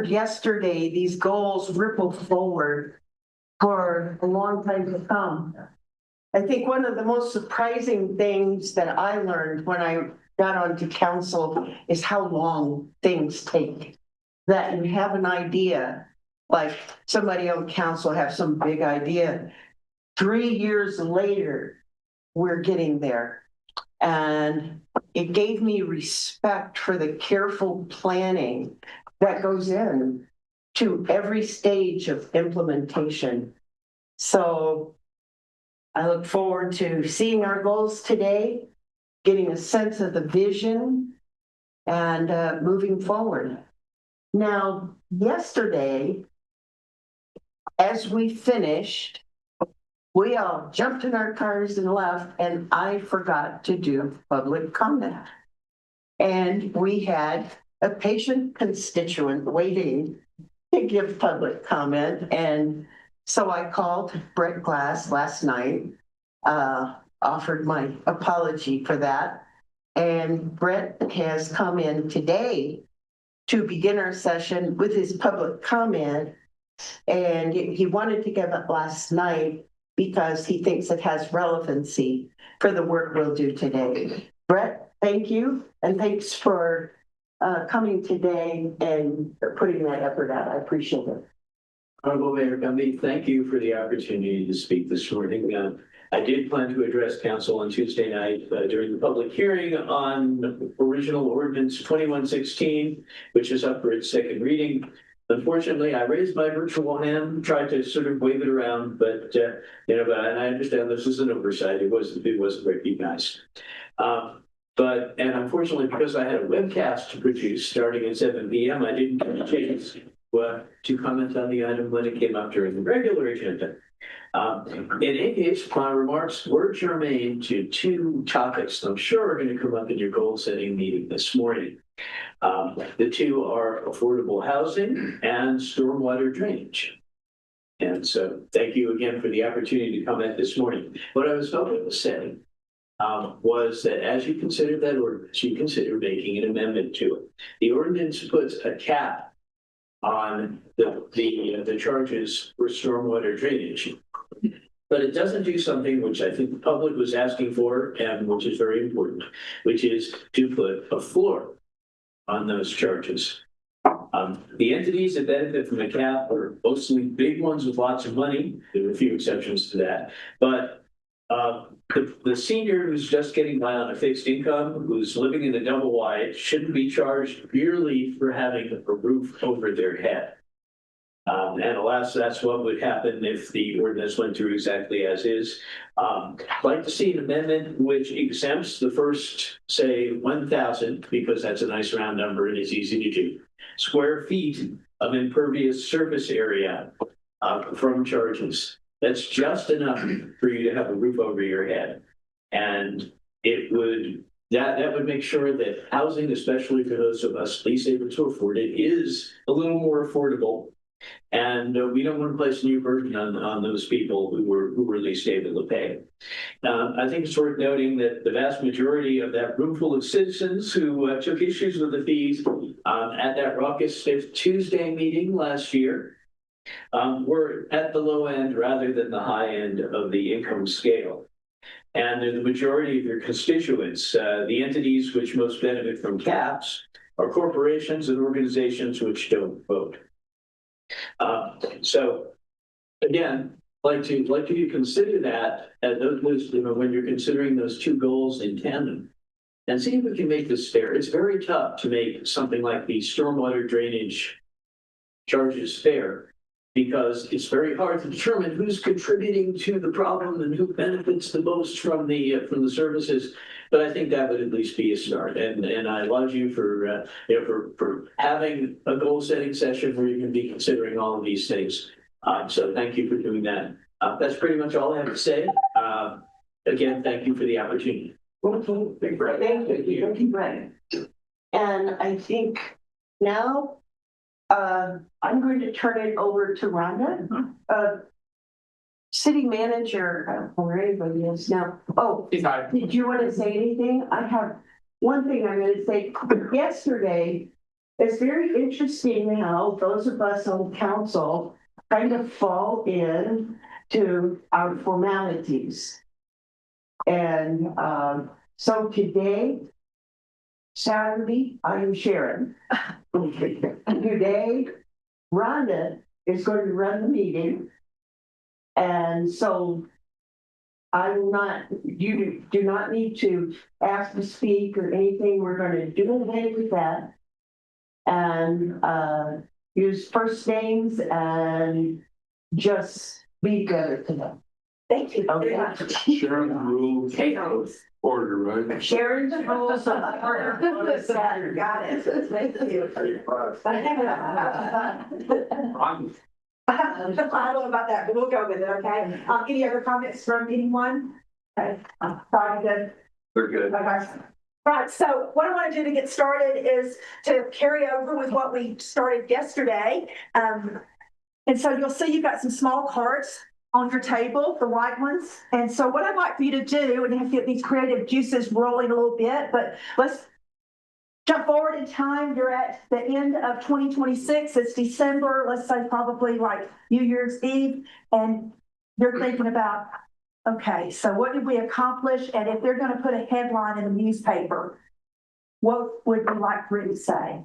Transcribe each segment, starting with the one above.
yesterday, these goals ripple forward for a long time to come. I think one of the most surprising things that I learned when I got onto council is how long things take. That you have an idea, like somebody on council have some big idea. 3 years later, we're getting there. And it gave me respect for the careful planning that goes in to every stage of implementation. So I look forward to seeing our goals today, getting a sense of the vision, and moving forward. Now, yesterday, as we finished, we all jumped in our cars and left, and I forgot to do public comment. And we had a patient constituent waiting to give public comment. And so I called Brett Glass last night, offered my apology for that. And Brett has come in today to begin our session with his public comment. And he wanted to give it last night because he thinks it has relevancy for the work we'll do today. Brett, thank you. And thanks for coming today and putting that effort out. I appreciate it. Honorable Mayor Gumby, thank you for the opportunity to speak this morning. I did plan to address council on Tuesday night during the public hearing on original ordinance 2116, which is up for its second reading. Unfortunately, I raised my virtual hand, tried to sort of wave it around, but and I understand this is an oversight. It wasn't recognized. And unfortunately, because I had a webcast to produce starting at 7 p.m., I didn't get a chance to comment on the item when it came up during the regular agenda. In any case, my remarks were germane to two topics that I'm sure are going to come up in your goal-setting meeting this morning. The two are affordable housing and stormwater drainage. And so thank you again for the opportunity to comment this morning. What I was hoping to say was that as you consider that ordinance, you consider making an amendment to it. The ordinance puts a cap on the charges for stormwater drainage. But it doesn't do something which I think the public was asking for and which is very important, which is to put a floor on those charges. The entities that benefit from a cap are mostly big ones with lots of money. There are a few exceptions to that. But the senior who's just getting by on a fixed income, who's living in a double wide, shouldn't be charged merely for having a roof over their head. And alas, that's what would happen if the ordinance went through exactly as is. I'd like to see an amendment which exempts the first, say, 1,000, because that's a nice round number and it's easy to do, square feet of impervious surface area from charges. That's just enough for you to have a roof over your head. And it would, that would make sure that housing, especially for those of us least able to afford it, is a little more affordable. And we don't want to place a new burden on those people who were least able to pay. I think it's worth noting that the vast majority of that roomful of citizens who took issues with the fees at that raucous Fifth Tuesday meeting last year were at the low end rather than the high end of the income scale. And the majority of your constituents, the entities which most benefit from caps, are corporations and organizations which don't vote. So again, like to consider that at those, when you're considering those two goals in tandem, and see if we can make this fair. It's very tough to make something like the stormwater drainage charges fair, because it's very hard to determine who's contributing to the problem and who benefits the most from the services. But I think that would at least be a start. And I laud you for having a goal setting session where you can be considering all of these things. So thank you for doing that. That's pretty much all I have to say. Again, thank you for the opportunity. Thank you, Brett. And I think now I'm going to turn it over to Rhonda. City manager, or anybody else now. Oh, did you want to say anything? I have one thing I'm going to say. Yesterday, It's very interesting how those of us on council kind of fall in to our formalities. And so today, Saturday, I am Sharon. Today, Rhonda is going to run the meeting. And so I will not, you do not need to ask to speak or anything. We're going to do away with that. And use first names and just be together today. Thank you very much. Sharon rules order, right? Sharon's rules of order on a Saturday. Got it. Thank you. I don't know about that, but we'll go with it, okay? Any other comments from anyone? Okay, sorry, good. They're good. Okay. Right, so what I want to do to get started is to carry over with what we started yesterday. And so you'll see you've got some small cards on your table, the white ones. And so what I'd like for you to do, and you have to get these creative juices rolling a little bit, but let's jump forward in time. You're at the end of 2026. It's December, let's say probably like New Year's Eve. And you're thinking about, okay, so what did we accomplish? And if they're going to put a headline in the newspaper, what would we like for it to say?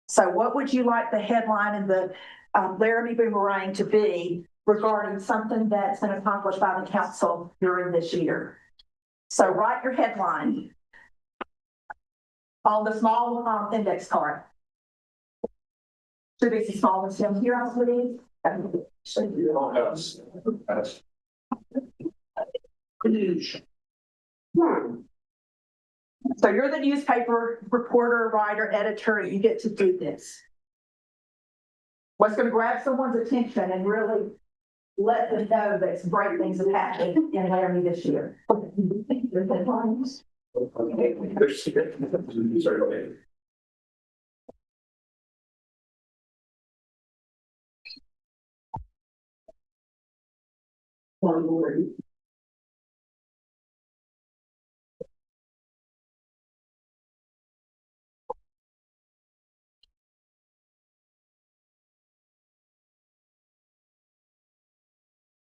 So what would you like the headline in the Laramie Boomerang to be regarding something that's been accomplished by the council during this year? So write your headline on the small index card. Should be some small ones down here, I believe. So you're the newspaper reporter, writer, editor, you get to do this. What's going to grab someone's attention and really let them know that some great things have happened in Laramie this year. Sorry.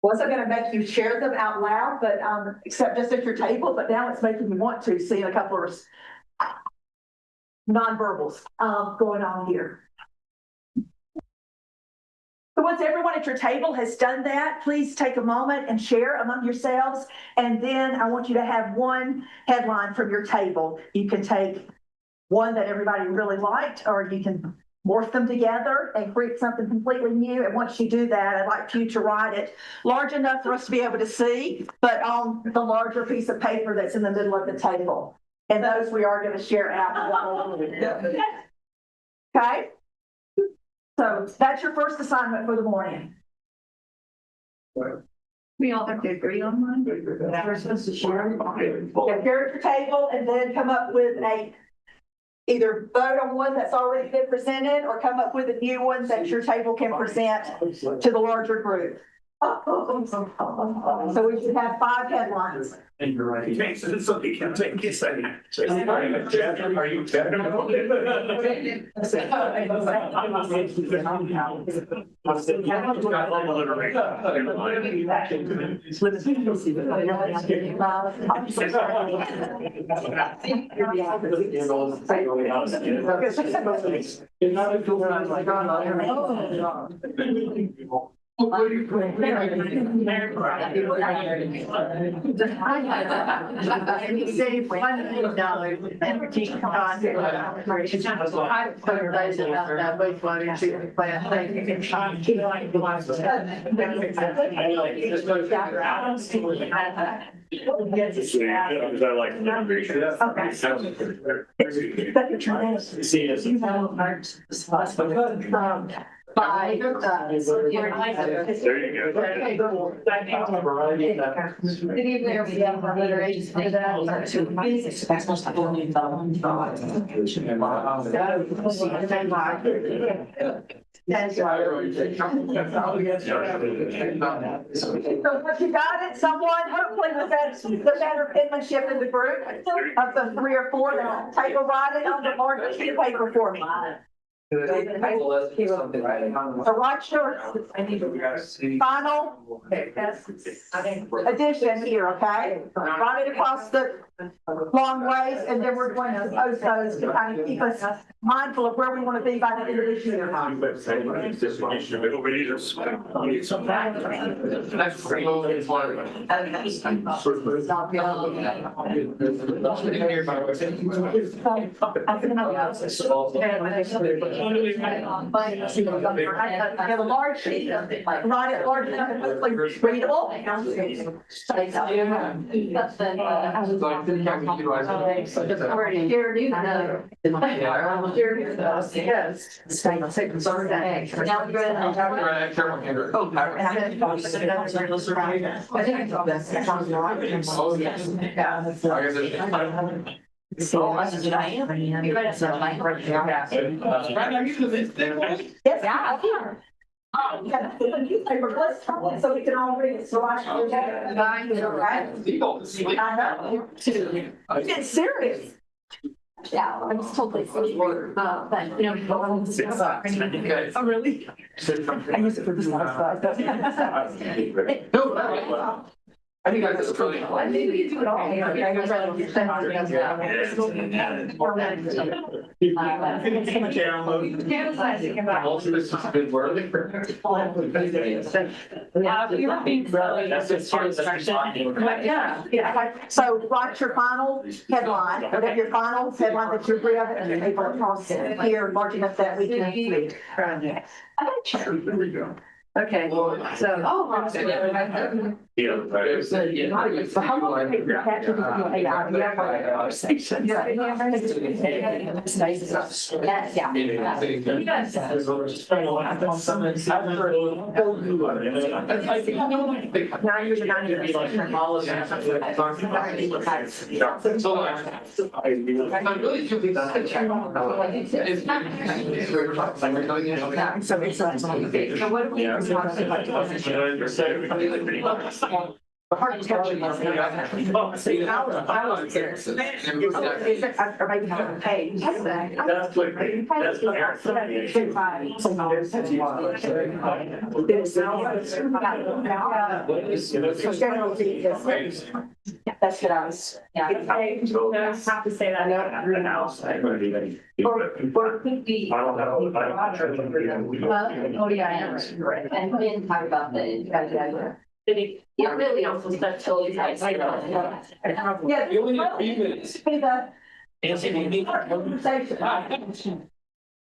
Wasn't going to make you share them out loud, but except just at your table, but now it's making me want to see a couple of nonverbals going on here. So once everyone at your table has done that, please take a moment and share among yourselves. And then I want you to have one headline from your table. You can take one that everybody really liked, or you can morph them together and create something completely new. And once you do that, I'd like you to write it large enough for us to be able to see, but on the larger piece of paper that's in the middle of the table. And those we are going to share out. Okay? So that's your first assignment for the morning. We all have to agree on one. We're supposed to share. Yeah, share at your table and then come up with either vote on one that's already been presented or come up with a new one that your table can present to the larger group. So we should have 5 headlines. And you're right. Okay, so this something can take a second. Are you Save $1 and teach By There you go. That's right. So once you got it, someone, hopefully with the better penmanship in the group of the 3 or 4 that take a write it on the larger sheet of paper for me. So watch your final addition here, okay? Run it across the long ways, and then we're going to post those to kind of keep us mindful of where we want to be by the end of this year. You have a large sheet, write it large enough and hopefully readable. So I am. You're right. So I'm right there. Yes, yeah. So we can all read it, so I should. I know. It's serious. Yeah, I was totally. But you know. Oh, really? I use it for this last slide. I think that's really. I think we do it all. Good work. Yeah. So write your final headline, whatever your final headline that you agree of, and you're able to cross it here large enough that we can read. Okay, so. So how long did it take to catch it? Now you're So what do we? The hard catching is. Or maybe have a page. That's what. That's what I was. Yeah. I have to say that. Or could be. Oh, yeah, I am. And we didn't talk about the. Yeah, really also stuff totally. Yeah. You only need 3 minutes. Be the Anthony, conversation.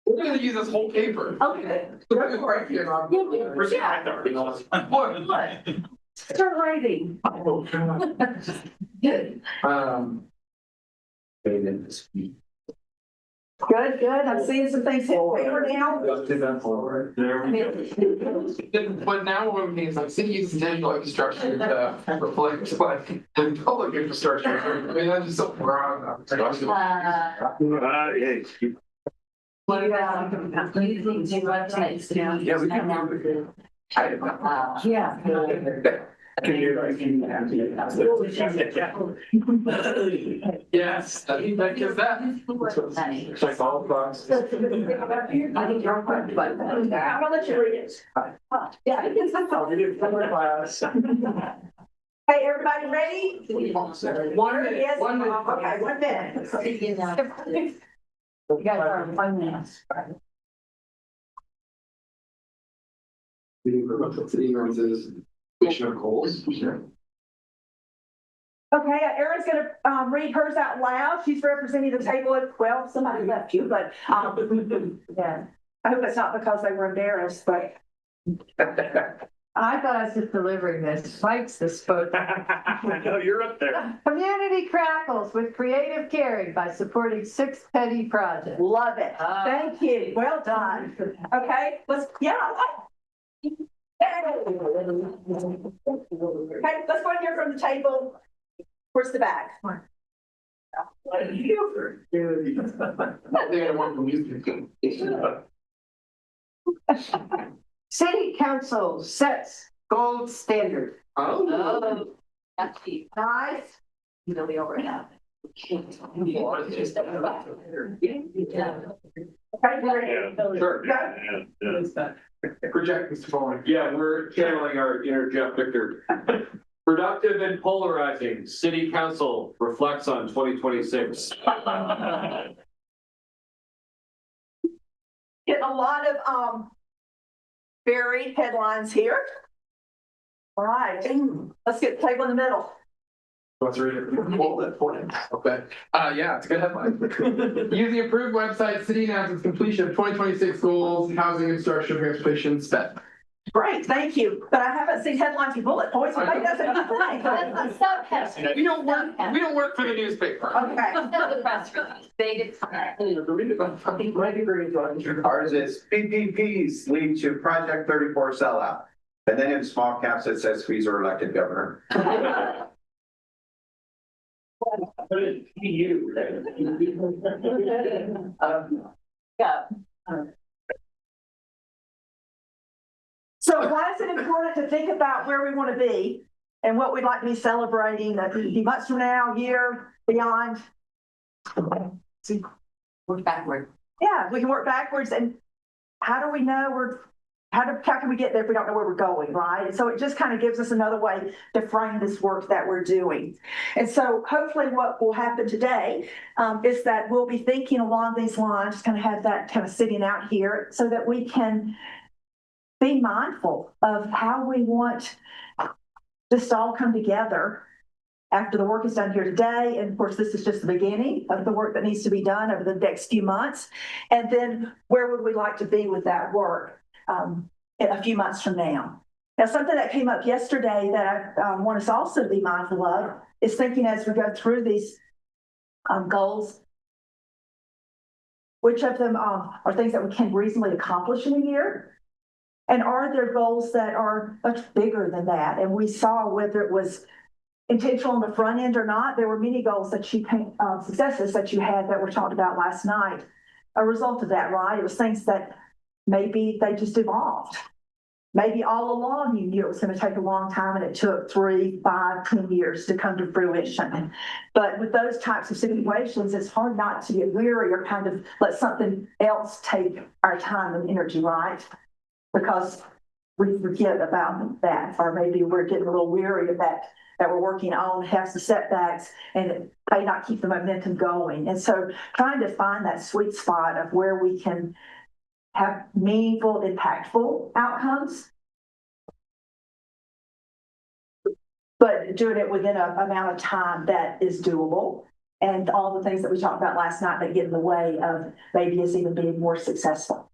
we're gonna use this whole paper. Okay. Right here. What? Start writing. Good. Good, good. I'm seeing some things hit paper now. But now what it means, like cities and digital infrastructure reflects like the public infrastructure. I mean, that's just so wrong. What about using two websites now? Yeah, we can. Yes, because that. Check all boxes. I think you're correct, but. I'm gonna let you read it. Yeah. Hey, everybody ready? 1 minute, yes? Okay, 1 minute. You guys are 1 minute. Commissioner Coles. Okay, Erin's gonna read hers out loud. She's representing the table of 12. Somebody left you, but yeah. I hope it's not because they were embarrassed, but. I thought I was just delivering this. Mike's the spokesman. No, you're up there. Community crackles with creative caring by supporting 6 petty projects. Love it. Thank you. Well done. Okay, let's, yeah. Okay, let's go in here from the table. Where's the bag? City council sets gold standard. Oh. Oh, that's cheap. Nice. Really over now. Sure. Project, Mr. Bowling. Yeah, we're channeling our inner Jeff Victor. Productive and polarizing, city council reflects on 2026. Getting a lot of varied headlines here. All right, let's get the table in the middle. Let's read it. Well, that point. Okay. Yeah, it's a good headline. Use the approved website, city announces completion of 2026 goals, housing, infrastructure, transportation, spec. Great, thank you. But I haven't seen headlines with bullet points, but maybe that's a good thing. That's a subhead. We don't work for the newspaper. Okay. Instead of the press release, they did. Ours is PPPs lead to Project 34 sellout. And then in small caps, it says squeeze or elected governor. Yeah. So why is it important to think about where we want to be and what we'd like to be celebrating a few months from now, year, beyond? Work backward. Yeah, we can work backwards. And how do we know how can we get there if we don't know where we're going, right? And so it just kind of gives us another way to frame this work that we're doing. And so hopefully what will happen today is that we'll be thinking along these lines, kind of have that kind of sitting out here so that we can be mindful of how we want this to all come together after the work is done here today. And of course, this is just the beginning of the work that needs to be done over the next few months. And then where would we like to be with that work in a few months from now? Now, something that came up yesterday that I want us also to be mindful of is thinking as we go through these goals, which of them are things that we can reasonably accomplish in a year? And are there goals that are much bigger than that? And we saw whether it was intentional on the front end or not, there were many goals that successes that you had that were talked about last night. A result of that, right? It was things that maybe they just evolved. Maybe all along you knew it was going to take a long time and it took 3, 5, 10 years to come to fruition. But with those types of situations, it's hard not to get weary or kind of let something else take our time and energy, right? Because we forget about that, or maybe we're getting a little weary of that we're working on, have some setbacks, and it may not keep the momentum going. And so trying to find that sweet spot of where we can have meaningful, impactful outcomes, but doing it within an amount of time that is doable, and all the things that we talked about last night that get in the way of maybe us even being more successful.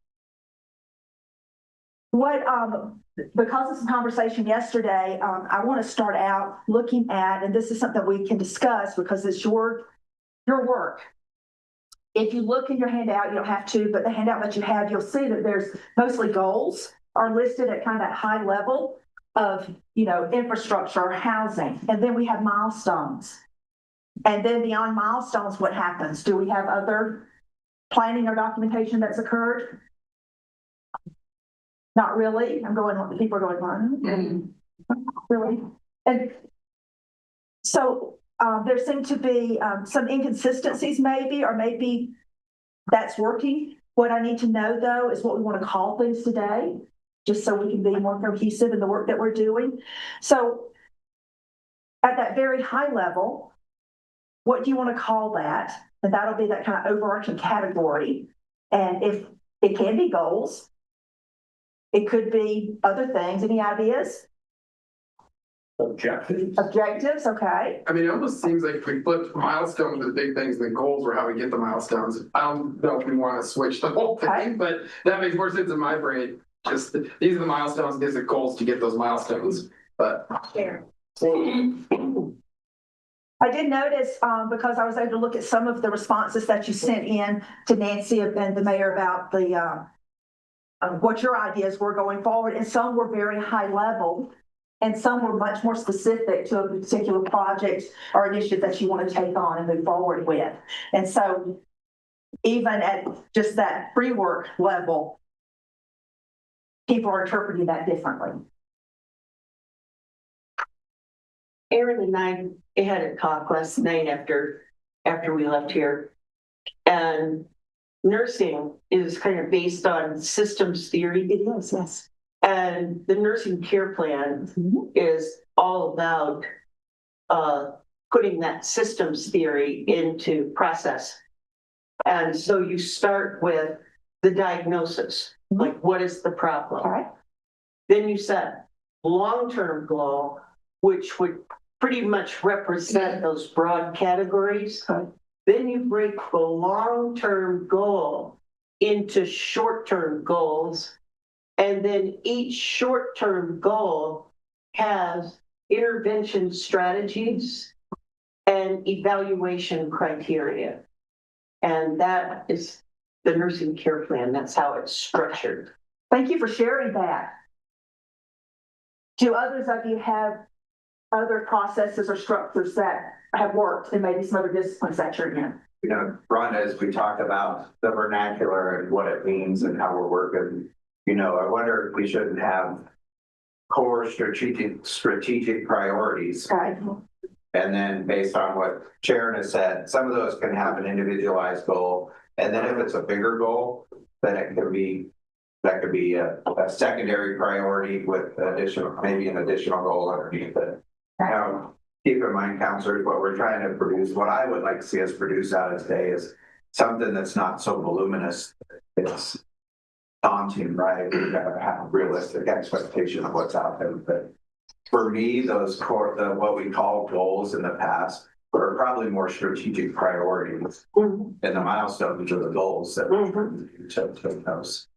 Because of some conversation yesterday, I want to start out looking at, and this is something we can discuss because it's your work. If you look in your handout, you don't have to, but the handout that you have, you'll see that there's mostly goals are listed at kind of that high level of, infrastructure or housing. And then we have milestones. And then beyond milestones, what happens? Do we have other planning or documentation that's occurred? Not really. People are going, really? And so there seem to be some inconsistencies maybe, or maybe that's working. What I need to know though is what we want to call things today, just so we can be more cohesive in the work that we're doing. So at that very high level, what do you want to call that? And that'll be that kind of overarching category. And if it can be goals, it could be other things. Any ideas? Objectives, okay. I mean, it almost seems like if we flipped milestones as big things and the goals were how we get the milestones. I don't know if we want to switch the whole thing, Okay. but that makes more sense in my brain. Just these are the milestones, these are goals to get those milestones. But I did notice, because I was able to look at some of the responses that you sent in to Nancy and the mayor about the what your ideas were going forward, and some were very high level, and some were much more specific to a particular project or initiative that you want to take on and move forward with. And so even at just that pre-work level, people are interpreting that differently. Aaron and I had a talk last night after after we left here. And nursing is kind of based on systems theory. It is, yes. And the nursing care plan is all about putting that systems theory into process. And so you start with the diagnosis, like what is the problem? All right. Then you set long-term goal, which would pretty much represent those broad categories. Then you break the long-term goal into short-term goals. And then each short-term goal has intervention strategies and evaluation criteria. And that is the nursing care plan. That's how it's structured. Thank you for sharing that. Do others of you have other processes or structures that have worked and maybe some other disciplines that you're in? You know, Rhonda, as we talked about the vernacular and what it means and how we're working, you know, I wonder if we shouldn't have core strategic priorities. Right. And then based on what Sharon has said, some of those can have an individualized goal. And then if it's a bigger goal, then that could be a secondary priority with maybe an additional goal underneath it. Now, keep in mind, counselors, what we're trying to produce, what I would like to see us produce out of today is something that's not so voluminous. It's daunting, right? We've got to have a realistic expectation of what's out there. But for me, those what we call goals in the past are probably more strategic priorities. And the milestones are the goals that we're trying to take those.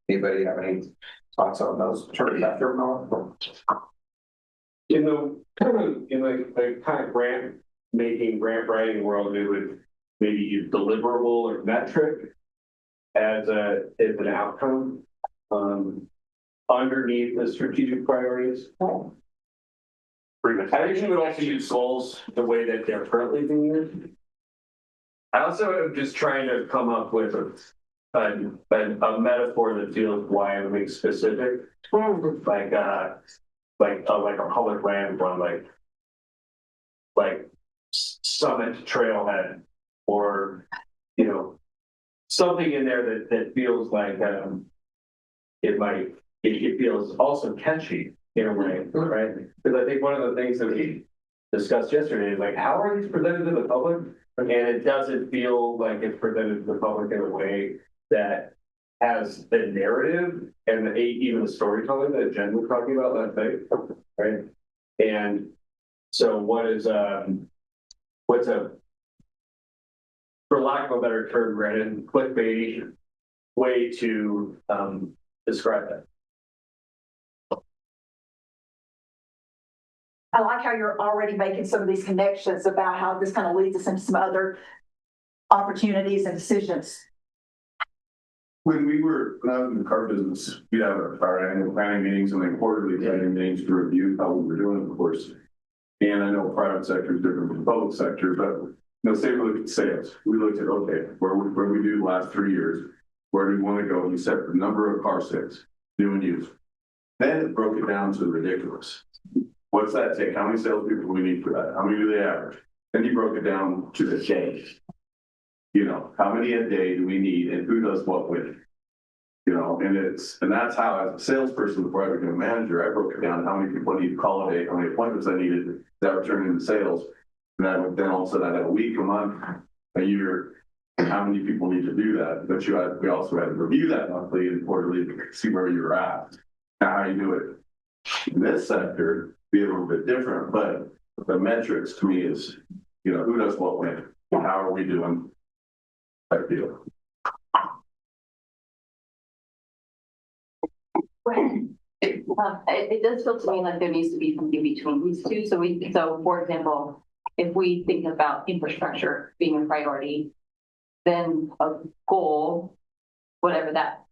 Anybody have any thoughts on those? Turn it back to Noah. In the kind of grant writing world, we would maybe use deliverable or metric as an outcome underneath the strategic priorities. I think we would also use goals the way that they're currently being used. I also am just trying to come up with a metaphor that feels Wyoming specific, like a public land one, like Summit Trailhead, or you know, something in there that feels like it feels also catchy in a way, right? Because I think one of the things that we discussed yesterday is like, how are these presented to the public? And it doesn't feel like it's presented to the public in a way that has the narrative and even the storytelling that Jen was talking about last night, right? And so what's a, for lack of a better term, Brandon, clickbaity way to describe that? I like how you're already making some of these connections about how this kind of leads us into some other opportunities and decisions. When I was in the car business, we'd have our annual planning meetings and then quarterly planning meetings to review how we were doing, of course. And I know private sector is different from the public sector, but say we look at sales. We looked at, okay, where we do the last 3 years, where do we want to go? We set the number of car sales, new and used. Then it broke it down to the ridiculous. What's that take? How many salespeople do we need for that? How many do they average? Then he broke it down to the day. You know, how many a day do we need and who does what with? You know, and that's how, as a salesperson before I became a manager, I broke it down how many people I need to call a day, how many appointments I needed that were turned into sales. And then all of a sudden I had a week, a month, a year, and how many people need to do that. But we also had to review that monthly and quarterly to see where you're at, and how you do it. In this sector, be a little bit different, but the metrics to me is, you know, who does what when, how are we doing, type deal. It does feel to me like there needs to be something between these two. So for example, if we think about infrastructure being a priority, then a goal, whatever that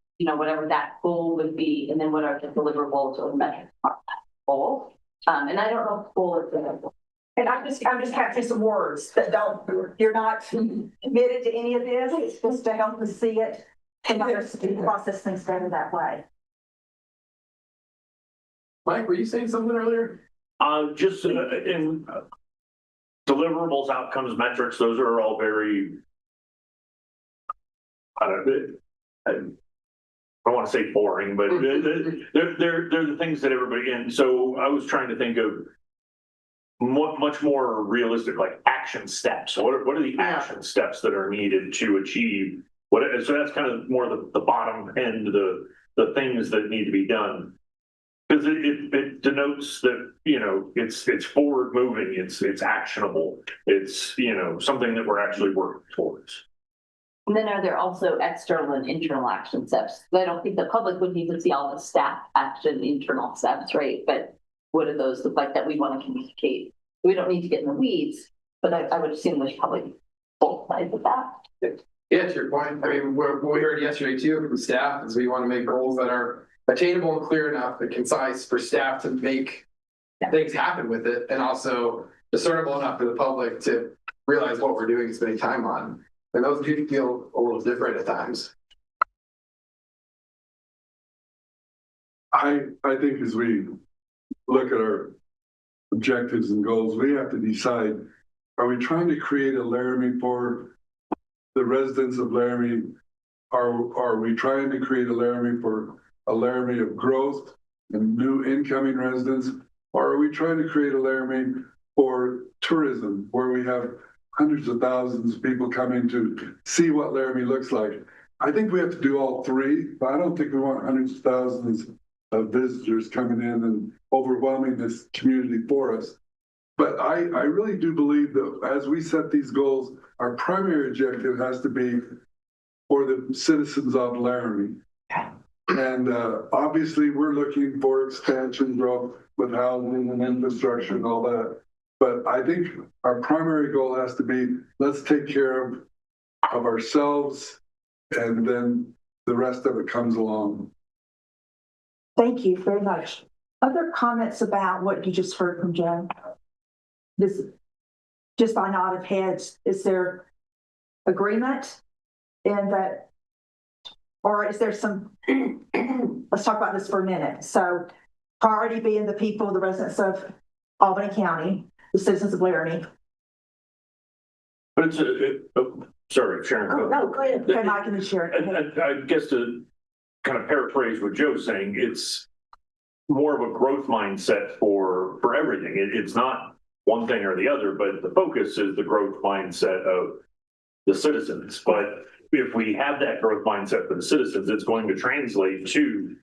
goal would be, and then what are the deliverables or metrics are that goal. And I don't know if goal is the. And I'm just capturing some words that you're not committed to any of this. It's just to help us see it and process things better that way. Mike, were you saying something earlier? Just in deliverables, outcomes, metrics, those are all very, I don't want to say boring, but they're the things that everybody, and so I was trying to think of much more realistic, like action steps. What are the action steps that are needed to achieve what? So that's kind of more the bottom end, the things that need to be done. Because it denotes that, you know, it's forward moving, it's actionable, it's, you know, something that we're actually working towards. And then are there also external and internal action steps? I don't think the public would need to see all the staff action internal steps, right? But what do those look like that we want to communicate? We don't need to get in the weeds, but I would assume there's probably both sides of that. Yeah, to your point. I mean, what we heard yesterday too from staff is we want to make goals that are attainable and clear enough and concise for staff to make things happen with it, and also discernible enough for the public to realize what we're doing and spending time on. And those do feel a little different at times. I think as we look at our objectives and goals, we have to decide, are we trying to create a Laramie for the residents of Laramie? Are we trying to create a Laramie for a Laramie of growth and new incoming residents? Or are we trying to create a Laramie for tourism, where we have hundreds of thousands of people coming to see what Laramie looks like? I think we have to do all three, but I don't think we want hundreds of thousands of visitors coming in and overwhelming this community for us. But I really do believe that as we set these goals, our primary objective has to be for the citizens of Laramie. And obviously we're looking for expansion growth with housing and infrastructure and all that. But I think our primary goal has to be, let's take care of ourselves, and then the rest of it comes along. Thank you very much. Other comments about what you just heard from Jen? This, just by nod of heads, is there agreement in that, or is there some, let's talk about this for a minute. So priority being the people, the residents of Albany County, the citizens of Laramie. But it's sorry, Sharon. Oh, no, go ahead. Okay, Mike and Sharon. I guess to kind of paraphrase what Joe's saying, it's more of a growth mindset for everything. It's not one thing or the other, but the focus is the growth mindset of the citizens. But if we have that growth mindset for the citizens, it's going to translate to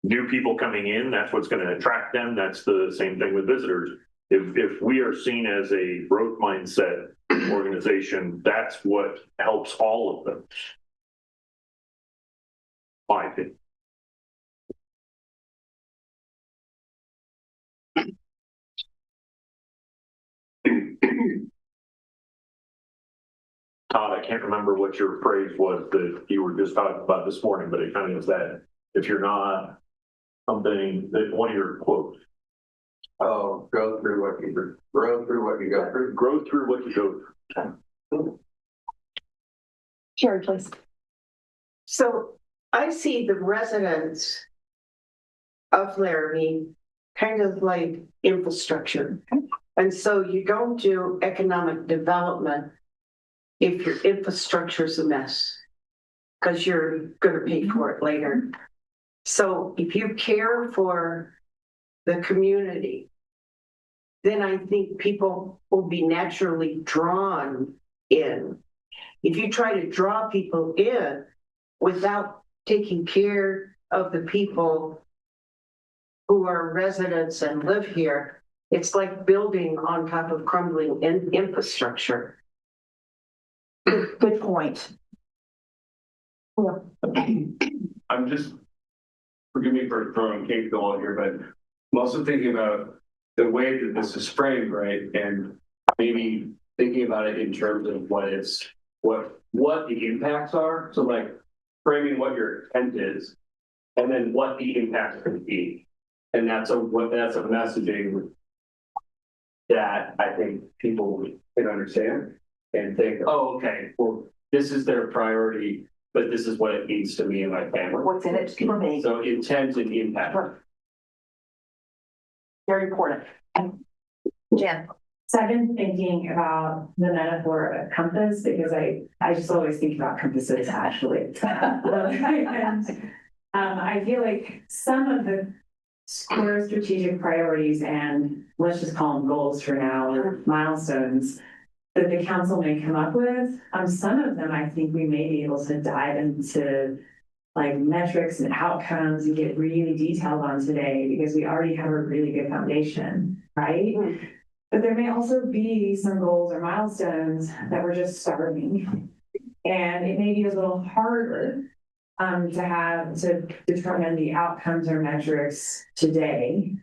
new people coming in. That's what's going to attract them. That's the same thing with visitors. If we are seen as a growth mindset organization, that's what helps all of them. My opinion. Todd, I can't remember what your phrase was that you were just talking about this morning, but it kind of was that if you're not something, that one of your quotes. Oh, go through what you go through. Grow through what you go through. Sharon, please. So I see the residents of Laramie kind of like infrastructure. And so you don't do economic development if your infrastructure is a mess, because you're going to pay for it later. So if you care for the community, then I think people will be naturally drawn in. If you try to draw people in without taking care of the people who are residents and live here, it's like building on top of crumbling infrastructure. Good point. Yeah. I'm just, forgive me for throwing cake going here, but I'm also thinking about the way that this is framed, right? And maybe thinking about it in terms of what the impacts are. So like framing what your intent is, and then what the impact could be. And that's a messaging that I think people can understand and think, oh, okay, well, this is their priority, but this is what it means to me and my family. What's in it for me? So intent and impact. Very important. Jen. So I've been thinking about the metaphor of compass because I just always think about compasses actually. And I feel like some of the core strategic priorities and let's just call them goals for now or milestones that the council may come up with, some of them I think we may be able to dive into like metrics and outcomes and get really detailed on today because we already have a really good foundation, right? Mm-hmm. But there may also be some goals or milestones that we're just starting. And it may be a little harder to determine the outcomes or metrics today.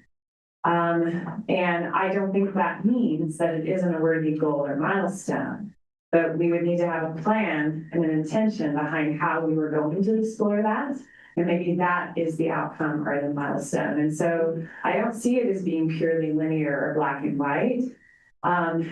And I don't think that means that it isn't a worthy goal or milestone, but we would need to have a plan and an intention behind how we were going to explore that. And maybe that is the outcome or the milestone. And so I don't see it as being purely linear or black and white,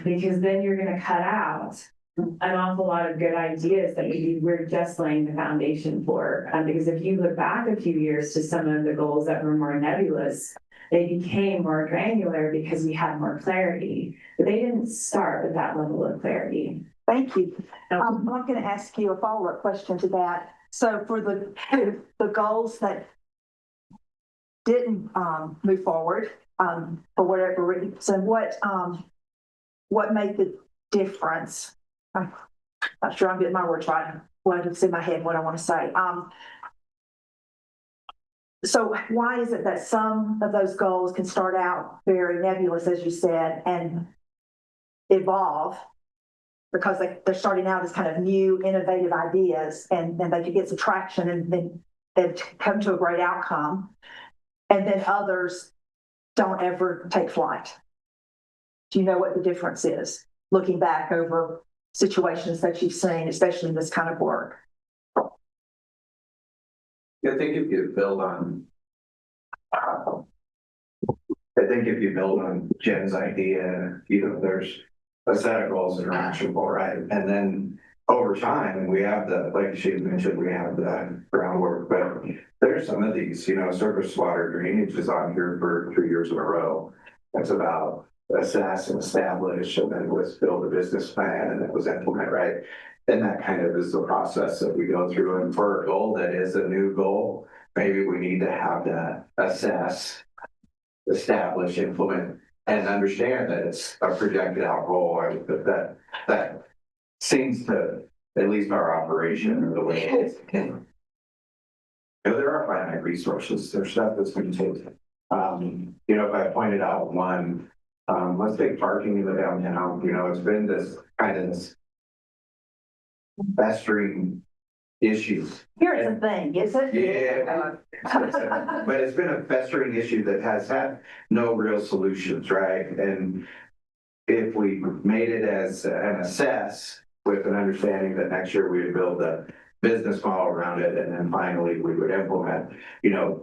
because then you're going to cut out an awful lot of good ideas that maybe we're just laying the foundation for. Because if you look back a few years to some of the goals that were more nebulous, they became more granular because we had more clarity, but they didn't start with that level of clarity. Thank you. I'm going to ask you a follow-up question to that. So for the goals that didn't move forward for whatever reason, so what made the difference? I'm not sure I'm getting my words right. Well, it's in my head what I want to say. So why is it that some of those goals can start out very nebulous, as you said, and evolve because they're starting out as kind of new, innovative ideas, and then they could get some traction and then they've come to a great outcome, and then others don't ever take flight? Do you know what the difference is, looking back over situations that you've seen, especially in this kind of work? I think if you build on, Jen's idea, there's a set of goals that are actionable, right? And then over time, we have like she mentioned, we have the groundwork, but there's some of these, surface water drainage is on here for 3 years in a row. That's about assess and establish, and then let's build a business plan, and it was implement, right? And that kind of is the process that we go through. And for a goal that is a new goal, maybe we need to have that assess, establish, implement, and understand that it's a projected out goal. That seems to, at least our operation or the way it is. There are finite resources. There's stuff that's been taken. If I pointed out one, let's take parking in the downtown. It's been this kind of this festering issue. Here's the thing, is it? Yeah, but it's been a festering issue that has had no real solutions, right? And if we made it as an assess with an understanding that next year we would build a business model around it, and then finally we would implement,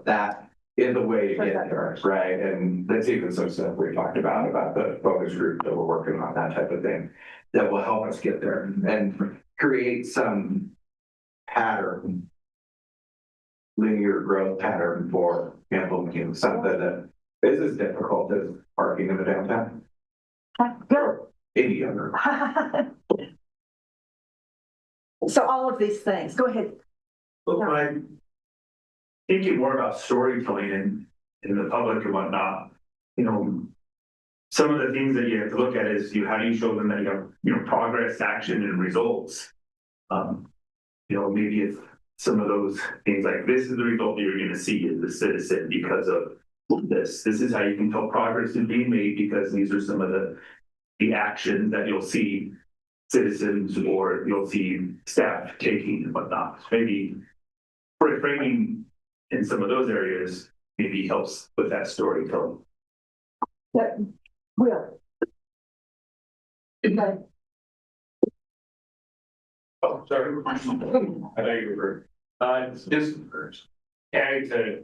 that is the way to get there, right? And that's even some stuff we talked about the focus group that we're working on, that type of thing, that will help us get there and create some pattern, linear growth pattern for implementing something that is as difficult as parking in the downtown. Or any other. So all of these things, go ahead. Well, I'm thinking more about storytelling in the public and whatnot. Some of the things that you have to look at is how do you show them that you have, progress, action, and results. Maybe it's some of those things like this is the result that you're going to see as a citizen because of this. This is how you can tell progress is being made because these are some of the actions that you'll see citizens or you'll see staff taking and whatnot. Maybe framing in some of those areas maybe helps with that storytelling. That will. Okay. Oh, sorry. I know you were. Just adding to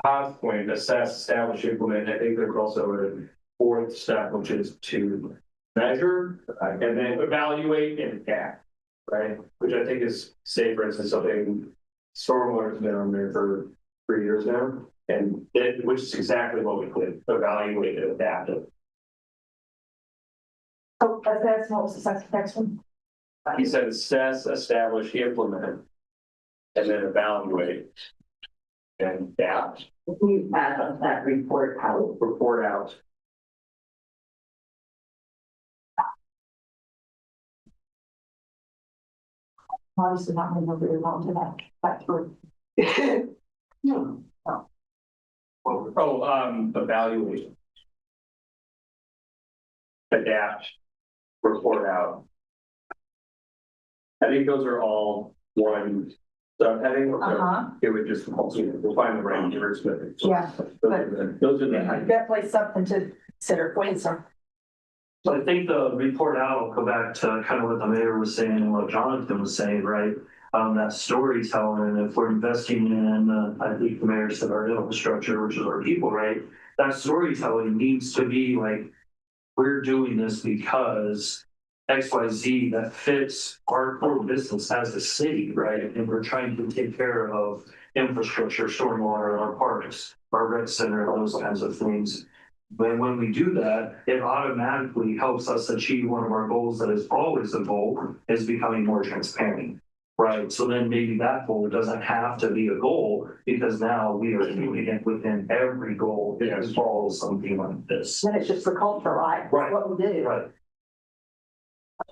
Todd's point, assess, establish, implement. I think there's also a fourth step, which is to measure and then evaluate and adapt, right? Which I think is, say, for instance, something stormwater has been on there for 3 years now, and which is exactly what we did: evaluate and adapt it. Oh, that's what was the next one? He said assess, establish, implement, and then evaluate. And adapt, We add that report out. report out. Obviously not going to move really long to that through. Evaluate. Adapt, report out. I think those are all one. So I think it would just, we'll find the right words, but. Yeah. Those are the. Definitely something to consider. Go ahead, sir. So I think the report out will go back to kind of what the mayor was saying and what Jonathan was saying, right? That storytelling, if we're investing in, I think the mayor said our infrastructure, which is our people, right? That storytelling needs to be like, we're doing this because XYZ that fits our core business as a city, right? And we're trying to take care of infrastructure, stormwater, our parks, our rec center, those kinds of things. But when we do that, it automatically helps us achieve one of our goals that is always a goal, is becoming more transparent, right? So then maybe that goal doesn't have to be a goal because now we are doing it within every goal that involves something like this. Then it's just the culture, right? Right. What we do. Right.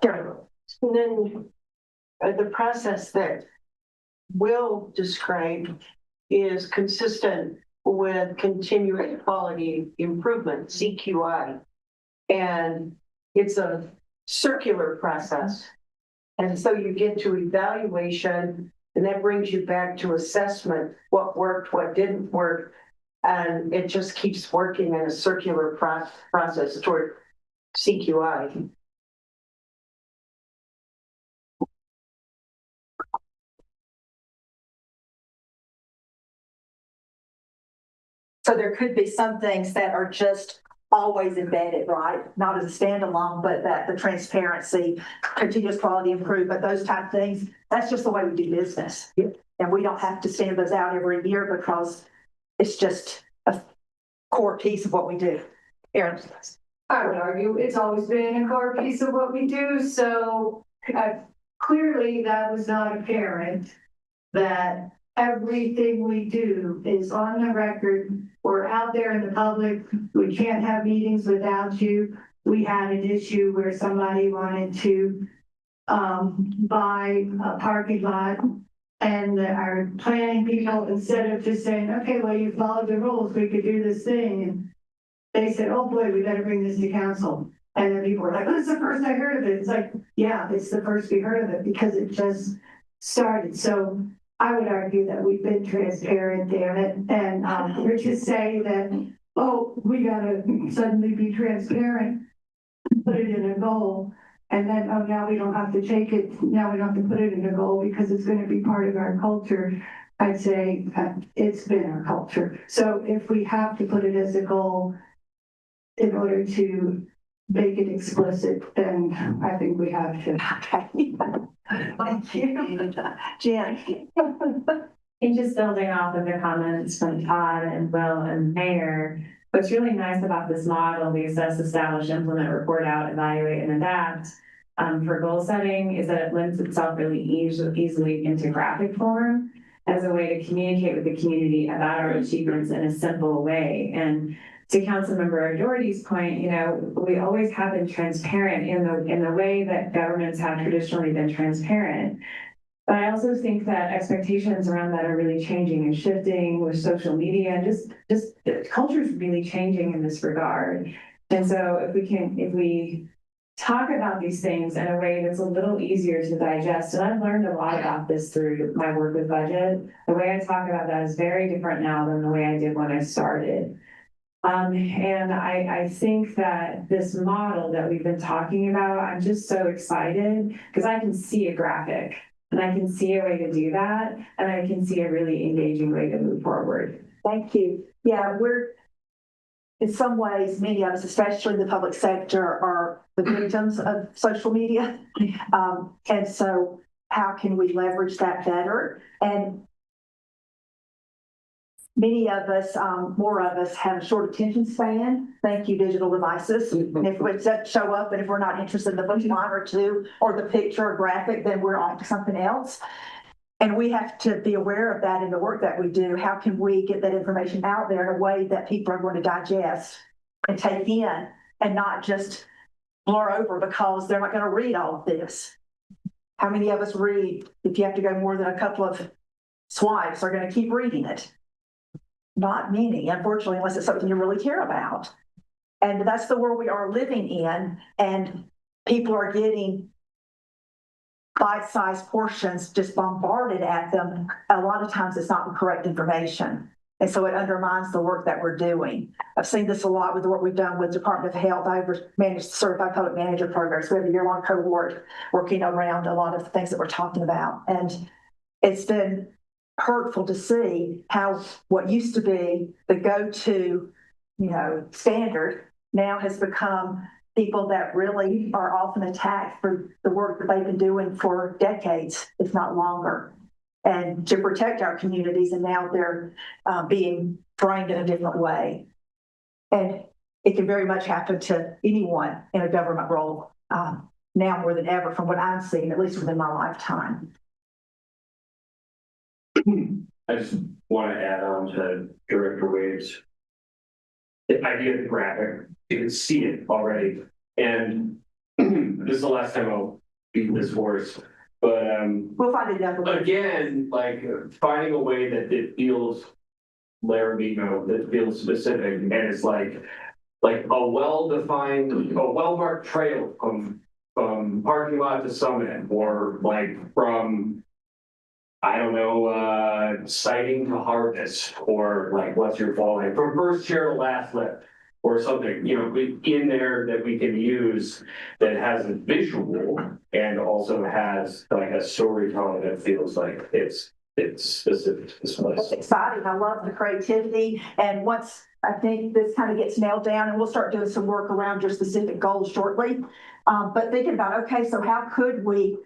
Sure. And then the process that Will described is consistent with continuous quality improvement, CQI. And it's a circular process. And so you get to evaluation, and that brings you back to assessment, what worked, what didn't work. And it just keeps working in a circular process toward CQI. So there could be some things that are just always embedded, right? Not as a standalone, but that the transparency, continuous quality improvement, those type of things, that's just the way we do business. And we don't have to stand those out every year because it's just a core piece of what we do. Erin. I would argue it's always been a core piece of what we do, so clearly that was not apparent that everything we do is on the record. We're out there in the public. We can't have meetings without you. We had an issue where somebody wanted to buy a parking lot, and our planning people, instead of just saying, okay, well, you followed the rules, we could do this thing. And they said, oh boy, we better bring this to council. And then people were like, this is the first I heard of it. It's like, yeah, it's the first we heard of it because it just started. So I would argue that we've been transparent, damn it. And we're to say that, oh, we gotta suddenly be transparent, put it in a goal. And then, oh, now we don't have to take it. Now we don't have to put it in a goal because it's going to be part of our culture. I'd say it's been our culture. So if we have to put it as a goal in order to make it explicit, then I think we have to. Okay. Thank you. Jen. And just building off of the comments from Todd and Will and Mayor, what's really nice about this model, the assess, establish, implement, report out, evaluate, and adapt for goal setting is that it lends itself really easily into graphic form as a way to communicate with the community about our achievements in a simple way. And to Councilmember Doherty's point, you know, we always have been transparent in the way that governments have traditionally been transparent. But I also think that expectations around that are really changing and shifting with social media, and just culture is really changing in this regard. And so if we talk about these things in a way that's a little easier to digest, and I've learned a lot about this through my work with budget, the way I talk about that is very different now than the way I did when I started. And I think that this model that we've been talking about, I'm just so excited because I can see a graphic. And I can see a way to do that, and I can see a really engaging way to move forward. Thank you. Yeah, we're, in some ways, many of us, especially in the public sector, are the victims of social media. And so how can we leverage that better? And many of us, more of us have a short attention span. Thank you, digital devices. And if it doesn't show up and if we're not interested in the book line or two or the picture or graphic, then we're on to something else. And we have to be aware of that in the work that we do. How can we get that information out there in a way that people are going to digest and take in and not just blur over because they're not going to read all of this? How many of us read, if you have to go more than a couple of swipes, are going to keep reading it? Not many, unfortunately, unless it's something you really care about. And that's the world we are living in. And people are getting bite-sized portions just bombarded at them. A lot of times it's not the correct information. And so it undermines the work that we're doing. I've seen this a lot with the work we've done with Department of Health. I've managed certified public manager programs. We have a year-long cohort working around a lot of the things that we're talking about. And it's been hurtful to see how what used to be the go-to, standard now has become people that really are often attacked for the work that they've been doing for decades, if not longer, and to protect our communities. And now they're being framed in a different way. And it can very much happen to anyone in a government role now more than ever, from what I'm seeing, at least within my lifetime. I just want to add on to Director Wade's the idea of the graphic. You can see it already. And this is the last time I'll beat this horse. But we'll find it out. Again, like finding a way that it feels Laramie, that feels specific, and it's like a well-defined, a well-marked trail from parking lot to summit, or like from, I don't know, sighting to harvest, or like what's your fall name, from first chair to last lift, or something, in there that we can use that has a visual and also has like a storytelling that feels like it's specific to this place. It's exciting. I love the creativity. And once I think this kind of gets nailed down, and we'll start doing some work around your specific goals shortly. But thinking about, okay, so how could we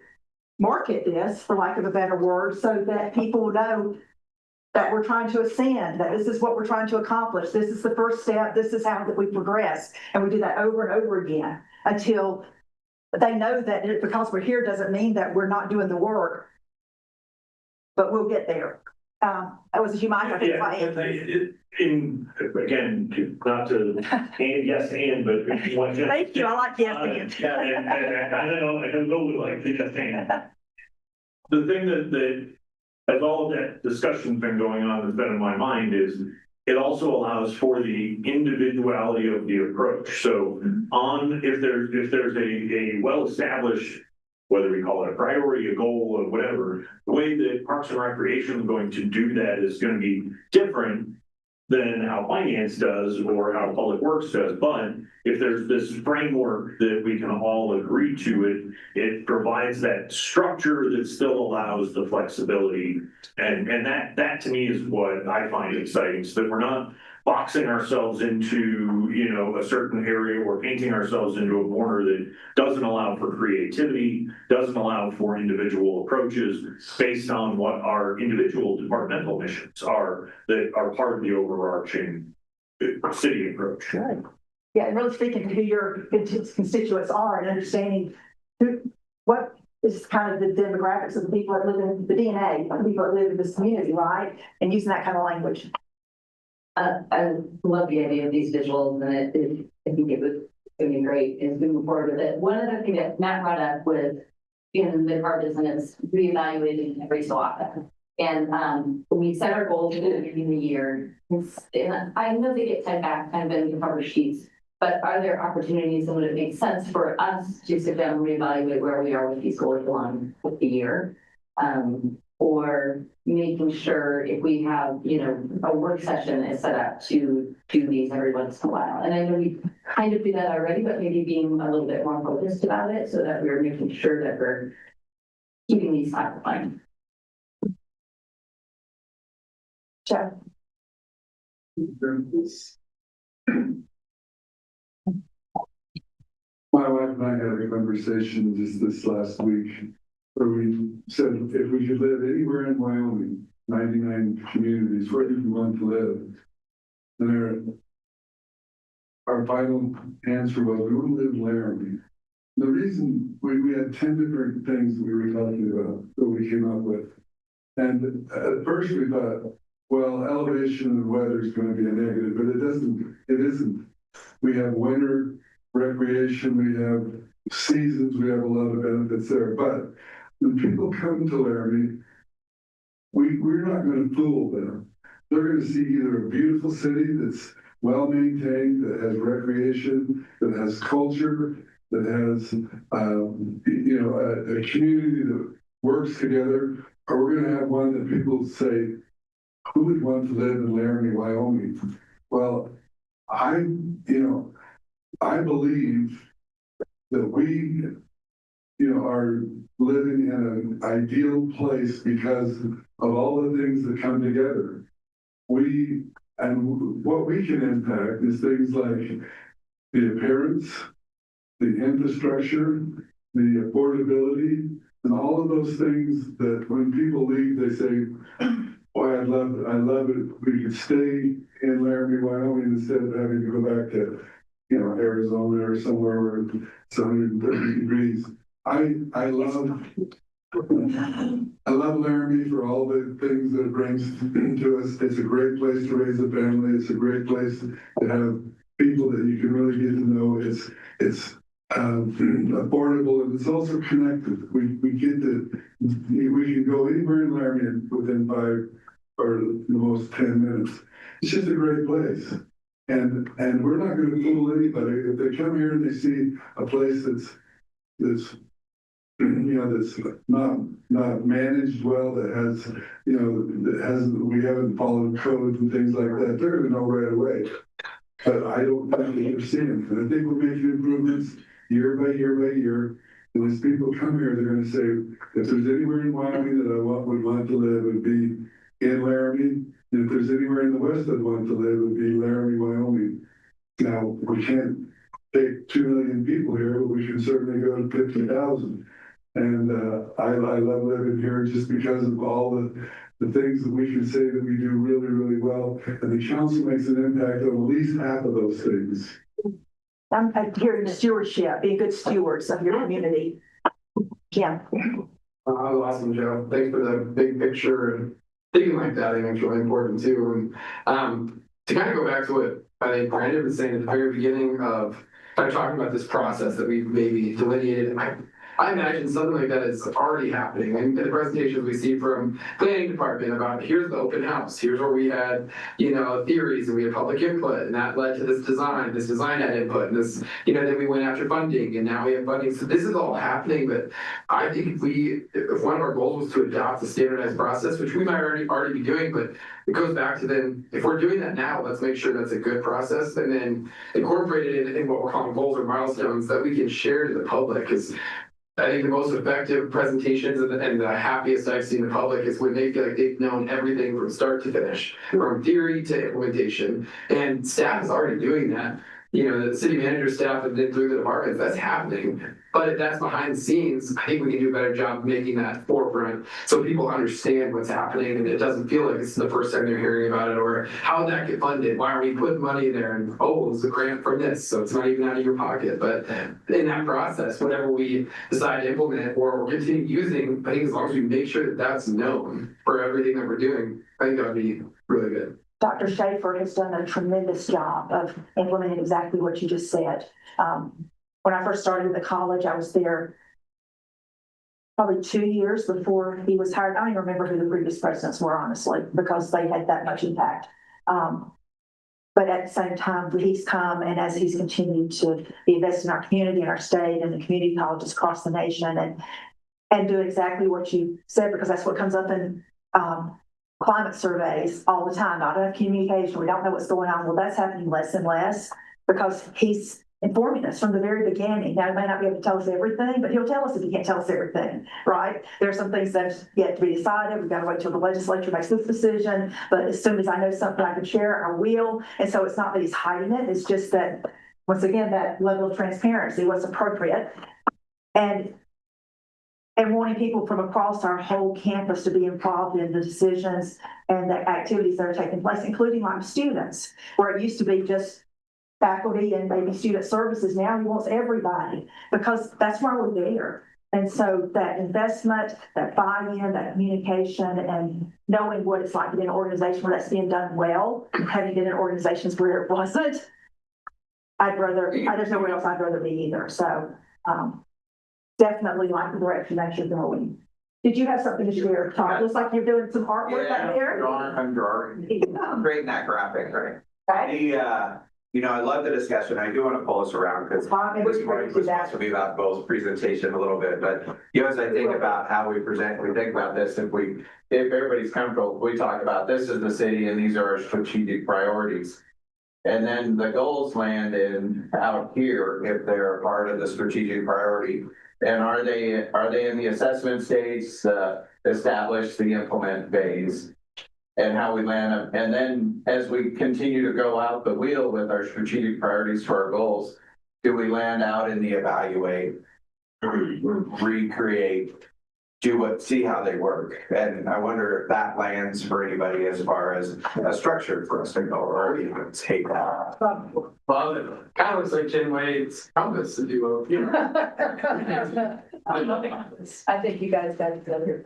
market this, for lack of a better word, so that people know that we're trying to ascend, that this is what we're trying to accomplish. This is the first step. This is how that we progress. And we do that over and over again until they know that because we're here doesn't mean that we're not doing the work, but we'll get there. That was a human. Again, not to and yes and, but thank you. I like yes and. Yeah, and I don't know like the yes and. The thing that as all of that discussion's been going on that's been in my mind is it also allows for the individuality of the approach. So if there's a well-established, whether we call it a priority, a goal, or whatever, the way that Parks and Recreation is going to do that is going to be different than how finance does or how public works does. But if there's this framework that we can all agree to, it provides that structure that still allows the flexibility. And that to me is what I find exciting, so that we're not boxing ourselves into, a certain area, or painting ourselves into a corner that doesn't allow for creativity, doesn't allow for individual approaches based on what our individual departmental missions are that are part of the overarching city approach. Good. Yeah, and really speaking to who your constituents are and understanding what is kind of the demographics of the people that live in the DNA, of the people that live in this community, right? And using that kind of language. I love the idea of these visuals, and I think it was going to be great is moving forward with it. One other thing that Matt brought up with being in the car business, reevaluating every so often. And when we set our goals at the beginning of the year, and I know they get sent back kind of in the cover sheets, but are there opportunities and would it make sense for us to sit down and reevaluate where we are with these goals along with the year? Or making sure if we have, a work session is set up to do these every once in a while. And I know we kind of do that already, but maybe being a little bit more focused about it so that we're making sure that we're keeping these top of mind. Jeff. My wife and I had a conversation just this last week where we said if we could live anywhere in Wyoming, 99 communities where you want to live. And our final answer was, we want to live in Laramie. The reason we had 10 different things that we were talking about that we came up with. And at first we thought, well, elevation and weather is going to be a negative, but it isn't. We have winter recreation, we have seasons, we have a lot of benefits there. But when people come to Laramie, we're not going to fool them. They're going to see either a beautiful city that's well maintained, that has recreation, that has culture, that has a community that works together, or we're going to have one that people say, who would want to live in Laramie, Wyoming? Well, I believe that we, are living in an ideal place because of all the things that come together. What we can impact is things like the appearance, the infrastructure, the affordability, and all of those things that when people leave, they say, boy, I love it. We could stay in Laramie, Wyoming instead of having to go back to, Arizona or somewhere where it's 130 degrees. I love Laramie for all the things that it brings to us. It's a great place to raise a family. It's a great place to have people that you can really get to know. It's affordable, and it's also connected. We can go anywhere in Laramie within 5 or the most 10 minutes. It's just a great place. And we're not going to fool anybody. If they come here and they see a place that's not managed well, that has, we haven't followed codes and things like that, they're going to know right away. But I don't think they're seeing it. And I think we're making improvements year by year by year. And as people come here, they're going to say, if there's anywhere in Wyoming that I would want to live, it would be in Laramie. And if there's anywhere in the West I'd want to live, it would be Laramie, Wyoming. Now, we can't take 2 million people here, but we can certainly go to 50,000. And I love living here just because of all the things that we can say that we do really, really well. And the council makes an impact on at least half of those things. I'm hearing stewardship, being good stewards of your community. Yeah. Awesome, Joe. Thanks for the big picture and thinking like that. I think it's really important too. And to kind of go back to what I think Brandon was saying at the very beginning of kind of talking about this process that we've maybe delineated. I imagine something like that is already happening. And the presentations we see from planning department about here's the open house, here's where we had, theories and we had public input, and that led to this design had input, and this, then we went after funding and now we have funding. So this is all happening, but I think if one of our goals was to adopt a standardized process, which we might already be doing, but it goes back to then, if we're doing that now, let's make sure that's a good process and then incorporate it in what we're calling goals or milestones that we can share to the public. Because I think the most effective presentations and the happiest I've seen the public is when they feel like they've known everything from start to finish, from theory to implementation. And staff is already doing that. The city manager staff and then through the departments, that's happening. But if that's behind the scenes, I think we can do a better job of making that forefront so people understand what's happening and it doesn't feel like it's the first time they're hearing about it, or how did that get funded? Why are we putting money there? And it's a grant from this, so it's not even out of your pocket. But in that process, whatever we decide to implement or continue using, I think as long as we make sure that that's known for everything that we're doing, I think that would be really good. Dr. Schaefer has done a tremendous job of implementing exactly what you just said. When I first started at the college, I was there probably 2 years before he was hired. I don't even remember who the previous presidents were, honestly, because they had that much impact. But at the same time, he's come, and as he's continued to invest in our community and our state and the community colleges across the nation and do exactly what you said, because that's what comes up in climate surveys all the time. Not enough communication. We don't know what's going on. Well, that's happening less and less because he's informing us from the very beginning. Now, he may not be able to tell us everything, but he'll tell us if he can't tell us everything, right? There are some things that yet to be decided. We've got to wait till the legislature makes this decision. But as soon as I know something I can share, I will. And so it's not that he's hiding it. It's just that, once again, that level of transparency, what's appropriate. And and wanting people from across our whole campus to be involved in the decisions and the activities that are taking place, including like students, where it used to be just faculty and maybe student services. Now he wants everybody, because that's why we're there. And so that investment, that buy-in, that communication, and knowing what it's like to be in an organization where that's being done well, having been in organizations where it wasn't, there's nowhere else I'd rather be either. So definitely like the direction that you're going. Did you have something to share, Todd? Looks like you're doing some artwork back there. I'm drawing. Creating that graphic, right? Okay. I love the discussion. I do want to pull us around because this morning was supposed to be about goals presentation a little bit, but as I think about how we present, we think about this, if everybody's comfortable, we talk about this is the city and these are our strategic priorities. And then the goals land out here if they're a part of the strategic priority. And are they in the assessment stage, establish the implement phase? And how we land up. And then as we continue to go out the wheel with our strategic priorities for our goals, do we land out in the evaluate, recreate, see how they work? And I wonder if that lands for anybody as far as a structure for us to go, or even take that. Well, it kind of looks like Jen Wade's compass to do over here. I think you guys got it together.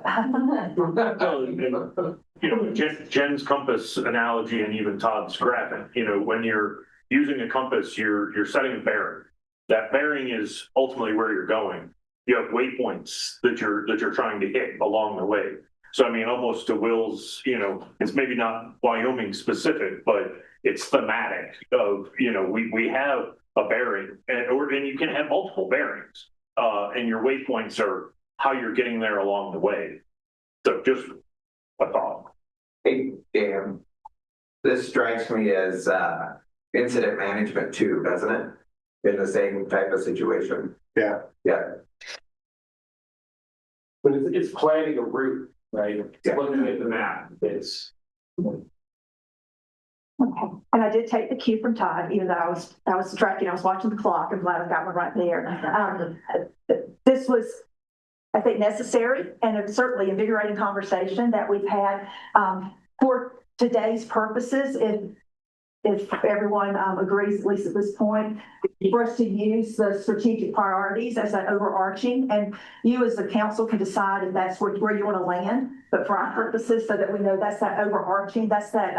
Jen's compass analogy and even Todd's graphic, when you're using a compass, you're setting a bearing. That bearing is ultimately where you're going. You have waypoints that you're trying to hit along the way. So, I mean, almost to Will's, it's maybe not Wyoming specific, but it's thematic of, we have a bearing and you can have multiple bearings. And your waypoints are how you're getting there along the way. So just a thought. Hey, Dan, this strikes me as incident management too, doesn't it? In the same type of situation. Yeah. But it's planning a route, right? Yeah. Looking at the map, it's. Okay. And I did take the cue from Todd, even though I was distracted. I was watching the clock. I'm glad I got one right there. This was, I think, necessary and a certainly invigorating conversation that we've had for today's purposes. If everyone agrees, at least at this point, for us to use the strategic priorities as that overarching, and you as the council can decide if that's where you want to land, but for our purposes, so that we know that's that overarching, that's that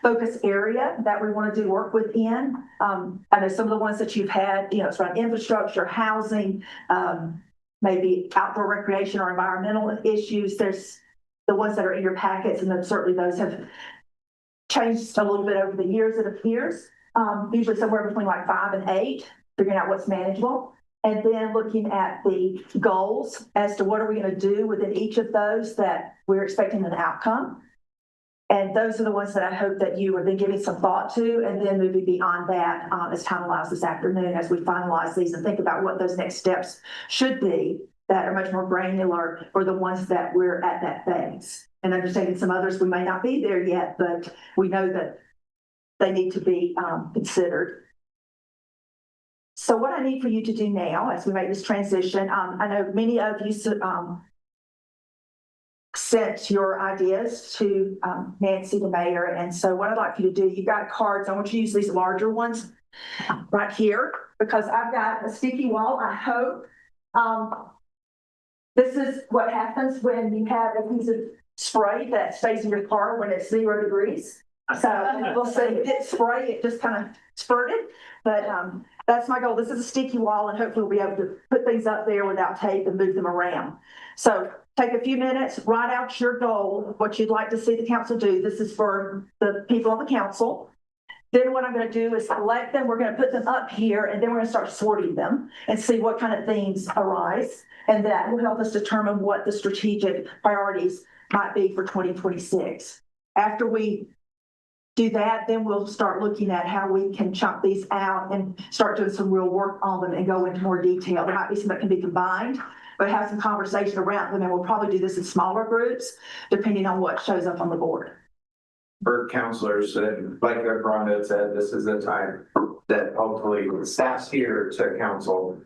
focus area that we want to do work within. I know some of the ones that you've had, it's around infrastructure, housing, maybe outdoor recreation or environmental issues. There's the ones that are in your packets, and then certainly those have changed a little bit over the years, it appears, usually somewhere between like 5 and 8, figuring out what's manageable. And then looking at the goals as to what are we going to do within each of those that we're expecting an outcome. And those are the ones that I hope that you are then giving some thought to, and then moving beyond that as time allows this afternoon as we finalize these and think about what those next steps should be that are much more granular for the ones that we're at that phase. And understanding some others, we may not be there yet, but we know that they need to be considered. So what I need for you to do now, as we make this transition, I know many of you sent your ideas to Nancy, the mayor. And so what I'd like you to do, you've got cards. I want you to use these larger ones right here, because I've got a sticky wall, I hope. This is what happens when you have a piece of spray that stays in your car when it's 0 degrees. So we'll say it didn't spray, it just kind of spurted. But that's my goal. This is a sticky wall, and hopefully we'll be able to put things up there without tape and move them around. So take a few minutes, write out your goal, what you'd like to see the council do. This is for the people on the council. Then what I'm going to do is select them. We're going to put them up here, and then we're going to start sorting them and see what kind of themes arise. And that will help us determine what the strategic priorities might be for 2026. After we do that, then we'll start looking at how we can chunk these out and start doing some real work on them and go into more detail. There might be some that can be combined, but have some conversation around them. And we'll probably do this in smaller groups, depending on what shows up on the board. For counselors, like Rhonda said, this is the time that hopefully staff's here to counsel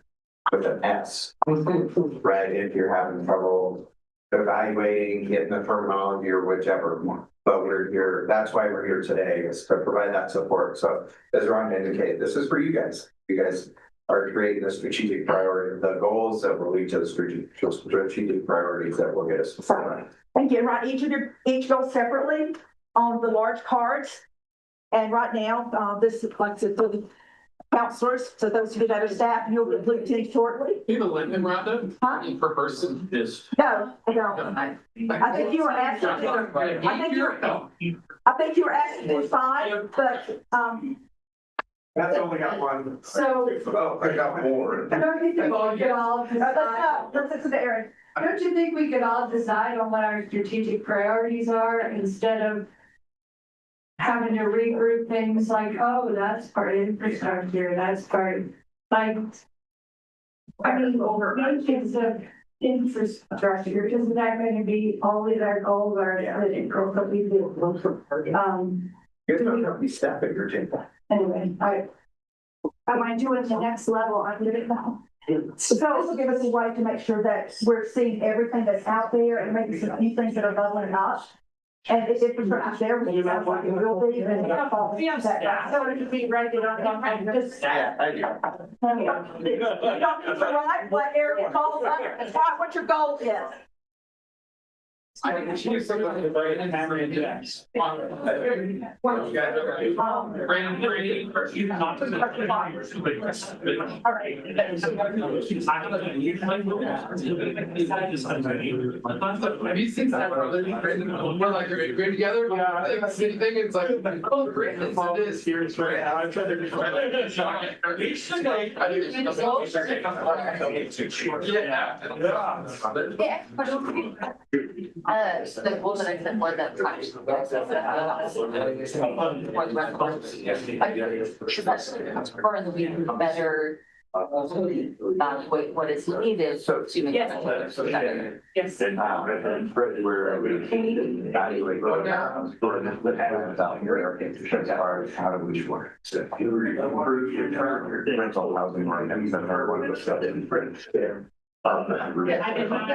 with an S, right? If you're having trouble evaluating, getting the terminology or whichever. But we're here, that's why we're here today, is to provide that support. So as Ron indicated, this is for you guys. You guys are creating the strategic priority, the goals that will lead to the strategic priorities that will get us forward. Thank you. Write each goal separately on the large cards. And right now, this is like I said, for the counselors, so those of you that are staff, you'll get looped in shortly. Do the limit roundup per person? Yes. No, I don't. I think you were asking. I think you were asking for 5, but That's only got one. So- Oh, I got more. Don't you think we could all decide, let's listen to Erin. don't you think we could all decide on what our strategic priorities are instead of having to regroup things like, oh, that's part of infrastructure, that's part, like, I mean, mentions of infrastructure, isn't that going to be always our goals or the goals that we do? You don't have any staff at your table. Anyway, am I doing the next level? I'm doing it now. So this will give us a way to make sure that we're seeing everything that's out there and maybe some few things that are bubbling up. And if infrastructure's there, we sounds like it will be, then so it should be ready on just. Yeah, I do. You don't need to write what area calls up, write what your goal is. I think we should do something like Brandon Hammer and Jax. Brandon, have you seen that? We're like, we're good together? Yeah. I think the same thing, it's like, oh, Brandon, it is. Here's right. I'm trying to. The goal that I said was that. For the week better. Evaluate what is needed to make. Yes. Where we evaluate what happens out here as far as how do we work. So improve your turn, your rental housing market, and that's our one of the stuff in French there. I did not.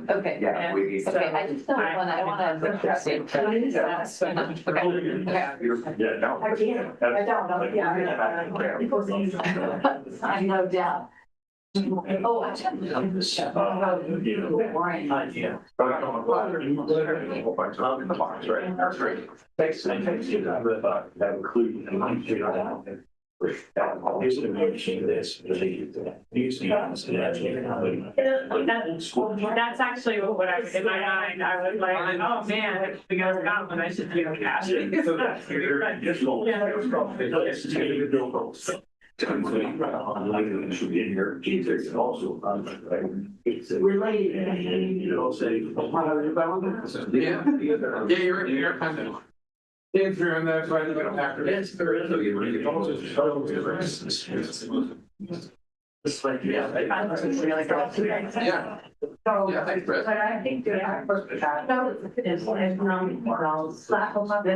Okay. Yeah, we need. Okay, I just don't want, I want to. Yeah, no. I don't know, yeah. I have no doubt. Oh, I should. Boring. Idea. In the box, right? That's great. Thanks, you that include. Here's the machine this. That's actually what I was in my mind. I was like, oh man, if we go to Scotland, I should be on cash. Should be in here. Jesus also. Related. You know, say. Yeah, you're kind of. Dave through and that's why we don't have to. Yes, there is. It's like, yeah. Yeah. Yeah, thanks, Brett. But I think that our first is slap them up. Okay,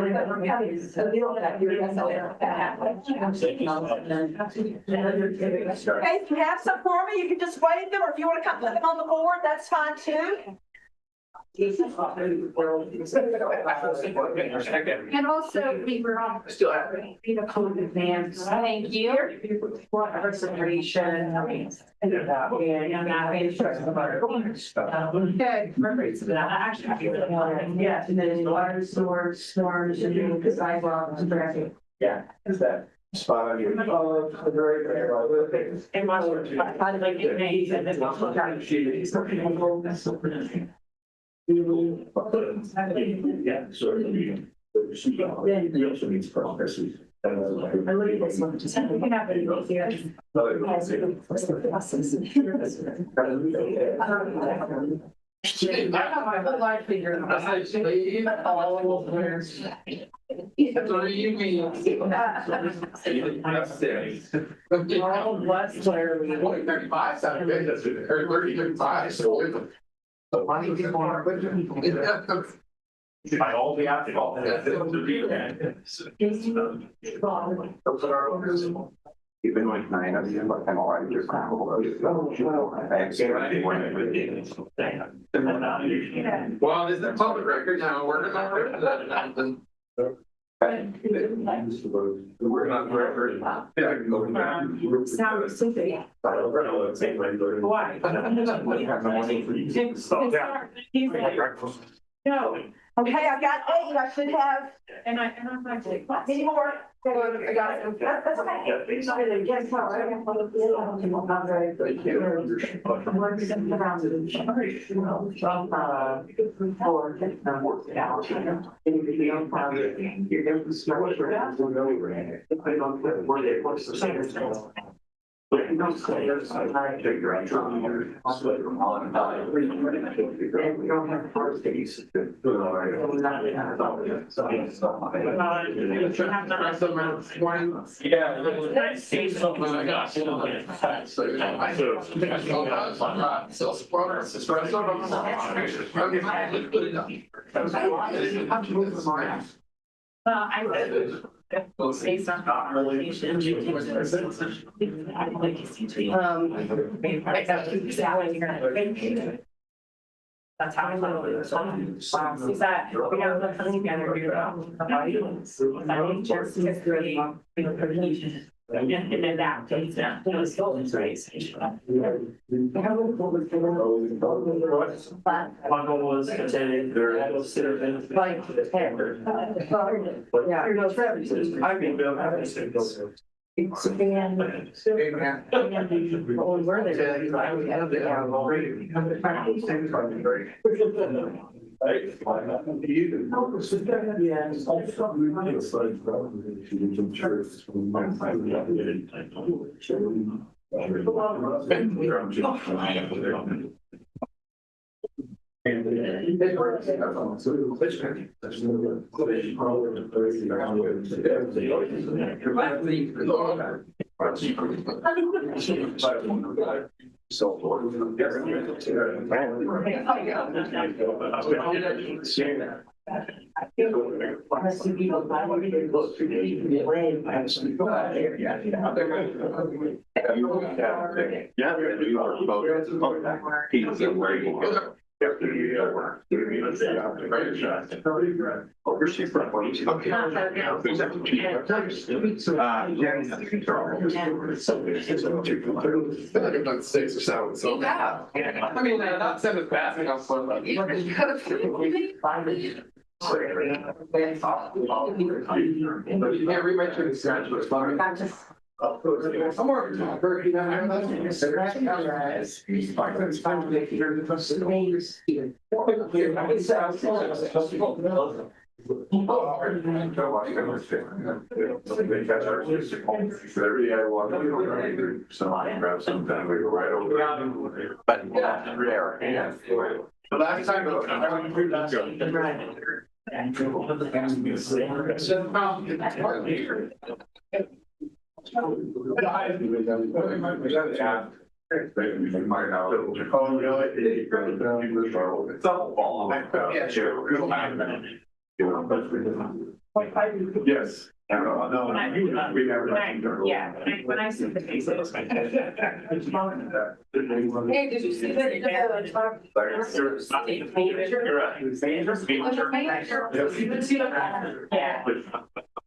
if you have some for me, you can just wave them, or if you want to come put them on the board, that's fine too. And also, we were on. Still have code advance. Thank you. For restoration. Okay. Yeah, and then water source, storms, and then the sidewalks, traffic. Yeah, is that spot on your? And my word, I like it, and then also trying Yeah, sort of. He also needs progress. I look at this one, just we can have it here. I have my whole life figured out. Three meetings. Only 35 sounded good, or 35, so. The money people are. By all the alcohol. Even with 9 of them, but I'm already just. Well, it's the public record now, we're not. We're not record. Sounds simple. Why? No. Okay, I've got 8, I should have And I'm like, any more. I got it. That's okay. Based on conversation. That's how I love it. Is that we have to come together to just create and adapt to those goals, right? My goal was to take their citizens. I've been building. I've done 6 or 7, so. I mean, not 7 fast enough for them. Yeah, we might try to scratch what's fine. I'm more of a talker, you know, that's time to make your Every day I walk, someone grab something, we go right over. But rare. The last time I went through that. Oh, really? It's all ball. Yeah, sure. Yes. When I see the faces. Hey, did you see that? Yeah.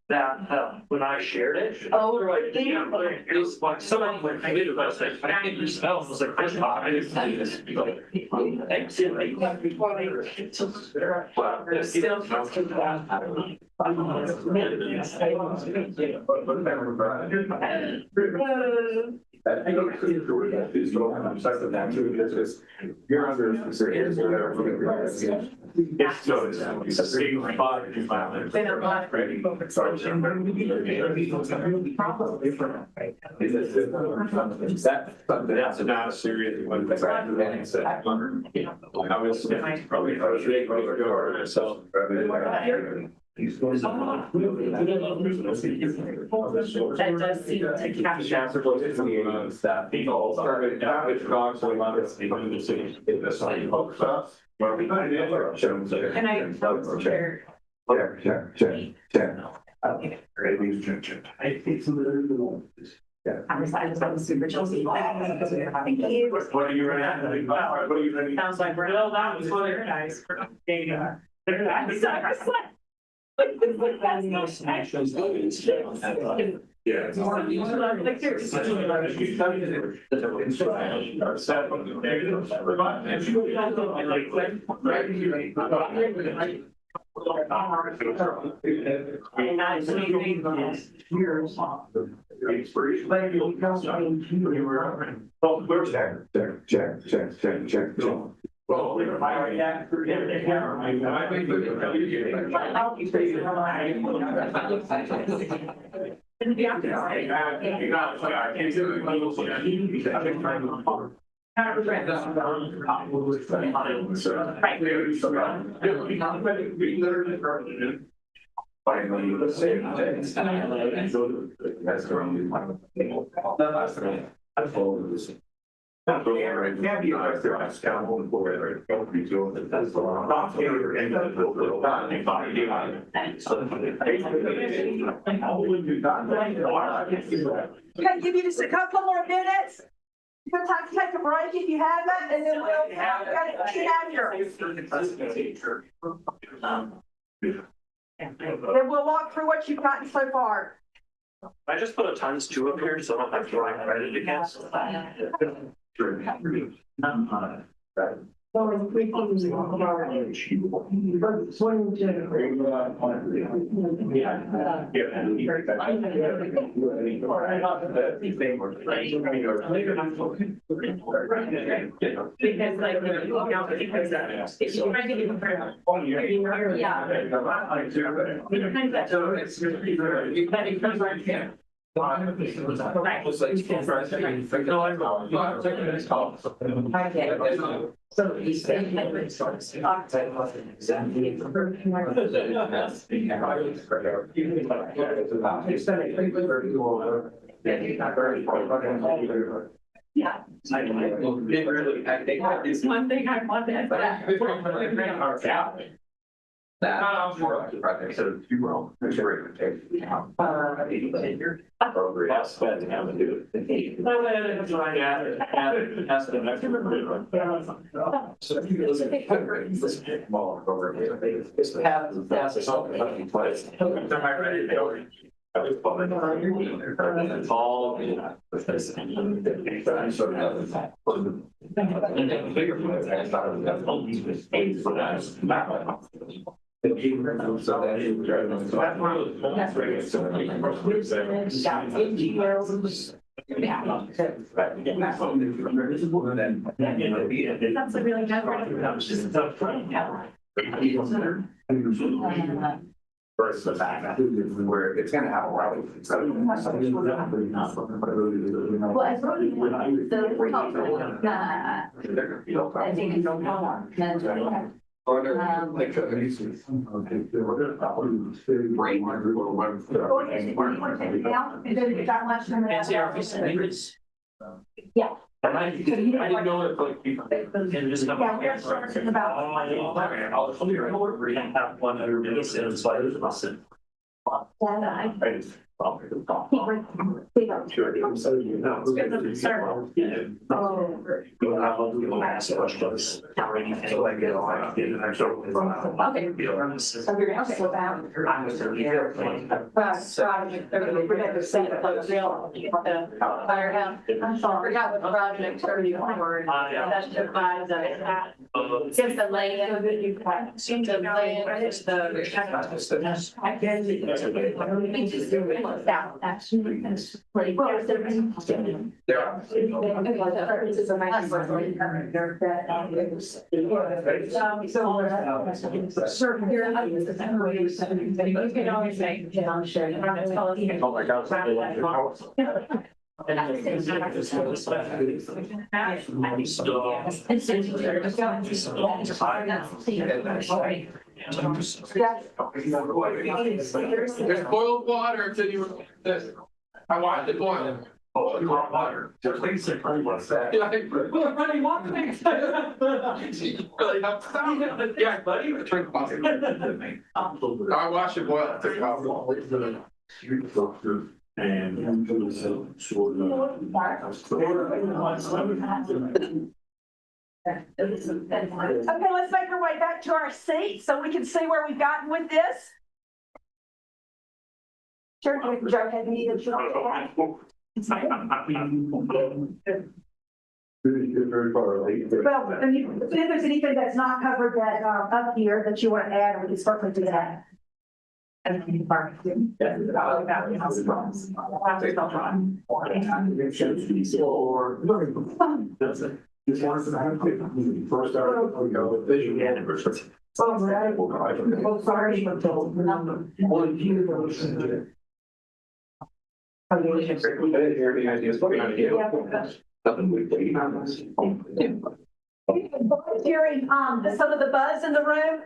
That when I shared it. Oh, Like, yeah, it's like someone went, I did it, I was like, I didn't smell, I was like, first time, I didn't see this. Thanks, yeah, like, well, there's still. I don't see it through that. It's not, I'm stuck with that too, because it's, you're under serious or whatever. It's so, it's a big spot. Been a lot of That's not a serious one. That's I was probably, so. That does seem to capture. And I share. Sure. Okay, great. I was super Chelsea. Thank you. What are you ready? What are you ready? Sounds like we're. Well, that was paradise for data. Paradise. Yeah. Okay, give you just a couple more minutes. Good time to take a break if you haven't, and then we'll have Then we'll walk through what you've gotten so far. I just put a times 2 up here, so I don't have to write credit again. Yeah. It's one thing I wanted, but. That's a really good Versus the back, where it's gonna have a rally. Well, as Rodney, I think it's no Yeah. I didn't know if like you can just have. Yeah, we're starting about. Have 100 minutes in spite of the Since the land, seems the land is There's boiled water until you. I watched it boil. Oh, you want water? Just please say, what's that? Well, running water. Yeah, buddy. I watched it boil. And. Okay, let's make our way back to our seats so we can see where we've gotten with this. Sure, Joe had me. Very far away. Well, and if there's anything that's not covered that up here that you want to add, we can certainly do that. First out, vision anniversary. Hearing some of the buzz in the room.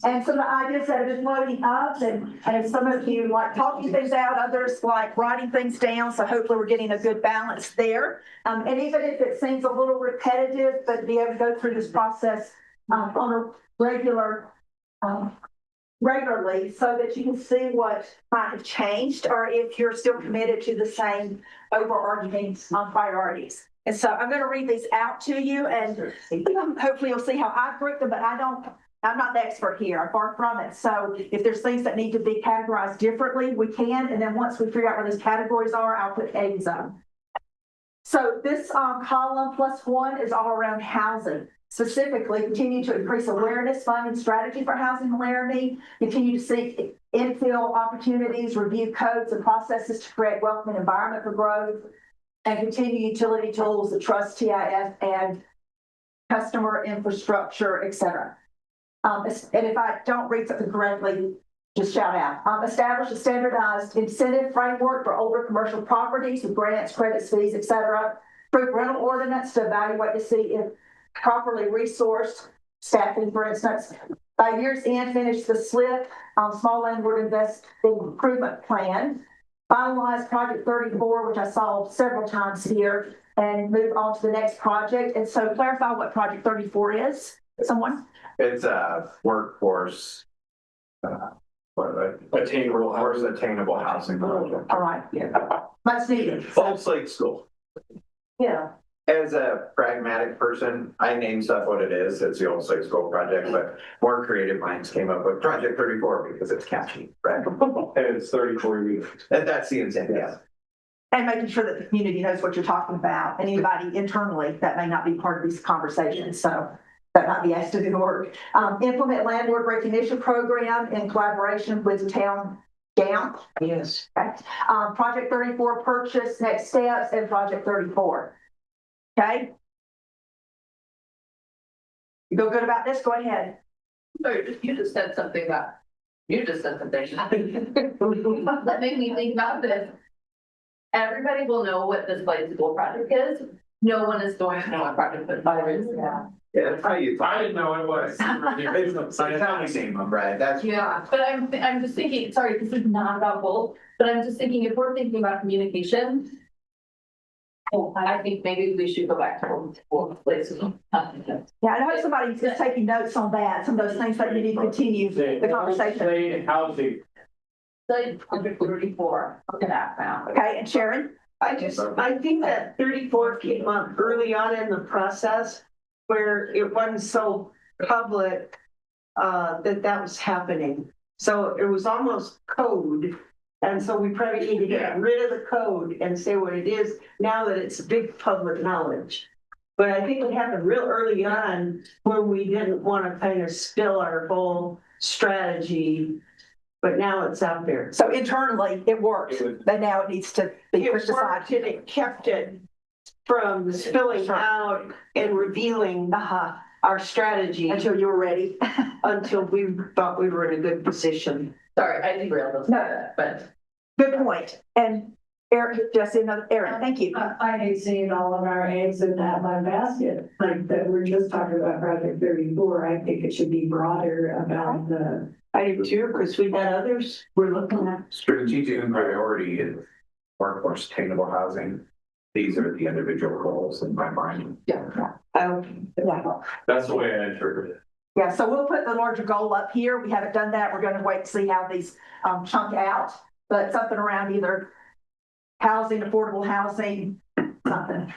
And some of the ideas that have been floating up, and some of you like talking things out, others like writing things down. So hopefully we're getting a good balance there. And even if it seems a little repetitive, but be able to go through this process on a regularly so that you can see what might have changed or if you're still committed to the same overarching priorities. And so I'm going to read these out to you, and hopefully you'll see how I've grouped them, but I'm not the expert here, far from it. So if there's things that need to be categorized differently, we can. And then once we figure out where those categories are, I'll put A's on. So this column +1 is all around housing. Specifically, continue to increase awareness, funding strategy for housing in Laramie, continue to seek infill opportunities, review codes and processes to create welcoming environment for growth, and continue utility tools that trust TIF and customer infrastructure, et cetera. And if I don't read something correctly, just shout out. Establish a standardized incentive framework for older commercial properties with grants, credits, fees, et cetera. Approve rental ordinance to evaluate to see if properly resourced staffing, for instance. By year's end, finish the SLIP, small landlord invest improvement plan. Finalize project 34, which I saw several times here, and move on to the next project. And so clarify what project 34 is, someone? It's a workforce, attainable housing project. All right, yeah. Much needed. Full slate school. Yeah. As a pragmatic person, I name stuff what it is. It's the old slate school project, but more creative minds came up with Project 34 because it's catchy, right? And it's 34 years. And that's the intent, yeah. And making sure that the community knows what you're talking about, and anybody internally that may not be part of these conversations. So that might be asked to do the work. Implement landlord recognition program in collaboration with town GAMP. Yes. Okay. Project 34 purchase, next steps, and Project 34. Okay. You feel good about this? Go ahead. You just said something that made me think about this. Everybody will know what this slate school project is. No one is going to know what Project 35 is. Yeah, that's how you. I didn't know it was. It's how we name them, right? That's. Yeah, but I'm just thinking, sorry, this is not about both, but I'm just thinking if we're thinking about communication, I think maybe we should go back to both places. Yeah, I hope somebody's just taking notes on that, some of those things that you need to continue the conversation. Housing. Project 34, look at that now. Okay, and Sharon? I think that 34 came up early on in the process where it wasn't so public that was happening. So it was almost code. And so we probably need to get rid of the code and say what it is now that it's big public knowledge. But I think it happened real early on when we didn't want to kind of spill our whole strategy. But now it's out there. So internally, it worked, but now it needs to be pushed aside. It kept it from spilling out and revealing our strategy Until you were ready. until we thought we were in a good position. Sorry, I didn't realize that, but. Good point. And Eric, Jesse, Aaron, thank you. I hate seeing all of our eggs in that one basket, like that we're just talking about Project 34. I think it should be broader about the. I do too, because we've got others we're looking at. Strategic priority is workforce attainable housing. These are the individual goals in my mind. Yeah. That's the way I interpret it. Yeah, so we'll put the larger goal up here. We haven't done that. We're going to wait to see how these chunk out. but something around either housing, affordable housing, something.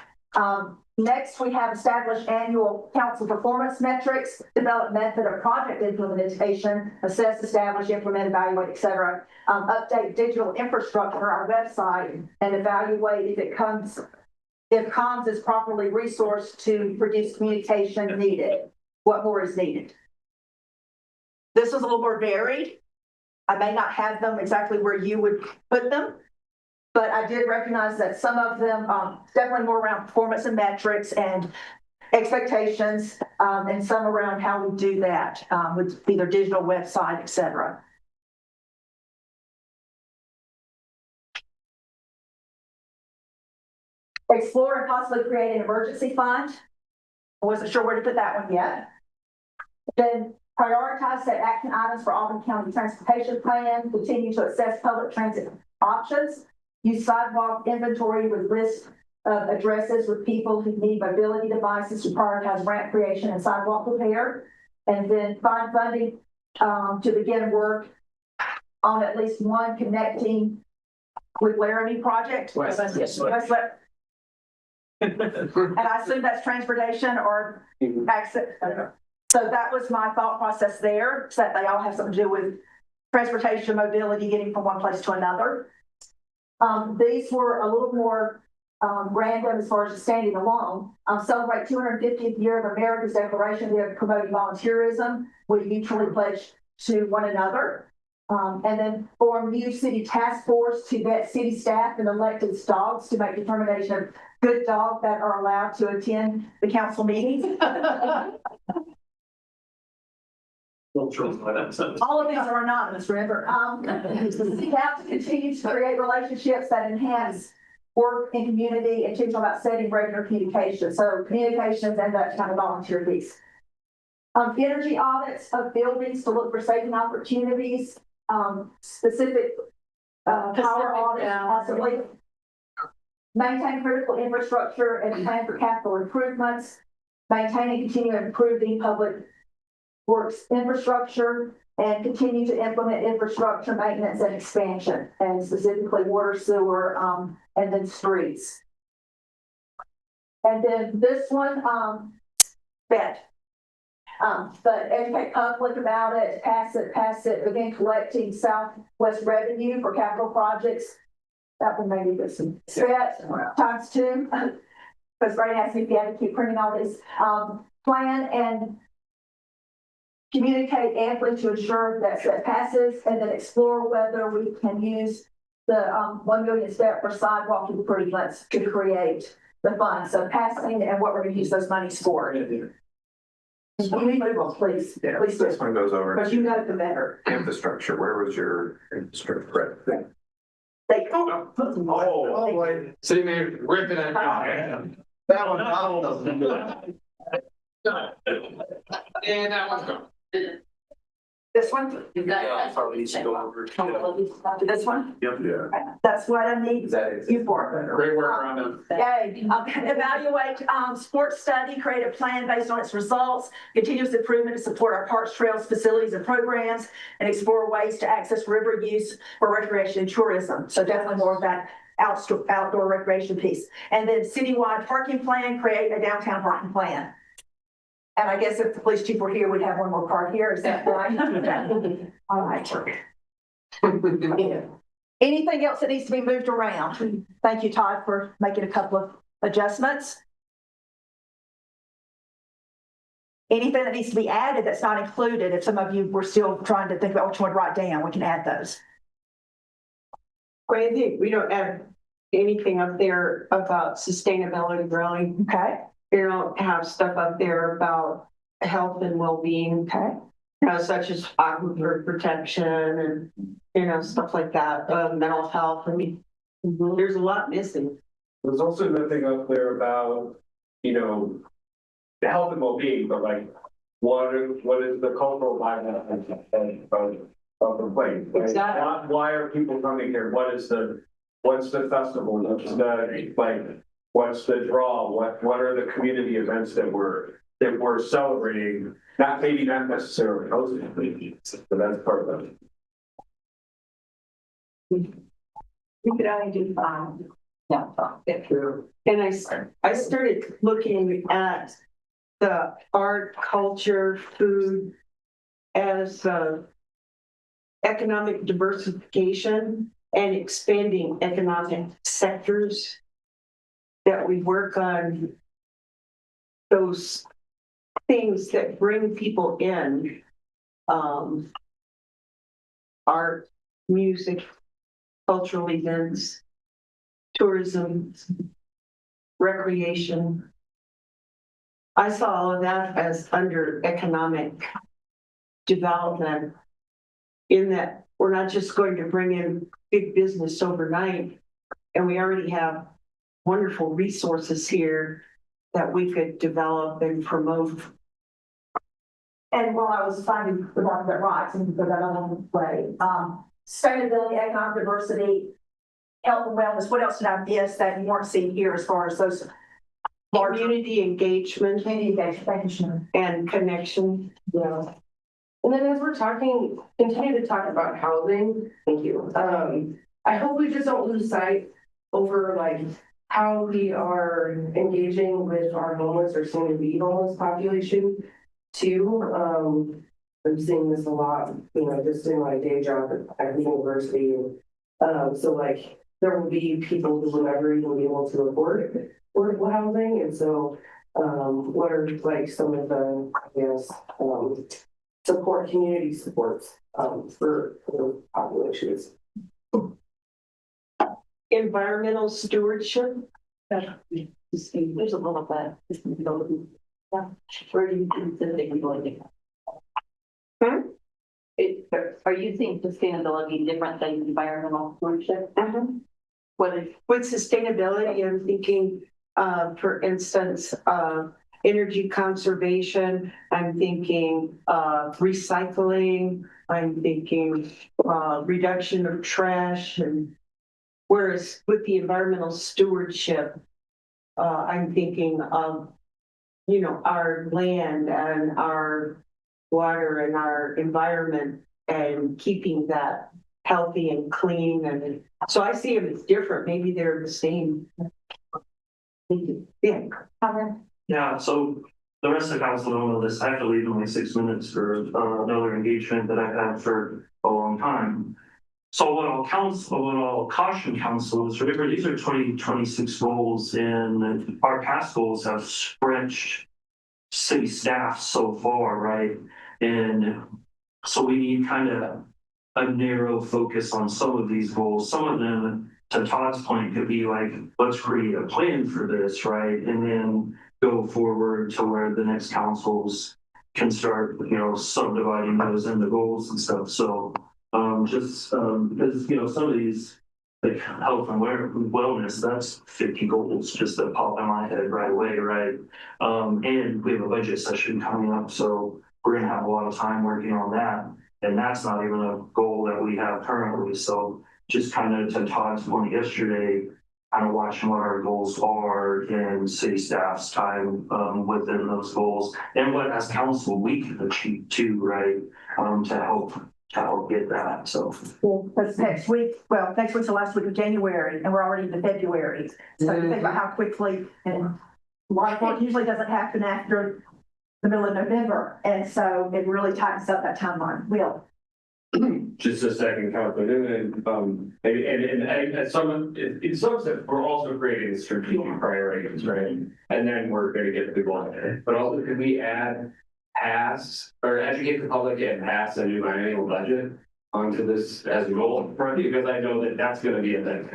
Next, we have established annual council performance metrics, develop method of project implementation, assess, establish, implement, evaluate, et cetera. Update digital infrastructure, our website, and evaluate if comms is properly resourced to produce communication needed. What more is needed? This is a little more varied. I may not have them exactly where you would put them, but I did recognize that some of them definitely more around performance and metrics and expectations, and some around how we do that with either digital website, et cetera. Explore and possibly create an emergency fund. I wasn't sure where to put that one yet. Then prioritize set action items for Albany County Transportation Plan. Continue to assess public transit options. Use sidewalk inventory with list of addresses with people who need mobility devices to prioritize ramp creation and sidewalk repair. And then find funding to begin work on at least one connecting with Laramie project. West. And I assume that's transportation or access. So that was my thought process there, so that they all have something to do with transportation, mobility, getting from one place to another. These were a little more random as far as just standing alone. Celebrate 250th year of America's Declaration of promoting volunteerism. We mutually pledge to one another. And then form new city task force to vet city staff and elected dogs to make determination of good dogs that are allowed to attend the council meetings. All of these are anonymous, remember. Seek out to continue to create relationships that enhance work in community and teach about setting regular communication. So communications and that kind of volunteer piece. Energy audits of buildings to look for saving opportunities, specific power audits possibly. Maintain critical infrastructure and plan for capital improvements. Maintain and continue improving public works infrastructure and continue to implement infrastructure maintenance and expansion, and specifically water, sewer, and then streets. And then this one, but educate public about it, pass it, begin collecting Southwest revenue for capital projects. That one maybe get some spet times 2, because Brady asked me if you had to keep printing all this. Plan and communicate amply to ensure that SET passes, and then explore whether we can use the 1 million SET for sidewalk improvements to create the fund. So passing and what we're going to use those monies for. Can we move on, please? Yeah, please this one goes over because you know the better. infrastructure. Where was your infrastructure? They City Mayor ripping it out. That one doesn't do it. And that one's gone. This one? That's how we used to go over. This one? Yeah. That's what I need Is that you for. Great work on them. Okay, evaluate sports study, create a plan based on its results, continuous improvement to support our parks, trails, facilities, and programs, and explore ways to access river use for recreation and tourism. So definitely more of that outdoor recreation piece. And then citywide parking plan, create a downtown parking plan. And I guess if the police chief were here, we'd have one more car here. Is that right? All right. Anything else that needs to be moved around? Thank you, Todd, for making a couple of adjustments. Anything that needs to be added that's not included, if some of you were still trying to think about which one to write down, we can add those. Randy, we don't have anything up there about sustainability, really. Okay. We don't have stuff up there about health and well-being. Okay. Such as aquifer protection and, stuff like that, mental health. I mean, there's a lot missing. There's also nothing up there about, the health and well-being, but like, what is the cultural environment of the place? Like, Exactly. why are people coming here? What's the festival? What's the draw? What are the community events that we're celebrating? Not necessarily hosting, but that's part of it. We could only do five. Yeah, get through. And I started looking at the art, culture, food as economic diversification and expanding economic sectors that we work on those things that bring people in, art, music, cultural events, tourism, recreation. I saw all of that as under economic development, in that we're not just going to bring in big business overnight, and we already have wonderful resources here that we could develop and promote. And while I was finding the one that writes and put that on the way, sustainability, economic diversity, health and wellness, what else did I miss that you weren't seeing here as far as those larger Community engagement community engagement? Thank you, Sharon. and connection. Yeah. And then as we're talking, continue to talk about housing, thank you. I hope we just don't lose sight over like how we are engaging with our homeless or soon to be homeless population too. I'm seeing this a lot, you know, just in my day job at the university. And so like there will be people who will never even be able to afford affordable housing. And so what are like some of the, I guess, community supports for those populations? Environmental stewardship. There's a little bit. Yeah. Where do you consider it going? Are you seeing sustainability different than environmental stewardship? What is With sustainability, I'm thinking, for instance, energy conservation. I'm thinking recycling. I'm thinking reduction of trash. And whereas with the environmental stewardship, I'm thinking of, you know, our land and our water and our environment and keeping that healthy and clean. And so I see them as different. Maybe they're the same. Yeah. Yeah, so the rest of the council don't know this. I have to leave in like 6 minutes for another engagement that I've had for a long time. So what I'll caution council is, remember, these are 2026 goals, and our past goals have stretched city staff so far, right? And so we need kind of a narrow focus on some of these goals. Some of them, to Todd's point, could be like, let's create a plan for this, right? And then go forward to where the next councils can start, you know, subdividing those into goals and stuff. So because, you know, some of these, like health and wellness, that's 50 goals just that pop in my head right away, right? And we have a budget session coming up, so we're gonna have a lot of time working on that. And that's not even a goal that we have currently. So just kind of to Todd's point yesterday, kind of watching what our goals are and city staff's time within those goals, and what as council we can achieve too, right? To help get that. So Because next week, well, next week's the last week of January, and we're already into February. So you think about how quickly, and life work usually doesn't happen after the middle of November, and so it really tightens up that timeline. Will. Just a second, Councilman, maybe, and some, in some sense, we're also creating strategic priorities, right? And then we're gonna get the goal. But also, could we educate the public and pass a new biennial budget onto this as a goal? Because I know that that's gonna be a thing.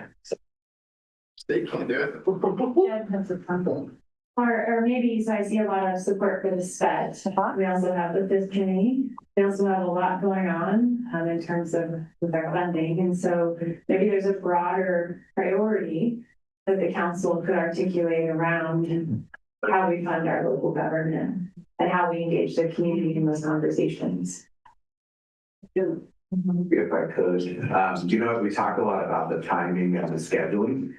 They can't do it. Or maybe, so I see a lot of support for the SPED. We also have the fifth committee. They also have a lot going on in terms of with our funding. And so maybe there's a broader priority that the council could articulate around how we fund our local government and how we engage the community in those conversations. If I could, do you know, we talk a lot about the timing and the scheduling.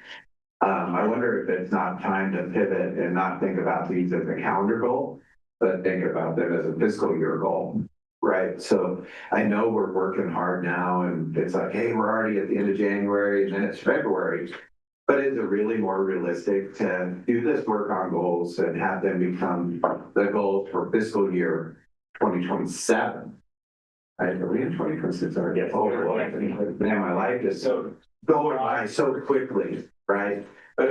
I wonder if it's not time to pivot and not think about these as a calendar goal, but think about them as a fiscal year goal. right? So I know we're working hard now and it's like, hey, we're already at the end of January and then it's February. But is it really more realistic to do this work on goals and have them become the goals for fiscal year 2027? Are we in 2026 already? Yes. Oh, boy. Man, my life is so going by so quickly, right? But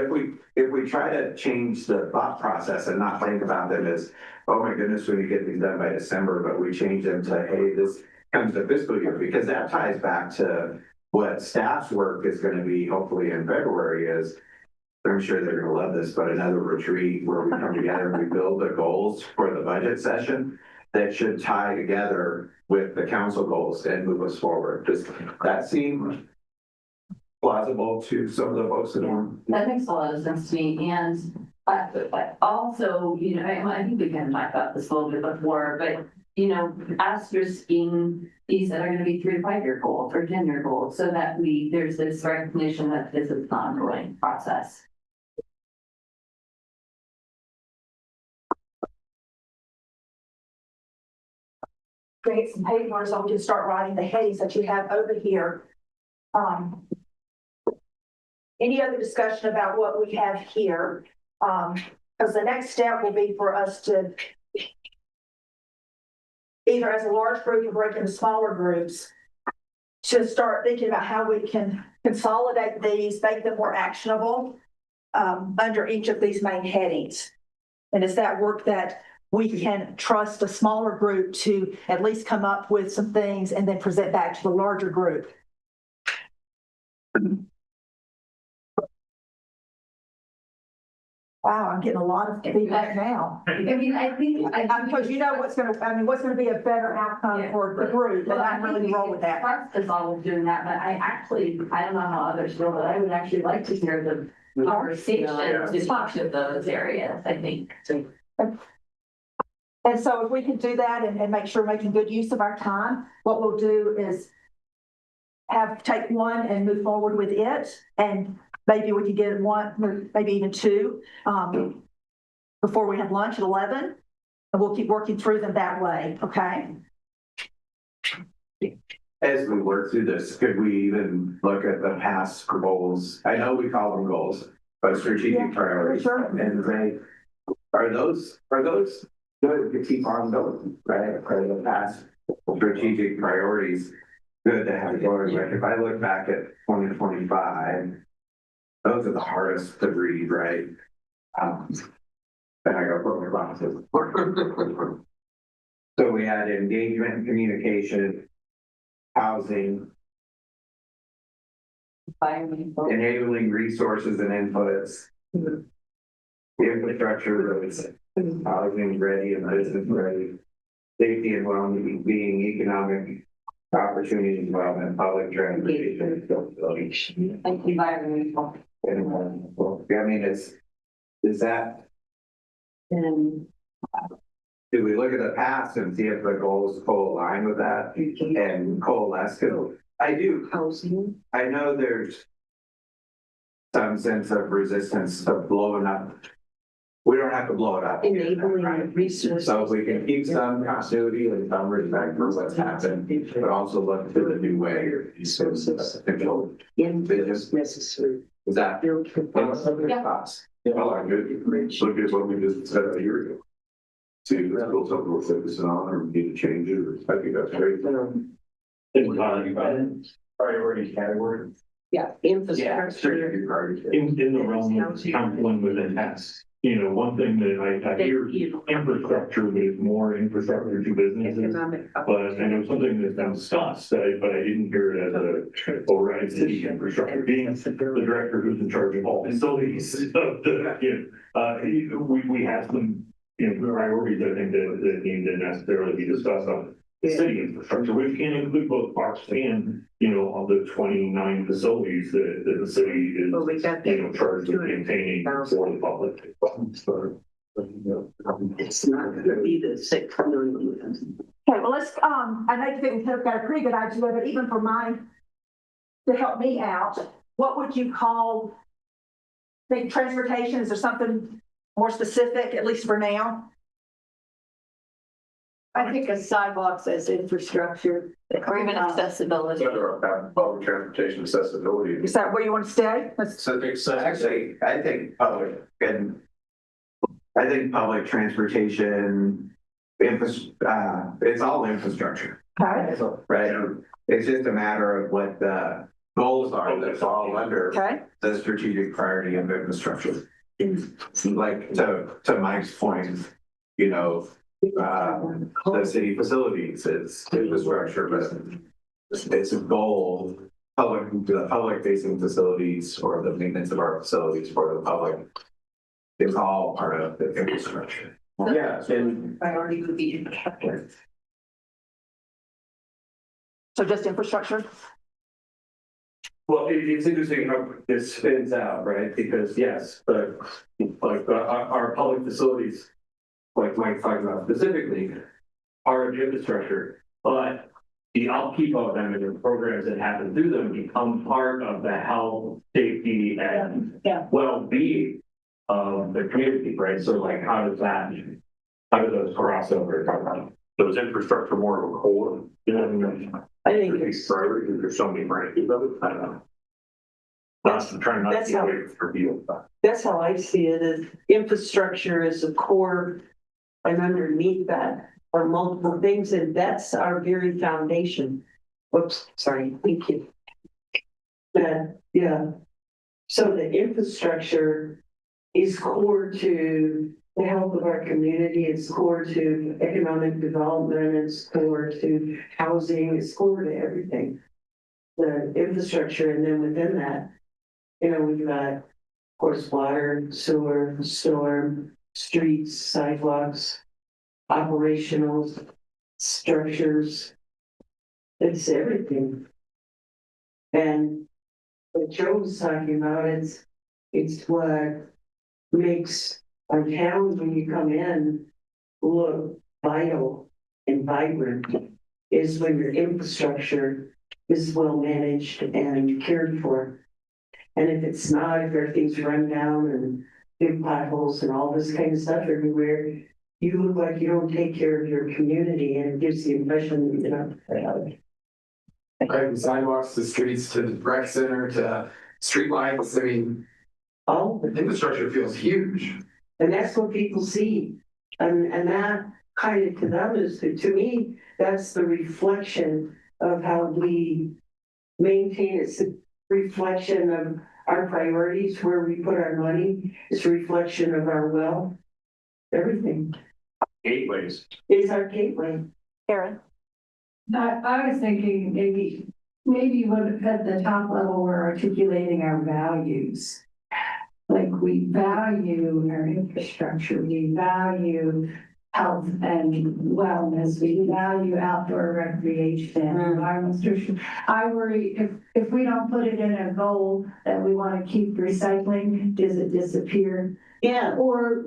if we try to change the thought process and not think about them as, oh my goodness, we need to get these done by December, but we change them to, hey, this comes to fiscal year, because that ties back to what staff's work is going to be hopefully in February is, I'm sure they're going to love this, but another retreat where we come together and we build the goals for the budget session that should tie together with the council goals and move us forward. Does that seem plausible to some of the folks that are? That makes a lot of sense to me. And but also, you know, I think we kind of talked about this a little bit before, but you know, asterisking these that are going to be 3 to 5 year goals or 10-year goals, so that there's this recognition that this is an ongoing process. Create some paper so we can start writing the headings that you have over here. Any other discussion about what we have here? Because the next step will be for us to either as a large group or break into smaller groups to start thinking about how we can consolidate these, make them more actionable under each of these main headings. And it's that work that we can trust a smaller group to at least come up with some things and then present back to the larger group. Wow, I'm getting a lot of feedback now. I mean, I think Because you know what's going to be a better outcome for the group, and I'm really roll with that. Trust is always doing that, but I don't know how others feel, but I would actually like to hear the conversation to talk to those areas, I think. And so if we can do that and make sure we're making good use of our time, what we'll do is take one and move forward with it. And maybe we can get one, maybe even 2 before we have lunch at 11. And we'll keep working through them that way, okay? As we work through this, could we even look at the past goals? I know we call them goals, but strategic priorities. Sure. And say, are those good to keep on going, right? Are the past strategic priorities good to have going? Like if I look back at 2025, those are the hardest to read, right? Then I go put my glasses. So we had engagement and communication, housing, enabling resources and inputs, infrastructure, roads, housing ready and business ready, safety and wellbeing, economic opportunity development, public transportation, accessibility. Environmental. I mean, is that, do we look at the past and see if the goals co-align with that and coalesce? I do. I know there's some sense of resistance of blowing up. We don't have to blow it up. Enabling resources. So if we can keep some continuity and some respect for what's happened, but also look to the new way. In business necessary. Is that? Well, I'm good. Look at what we just said a year ago. See, if that's still something we're focusing on, or we need to change it, or I think that's great. Priority category. Yeah, infrastructure. In the realm of counseling within tasks, you know, one thing that I hear infrastructure, but it's more infrastructure to businesses. But I know something that's been discussed, but I didn't hear it as a override city infrastructure, being the director who's in charge of all facilities of the, we have some, priorities, I think that need to necessarily be discussed on the city infrastructure, which can include both parks and, of the 29 facilities that the city is, Well, we got that charged with maintaining for the public. It's not going to be the 6 million. Okay, well, let's, I know you have got a pretty good idea, but even for mine, to help me out, what would you call, think transportation? Is there something more specific, at least for now? I think of sidewalks as infrastructure. Or even accessibility. Public transportation accessibility. Is that where you want to stay? So actually, I think public transportation, it's all infrastructure, Okay, right? It's just a matter of what the goals are that fall under okay. the strategic priority of infrastructure. Like to Mike's point, you know, the city facilities is infrastructure, but it's a goal. The public facing facilities or the maintenance of our facilities for the public is all part of the infrastructure. Yeah, and Priority would be infrastructure. So just infrastructure? Well, it's interesting how this spins out, right? Because yes, but like our public facilities, like Mike talked about specifically, are infrastructure, but the upkeep of them and the programs that happen through them become part of the health, safety, and well-being of the community, right? So like, how do those cross over? So is infrastructure more of a core? I think it's, There's so many branches of it. I don't know. I'm trying not That's to how- wait for you. that's how I see it, is infrastructure is a core, and underneath that are multiple things, and that's our very foundation. Whoops, sorry, thank you. Yeah. So the infrastructure is core to the health of our community, it's core to economic development, it's core to housing, it's core to everything. The infrastructure, and then within that, you know, we've got, of course, water, sewer, storm, streets, sidewalks, operational structures. It's everything. And what Joe was talking about, it's what makes our town, when you come in, look vital and vibrant, is when your infrastructure is well managed and cared for. And if it's not, if everything's run down and big potholes and all this kind of stuff everywhere, you look like you don't take care of your community, and it gives the impression that you're not. Right, sidewalks, to streets, to the rec center, to streetlights. I mean, Oh, the infrastructure feels huge. and that's what people see. And that kind of to them is, to me, that's the reflection of how we maintain. It's a reflection of our priorities, where we put our money. It's a reflection of our wealth. Everything. Gateways. It's our gateway. Karen? I was thinking maybe what at the top level, we're articulating our values. Like we value our infrastructure, we value health and wellness, we value outdoor recreation, environmental stewardship. I worry if we don't put it in a goal that we want to keep recycling, does it disappear? Yeah. Or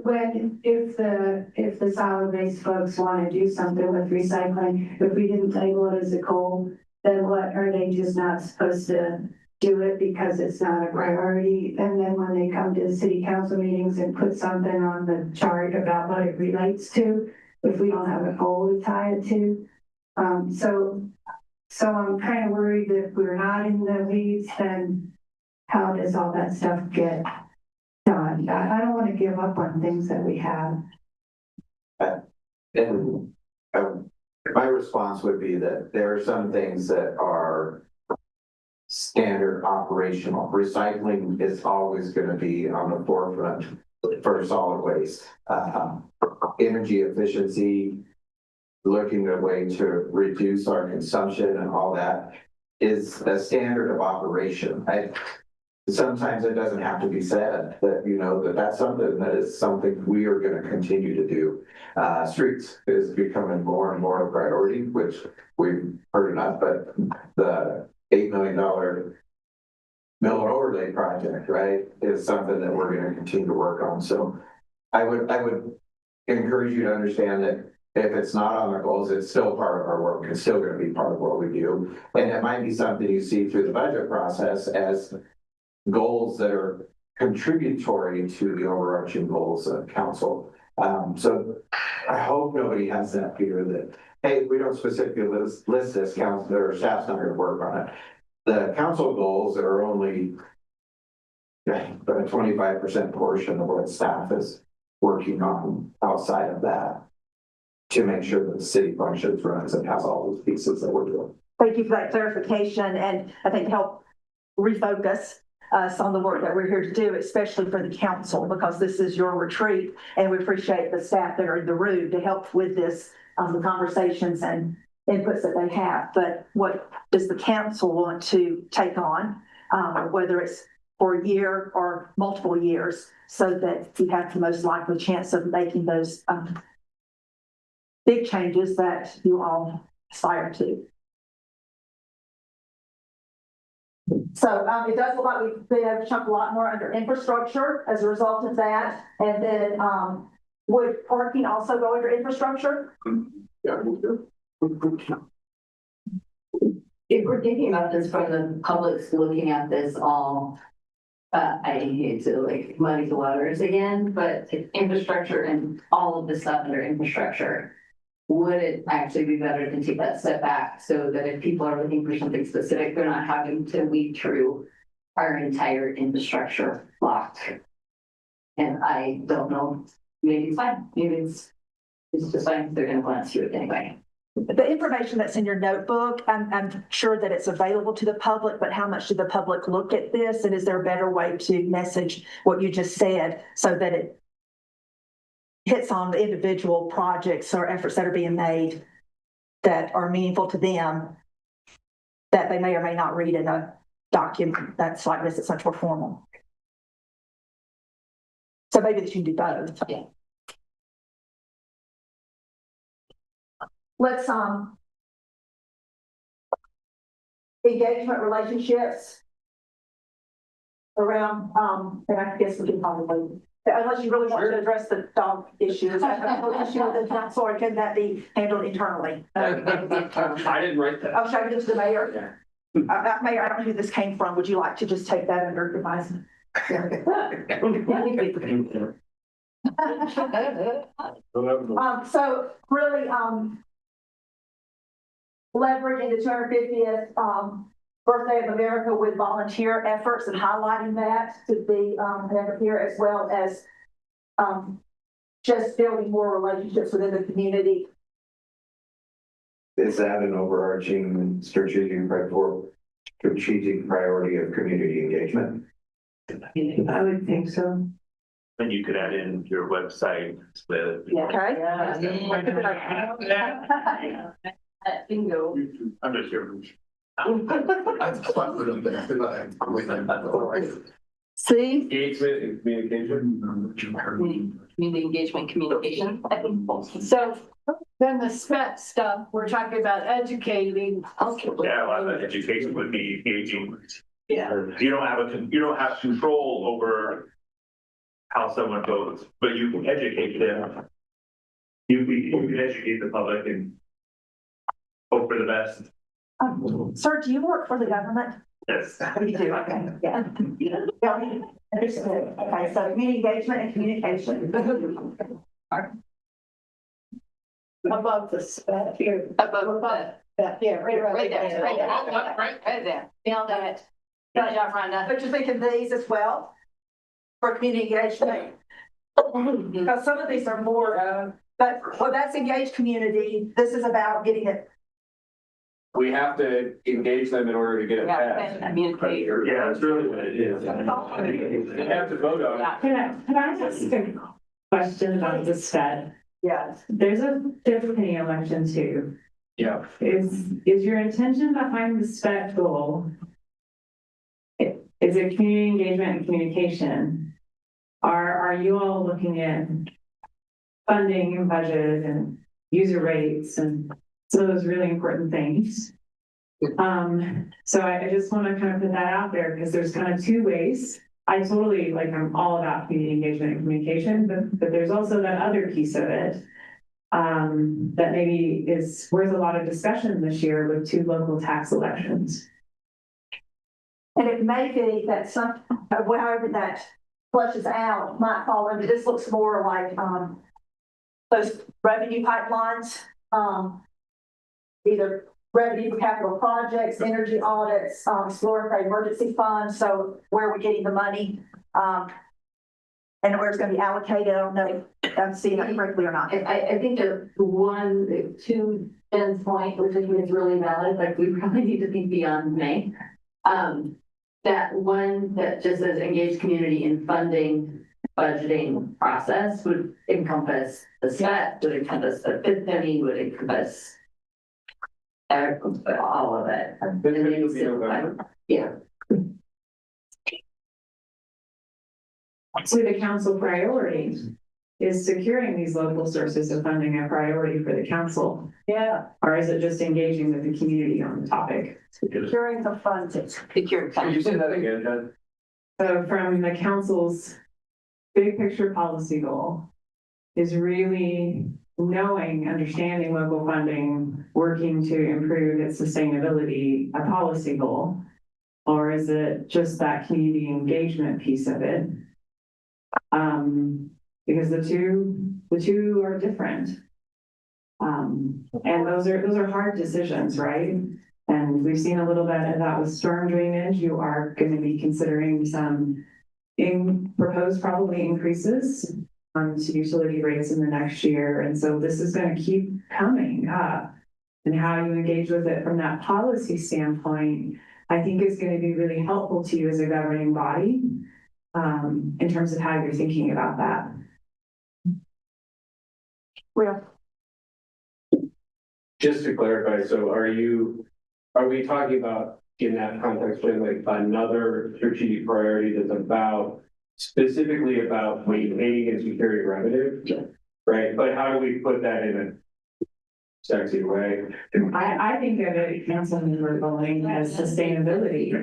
if the solid waste folks want to do something with recycling, if we didn't label it as a goal, then what, are they just not supposed to do it because it's not a priority? And then when they come to the city council meetings and put something on the chart about what it relates to, if we don't have a goal to tie it to. So I'm kind of worried that if we're not in the weeds, then how does all that stuff get done? I don't want to give up on things that we have. And my response would be that there are some things that are standard operational. Recycling is always going to be on the forefront for solid waste. Energy efficiency, looking at a way to reduce our consumption and all that is a standard of operation. Sometimes it doesn't have to be said that, you know, that's something we are going to continue to do. Streets is becoming more and more a priority, which we've heard enough, but the $8 million Miller Overlay project, right, is something that we're going to continue to work on. So I would encourage you to understand that if it's not on our goals, it's still part of our work. It's still going to be part of what we do. And it might be something you see through the budget process as goals that are contributory to the overarching goals of council. So I hope nobody has that fear that, hey, if we don't specifically list this, council or staff's not gonna work on it. The council goals are only a 25% portion of what staff is working on outside of that to make sure that the city functions, runs, and has all those pieces that we're doing. Thank you for that clarification, and I think help refocus us on the work that we're here to do, especially for the council, because this is your retreat, and we appreciate the staff that are in the room to help with this, the conversations and inputs that they have. But what does the council want to take on, whether it's for a year or multiple years, so that you have the most likely chance of making those big changes that you all aspire to. So it does look like we've been able to chunk a lot more under infrastructure as a result of that. And then would parking also go under infrastructure? Yeah, we do. If we're thinking about this from the public's looking at this all, I hate to like muddy the waters again, but infrastructure and all of the stuff under infrastructure, would it actually be better to take that step back so that if people are looking for something specific, they're not having to weed through our entire infrastructure block? And I don't know, maybe it's fine, maybe it's just fine, they're gonna glance through it anyway. The information that's in your notebook, I'm sure that it's available to the public, but how much do the public look at this? And is there a better way to message what you just said so that it hits on the individual projects or efforts that are being made that are meaningful to them, that they may or may not read in a document that's like this, it's much more formal. So maybe that you can do both. Yeah. Let's engagement relationships around and I guess we can probably, unless you really want to address the dog issues, issue with the council, or can that be handled internally? I didn't write that. I'll show you to the mayor. Mayor, I don't know who this came from. Would you like to just take that under advisement? So really, leveraging the 250th birthday of America with volunteer efforts and highlighting that to be an effort here, as well as just building more relationships within the community. Is that an overarching strategic priority of community engagement? I would think so. And you could add in your website with. Okay. Bingo. I'm just here. See? Engagement and communication. Community engagement, communication. So then the SPET stuff, we're talking about educating. Yeah, a lot of education would be engaging. Yeah. You don't have control over how someone votes, but you can educate them. You can educate the public and hope for the best. Sir, do you work for the government? Yes. You do, okay, yeah. Yeah, understood. Okay, so community engagement and communication. Above the SPET here. Above that. Yeah, right there. Right there. Nailed it. Good job, Rhonda. But you're thinking these as well for community engagement? Because some of these are more, but well, that's engaged community. This is about getting it. We have to engage them in order to get it passed. Communicate. Yeah, that's really what it is. They have to vote on it. Can I ask a question about the SPED? Yes. There's a Tiffany election too. Yeah. Is your intention behind the SPED goal? Is it community engagement and communication? Are you all looking at funding and budget and user rates and some of those really important things? So I just want to kind of put that out there because there's kind of two ways. I totally I'm all about community engagement and communication, but there's also that other piece of it that maybe is worth a lot of discussion this year with 2 local tax elections. And it may be that however that flushes out might fall under, this looks more like those revenue pipelines, either revenue for capital projects, energy audits, exploratory emergency funds. So where are we getting the money? And where it's going to be allocated. I don't know if I'm seeing that correctly or not. I think the one, to Jen's point, which I think is really valid, like we probably need to think beyond May. That one that just says engage community in funding, budgeting process would encompass the SPET, would encompass the fifth penny, would encompass all of it. And then yeah. So the council priority is securing these local sources of funding a priority for the council? Yeah. Or is it just engaging with the community on the topic? Securing the funds. Securing. Can you say that again, Jen? So from the council's big picture policy goal is really knowing, understanding local funding, working to improve its sustainability, a policy goal? Or is it just that community engagement piece of it? Because the two are different. And those are hard decisions, right? And we've seen a little bit of that with storm drainage. You are going to be considering some proposed probably increases to utility rates in the next year. And so this is going to keep coming up. And how you engage with it from that policy standpoint, I think is going to be really helpful to you as a governing body in terms of how you're thinking about that. Well, Just to clarify, so are we talking about in that context, like another strategic priority that's specifically about maintaining and securing revenue? Yeah. Right, but how do we put that in a sexy way? I think of it, Councilmember Bowling, as sustainability.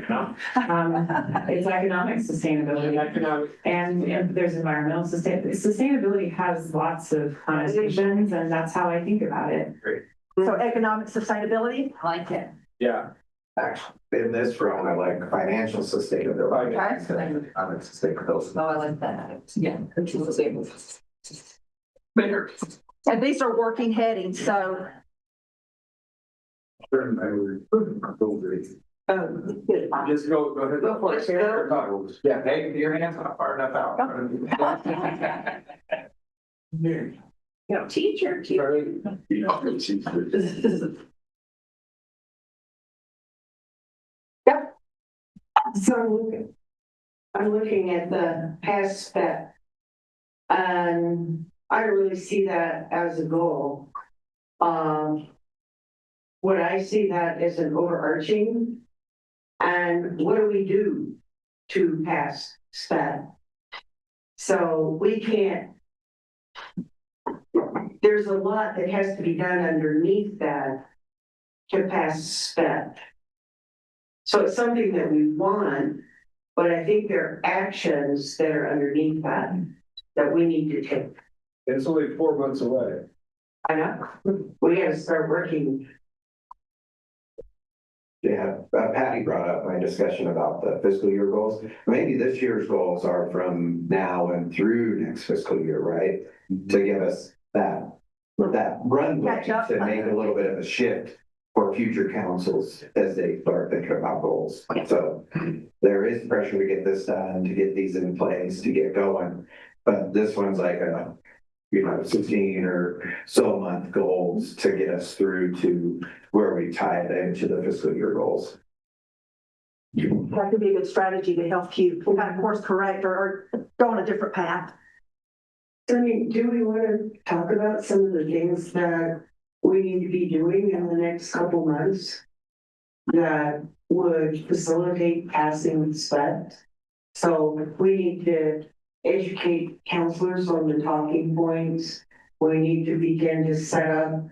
It's economic sustainability. And there's environmental sustainability. Sustainability has lots of connotations, and that's how I think about it. Great. So economic sustainability, I like it. Yeah. Actually, in this realm, I like financial sustainability. Economic sustainability. Oh, I like that. Yeah. better. And these are working headings, so. Just go ahead. Go for it. Yeah, hey, your hands not far enough out. Teacher. Yep. So I'm looking at the past spec. And I don't really see that as a goal. What I see that as an overarching, and what do we do to pass spec? So we can't, there's a lot that has to be done underneath that to pass spec. So it's something that we want, but I think there are actions that are underneath that we need to take. It's only 4 months away. I know, we gotta start working. Yeah, Patty brought up my discussion about the fiscal year goals. Maybe this year's goals are from now and through next fiscal year, right? To give us that runway to make a little bit of a shift for future councils as they start thinking about goals. So there is pressure to get this done, to get these in place, to get going. But this one's like a 16 or so month goals to get us through to where we tie it into the fiscal year goals. That could be a good strategy to help you kind of course correct or go on a different path. I mean, do we want to talk about some of the things that we need to be doing in the next couple months that would facilitate passing spec? So we need to educate counselors on the talking points. We need to begin to set up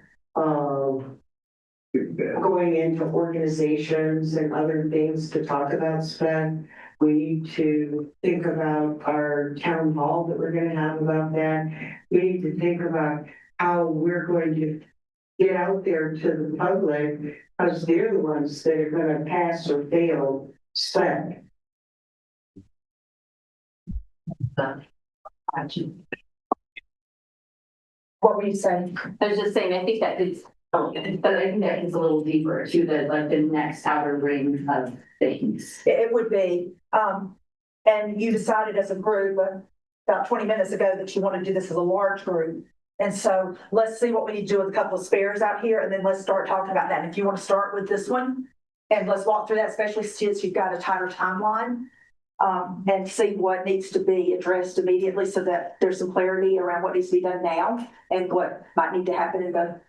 going into organizations and other things to talk about spec. We need to think about our town hall that we're going to have about that. We need to think about how we're going to get out there to the public, because they're the ones that are going to pass or fail spec. What were you saying? I was just saying, I think that it's, but I think that is a little deeper to the, like, the next outer ring of things. It would be, and you decided as a group about 20 minutes ago that you want to do this as a large group. And so let's see what we need to do with a couple of spares out here, and then let's start talking about that. And if you want to start with this one, and let's walk through that, especially since you've got a tighter timeline, and see what needs to be addressed immediately so that there's some clarity around what needs to be done now and what might need to happen in the,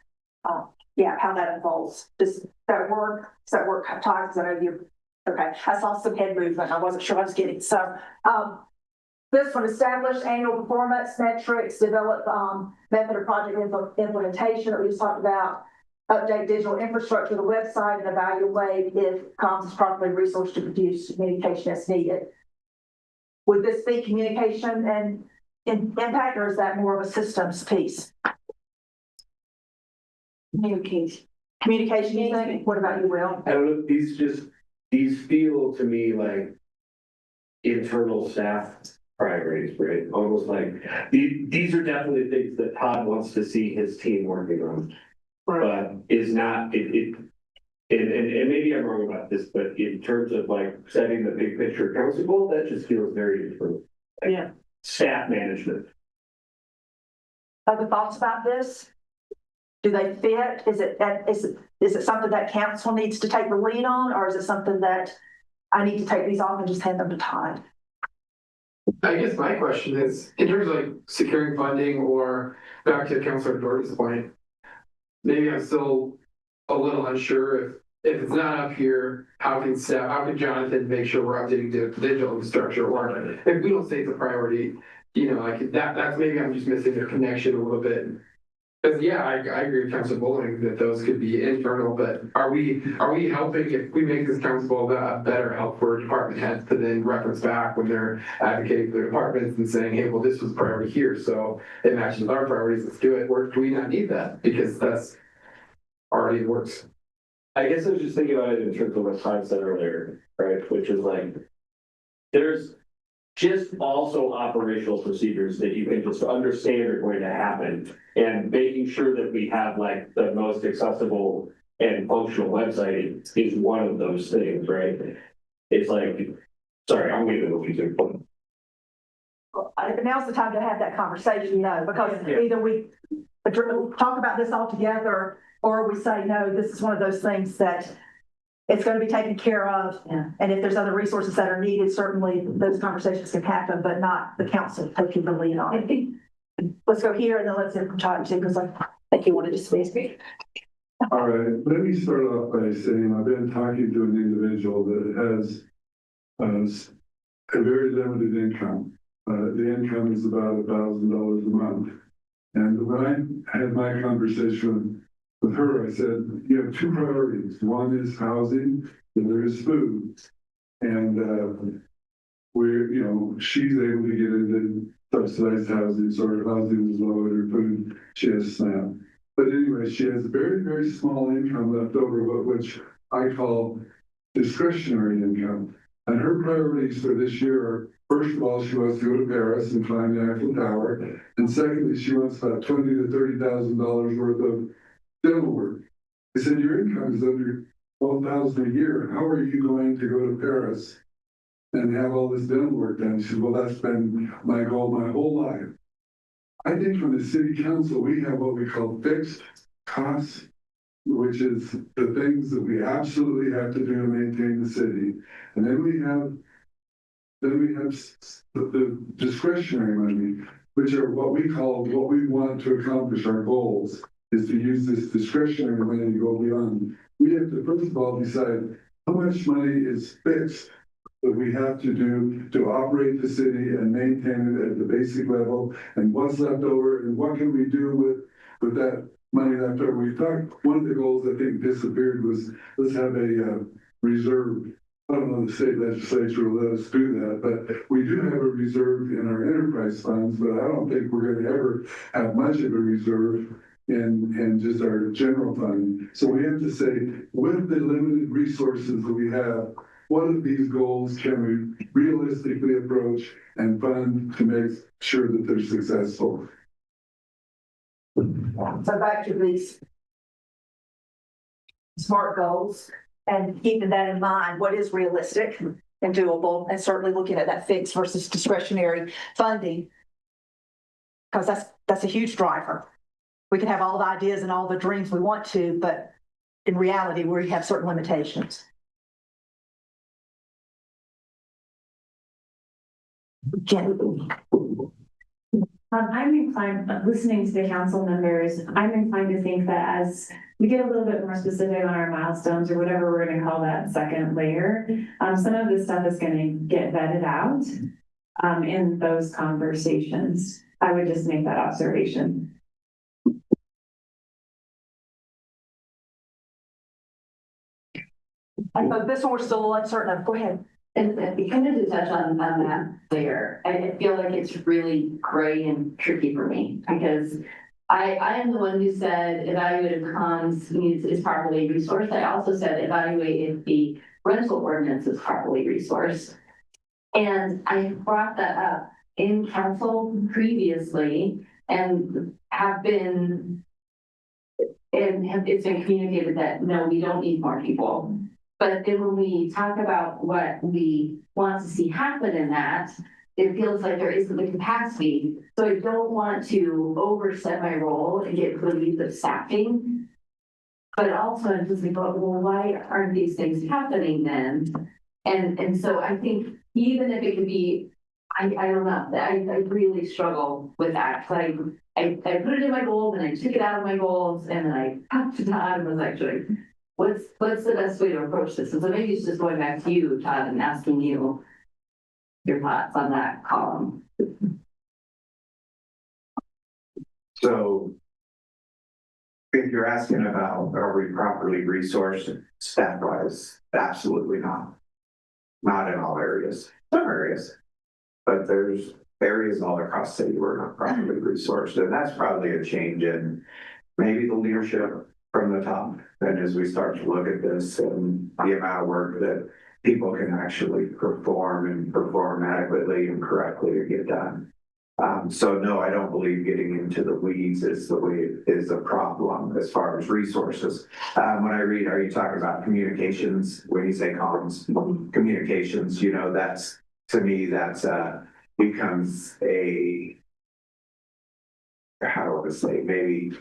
how that unfolds. Does that work? Does that work, Todd? Because I know you're, okay. I saw some head movement. I wasn't sure I was getting. So, this one, establish annual performance metrics, develop method of project implementation that we just talked about, update digital infrastructure of the website, and evaluate if comms is properly resourced to produce communication as needed. Would this be communication and impact, or is that more of a systems piece? Communication, you think? What about you, Will? I don't know, these feel to me like internal staff priorities, right? Almost like, these are definitely things that Todd wants to see his team working on. But is not, and maybe I'm wrong about this, but in terms of like setting the big picture council goal, that just feels very different. Like staff management. Other thoughts about this? Do they fit? Is it something that council needs to take the lead on, or is it something that I need to take these off and just hand them to Todd? I guess my question is, in terms of like securing funding, or back to Councilor Doherty's point, maybe I'm still a little unsure if it's not up here, how can Jonathan make sure we're updating the digital infrastructure, or if we don't say it's a priority, like that's maybe I'm just missing the connection a little bit. Because I agree with Councilor Bowling that those could be internal, but are we helping if we make this council a better help for department heads to then reference back when they're advocating for their departments and saying, hey, well, this was priority here, so it matches with our priorities, let's do it, or do we not need that? Because that's already works. I guess I was just thinking about it in terms of what Todd said earlier, right? Which is like, there's just also operational procedures that you can just understand are going to happen, and making sure that we have like the most accessible and functional website is one of those things, right? It's like, sorry, I'm leaving what you do. Well, now's the time to have that conversation, because either we talk about this all together, or we say, no, this is one of those things that it's going to be taken care of. Yeah. And if there's other resources that are needed, certainly those conversations can happen, but not the council taking the lead on it. Let's go here, and then let's hear from Todd, because I think you wanted to speak. All right, let me start off by saying I've been talking to an individual that has a very limited income. The income is about $1,000 a month. And when I had my conversation with her, I said, you have two priorities. One is housing, and there is food. And she's able to get into subsidized housing, so her housing is low and her food, she has SNAP. But anyway, she has a very, very small income left over, which I call discretionary income. And her priorities for this year are, first of all, she wants to go to Paris and climb the Eiffel Tower. And secondly, she wants about $20,000 to $30,000 worth of dental work. I said, your income is under $12,000 a year. How are you going to go to Paris and have all this dental work done? She said, well, that's been my goal my whole life. I think from the city council, we have what we call fixed costs, which is the things that we absolutely have to do to maintain the city. And then we have the discretionary money, which are what we call what we want to accomplish, our goals, is to use this discretionary money to go beyond. We have to, first of all, decide how much money is fixed that we have to do to operate the city and maintain it at the basic level, and what's left over, and what can we do with that money left over. We talked, one of the goals I think disappeared was, let's have a reserve. I don't know, the state legislature will let us do that, but we do have a reserve in our enterprise funds, but I don't think we're going to ever have much of a reserve in just our general fund. So we have to say, with the limited resources that we have, what of these goals can we realistically approach and fund to make sure that they're successful? So back to these SMART goals and keeping that in mind, what is realistic and doable, and certainly looking at that fixed versus discretionary funding. Because that's a huge driver. We can have all the ideas and all the dreams we want to, but in reality, we have certain limitations. I'm inclined, listening to the council members, I'm inclined to think that as we get a little bit more specific on our milestones or whatever we're going to call that second layer, some of this stuff is going to get vetted out in those conversations. I would just make that observation. And so this one we're still uncertain of. Go ahead. And kind of to touch on that there, I feel like it's really gray and tricky for me because I am the one who said evaluative cons is properly resourced. I also said evaluate if the rental ordinance is properly resourced. And I brought that up in council previously and have been, it's been communicated that no, we don't need more people. But then when we talk about what we want to see happen in that, it feels like there isn't the capacity. So I don't want to overstep my role and get relieved of staffing. But also I'm just like, well, why aren't these things happening then? And so I think even if it could be, I don't know, I really struggle with that. I put it in my goals and I took it out of my goals and then I talked to Todd and was actually, what's the best way to approach this? And so maybe it's just going back to you, Todd, and asking you your thoughts on that column. So if you're asking about, are we properly resourced staff-wise? Absolutely not. Not in all areas, some areas, but there's areas all across the city we're not properly resourced. And that's probably a change in maybe the leadership from the top. And as we start to look at this and the amount of work that people can actually perform adequately and correctly to get done. So no, I don't believe getting into the weeds is a problem as far as resources. When I read, are you talking about communications? When you say comms, communications, you know, that's, to me, that's becomes a, how do I say, maybe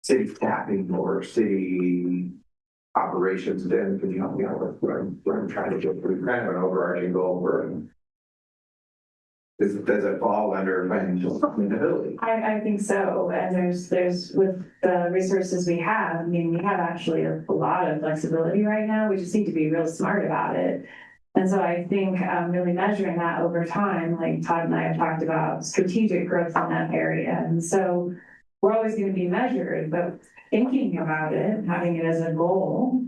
city staffing or city operations. Then can you help me out with what I'm trying to get through? Kind of an overarching goal for does it fall under financial sustainability? I think so. And there's with the resources we have, I mean, we have actually a lot of flexibility right now. We just need to be real smart about it. And so I think really measuring that over time, like Todd and I have talked about strategic growth in that area. And so we're always going to be measured, but thinking about it, having it as a goal,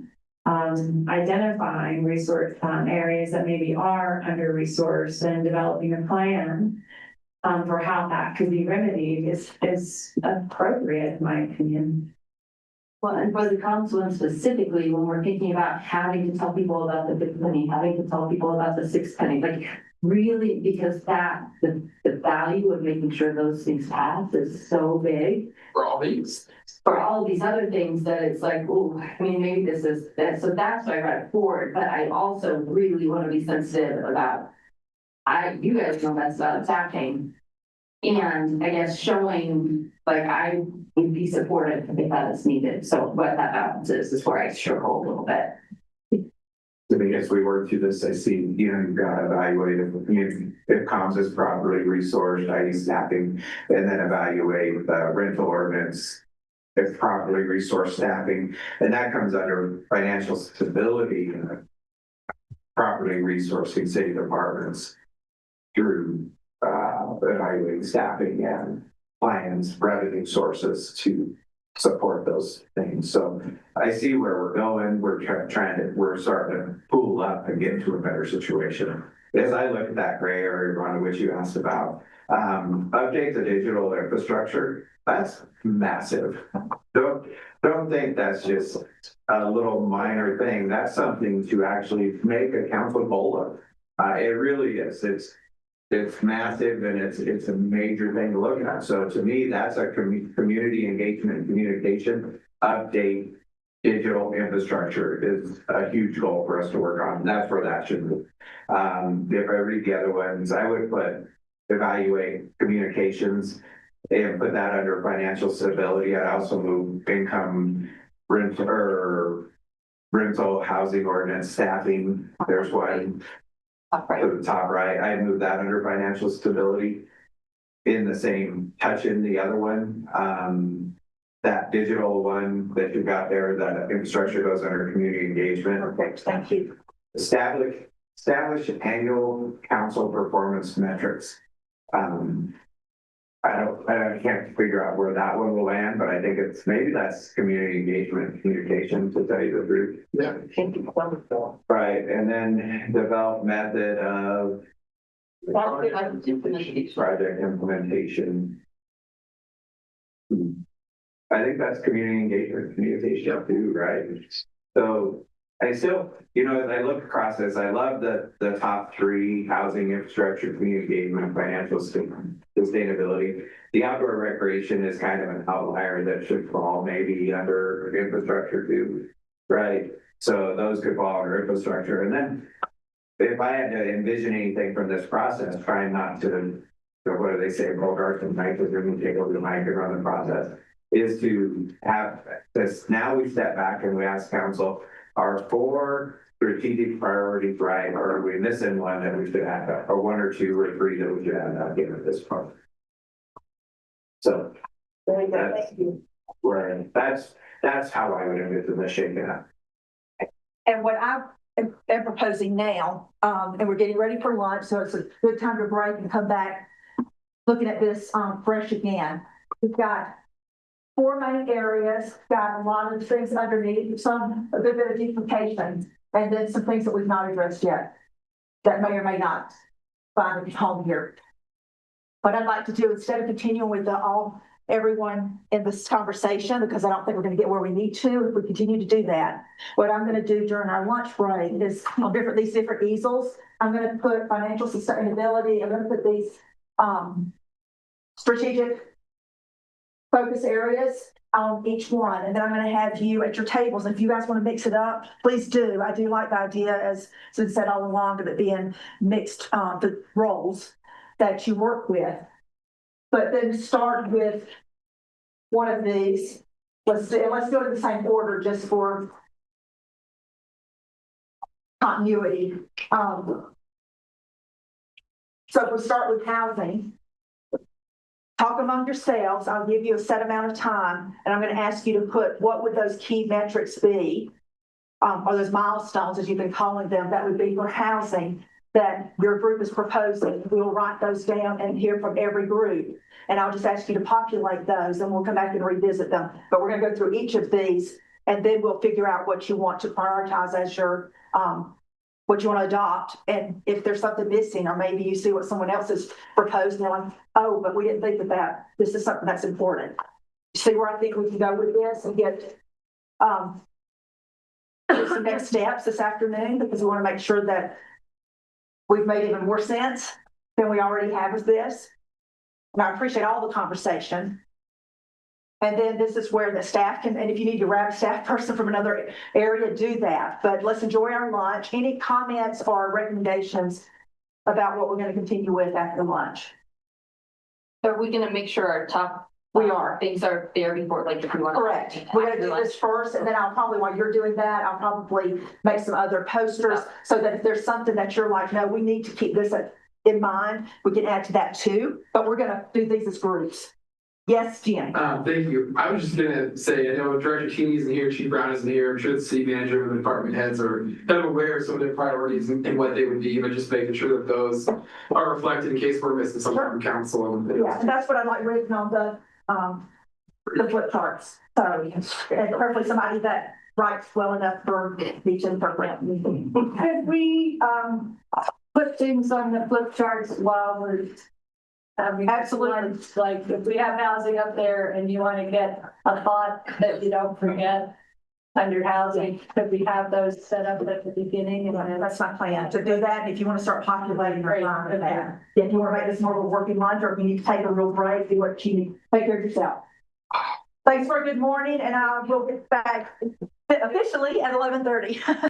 identifying resource areas that maybe are under-resourced and developing a plan for how that could be remedied is appropriate, in my opinion. Well, and for the council and specifically, when we're thinking about having to tell people about the fifth penny, having to tell people about the sixth penny, like really, because that the value of making sure those things pass is so big. For all these. For all of these other things that it's like, oh, I mean, maybe this is that. So that's why I brought it forward. But I also really want to be sensitive about, you guys know that's about staffing. And I guess showing, like, I would be supportive if that is needed. So what that balance is where I struggle a little bit. I mean, as we work through this, I see, you know, you've got to evaluate if comms is properly resourced, i.e. staffing, and then evaluate the rental ordinance, if properly resourced staffing, and that comes under financial stability and properly resourcing city departments through evaluating staffing and plans, revenue sources to support those things. So I see where we're going. We're we're starting to pool up and get into a better situation. As I look at that gray area, Rhonda, which you asked about, update the digital infrastructure, that's massive. Don't think that's just a little minor thing. That's something to actually make a council goal of. It really is. it's massive and it's a major thing to look at. So to me, that's a community engagement and communication update. Digital infrastructure is a huge goal for us to work on. That's where that should be. If I read the other ones, I would put evaluate communications and put that under financial stability. I'd also move income rental housing ordinance staffing. There's one to the top right. I'd move that under financial stability. In the same touch in the other one, that digital one that you've got there, that infrastructure goes under community engagement. Perfect, thank you. Establish annual council performance metrics. I can't figure out where that one will land, but I think maybe that's community engagement and communication, to tell you the truth. Yeah. Right, and then develop method of project implementation. I think that's community engagement, communication too, right? So I still, as I look across this, I love the top three: housing, infrastructure, community engagement, financial sustainability. The outdoor recreation is kind of an outlier that should fall maybe under infrastructure too, right? So those could fall under infrastructure. And then if I had to envision anything from this process, trying not to, what do they say, Bogart and Mike, because they're going to take over the mic and run the process, is to have this. Now we step back and we ask council, are 4 strategic priorities right, or are we missing one that we should add up, or 1 or 2 or 3 that we should add up given this part? So that's how I would envision this shaking up. And what I am proposing now, and we're getting ready for lunch, so it's a good time to break and come back looking at this fresh again. We've got 4 main areas, got a lot of things underneath, a good bit of duplication, and then some things that we've not addressed yet that may or may not find a home here. What I'd like to do, instead of continuing with everyone in this conversation, because I don't think we're going to get where we need to if we continue to do that, what I'm going to do during our lunch break is on these different easels, I'm going to put financial sustainability, I'm going to put these strategic focus areas on each one. And then I'm going to have you at your tables. If you guys want to mix it up, please do. I do like the idea, as been said all along, of it being mixed, the roles that you work with. But then start with one of these. Let's go in the same order just for continuity. So if we start with housing, talk among yourselves. I'll give you a set amount of time, and I'm going to ask you to put what would those key metrics be, or those milestones, as you've been calling them, that would be for housing that your group is proposing. We'll write those down and hear from every group. And I'll just ask you to populate those, and we'll come back and revisit them. But we're going to go through each of these, and then we'll figure out what you want to prioritize as your what you want to adopt. And if there's something missing, or maybe you see what someone else has proposed, and they're like, oh, but we didn't think of that. This is something that's important. See where I think we can go with this and get some next steps this afternoon, because we want to make sure that we've made even more sense than we already have with this. And I appreciate all the conversation. And then this is where the staff can, and if you need to grab a staff person from another area, do that. But let's enjoy our lunch. Any comments or recommendations about what we're going to continue with after lunch? Are we going to make sure our top things are there before, like if we want to? Correct. We're going to do this first, and then I'll probably, while you're doing that, I'll probably make some other posters so that if there's something that you're like, no, we need to keep this in mind, we can add to that too. But we're going to do these as groups. Yes, Jim. Thank you. I was just gonna say, I know Director Cheney isn't here, Chief Brown isn't here. I'm sure the city manager and the department heads are kind of aware of some of their priorities and what they would be, but just making sure that those are reflected in case we're missing something from council. Yeah, and that's what I like written on the flip charts. So, and hopefully somebody that writes well enough for each interpret. Could we put things on the flip charts while we're absolutely, like if we have housing up there and you want to get a thought that you don't forget, under housing, could we have those set up at the beginning and then? That's my plan, to do that, and if you want to start populating your line with that. If you want to make this more of a working lunch, or if you need to take a real break, do what you need, take care of yourself. Thanks for a good morning, and I will get back officially at 11:30.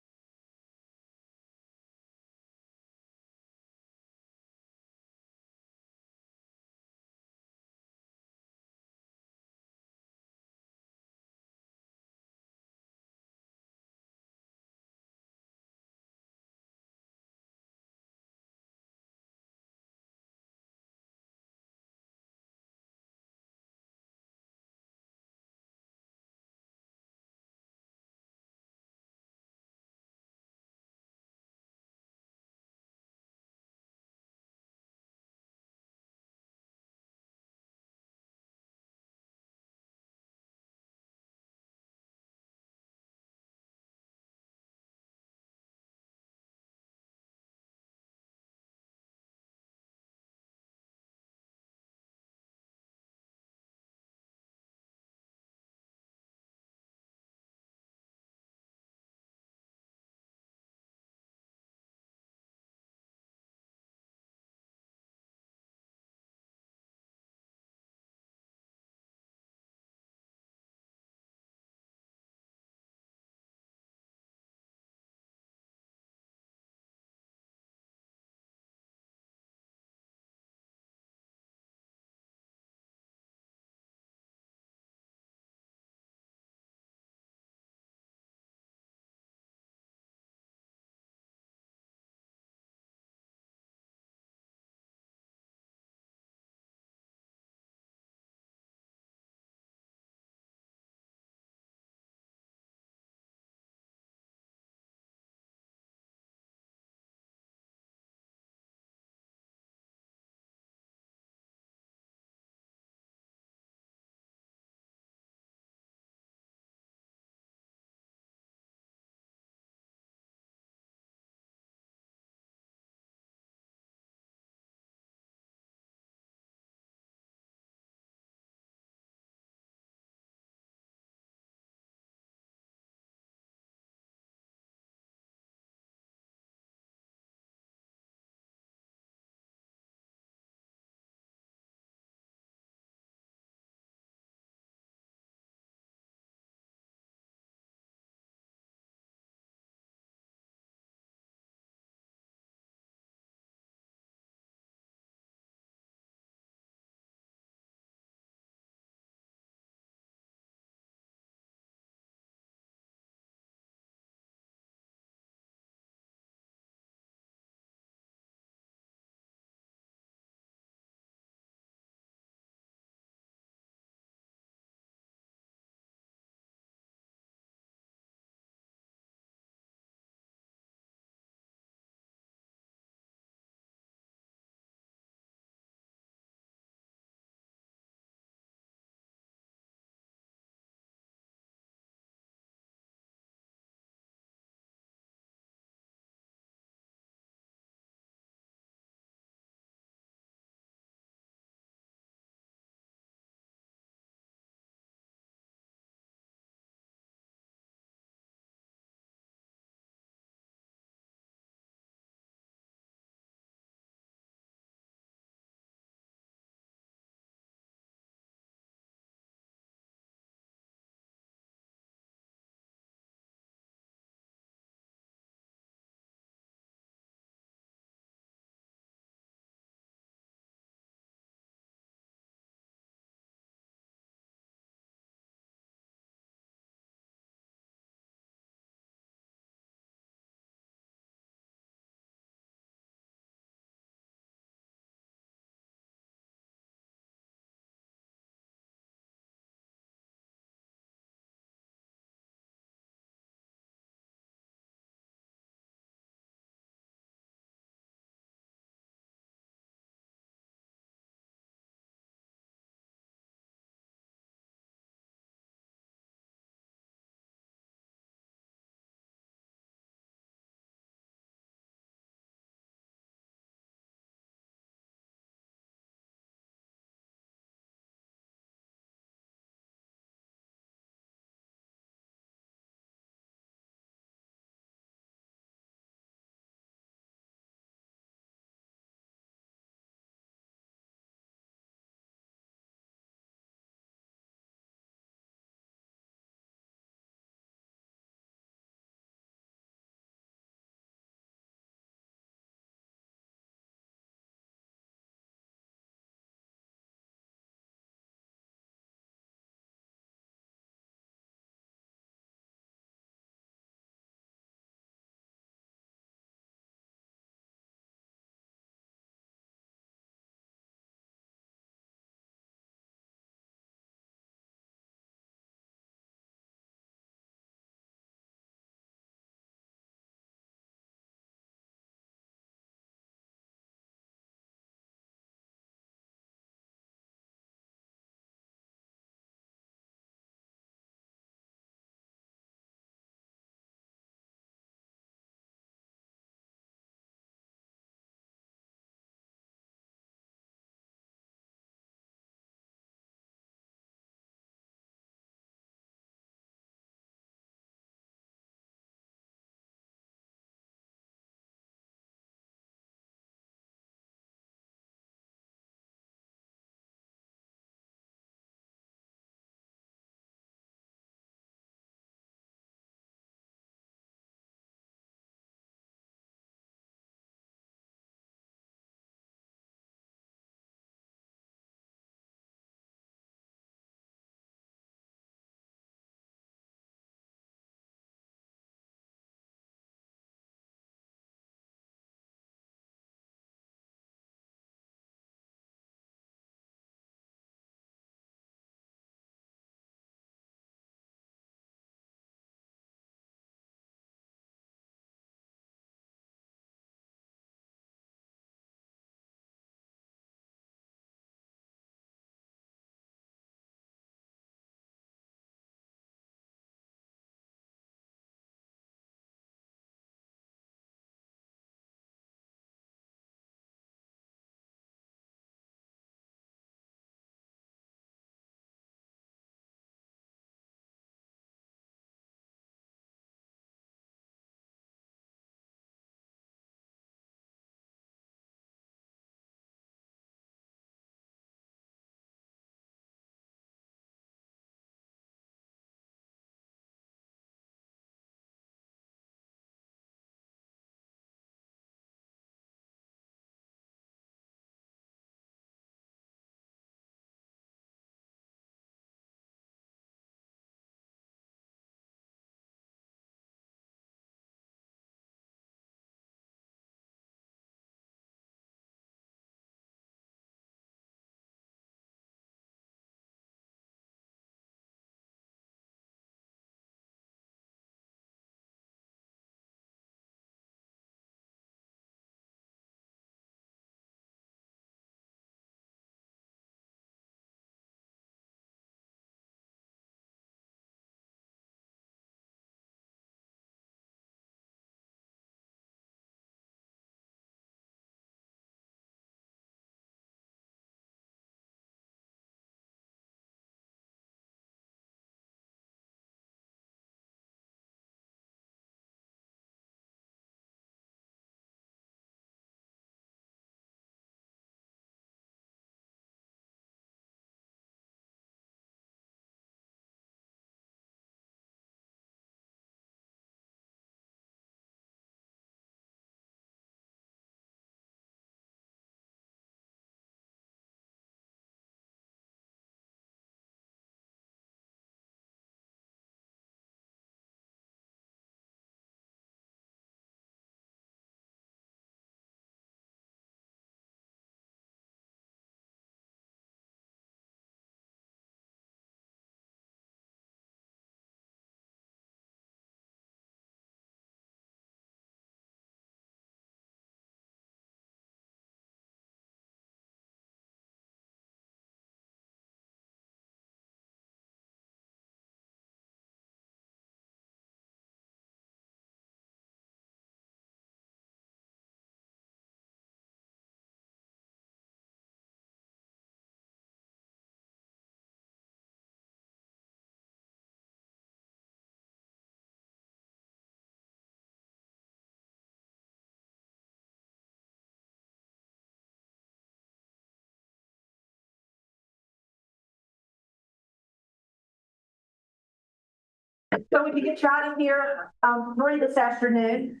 so we can get you out of here, 3 this afternoon.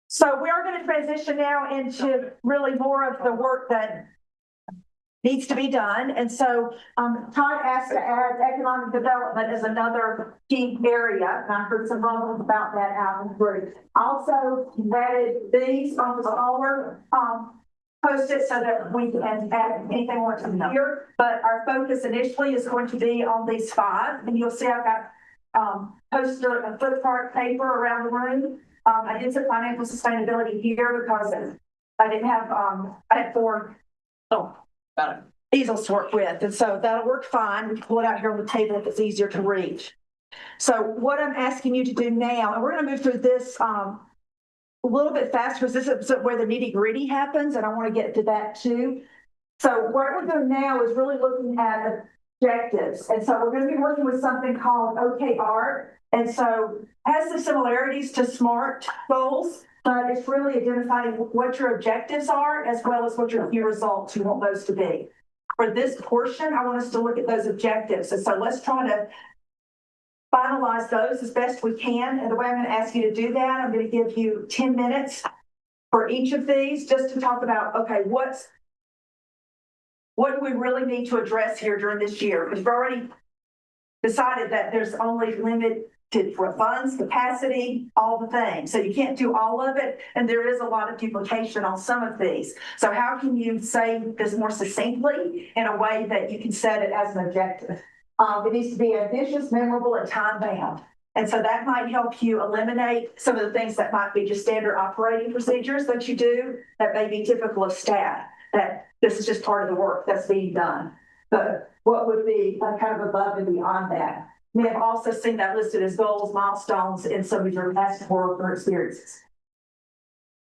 So we are going to transition now into really more of the work that needs to be done. And so Todd asked to add economic development as another key area. And I heard some rumblings about that out in the group. Also added these on the smaller post-it so that we can add anything more to here. But our focus initially is going to be on these 5. And you'll see I've got poster and flip chart paper around the room. I did some financial sustainability here because I didn't have, I had 4 easels to work with. And so that'll work fine. We can pull it out here on the table if it's easier to reach. So what I'm asking you to do now, and we're going to move through this a little bit faster because this is where the nitty gritty happens. And I want to get to that too. So what we're doing now is really looking at objectives. And so we're going to be working with something called OKR. And so it has some similarities to SMART goals, but it's really identifying what your objectives are as well as what your key results you want those to be. For this portion, I want us to look at those objectives. And so let's try to finalize those as best we can. And the way I'm going to ask you to do that, I'm going to give you 10 minutes for each of these just to talk about, okay, what do we really need to address here during this year? Because we've already decided that there's only limited for funds, capacity, all the things. So you can't do all of it. And there is a lot of duplication on some of these. So how can you say this more succinctly in a way that you can set it as an objective? It needs to be ambitious, memorable, and time-bound. And so that might help you eliminate some of the things that might be just standard operating procedures that you do that may be typical of staff, that this is just part of the work that's being done. But what would be kind of above and beyond that? We have also seen that listed as goals, milestones in some of your past work or experiences.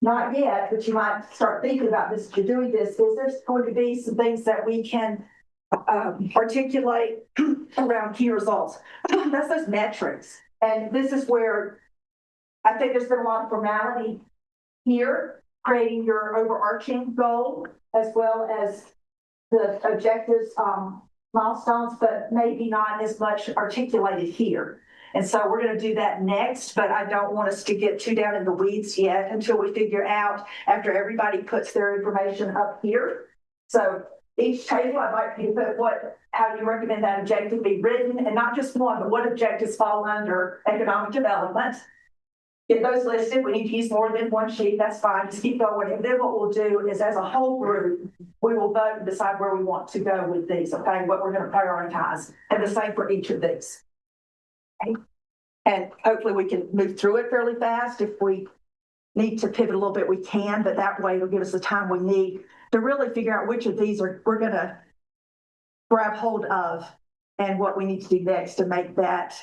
Not yet, but you might start thinking about this as you're doing this. Is there going to be some things that we can articulate around key results? That's those metrics. And this is where I think there's been a lot of formality here, creating your overarching goal as well as the objectives, milestones, but maybe not as much articulated here. And so we're going to do that next, but I don't want us to get too down in the weeds yet until we figure out after everybody puts their information up here. So each table, I'd like you to put how you recommend that objective be written, and not just one, but what objectives fall under economic development. Get those listed. We need to use more than one sheet. That's fine. Just keep going. And then what we'll do is, as a whole group, we will vote and decide where we want to go with these, okay, what we're going to prioritize. And the same for each of these. Okay. And hopefully we can move through it fairly fast. If we need to pivot a little bit, we can, but that way it'll give us the time we need to really figure out which of these we're going to grab hold of and what we need to do next to make that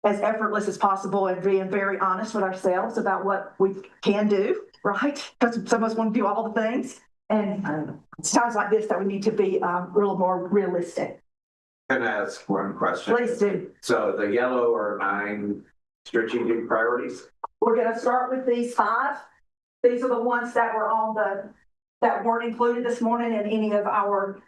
as effortless as possible and being very honest with ourselves about what we can do, right? Because some of us want to do all the things. And it's times like this that we need to be a little more realistic. Can I ask one question? Please do. So the yellow are 9 strategic priorities? We're going to start with these 5. These are the ones that were on that weren't included this morning in any of our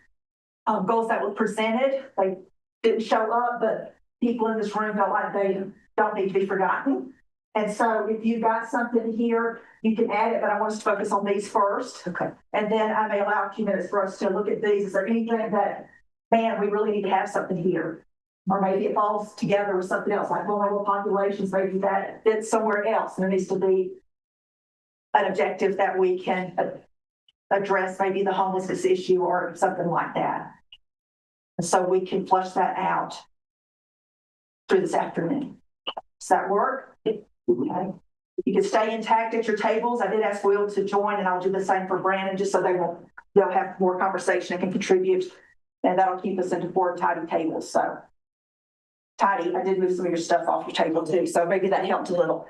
goals that were presented. They didn't show up, but people in this room felt like they don't need to be forgotten. And so if you got something here, you can add it, but I want us to focus on these first. Okay. And then I may allow a few minutes for us to look at these. Is there anything that, man, we really need to have something here? Or maybe it falls together with something else, like vulnerable populations, maybe that fits somewhere else. There needs to be an objective that we can address, maybe the homelessness issue or something like that. And so we can flush that out through this afternoon. Does that work? Okay. You can stay intact at your tables. I did ask Will to join, and I'll do the same for Brandon, just so they'll have more conversation and can contribute, and that'll keep us into 4 tidy tables. So tidy, I did move some of your stuff off your table too, so maybe that helped a little.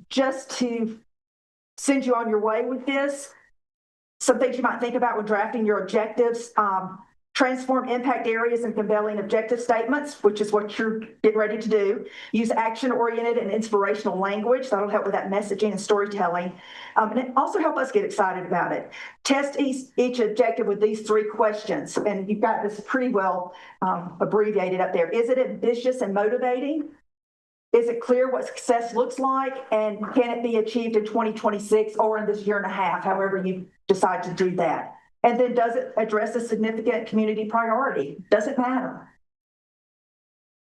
Just to send you on your way with this, some things you might think about when drafting your objectives. transform impact areas and compelling objective statements, which is what you're getting ready to do. Use action-oriented and inspirational language. That'll help with that messaging and storytelling. And it also help us get excited about it. Test each objective with these 3 questions. And you've got this pretty well abbreviated up there. Is it ambitious and motivating? Is it clear what success looks like? And can it be achieved in 2026 or in this year and a half, however you decide to do that? And then does it address a significant community priority? Does it matter?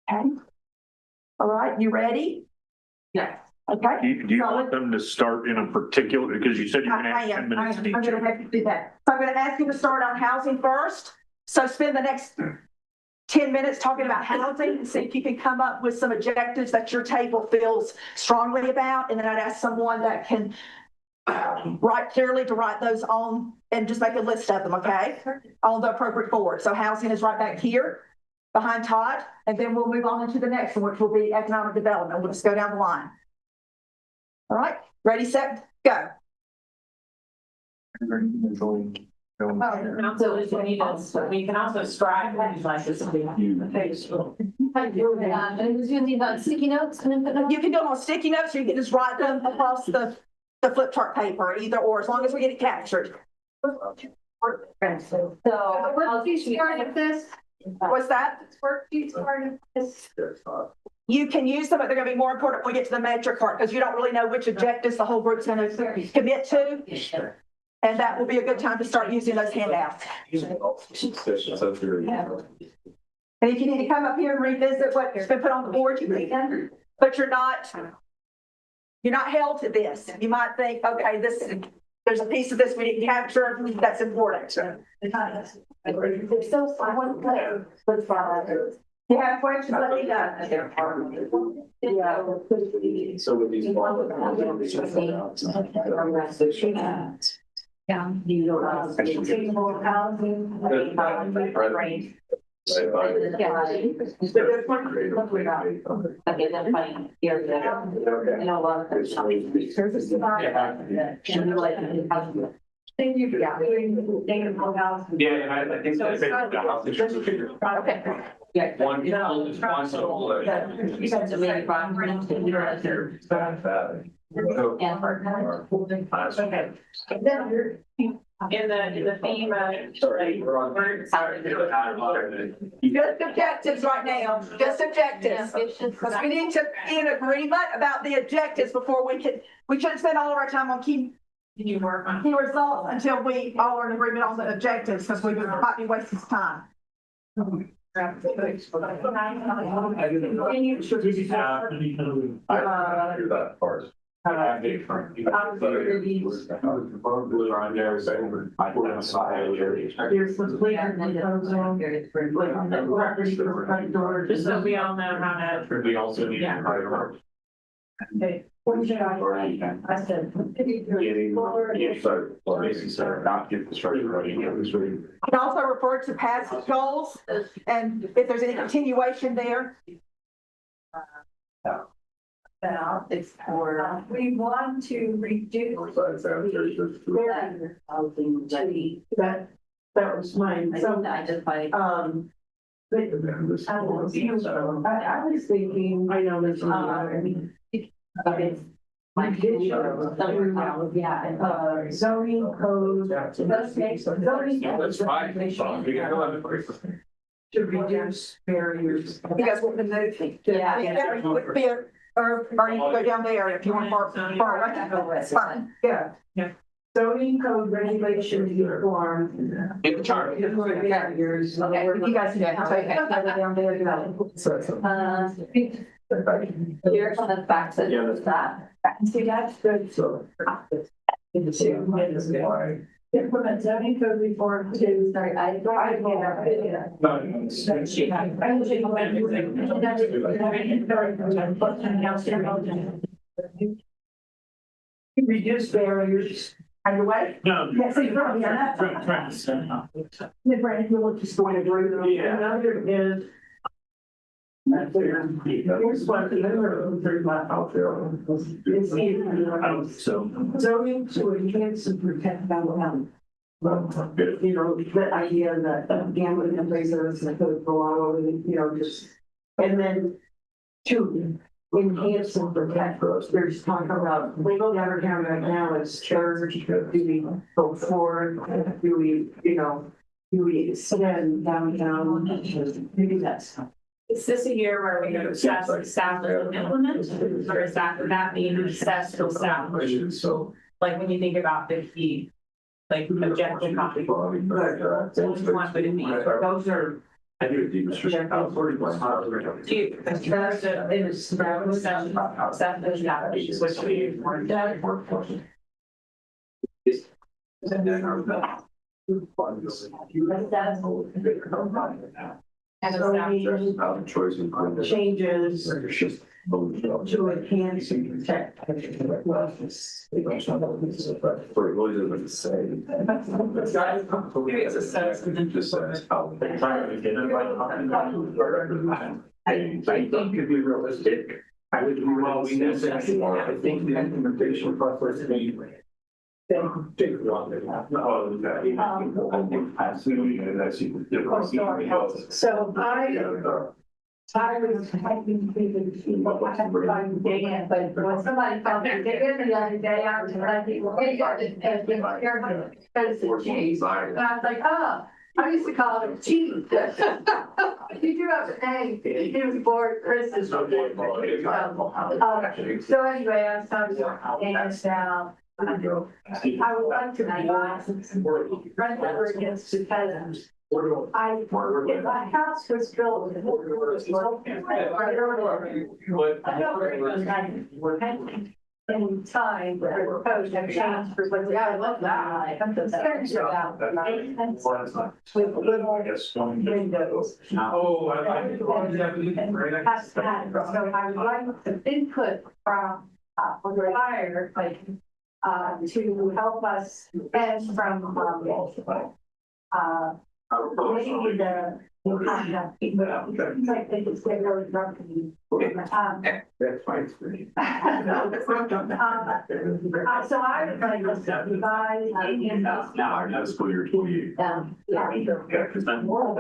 Okay. All right, you ready? Yes. Okay. Do you want them to start in a particular, because you said you're gonna have 10 minutes each. I'm gonna have to do that. So I'm gonna ask you to start on housing first. So spend the next 10 minutes talking about housing and see if you can come up with some objectives that your table feels strongly about. And then I'd ask someone that can write clearly to write those on and just make a list of them, okay? On the appropriate board. So housing is right back here behind Todd, and then we'll move on into the next one, which will be economic development. We'll just go down the line. All right, ready, set, go. So we can also scribe like this. Sticky notes and then you can do them on sticky notes, or you can just write them across the flip chart paper, either or, as long as we get it captured. So Part of this, What's that? worksheets part of this. You can use them, but they're going to be more important when we get to the metric part, because you don't really know which objectives the whole group's going to commit to. And that will be a good time to start using those handouts. And if you need to come up here and revisit what's been put on the board, you can, but you're not held to this. You might think, okay, there's a piece of this we didn't capture that's important. You have questions, let me know. So with these. Thank you. Yeah, and I think that's okay. Yeah. One, In the theme Just objectives right now, just objectives. Because we need to be in agreement about the objectives before we shouldn't spend all of our time on key results until we all are in agreement on the objectives, because we might be wasting time. I do that part. just so we all know how to. We also need to. Okay. I said. Not get the structure running. You can also refer to past goals, and if there's any continuation there. It's for. We want to reduce. That was mine. So, identify. I was thinking, I know this. Zoning code. That's fine. To reduce barriers. You guys want to move? Yeah. Or you can go down there if you want far away. That's fine. Yeah. Zoning code regulations uniform. In the chart. Barriers. Okay, you guys can down there. Here's on the back side of that. See, that's good. So. Implement zoning code reform to. Sorry, I Reduce barriers. Are you away? No. Yes, you're probably not. Brandon, we'll just go through. Another is. Here's what the other third line out there. It's So. zoning to enhance and protect our health. You know, the idea that gambling and places and could go all over, you know, just, and then to enhance and protect those. There's talk about legal never county right now is church, do we go forward, do we, you know, do we extend downtown, maybe that's. Is this a year where we go assess, establish, and implement, or is that being assessed or established? So. Like when you think about the key, like objective copy. Which one would it be? Those are. I do a demonstration. Do you, that's a, it is, that was, which we weren't done. And Choice and changes to enhance and protect. maybe it's a sense of interest. I think could be realistic. I would, well, we need to, I think the implementation process is take longer. Absolutely, and that's even different. So I was typing people, I had to find dig in, but when somebody found me dig in the other day, I was like, hey, I didn't have to because it's cheese. And I was like, oh, I used to call it cheese. You do have a name, it was board, Chris is. So anyway, I was talking about hands down. I would like to be run over against the peasants. If my house was built. In time, the proposed have changed for, but yeah, I love that. I'm concerned about maintenance with little windows. Oh, I Past that, so I would like some input from, the fire, like, to help us and from, maybe the, like they just get really drunk and. That's fine. So I would like us to revise. Now, our next school year, 28.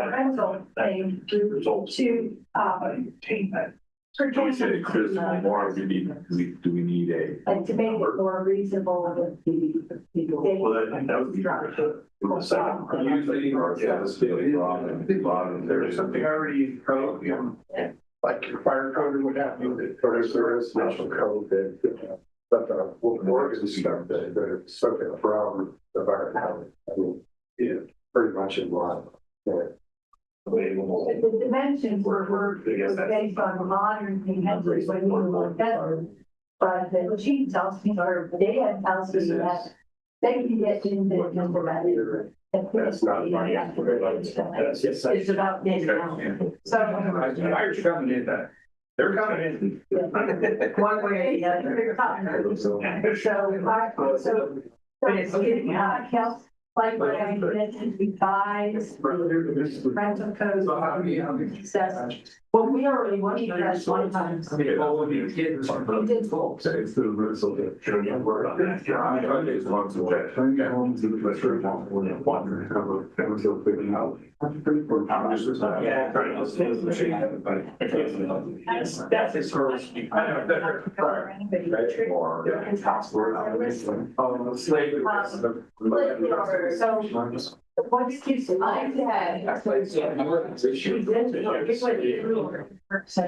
Rental thing to, So we said, Chris, more, do we need a? and to make it more reasonable with the. Well, that would be. Usually, yeah, this daily bottom, there is something already, like fire code or what have you, or is there a national code that, but Oregon stuff that something from the fire code? I mean, yeah, pretty much in line. The dimensions were based on modern dimensions when we were better. But the chief tells me, or the dad tells me that they can get into that. That's not my. It's about getting out. So. Irish coming in that. They're coming in. One way or the other. So, but it's getting out, helps, like, when I get to revise rental codes. So how do you? Well, we already went through that one time. Well, when you get. We did both. So it's the roots of the. That's his first. I know. Slavery. So, what excuse I had. So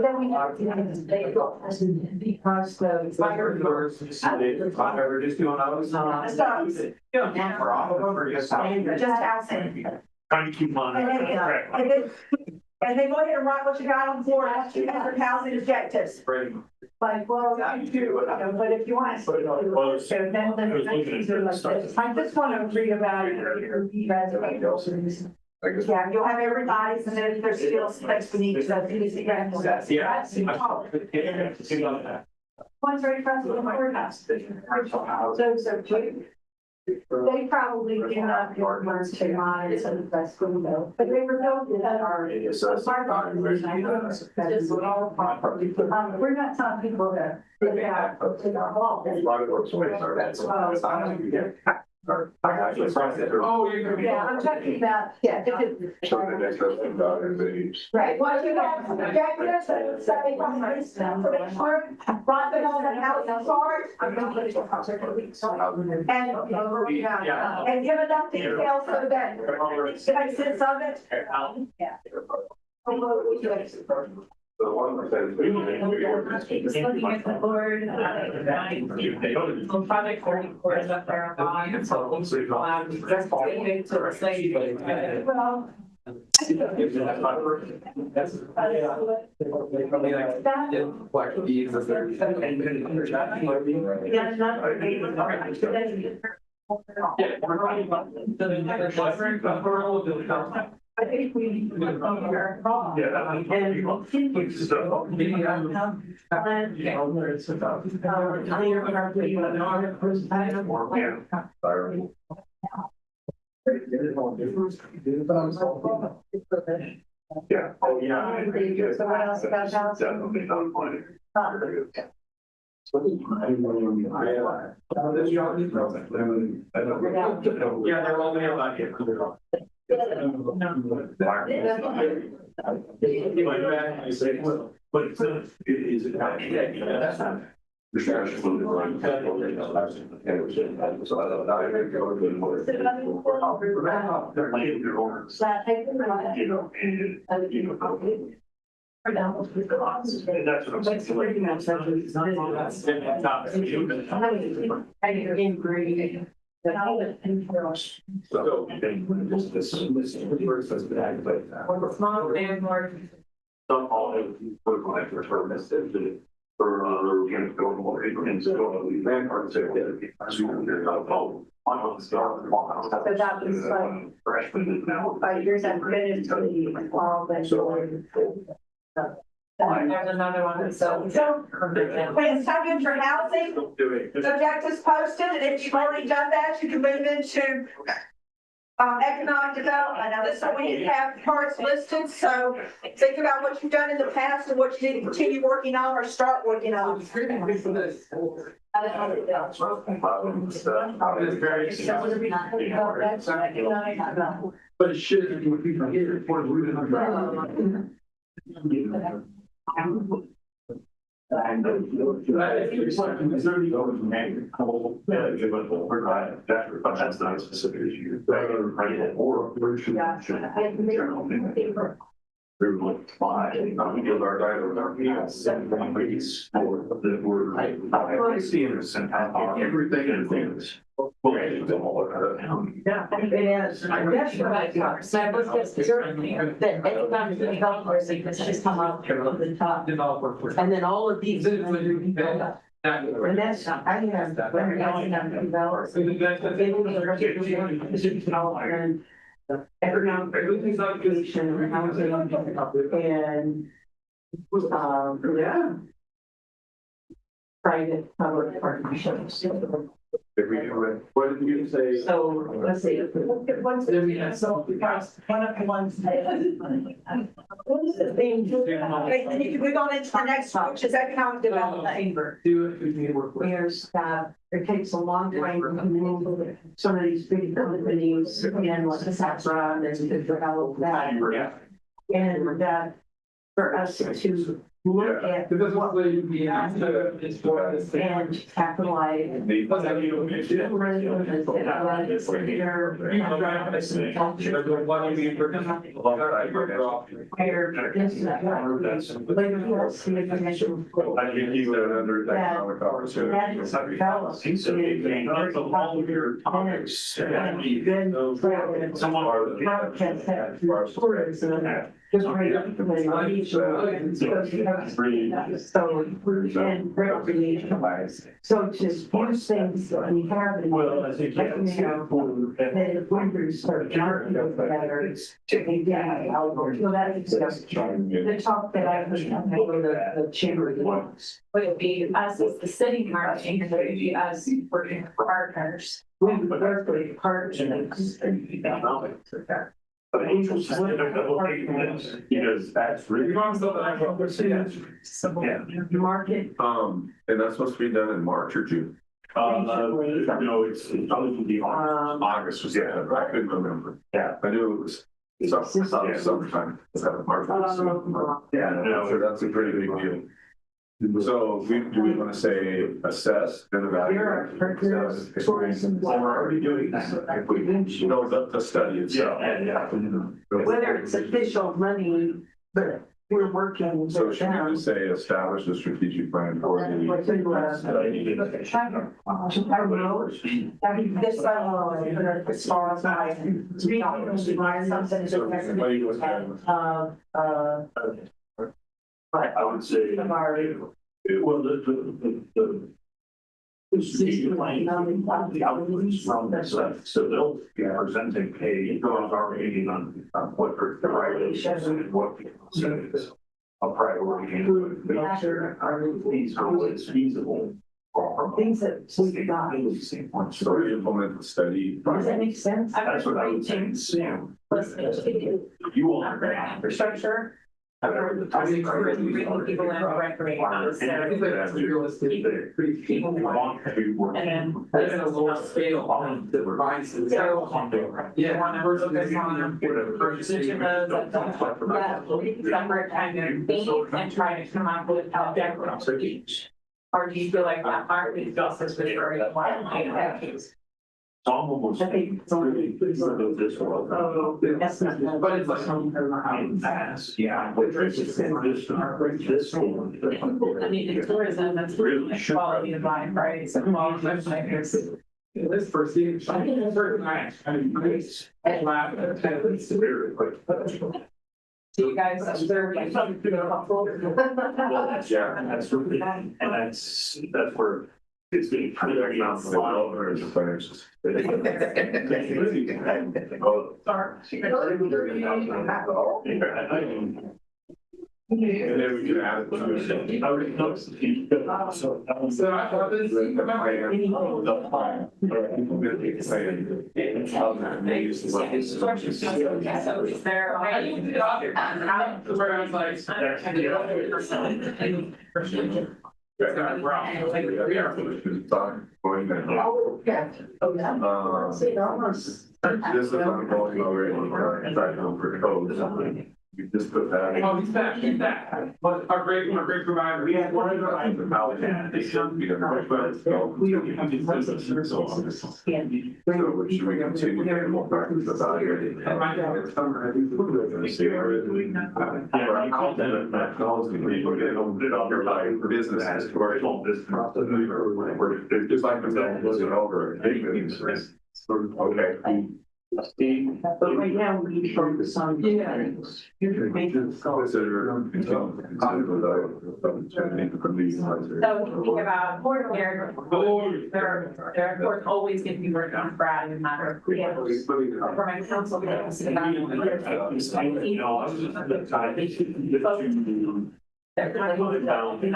then we have to. Because the fire. We're just doing those. For all of them, or just some? Just asking. Trying to keep on track. And then go ahead and write what you got on the floor, that's 200 housing objectives. Like, well, but if you want. So then the dimensions are like this. I just want to read about it. Yeah, you'll have everybody's, and then if there's still space we need to. Yeah. One's right across from the courthouse. So, they probably do not your words to mine, so that's good to know. But they were built that are. So just all property. We're not telling people that. They have to our wall. A lot of those ways are. Oh, you're gonna. Yeah, I'm talking about, yeah, if it. So the next person got it, they. Right, well, you have, Jack, there's a study from my, for the clerk, brought it on the house chart. I'm gonna put it on concert for weeks. And give enough detail so that it makes sense of it. Yeah. The one that. Just looking at the board, project 44 is up there on, that's specific to recycling. Well, I think we need to look on our problem. And continue to clear our Yeah, oh, yeah. So what else about house? Definitely not plenty. Yeah, they're all there about here. But it's, is it? That's not. small landlord. Some all of for for you know going more and so land parts there. Oh, So that was like 5 years I've been into the all that. There's another one, so. When it's time in for housing, Jack just posted, and if you've already done that, you can move into economic development. Now, this is when you have parts listed, so think about what you've done in the past and what you need to continue working on or start working on. But it should. That's not a specific issue. We were like five, we give our dialogue, 7 rates for that were. I see innocent, everything in things. Yeah, it is. That's what I thought. So it was just certainly that economic developers, like, let's just come up here from the top. And then all of these. And that's, I have, developers. And economic education and housing and, yeah. Private public partnerships. What did you say? So let's see. One of the ones. What is the thing? Okay, then you can move on into the next one, which is economic development. There's, it takes a long time for some of these big companies and like the Safran and to develop that. And that for us to look at what we have and capitalize. Just right up to so just use things that we have. Well, I think. That if we start jarring together, to be down, so that is just the talk that I was over the chamber ones. Would it be us as the city marketing, or would it be us working with partners? We would work with partners. Because that's really. Market. And that's supposed to be done in March or June. No, it's probably the August was, yeah, I couldn't remember. Yeah. I knew it was summertime. Yeah, no, so that's a pretty big deal. So do we want to say assess and evaluate? Well, we're already doing that. If we, no, the study itself. Whether it's official money, but we're working. So should we just say establish a strategic plan for the? This, as far as my, I would say, well, the strategic plan, the outputs from that stuff, so they'll be presenting a, our rating on what the regulations and what is a priority and make sure these are what's feasible. Things that we got. So we implement the study. Does that make sense? That's what I would think. You will. Infrastructure. I think People in recreation. that's realistic. And then. That's at a lower scale that provides. Yeah. Separate kind of thing and try to come up with objectives for each. Or do you feel like that part is just as very widely? Almost. I think it's only. This world. That's not. But it's like. In past, yeah. This one. I mean, in tourism, that's really quality of life, right? So quality of life is. This first thing, I think the first night, I mean, it's laugh. Do you guys observe? Yeah, that's really, and that's where it's being pretty out the wild or the financials. And then we can add it to. I already noticed. So I thought this. So is there? Where I was like. This is ongoing already. In fact, for code. You just put that. Oh, he's back. But our great provider, we had one of the. They should be. So should we continue to more practice evaluating? Business. Just like the over. Okay. But right now, we need to focus on. So thinking about port here, there of course always going to be work on Brad and matter of creators. For my council, they're kind of not involved in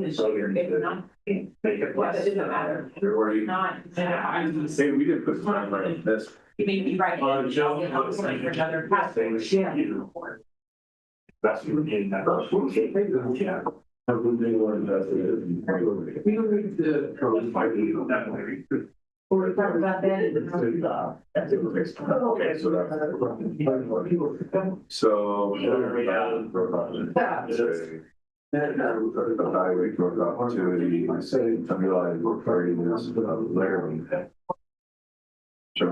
this year, maybe not. It doesn't matter. Not. I didn't say we didn't put time like this. You may be right. Joe, For another pathway. Yeah. That's in that. Yeah. Or talk about that. Okay, so that's. So. Evaluate growth opportunity, underlying work readiness, Laramie. I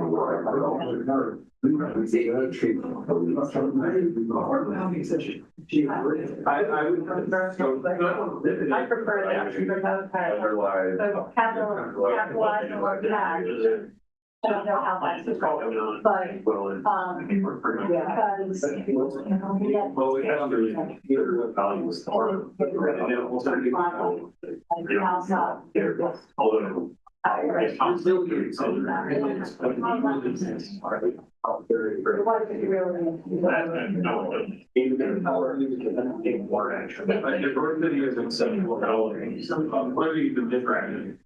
prefer that because capitalize on what we have. I don't know how that's going, but, yeah, because. Well, we have to values. Although. I'm still doing something. More action. But the birth video is acceptable. What are you different?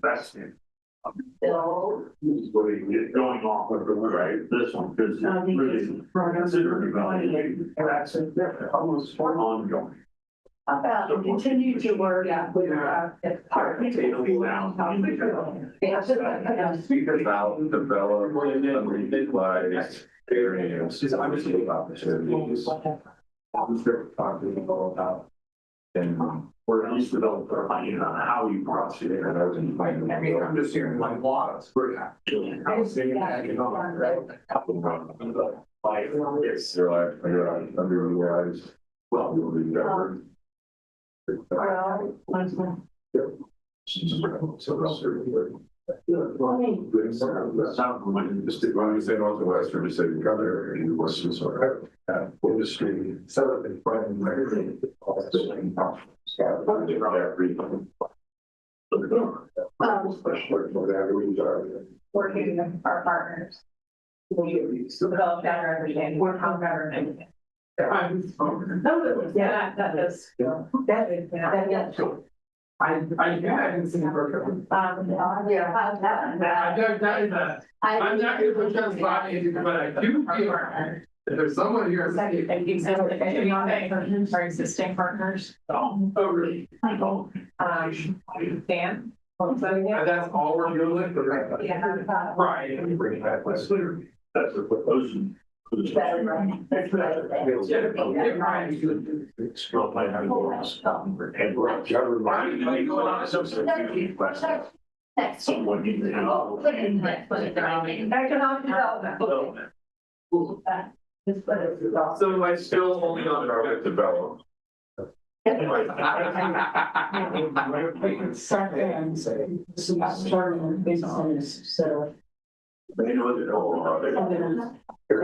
That's it. Going off of the right, this one, because really considering evaluating, that's almost ongoing. Continue to work with partners. Speak about develop and utilize areas of opportunities. Talking about and We're at least developed our opinion on how you prosecute it. I was inviting, I mean, I'm just hearing like lots. We're actually. Like, it's, You're underutilized. Well, you'll be better. Just when you say northwestern, you say the governor and the western sort of industry. So that they find everything. Working with our partners. We develop better understanding of how government. Yeah, that is. I haven't seen it work. I'm not gonna put you on the spot, but I do feel if there's someone here. Our existing partners. Oh, really? Dan. That's all we're doing? Yeah. Right. that's the proposal. Someone needs to know. Economic development. So I still only on our develop. And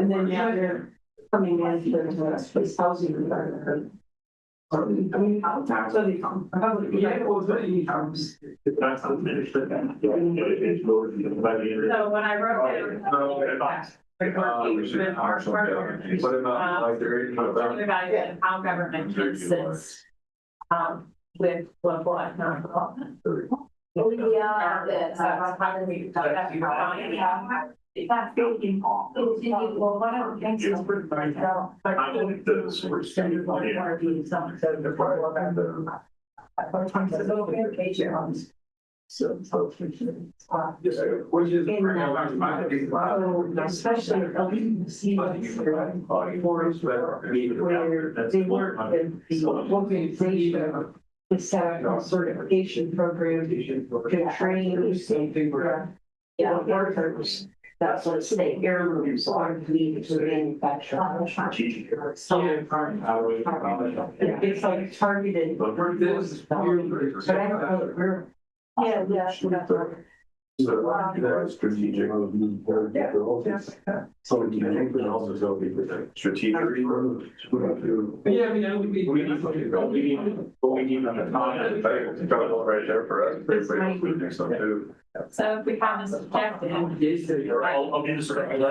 then now they're coming in to this housing environment. I mean, so the public, That's unfinished. So when I wrote it. What about like there? Evaluate how government fits with local economic development. Yeah. How do we? That's building. Well, one of the things is we're trying to. I think the source. Which is. especially where they work with the organization to set up a certification program to train workers. That's what state heirlooms are to be to manufacture. So it's like targeted. But I don't know that we're. Yeah. Strategic. So you think we also go be strategic. Yeah, I mean, that would be. We need on the time. Right there for us. So if we have this objective. I'll be the sort of.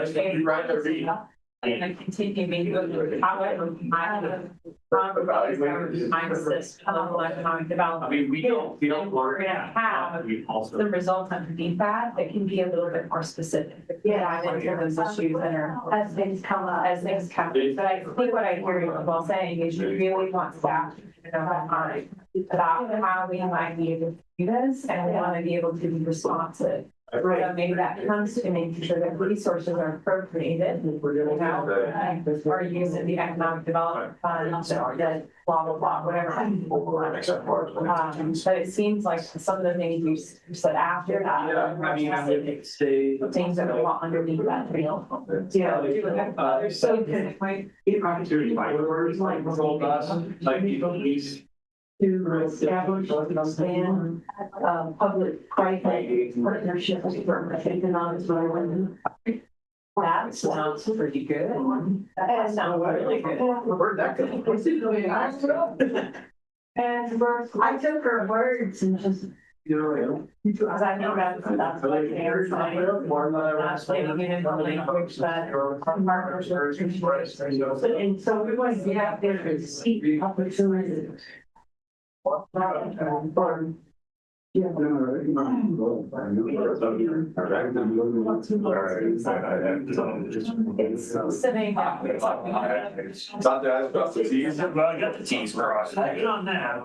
And continue maybe however my system of economic development. I mean, we don't We're gonna have the results underneath that can be a little bit more specific. Yeah, I think those issues that are as things come up. But I think what I hear you all saying is you really want staff to know about how we might be able to do this, and we want to be able to be responsive. Right. So maybe that comes to making sure that resources are appropriated, or using the economic development fund, that blah, blah, blah, whatever. But it seems like some of the things you said after that. Yeah, I mean, I would say. Things that are a lot underneath that real. Yeah. So good. Like these. To establish and expand public-private partnerships for economic development. That sounds pretty good. That sounds really good. Where'd that go? And I took her words and just. Because I know that's what they're saying. That's like, language that partners are. And so we want to get out there and seek opportunities. Sitting. Thought to ask about the teas. Well, I got the T's crossed. Get on that.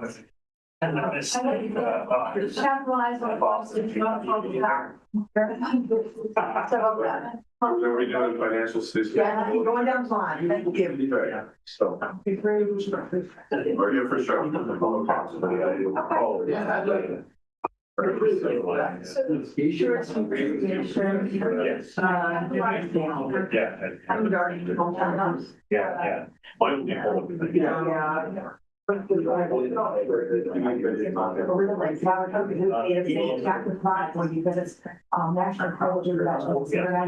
And I missed. Capitalize on Boston, not on the power. Are we doing financial statistics? Yeah, you're going down the line. Thank you. Right, so. Or infrastructure. Yeah. My only hope is that- Because it's national college of international program.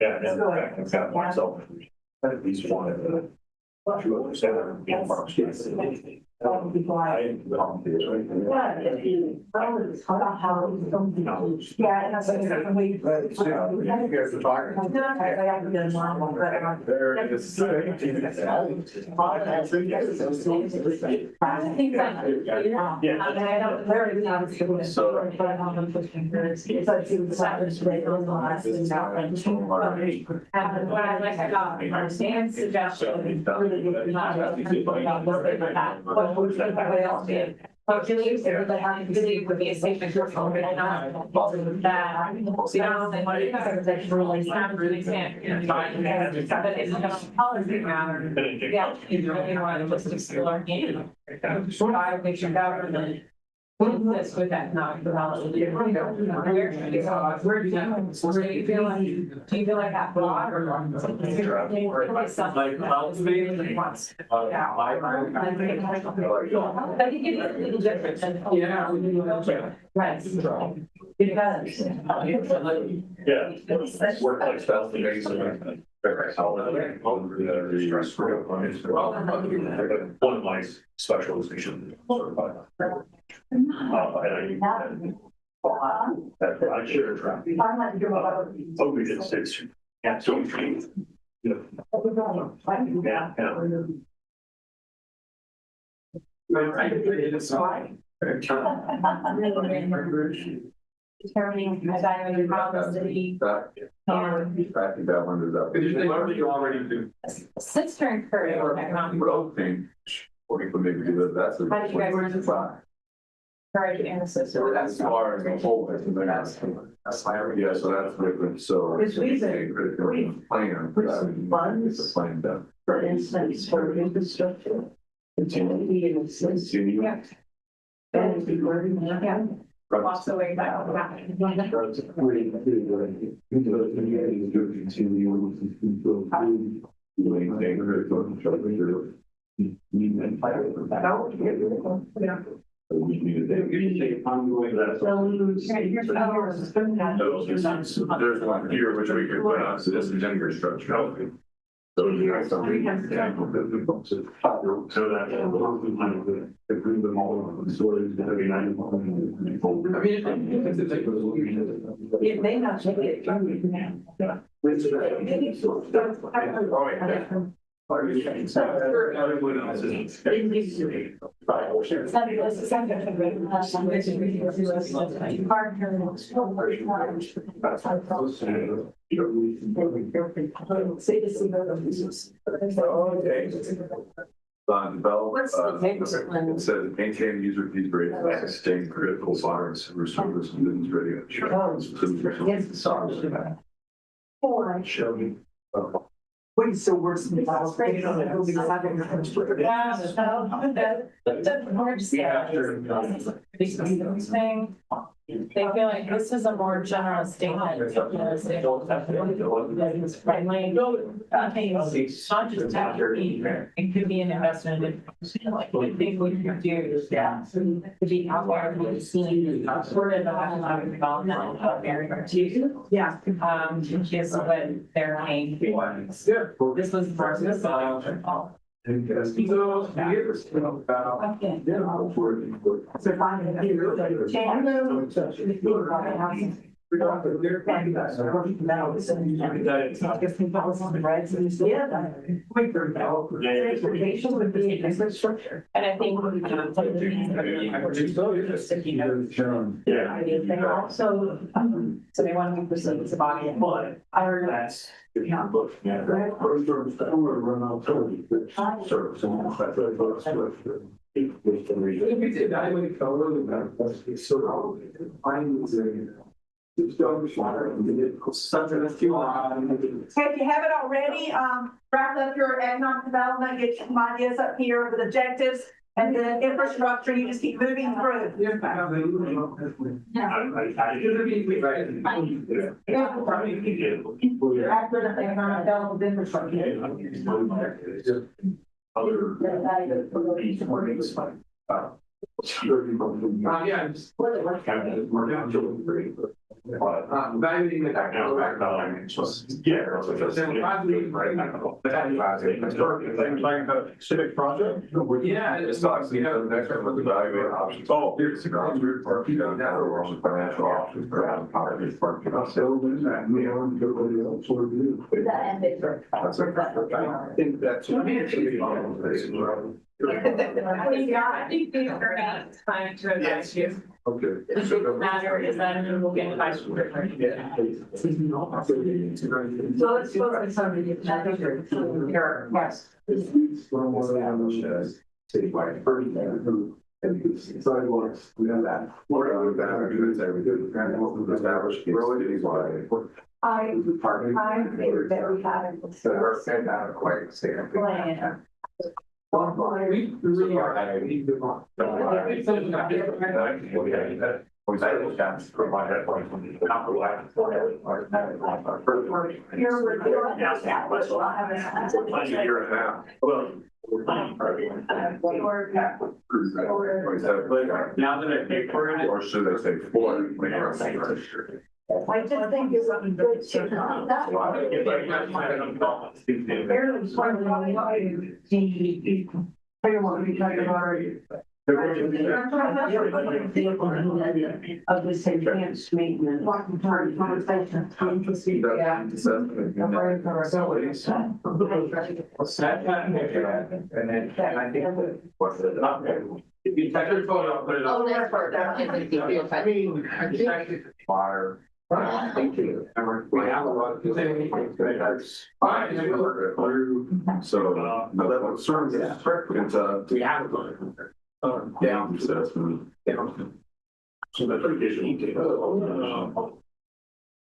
Yeah, and I've got myself at least one of the. Everybody having to do would be a safe and careful, but I know that. So, really can't. But it's a policy matter. Yeah, you really want to just explore game. I think your government. This with that not development. Where do you feel like? Do you feel like that broad or? I think it's a little different. Yeah. Right. Because. Yeah. Workplace balance. One of my specializations. I share traffic. Oh, we did six. Yeah, so. Determining evaluating problems that he. I think that one is up. You already do. Since to encourage economic growth. Or you could maybe do that, that's. How did you guys want to encourage and assist? So that's far as the whole, I think that's my, yeah, so that's different, so. Because we've Plan. funds. It's a plan done. For instance, for infrastructure. Continue. Yeah. And be working. Yeah. Walks the way back. There's one here which we could put on, so this is infrastructure. So that. Agree them all, stories, every night. It may not make it. Develop. What's the next one? It says maintain user fees rate, sustain critical water and sewer service and business radio. Yes, sorry. Show me. Wait, so worse than that. They feel like this is a more general statement. Because it's friendly. It's not just chapter either. It could be an investment. Like the thing we could do is to be out there and be seen. Sort of economic development of area too. Yeah. Is what they're paying for. This was for this. Transportation would be a different structure. And I think. Yeah. I mean, they also, so they want to be perceived as a body, but I heard that's. Yeah. If you haven't already, wrap up your economic development, get some ideas up here with objectives, and then infrastructure, you just keep moving through. After the economic development infrastructure. Yeah, just evaluating the Civic project? Yeah, It's not, you know, the next one was evaluate options. Oh, here's the ground park, you know, financial options for that part of this park. So, that, you know, everybody else will do. That's a I think that's. I think we are out of time to advise you. Okay. The big matter is that we will get advice from her. So let's focus on the agenda here. Yes. Citywide first, sidewalks, we have that. More of that, we do kind of what we've established. Really, it is why. I think that we have. So we're saying that quite standard. Plan. Now that I pay for it. Or should I say four? I just think it's good to that Of this enhanced maintenance. And then I think what's the If you take your photo, put it Oh, up. that's part, that is a big deal. I mean, I think. fire. Thank you. We have a lot of things. Fine. So, the level of service, it's, We have a lot. down assessment. So that's pretty good.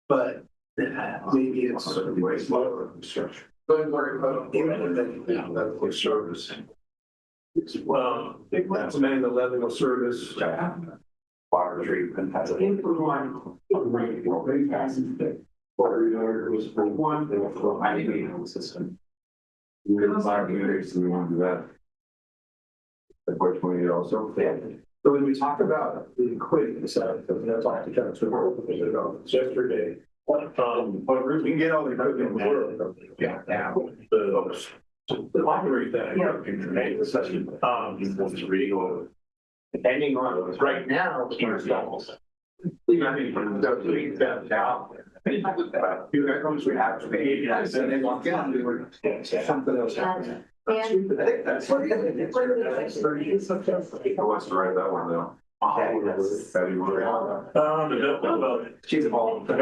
But maybe it's way slower structure. Going worry about even level of service. Well, That's man, the level of service. Water treatment has an Water yard was for one, I mean, system. we want to do that. Unfortunately, also. So when we talk about the equipment side, because that's all the council yesterday. but We can get all the equipment in the world. Yeah. the library that I got in the session, was really depending on right now, here's doubles. I mean, from the league that out. You guys, we have to be, yes, and they walk in, we were, something else happened. I think that's. Who wants to write that one down? She's involved. So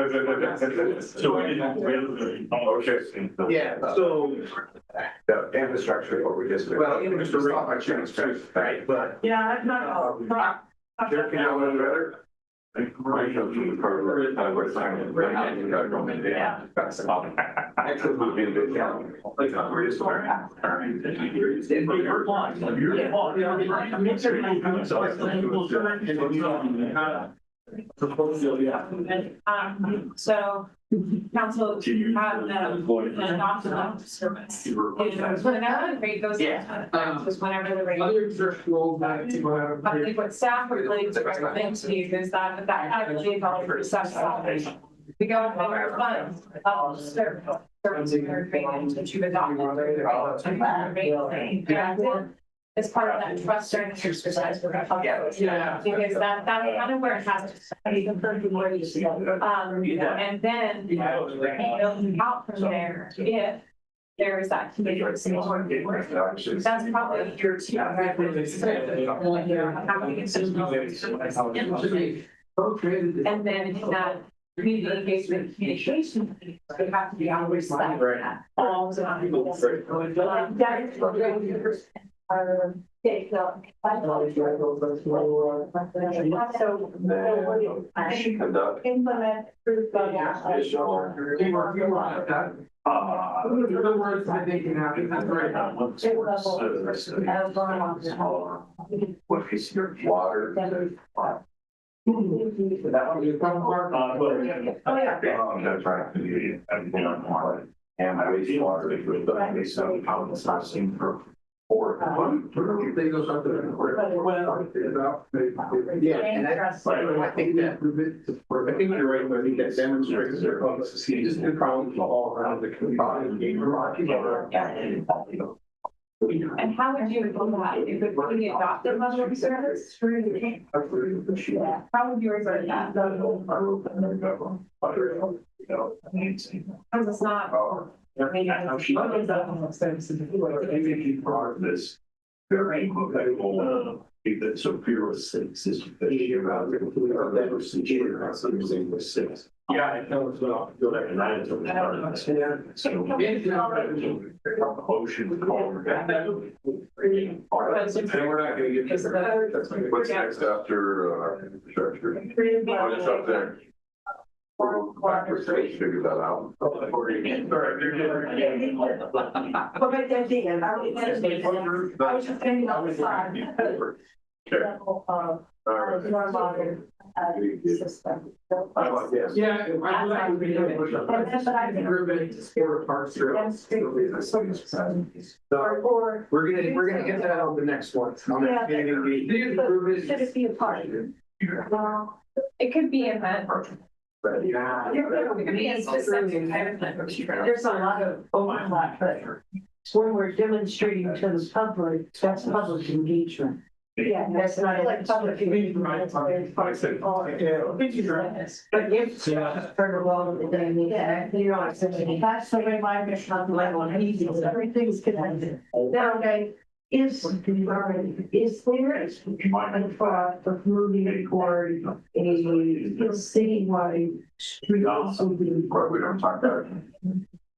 we didn't really. Okay. Yeah, so. The infrastructure, what we just. Well, infrastructure, right, but. Yeah, not. There can I one better? So council have an optional service. Whenever the rate goes down, just whenever the rate. Other exertional back to whatever. I think what staff would like to recommend to you is that actually involves for staff. We go and our funds, service that you've adopted. as part of that trust during the exercise, we're gonna talk about. Yeah. Because that's kind of where it has to start. And then building out from there, if there is that committee. That's probably your two. And then that community engagement communication, they have to be always like that. All the time. Implement. The words I think you have, that's right. Water. That one you come for? That's right. Everything on water. And my wastewater, so how it's not seen for. They go something. Yeah, and I think that, I think you're right, but I think that demonstrates their consistency, just the problems all around the community. And how would you go about it? If it's being adopted level of service? How would you regard that? Because it's not. Part of this very so fearless things is about using the six. Yeah, I know it's not feel like an item. So ocean call. What's next after infrastructure? What's up there? Figure that out. Well, but then the end, I was just thinking on the side. System. Yeah, I like to be able to push up. We're gonna get that on the next one. On that community meeting. Should it be a part? It could be a event. It could be a specific kind of event. There's a lot of overlap, but when we're demonstrating to the public, that's public engagement. Yeah, That's not like public engagement. But if turn around and then, you know, it's that's the way my mission on level easy. Everything's connected. Now, okay, is there a thought of moving toward a citywide street? We don't talk about it.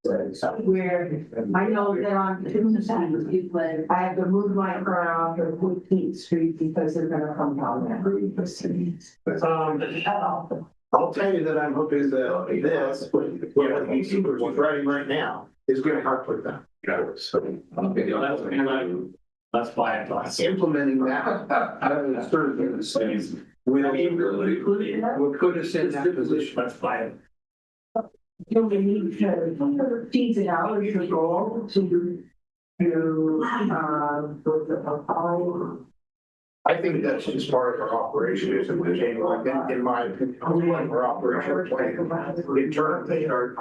Where I know that on Tuesday, I have to move my car off of 15th Street because they're gonna come down that route. I'll tell you that I'm hoping that this, what he's writing right now, is going to help with that. That's why I thought. Implementing that, sort of in the cities, will put us in that position. That's why. You need to tease it out as your goal to I think that's just part of our operation, is in my opinion, our operational plan. In terms, they are.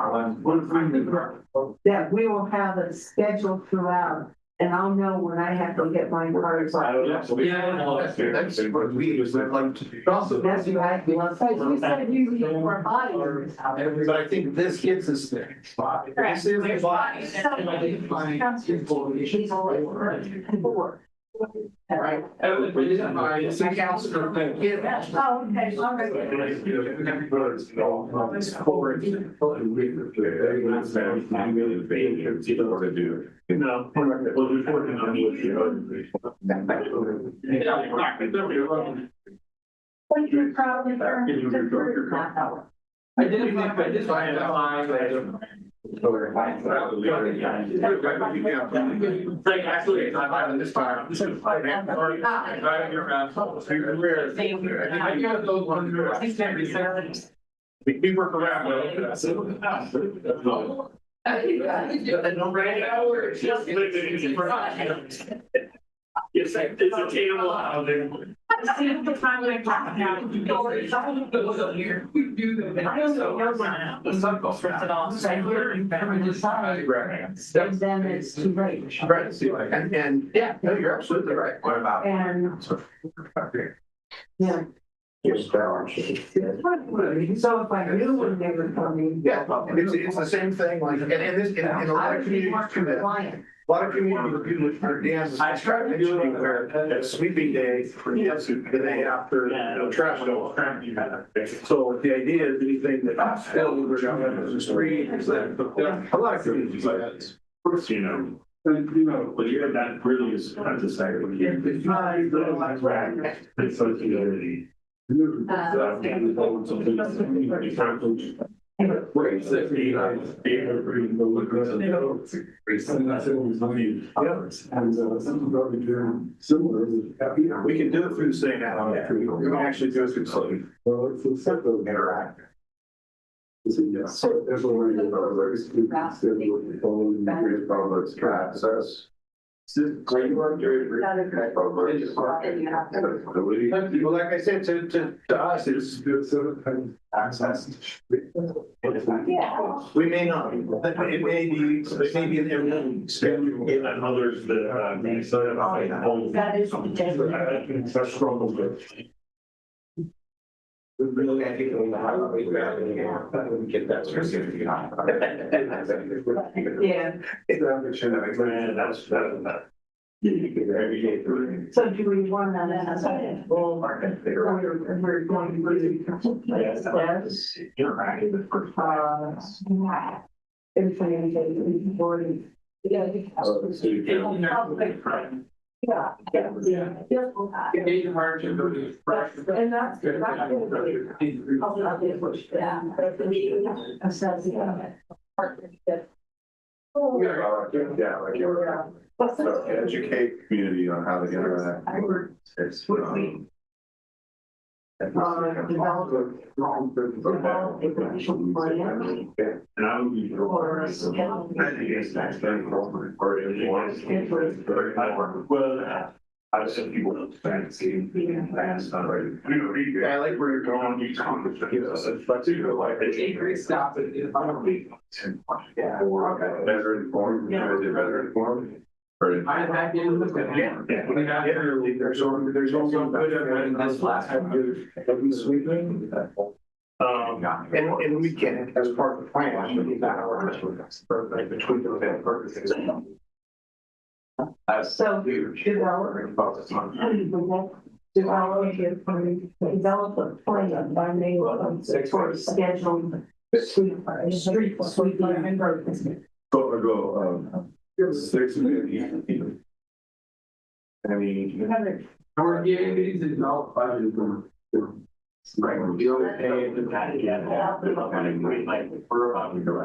that we will have a schedule throughout, and I'll know when I have to get my cars. That's what we would like to do. That's right. Because you said you need more bodies. But I think this gets us there. This is a body. Right. City councilor. Oh, okay, all No, well, we're working on What's your problem? I didn't think, I just find out. Actually, I'm having this time. We work around. It's a camel out there. See the time I talk now. The sun goes It all. So you're decide. Right. And then it's too late. Right, see, and yeah, no, you're absolutely right. What about? And Yeah. So if I knew when they were coming. Yeah, it's the same thing, like, and in this, in a lot of communities do that. A lot of communities do it for dams. I tried to do it where a sweeping day, the day after, trash goes. So the idea is anything that's filled or down in the street, is that, a lot of communities like that. You know, but yeah, that really is kind of decided. It's sociality. Similar. We can do it through the same app. We can actually do it through Slack. Well, it's interact. So there's already a number of access. Well, like I said, to us, it's Access. we may not, it may be in every schedule. And others that, that is. That's struggle with. Really, I think we get that specific. Yeah. Man, that's. Every day through. So do we want that as a full market? We're going to. Yes. You're right. Everything is already. Yeah. Yeah. Engagement margin, And that's good. Educate community on how to interact. And I would be. Well, I said people fancy fast already. I like where you're going. You talk to like Stop it. Better informed, better informed. I back in the there's also good in this last year. And we can, as part of the plan, we got our between the purposes. So develop a plan by name for scheduled street sweeping and roads. Go, 6 minutes. I mean, we're getting these developed budget from. Right, we're dealing with paying the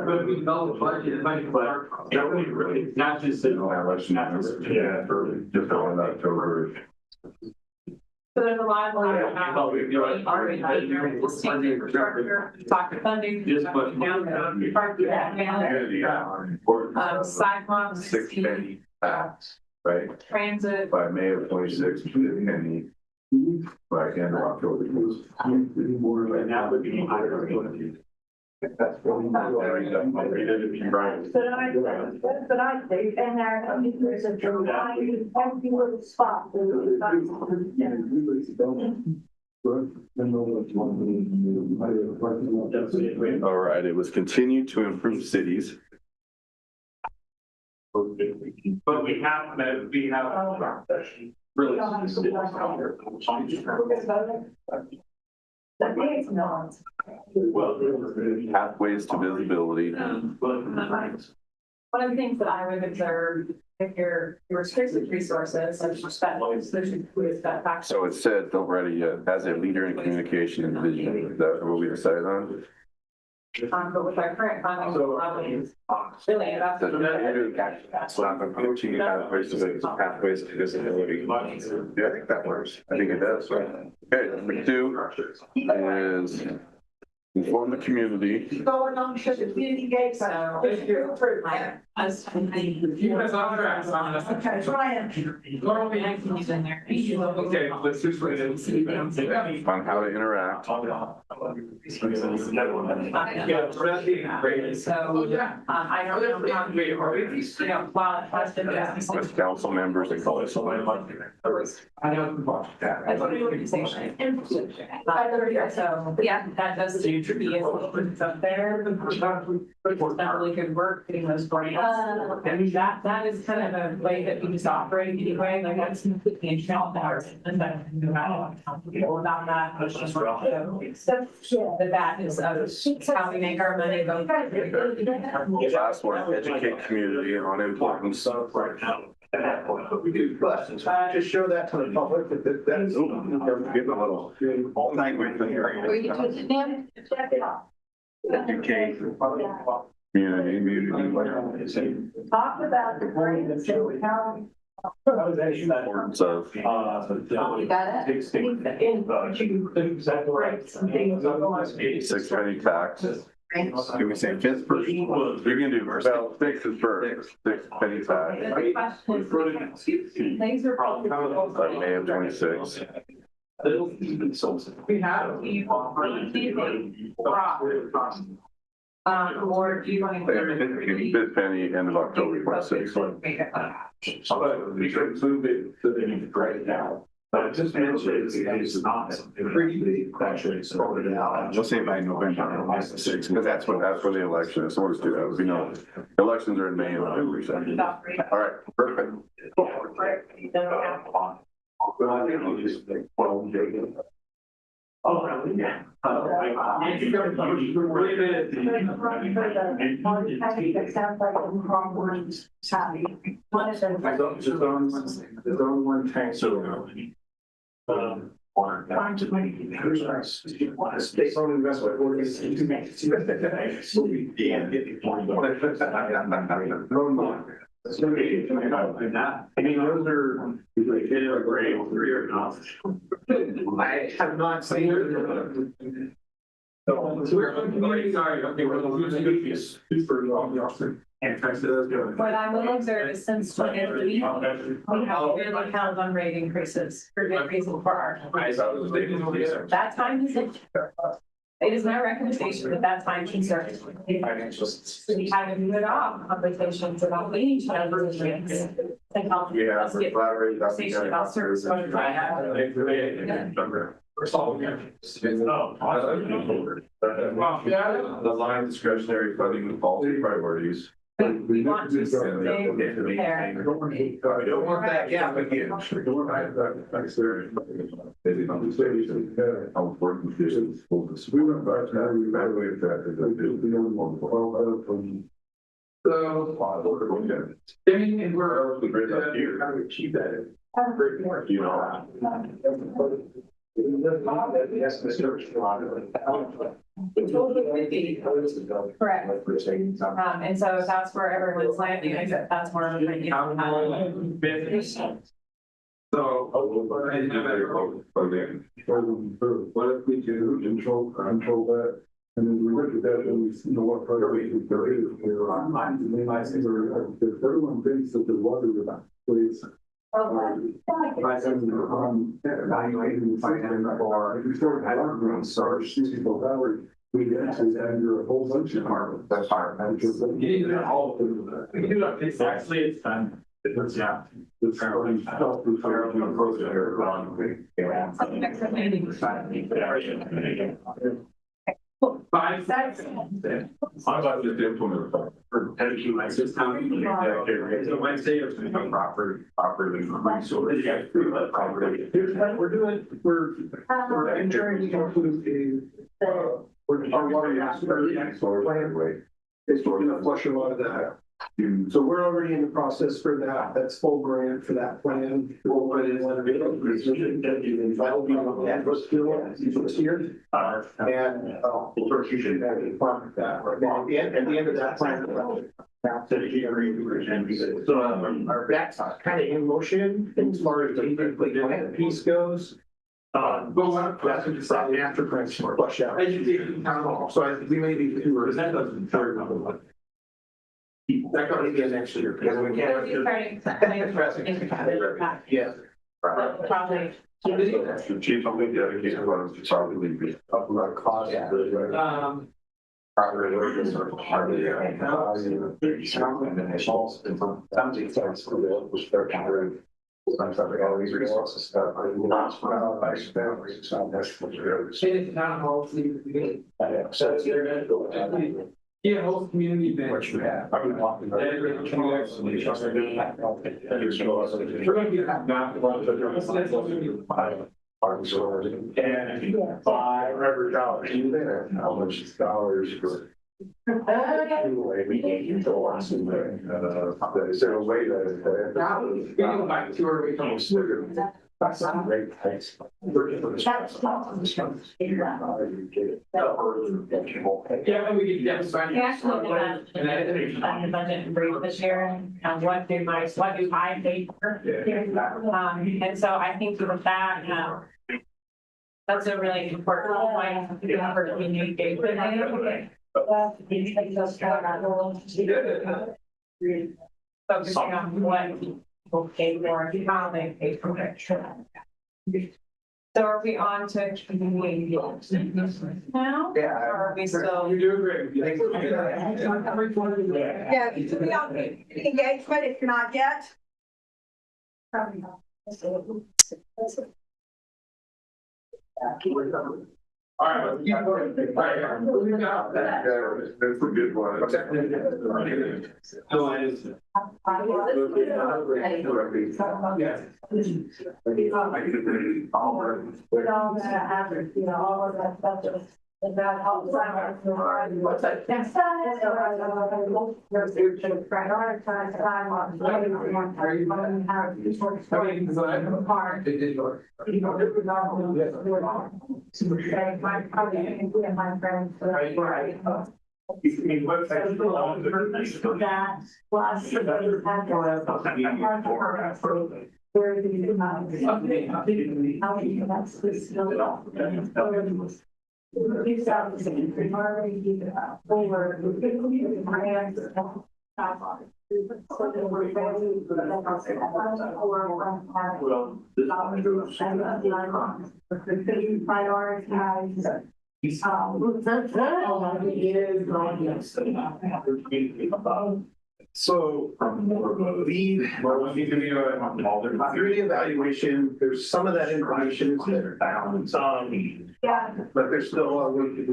but we develop budget, that we really, not just. Yeah, for just on October. So there's a lot of infrastructure, talk funding. Sidewalks. 6 penny tax, right? Transit. By May of 26, penny. By end of October. Right now, would be higher. That's But I think, and there's a empty little spot. All right, it was continue to improve cities. But we have really. Pathways to visibility. One of the things that I would observe, if you're restricted resources, such as that. So it said, don't write it yet, as a leader in communication and vision. Is that what we decided on? But with our current funding, really, that's. Coaching pathways to visibility. Yeah, I think that works. I think it does. Okay, number 2 is inform the community. Going on to the community gates. You guys on track. Okay, Ryan. Okay, let's just wait and see. On how to interact. Yeah, so that's being great. So, Yeah. I don't know, while it has been just. With council members, they call it something like. I know. That's what we were saying. So, yeah, that does seem to be a little bit up there. That really good work getting those grants. I mean, that is kind of a way that we just operate anyway, like that's completely in trial powers. And then, people about that, it's just that is how we make our money go. Last one, educate community on importance. Right now. Just show that to the public, that's. Give a little. All night we've been hearing. Were you doing it, Dan? Check it out. Educate. Community. Talk about the grants and how. Importance of. You got it? Six penny tax. Can we say fifth first? You can do first. Well, six is first. Six penny tax. The question, things are probably. May of 26. We have. Or do you want to? Fifth penny, end of October 26. We could move it to the right now. But just mention it's not pretty big, actually, sorted out. We'll say by November, because that's for the election is. So we'll just do that. We know elections are in May and November. So. All right, perfect. Well, I think we'll just make 12 days. Oh, yeah. There's only one tank. So, state owned investment. I mean, those are like grade 3 or not. I have not seen it. Sorry, okay, we're losing good piece. Super long officer. And thanks to those doing. What I will observe is since we have really held on rate increases for good reason for our. That time is it. It is my recommendation that that time can serve. We have a good conversations about leading to numbers of rates. And help us get conversation about service. The line discretionary funding and policy priorities. We want to stay there. Don't want that gap again. How important this is. We went back to how we evaluated that. So, I mean, we're how to achieve that. You know. Correct. And so that's where everyone's landing, that's where I'm thinking. So, what if we do control that? And then we look at that and we know what priorities there is. If everyone thinks that the water is not place. Evaluating the financial or if you start having source, people power, we get to under a whole bunch of harm. That's hard. we can do that all of them. We can do that. It's actually, it's fun. Yeah. It's fairly Five seconds. I'm about to implement it. Educate my system. So Wednesday it's going to become properly resourced. We're entering into our water gas plan. It's going to flush a lot of that. So we're already in the process for that. That's full grant for that plan. We'll put it in one of it. That'll be on the address bill this year. And you should have a plan with that. At the end of that plan. So our back's kind of in motion as far as the piece goes. But that's what decided after correction flush out. Education town hall. So we may be two or that doesn't. That could be next year. Because we can't. Yeah. Probably. Chief, I'm going to dedicate one to probably be up about cost. Yeah, whole community event. What you have. I've been walking. We're gonna be And $5 dollars. How much is dollars? Anyway, we can't use the loss in there. Is there a way that? we go back to where we come from. That's a great place. Yeah, and we get that sign. The budget for this year, and what do I pay for? And so I think with that, that's a really important point for communication. Focusing on what people pay for and how they pay for it. So are we on to community now? Yeah. Or are we still? You're doing great. Yeah, to be on engagement if you're not yet. All right, let's keep going. Moving on. That's a good one. No, it isn't. Yeah. With all that happens, you know, all of that stuff, and that helps out. Next time, prioritize time on. My friends. That plus. Where do you that's this. Prioritize. So, lead, through the evaluation, there's some of that information is there. Yeah. But there's still a lot of work to do.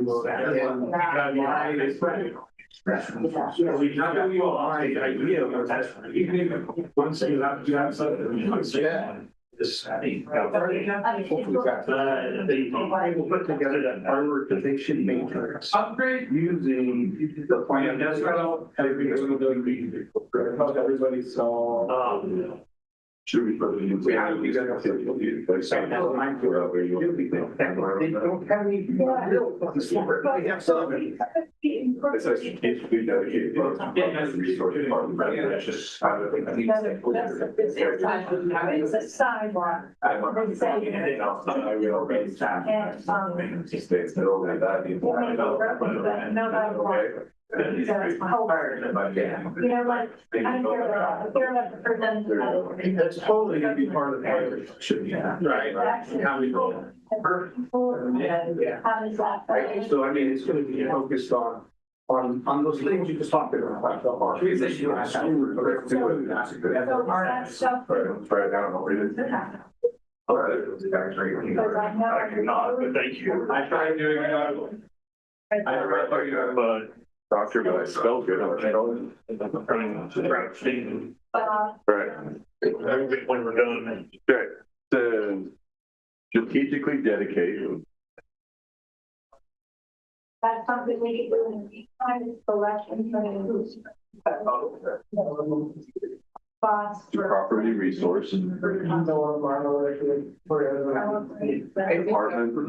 Once you have something. Yeah. Hopefully we'll put together that prioritization matrix. Upgrade. Using the plan. That's right. Everybody saw. Should we put it in? We have to get up to you. They don't have any real. They have some. It's a strategically dedicated. Resource department. That's just. It's a sidewalk. I will raise time. Just stay still like that. You know what? I hear about the person. That's totally gonna be part of the plan. Should be. Right. How we go. Yeah. How does that? Right, so I mean, it's gonna be focused on those things you just talked about. Like the bar. So that stuff. Right now, I cannot, but thank you. I tried doing it. But doctor, but I spelled good. right. When we're done. Okay, to strategically dedicate. That's something we can do in the kind of selection Property resource. Department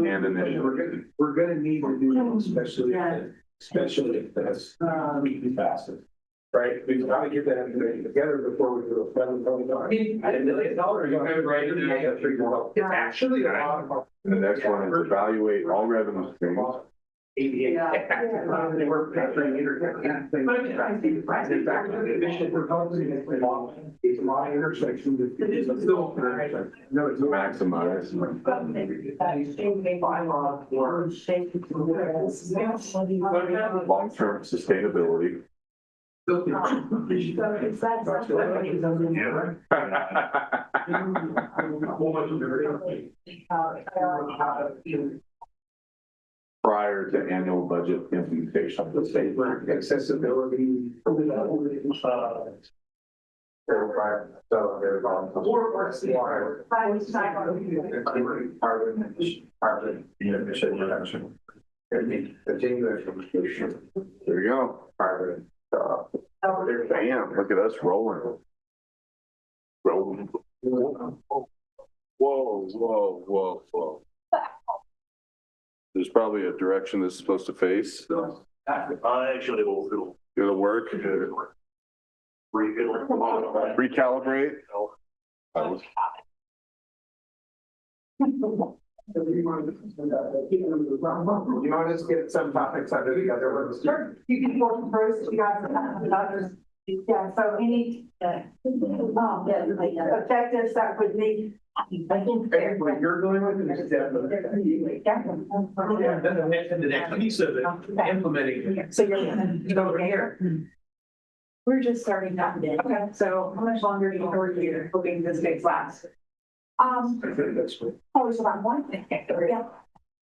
and initiative. We're gonna need to do, especially if that's faster. Right, we've got to get that information together before we do a $7 million. $1 million, you have right in. It's actually a lot of. The next one is evaluate all revenue streams Long-term sustainability. Prior to annual budget implementation. The state accessibility. There you go. Bam, look at us rolling. Rolling. Whoa, whoa, whoa, whoa. There's probably a direction this is supposed to face. I actually will do. It'll work. Recalibrate. You want to just get some topics under the other ones? Sure, you can work first, you guys have others. Yeah, so any, objectives that would be, I think. What you're going with is definitely. And the next piece of it, implementing. So you're over here. We're just starting that. Okay, so how much longer do you over here, hoping this takes last? Always about one. Yeah.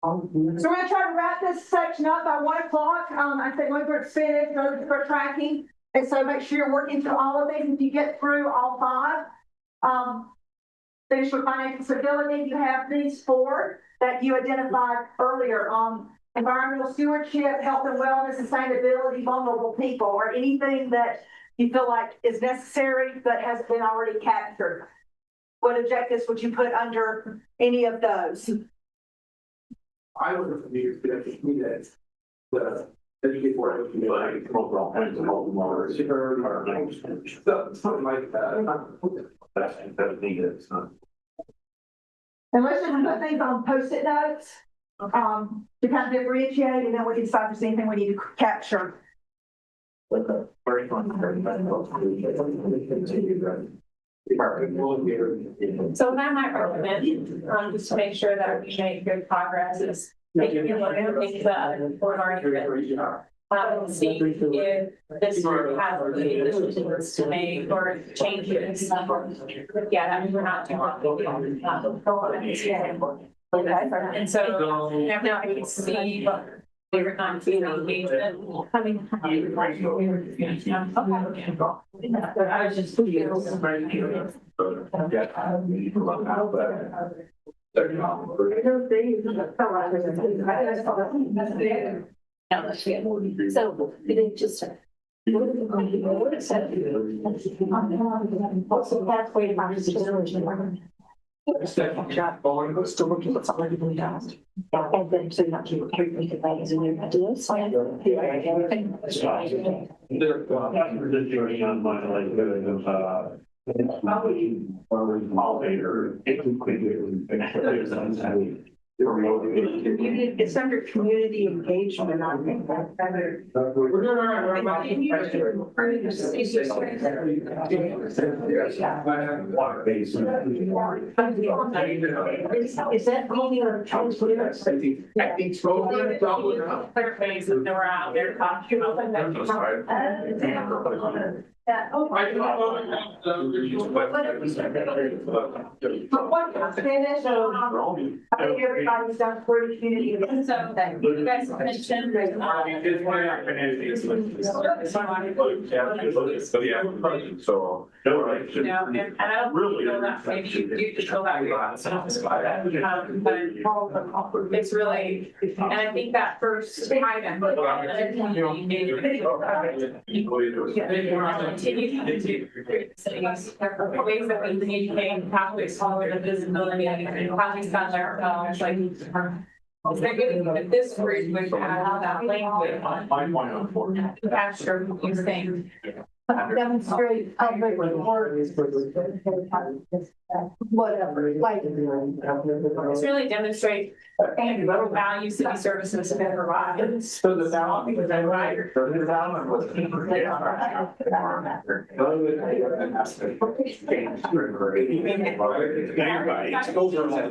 So we're gonna try to wrap this section up by 1 o'clock. I think when we're finished, go for tracking. And so make sure you're working through all of these. If you get through all 5, finish with financial stability, you have these 4 that you identified earlier. Environmental stewardship, health and wellness, sustainability, vulnerable people, or anything that you feel like is necessary but hasn't been already captured. What objectives would you put under any of those? I would have needed to be that. Before like overall kinds of something like that. That's needed. And let's just put things on Post-it notes to kind of differentiate, and then we can decide if there's anything we need to capture. So what I might recommend, just to make sure that we make good progress, is taking a look at things that we're already written. See if this group has any additions to make or changes. Yeah, that means we're not too long. And so now I can see we're not seeing engagement coming. I was just curious. So we didn't just. What's the pathway to my still looking at something really fast. And then so you're not keeping things in your ideas. It's under community engagement. I think that's better. Is that meaning of I think so. Clear phase that we're out there talking about that. But one finish, I think everybody's done for the community. So that you guys mentioned. So. You know, and I don't really know that maybe you do just go back. But it's really, and I think that first item. Continue to do ways that we communicate, how we follow the visibility, and how we stand there, like. Is there getting at this group with that language? Capture these things. demonstrate public or whatever, like. It's really demonstrate value city services have been provided. So the balance, because I'm right. So the balance was.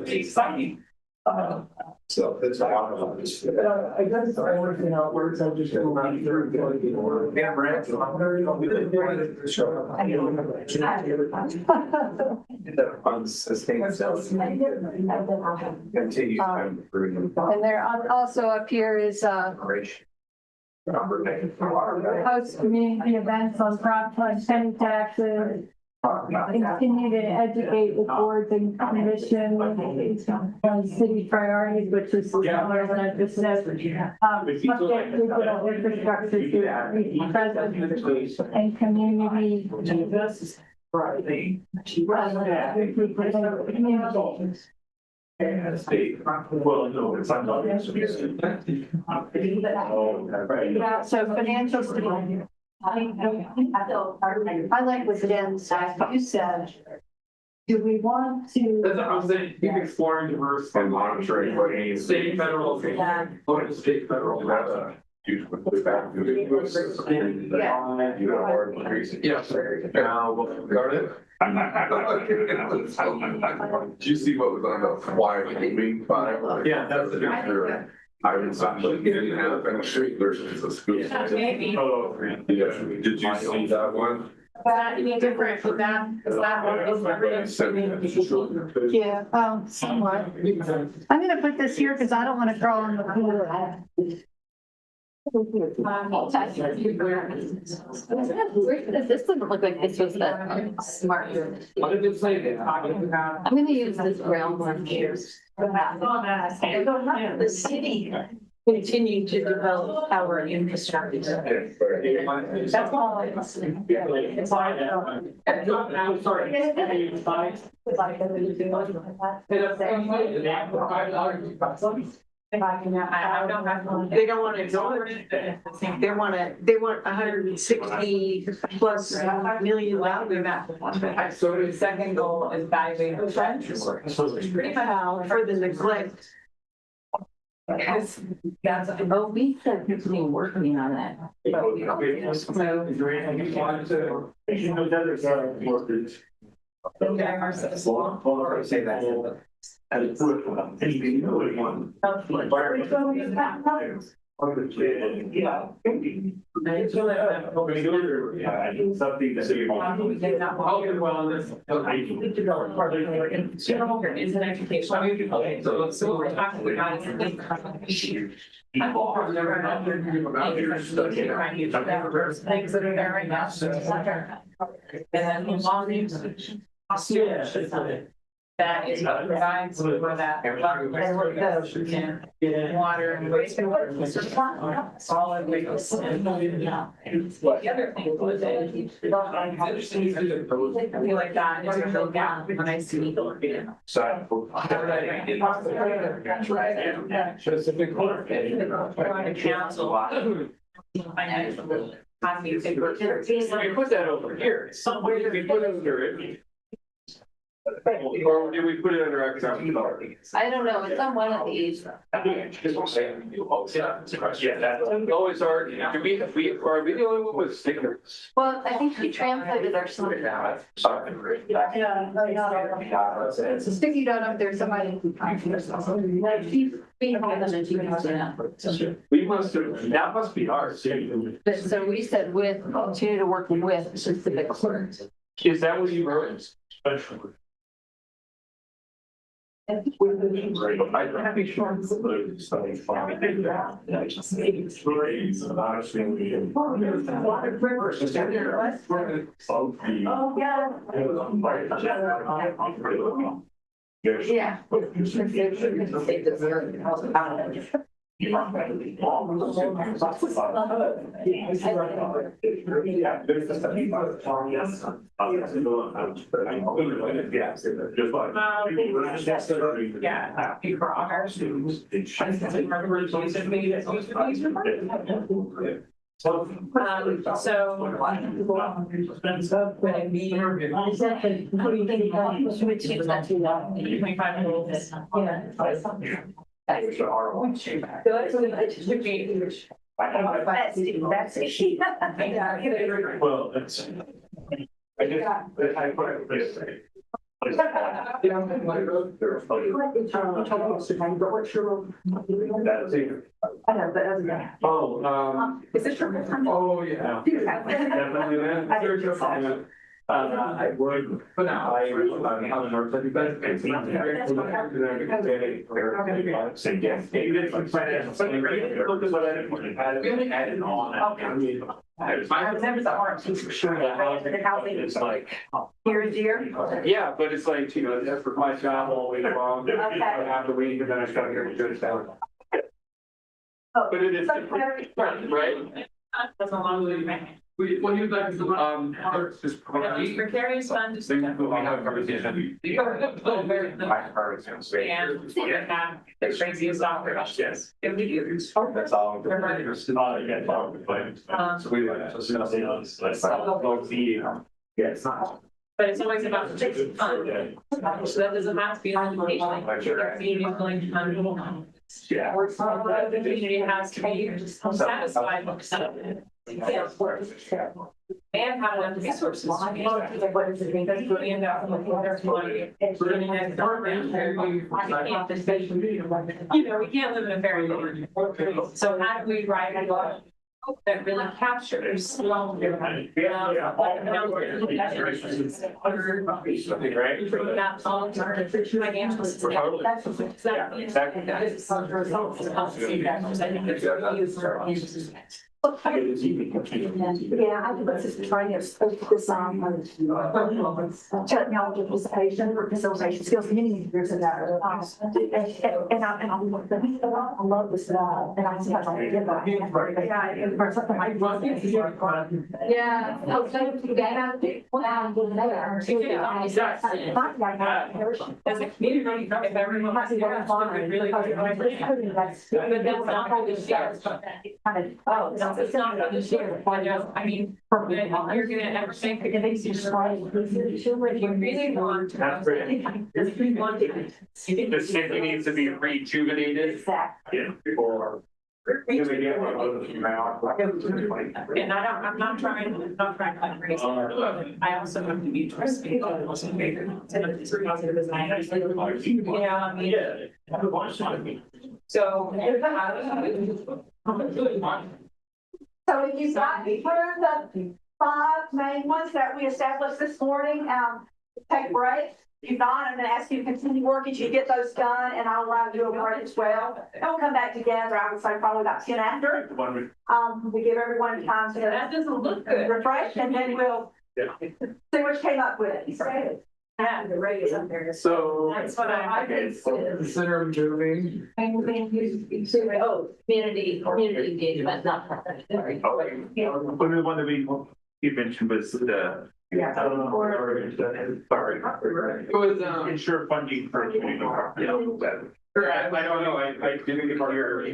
Exciting. So it's a lot of this. I guess I understand how it works, I'm just going around through. Continue. And there also up here is, host community events on prop plus penny taxes. Continue to educate the boards and commission on city priorities, which is similar than I just said. Update digital infrastructure to presence and community. Well, no, it's not. Yeah, so financial stability. I like what Jen said, you said. Do we want to? That's what I was saying, keep exploring diverse. And monitoring what any State, federal, state, federal. You would put back to the US system. You know, or increasing. Yes. We'll regard it. Did you see what was on the Wyoming file? Yeah, that's the. I was actually getting out of the street, there's a school. Maybe. Oh, yeah, did you see that one? That any different with that? Is that one? Yeah, somewhat. I'm gonna put this here because I don't want to draw on the board. This doesn't look like this was the smart. What did it say there? I'm gonna use this brown one here. The city continue to develop our infrastructure. That's all it's. It's like, I'm sorry. They don't want to ignore it. They want 160 plus million dollars. So the second goal is valuing the trend. For the neglect. That's, oh, we said continue working on that. But we don't. So. Say that. Something that you want. Is an education. So we're talking about things that are there right now. And then long news. That is what provides for that. Water and wastewater. Solid waste. The other thing was that I feel like that is a real gap when I see. Council. We put that over here, somewhere we put it under it. Or did we put it under economic development? I don't know, it's on one of these. Yeah, that's always our, are we the only one with stickers? Well, I think she translated our stuff. It's a sticky note up there, somebody. We must have, that must be ours. But so we said with, continue to work with specific words. Is that what you wrote? I'm happy sure. Oh, yeah. Yeah. So. Well, that's. I just, I put this. That's it. Oh, Is this your first time? oh, yeah. Definitely that. I would, But now, I don't know, but it's not. Say yes. You did some financial, something great. Look at what I added on. Okay. I remember the art piece for sure. The housing. It's like. Here and dear. Yeah, but it's like, you know, that's for my job all week long, Okay. half the week, and then I come here and do it down. But it is, right? That's a long way. what do you like? Just. Precarious fund. We have a conversation. My part is gonna say. The craziest offer. Yes. That's all. So we like. Yes. But it's always about the fund. So that doesn't have to be a limitation, like the community is willing to fund. Yeah. The community has to be satisfied with something. And have enough resources. Because we end up with there's money. Running a program where we can't just say, you know, we can't live in a fairy tale. So how do we write a law that really captures that long-term financial system? That's exactly. Yeah, I think let's just try to focus on technology participation or facilitation skills, many years in that. And I love this law, and I sometimes I forget that. Yeah, and for something like. Yeah. As a community, if everyone has to really. But that's not how we share. Oh, no, it's not how we share. I mean, you're gonna ever think that things you really want to. That's great. The city needs to be rejuvenated. Exactly. Yeah, before. And I'm not trying to like raise. I also have to be trustworthy. I also make positive as I actually. Yeah, I mean. Yeah. So if you've got the 5 main ones that we established this morning, take a break. If not, I'm going to ask you to continue working till you get those done, and I'll allow you a break as well. And we'll come back together, I would say probably about 10 after. We give everyone time to That doesn't look good. refresh, and then we'll see what you came up with. Yeah, the rate is up there. So. That's what I Consider moving. Oh, community engagement, not. Sorry. One of the one that you mentioned was the. Yeah. I don't know. Sorry. It was, Ensure funding for community. I don't know, I didn't get your.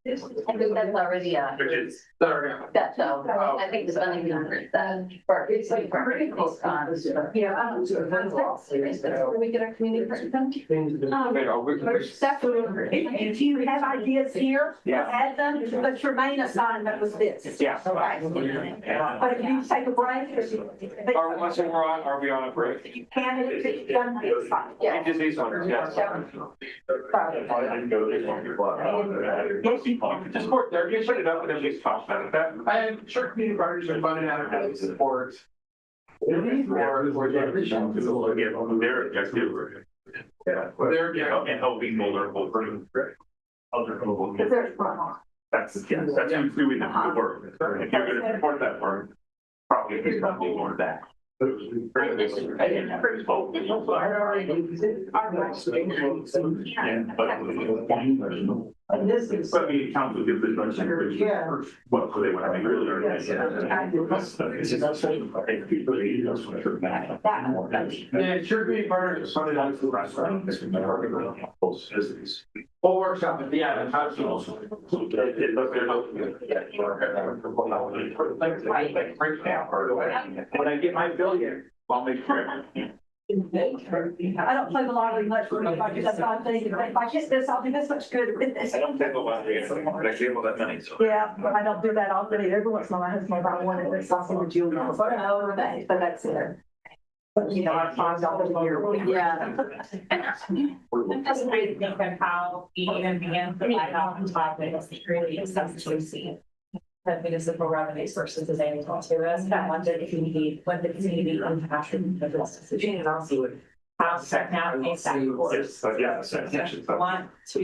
I think that's already, Which is. sorry. that's, I think the funding number is that. It's like. Yeah. Can we get our community person? If you have ideas here, Yeah. add them, but your main assignment was this. Yeah. But if you take a break, Once are we on a break? you can, if it's done, it's fine. Yeah. Just these ones, yes. Just work there, you put it up and then just talk about it. I'm sure community partners are funding out of support. Their objective. Yeah. And helping older people. Because there's one. That's who's doing the work. If you're gonna support that work, probably there's something more than that. But the council gives the budget. What do they want to be really? Yeah, sure community partners are funded out of the restaurant. Well, Full workshop, yeah, and how to also. When I get my billion, I'll make sure. I don't play the lottery much, but if I get that five thing, if I get this, I'll do this much good with this. I don't think about it, but I gamble that money, so. Yeah, but I don't do that often. Every once in a while, my husband will buy one and it's something with jewelry. But that's it. But you know, I $5 a year. Yeah. I'm just trying to think of how we even begin to fight off the topic of really essentially see the municipal revenue sources available to us, and what the community impacted of this decision, and also how technology that works. Want to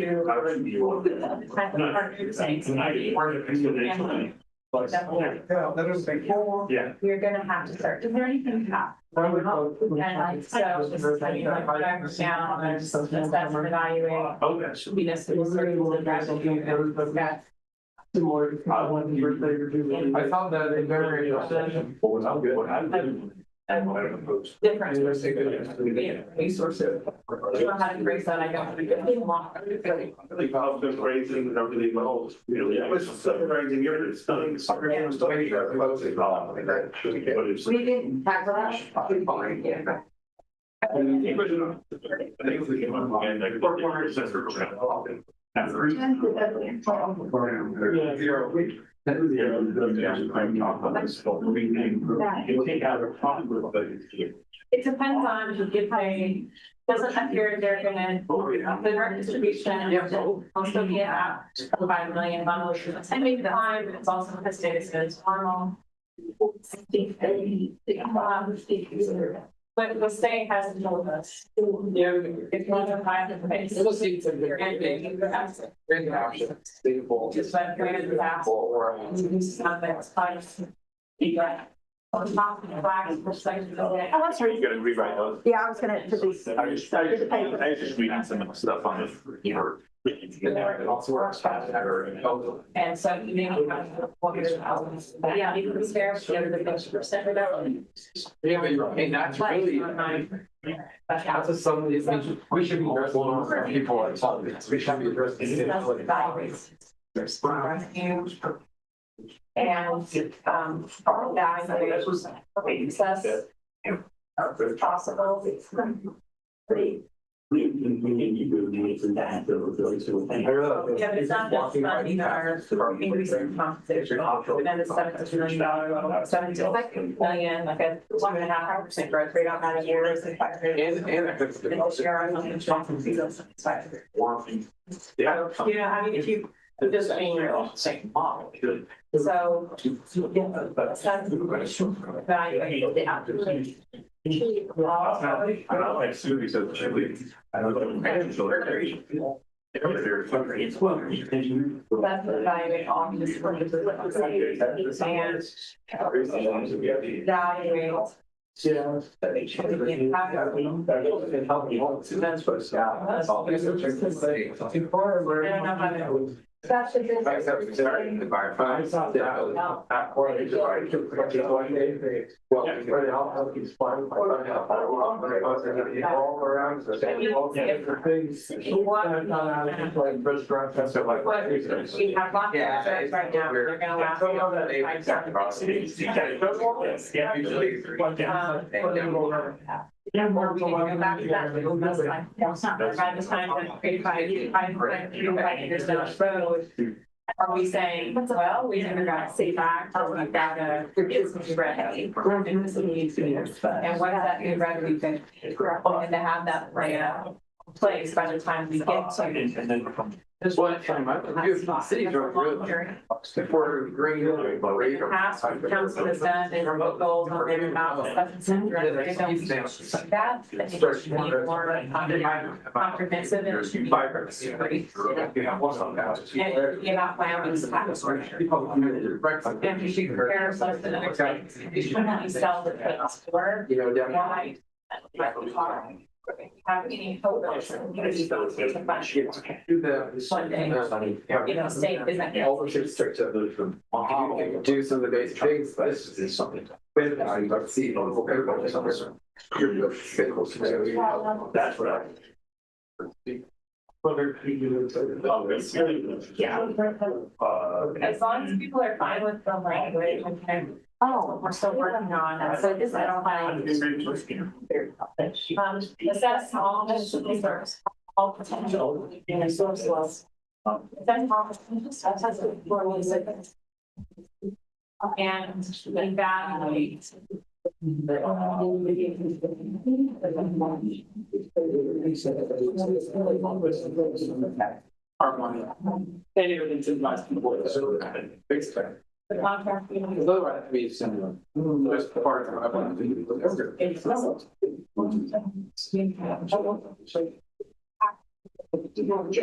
Yeah. you're gonna have to start. Is there anything that? And so this is like whatever now, there's assess and evaluate. Oh, that's. Municipal services and revenue. That's I thought that in very. different resources. I don't know how to phrase that, I don't. Really positive raising and everything else, really. I was summarizing your stunning. We didn't tackle that. It depends on if they, doesn't appear they're gonna, the direct distribution also be about 5 million bundles. And maybe the time, but it's also because data is normal. But the state hasn't told us. Yeah. It's not a private place. We'll see some You're gonna be, great options, sustainable. just like we're the past. It's not that it's fine. On top of the flags, perspective. Oh, I'm sorry. You gotta rewrite those. Yeah, I was gonna put these. I was just reading some of the stuff on it. And so you may have 400,000. Yeah, you can spare the other 50% reduction. Yeah, but you're right, that's really, that's a some of these things, we should be addressing more people are solving this, we should be addressing. And, our values, access, if possible, it's pretty. Yeah, but it's not just funding our increasing compensation, and then it's $17 million, 17 million, like a 1.5% growth rate on that a year is like 500. And this year, I'm looking at you know, I mean, if you, just being real, same model. So, evaluate the outcome. I don't like Susie said chili. I don't know. That's the evaluate on this. And evaluate. That's the thing. We have lots of right now, they're gonna last. Yeah, more we can go back to that. It's not right this time, but 35 years down the road. Are we saying, well, we never got to see back, or we've got to reduce the revenue? And this needs to be, and what does that new revenue think? And to have that place by the time we get to. This one time, I cities are good. For green. Past council has done, they remote goals on their mouth, they don't like that. I think it should be more comprehensive and it should be. And be about plans. And you should compare ourselves to other states. You shouldn't sell the store. You know, definitely. Why? Have any hope of community goals to fund Do the. one day, you know, state isn't. All the ships start to do some of the basic things, but this is something. When I got to see. That's what I. Yeah. As long as people are fine with the language, okay. Oh, we're still working on it, so this I don't mind. Assess all resources, all potential, resources. That's all, that's for music. And evaluate. Our money. And everything's in my people. Big spec. The contract. Otherwise, it'd be similar. There's part of I want to do.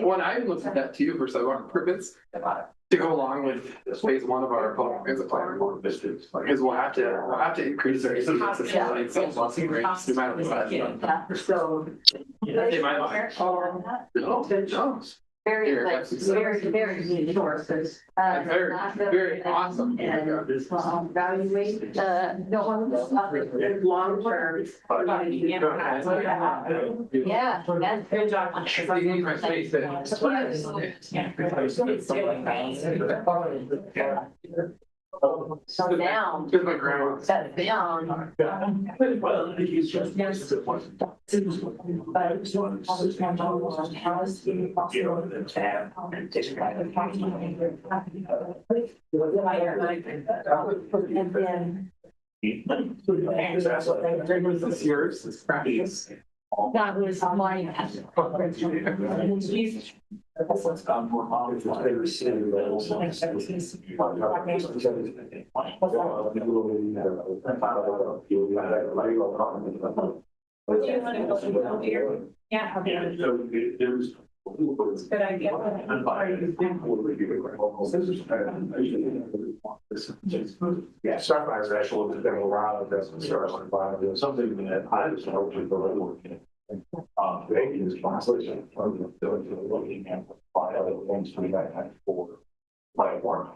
When I looked at that too for sidewalk improvements to go along with phase one of our public transit plan, because we'll have to increase our accessibility some busing rates no matter what. So. They might like. No. Very, like, very good resources. Very awesome. Evaluate. Long term. Yeah, that's good job. You need my space then. So down. Because my grandma. Set down. Well, he's just. It's yours, it's practice. That was my. Yeah. Good idea. Yeah, Starfire is actually been a while, it doesn't start like something that I just hope people are making this translation from looking at other things we might have for like one.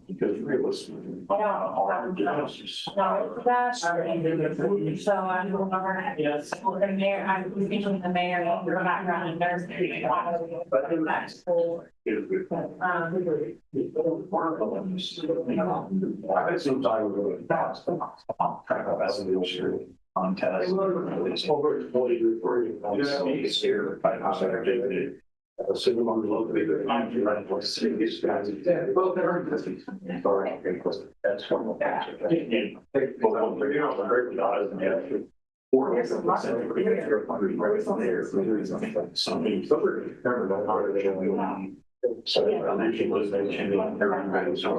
Because realistically. So I'm Yes. the mayor, I'm thinking the mayor, the background and there's. That's cool. I bet sometimes we're really fast. As a real sure contest. It's over 40 recording. Here, by how I assuming I'm located. I'm running for serious guys. Well, there are. That's one of the. Something. So I mentioned was mentioning everybody's. So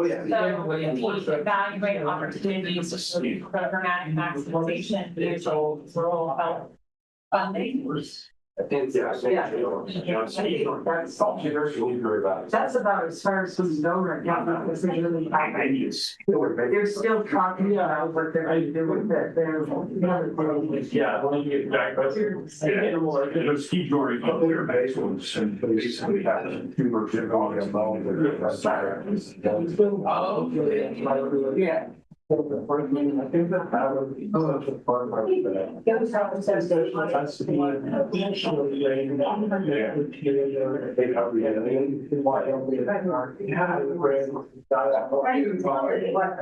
evaluate opportunities for programmatic maximization, digital rural health funding. That's about as far as we go right now, because they're really, they're still talking about what they're going to do with it. Yeah, when you get back, but the ski jewelry, their basements and basically have two or three going along with Yeah. I think that part of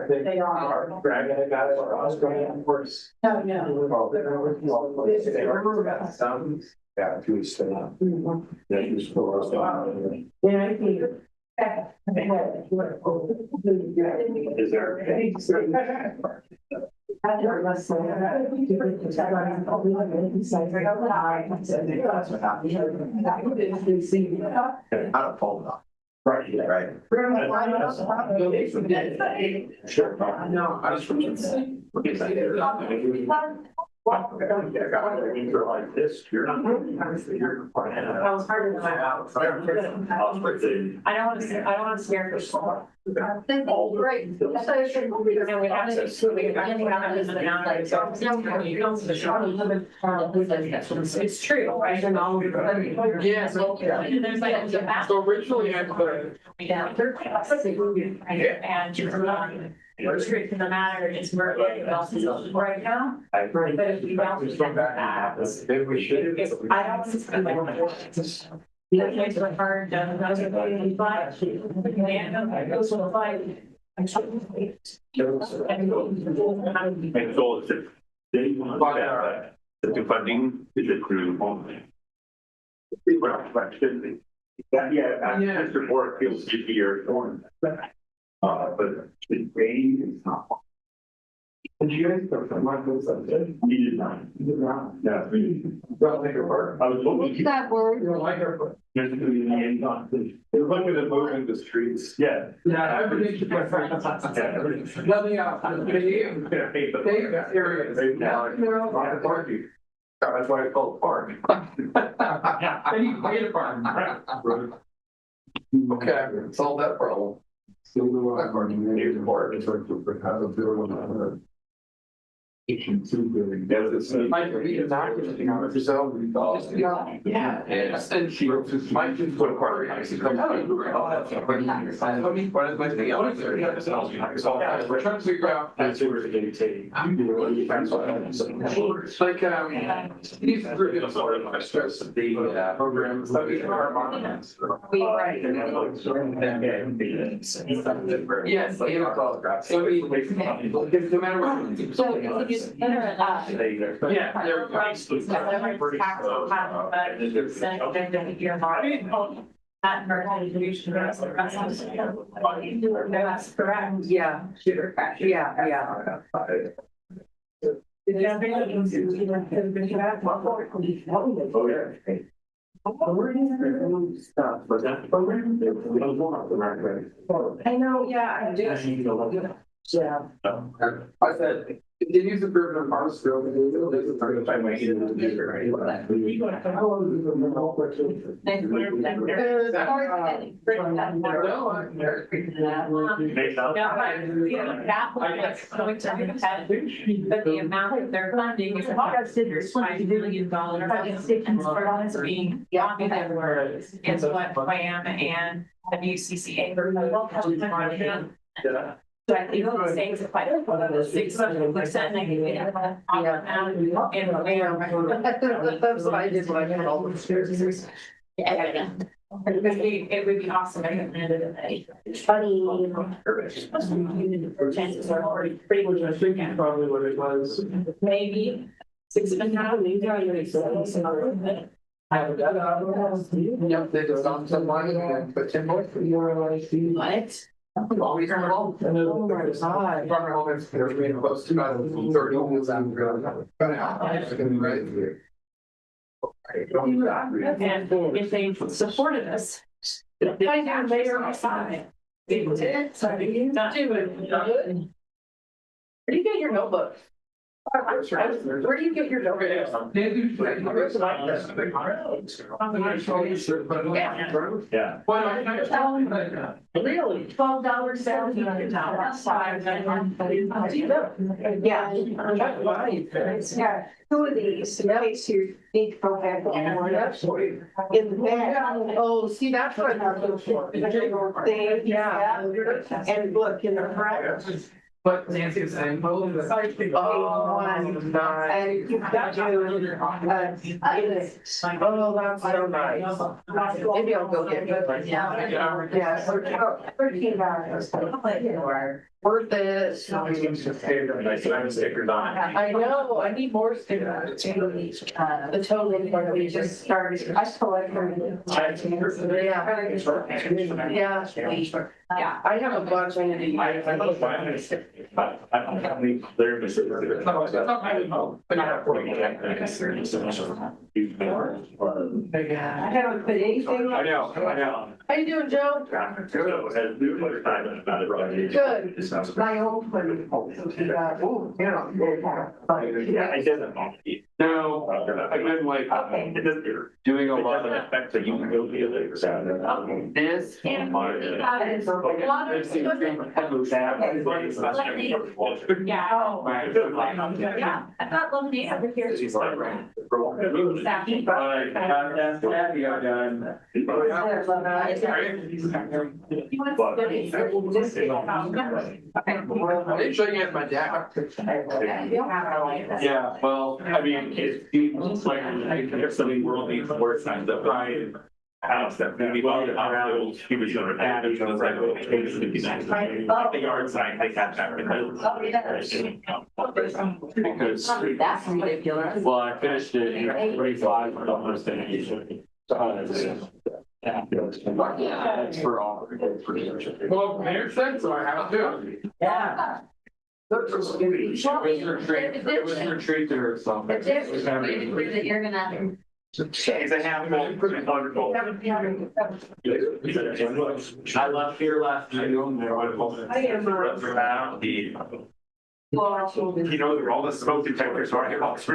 they are dragging a guy for Australia, of course. No. Yeah, to extend. Yeah, you still. Yeah, I think. Is there? Out of hold on. Right. Right. Sure. No, I was. You're like this, you're not. That was harder than I thought. I don't want to scare people. Great. And we have to, it's true, right? Yes. And there's like. So originally I put. And the truth of the matter is we're getting else right now. But if we don't. Maybe we should. I don't. The kids were hard, those are the fight. And those were the fight. And so it's, they want that, the funding is a crew only. Yeah, Mr. Bork feels easier for but the grade is not. Did you guys go from my place? We did not. You did not. Yeah. Don't like her part. I was looking. That word. You don't like her. You're looking at moving the streets. Yeah. Yeah, everything should be friend. Nothing else. That's why it's called a park. I need to pay the farm. Okay, solve that problem. Still the one part, it's like to have a building on it. Mike, we did not get anything out of yourself. Yeah. And she, Mike just put a part of it. We're trying to figure out. That's what we're getting to. Like, these are really important. I stress the program. Yes, like, so no matter what. Yeah, they're That's correct. Yeah, yeah. Was that the program? I know, yeah, I do. Yeah. I said, continues to prove in our skill. But the amount that they're funding is $5 billion. And it's being everywhere is what WAM and WCCA. So I think the states are quite 600%. That's what I did when I had all the stairs. Yeah. Because it would be awesome at the end of the day. Funny. Chances are already pretty much. I think that's probably what it was. Maybe 6 months now. Yep, they just on some money and put 10 more. What? Always involved. Oh my God. Department of Homeland Security being close to 2030 was after. And if they supported us, they have mayor on side. They did. So you not do it. Where do you get your notebook? Where do you get your notebook? Yeah. Really? $12, $17. Yeah. Two of these, in case you need to go back in the back. Oh, see, that's what I'm for. Yeah. And look in the front. But Nancy was saying, Oh, and you've got to, oh, that's so nice. Maybe I'll go get it. Yeah, $13. Worth it. Nice to have stickers on. I know, I need more stickers. The total part we just started. I collect them. Yeah, I have a bunch I need to use. I don't have any there. I haven't put anything. I know. How you doing, Joe? Good. Good. My own one. Yeah, I didn't. No, I've been like doing a lot of affect that you can go the other side. this. Yeah. Yeah, I thought Laramie over here. You I didn't show you guys my dad. Yeah, well, I mean, it's like, if something world needs worse signs of pride. House that maybe around, he was gonna add, he was like, well, it's 59. Like the yard sign, they catch that. Because, That's ridiculous. well, I finished it in 45 or almost an age. That's for all. Well, mayor said so, I have to. Yeah. It was retreat or something. That you're gonna. It's a handful. Wonderful. I left here last night. You know, all the smoke detectors are here. It's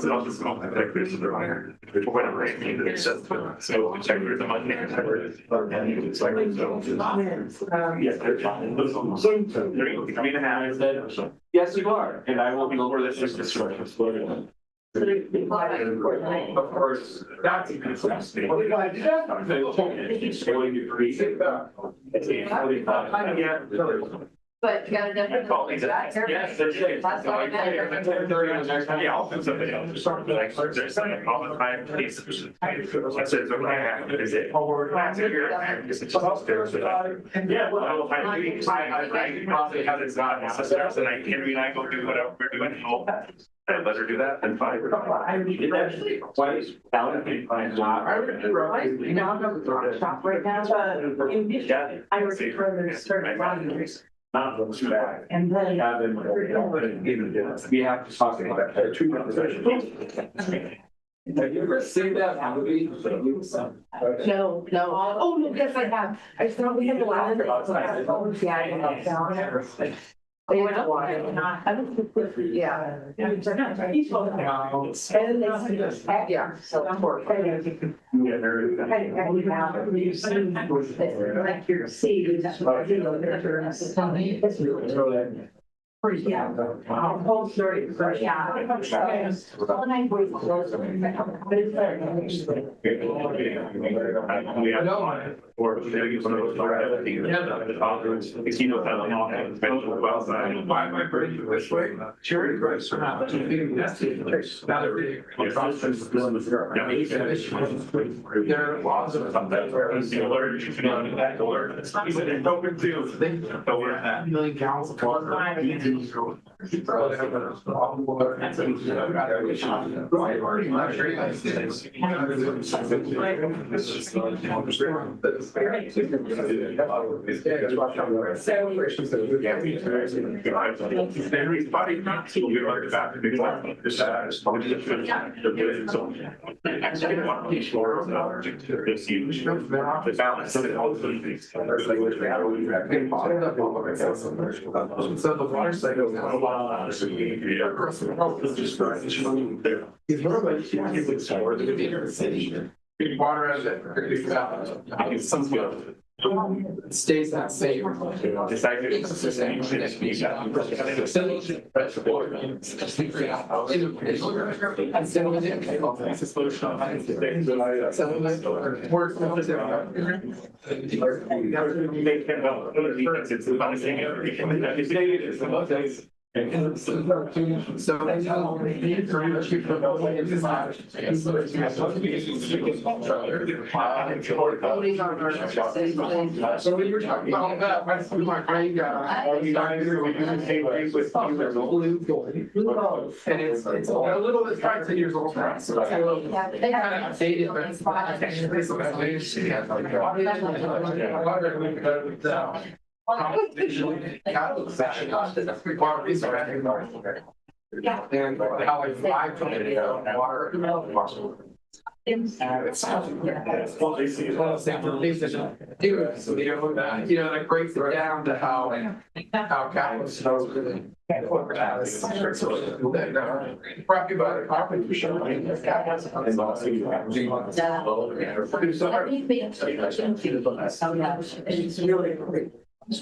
all the smoke detectors that are here. Whatever. It's just smoke detectors. It's like, yes, they're fine. So, there you go. I mean, I said, yes, you are. And I will be over this. Of course, that's a good question. But you gotta definitely. Yes, that's all I yeah, I'll do something else. There's something all the time. I said, it's okay. Is it? Yeah, well, I will find meetings. I probably have it not necessary, and Henry and I go do whatever we're doing. And let her do that, then fine. I did actually twice. I realize, you know, I'm going to shop right now. I was further started running. Not looks bad. And then. We have to talk about that. Two conversations. Have you ever seen that movie? No. Oh, no, yes, I have. I saw we have a lot of. They went up water. Yeah. And yeah, so of course. Like your seed. Yeah. Whole story. Yeah. Or maybe one of those the fathers, the keynote had a long well side. Why am I bringing this way? Charity Christ or not? There are laws of million gallons of water. Henry's body will be right back. It's huge. The balance of it also. So the water cycle is a lot. Water as it stays that same. So we were talking about that, my brain got. And it's a little bit, 10 years old now. So it's a little kind of dated, but it's and how like 5 water. It sounds. Well, they see one of the things that do it, so that breaks it down to how capitalists knows really. Brought you by the conference for sure. It's really great. Yeah,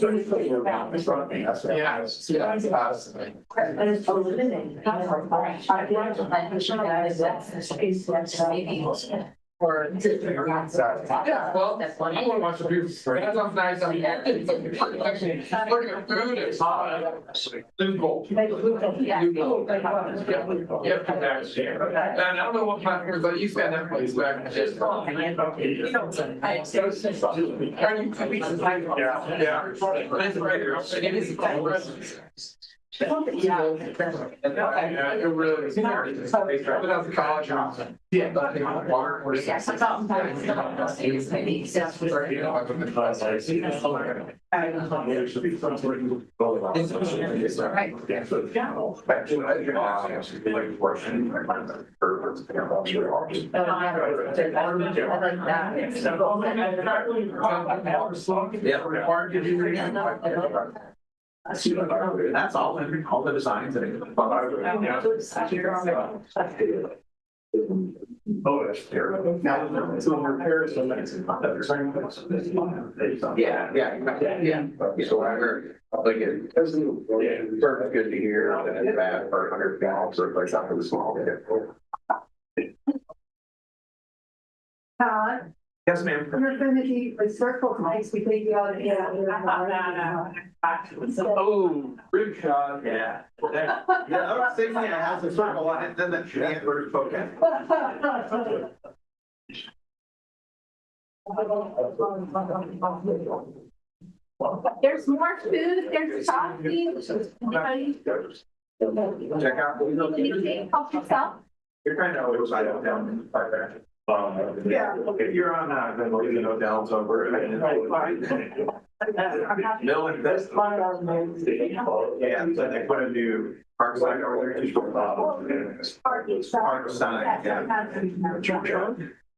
yeah, well, I want to watch the beautiful story. That sounds nice. I mean, looking at food, it's Google. Yep, exactly. And I don't know what platforms, but you spend that place back. Yeah. It's right here. It is. Yeah, it really is. But as a college, yeah, but I think water or That's all the designs that. Oh, that's terrible. Now, so repairs. Yeah. So I heard, like, it's perfect good to hear, and it's bad for 100 gallons or like something with small. Yes, ma'am. You're going to be a circle nice because you got it. oh, rib shot. Yeah. Yeah, I was thinking it has a circle on it, then the hamburger's poking. There's more food, there's coffee. Check out. Help yourself. You're kind of always I don't know. Yeah. Okay, you're on the hotels over. No investment. Yeah, so they put a new park sign over there. Park sign, yeah.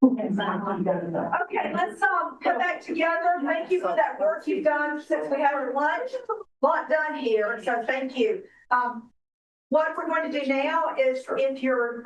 Okay, let's come back together. Thank you for that work you've done since we had our lunch. A lot done here, so thank you. What we're going to do now is, if you're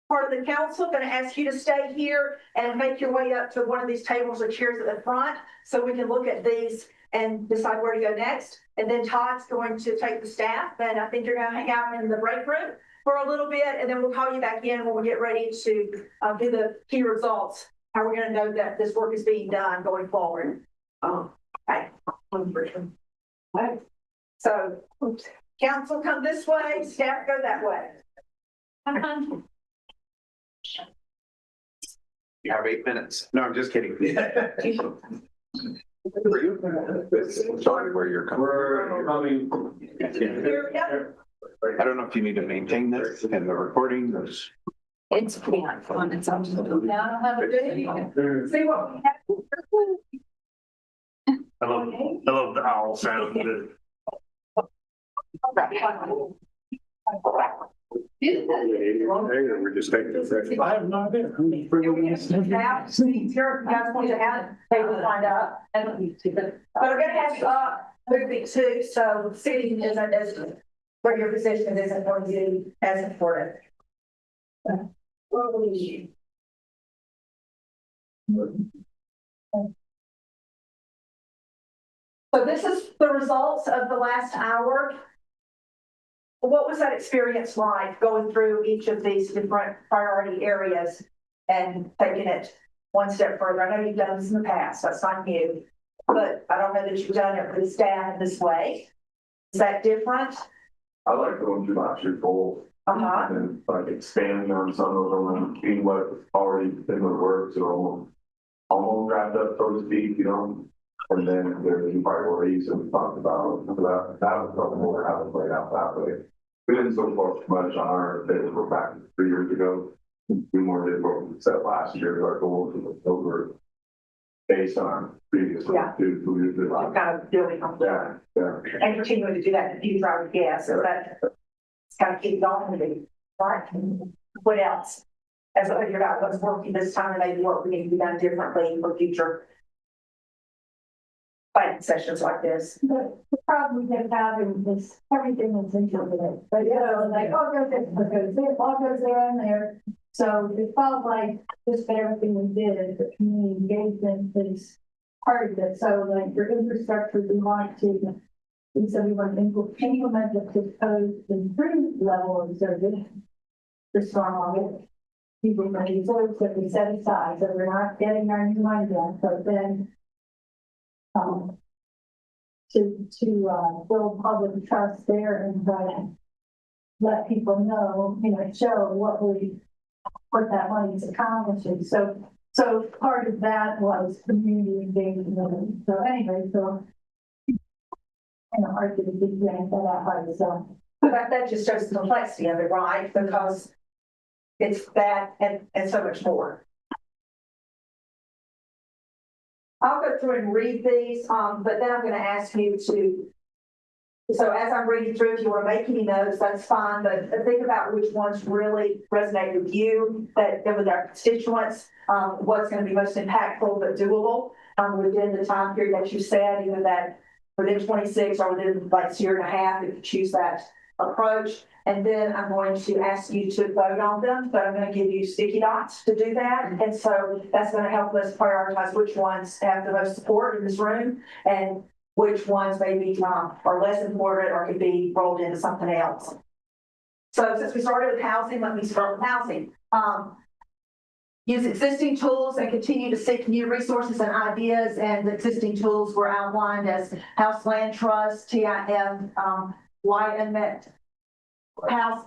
part of the council, going to ask you to stay here and make your way up to one of these tables or chairs at the front so we can look at these and decide where to go next. And then Todd's going to take the staff, and I think you're going to hang out in the break room for a little bit, and then we'll call you back in when we get ready to do the key results, how we're going to know that this work is being done going forward. Okay. So council come this way, staff go that way. You have 8 minutes. No, I'm just kidding. Sorry, where you're coming. I don't know if you need to maintain this in the recording. It's pretty fun. It's up to now. Have a good evening. See what we have. I love the owl sound. We're just taking a second. I have no idea. You guys want to add, they will find out. But we're going to have moving too, so sitting isn't as, where your position isn't going to be as important. So this is the results of the last hour. What was that experience like going through each of these different priority areas and taking it one step further? I know you've done this in the past, that's not new, but I don't know that you've done it with staff this way. Is that different? I like going through last year's goal. And like expanding on some of them and seeing what's already been in the works or almost wrapped up, so to speak, And then there's new priorities and we talked about that was probably more how it played out that way. We didn't so much on our things we're back 3 years ago. We more did what we said last year, our goals and those were based on previous. Yeah. Kind of building on that. Yeah. And continuing to do that in the future, I would guess, so that it's kind of keep going, right? What else? as I figured out what's working this time and maybe what we need to be done differently for future planning sessions like this. The problem we kept having is everything is interrelated, but like, all goes there, all goes there and there. So it felt like just everything we did, the community engagement is part of it. So like for infrastructure, we want to, so we want to implement the proposed improved level of service for stormwater. People from the reserves that we set aside, so we're not getting our new money yet, but then to build public trust there and try to let people know, show what that money is accomplishing. So part of that was community engagement. So anyway, hard to be that by itself. But that just shows the complexity of it, right? Because it's that and so much more. I'll go through and read these, but then I'm going to ask you to, so as I'm reading through, if you want to make any notes, that's fine, but think about which ones really resonate with you, that with our constituents, what's going to be most impactful but doable within the time period that you said, either that within 26 or within like a year and a half, if you choose that approach. And then I'm going to ask you to vote on them, but I'm going to give you sticky dots to do that. And so that's going to help us prioritize which ones have the most support in this room and which ones maybe are less important or could be rolled into something else. So since we started with housing, let me start with housing. Use existing tools and continue to seek new resources and ideas. And the existing tools were outlined as House Land Trust, TIF, Light and Met House,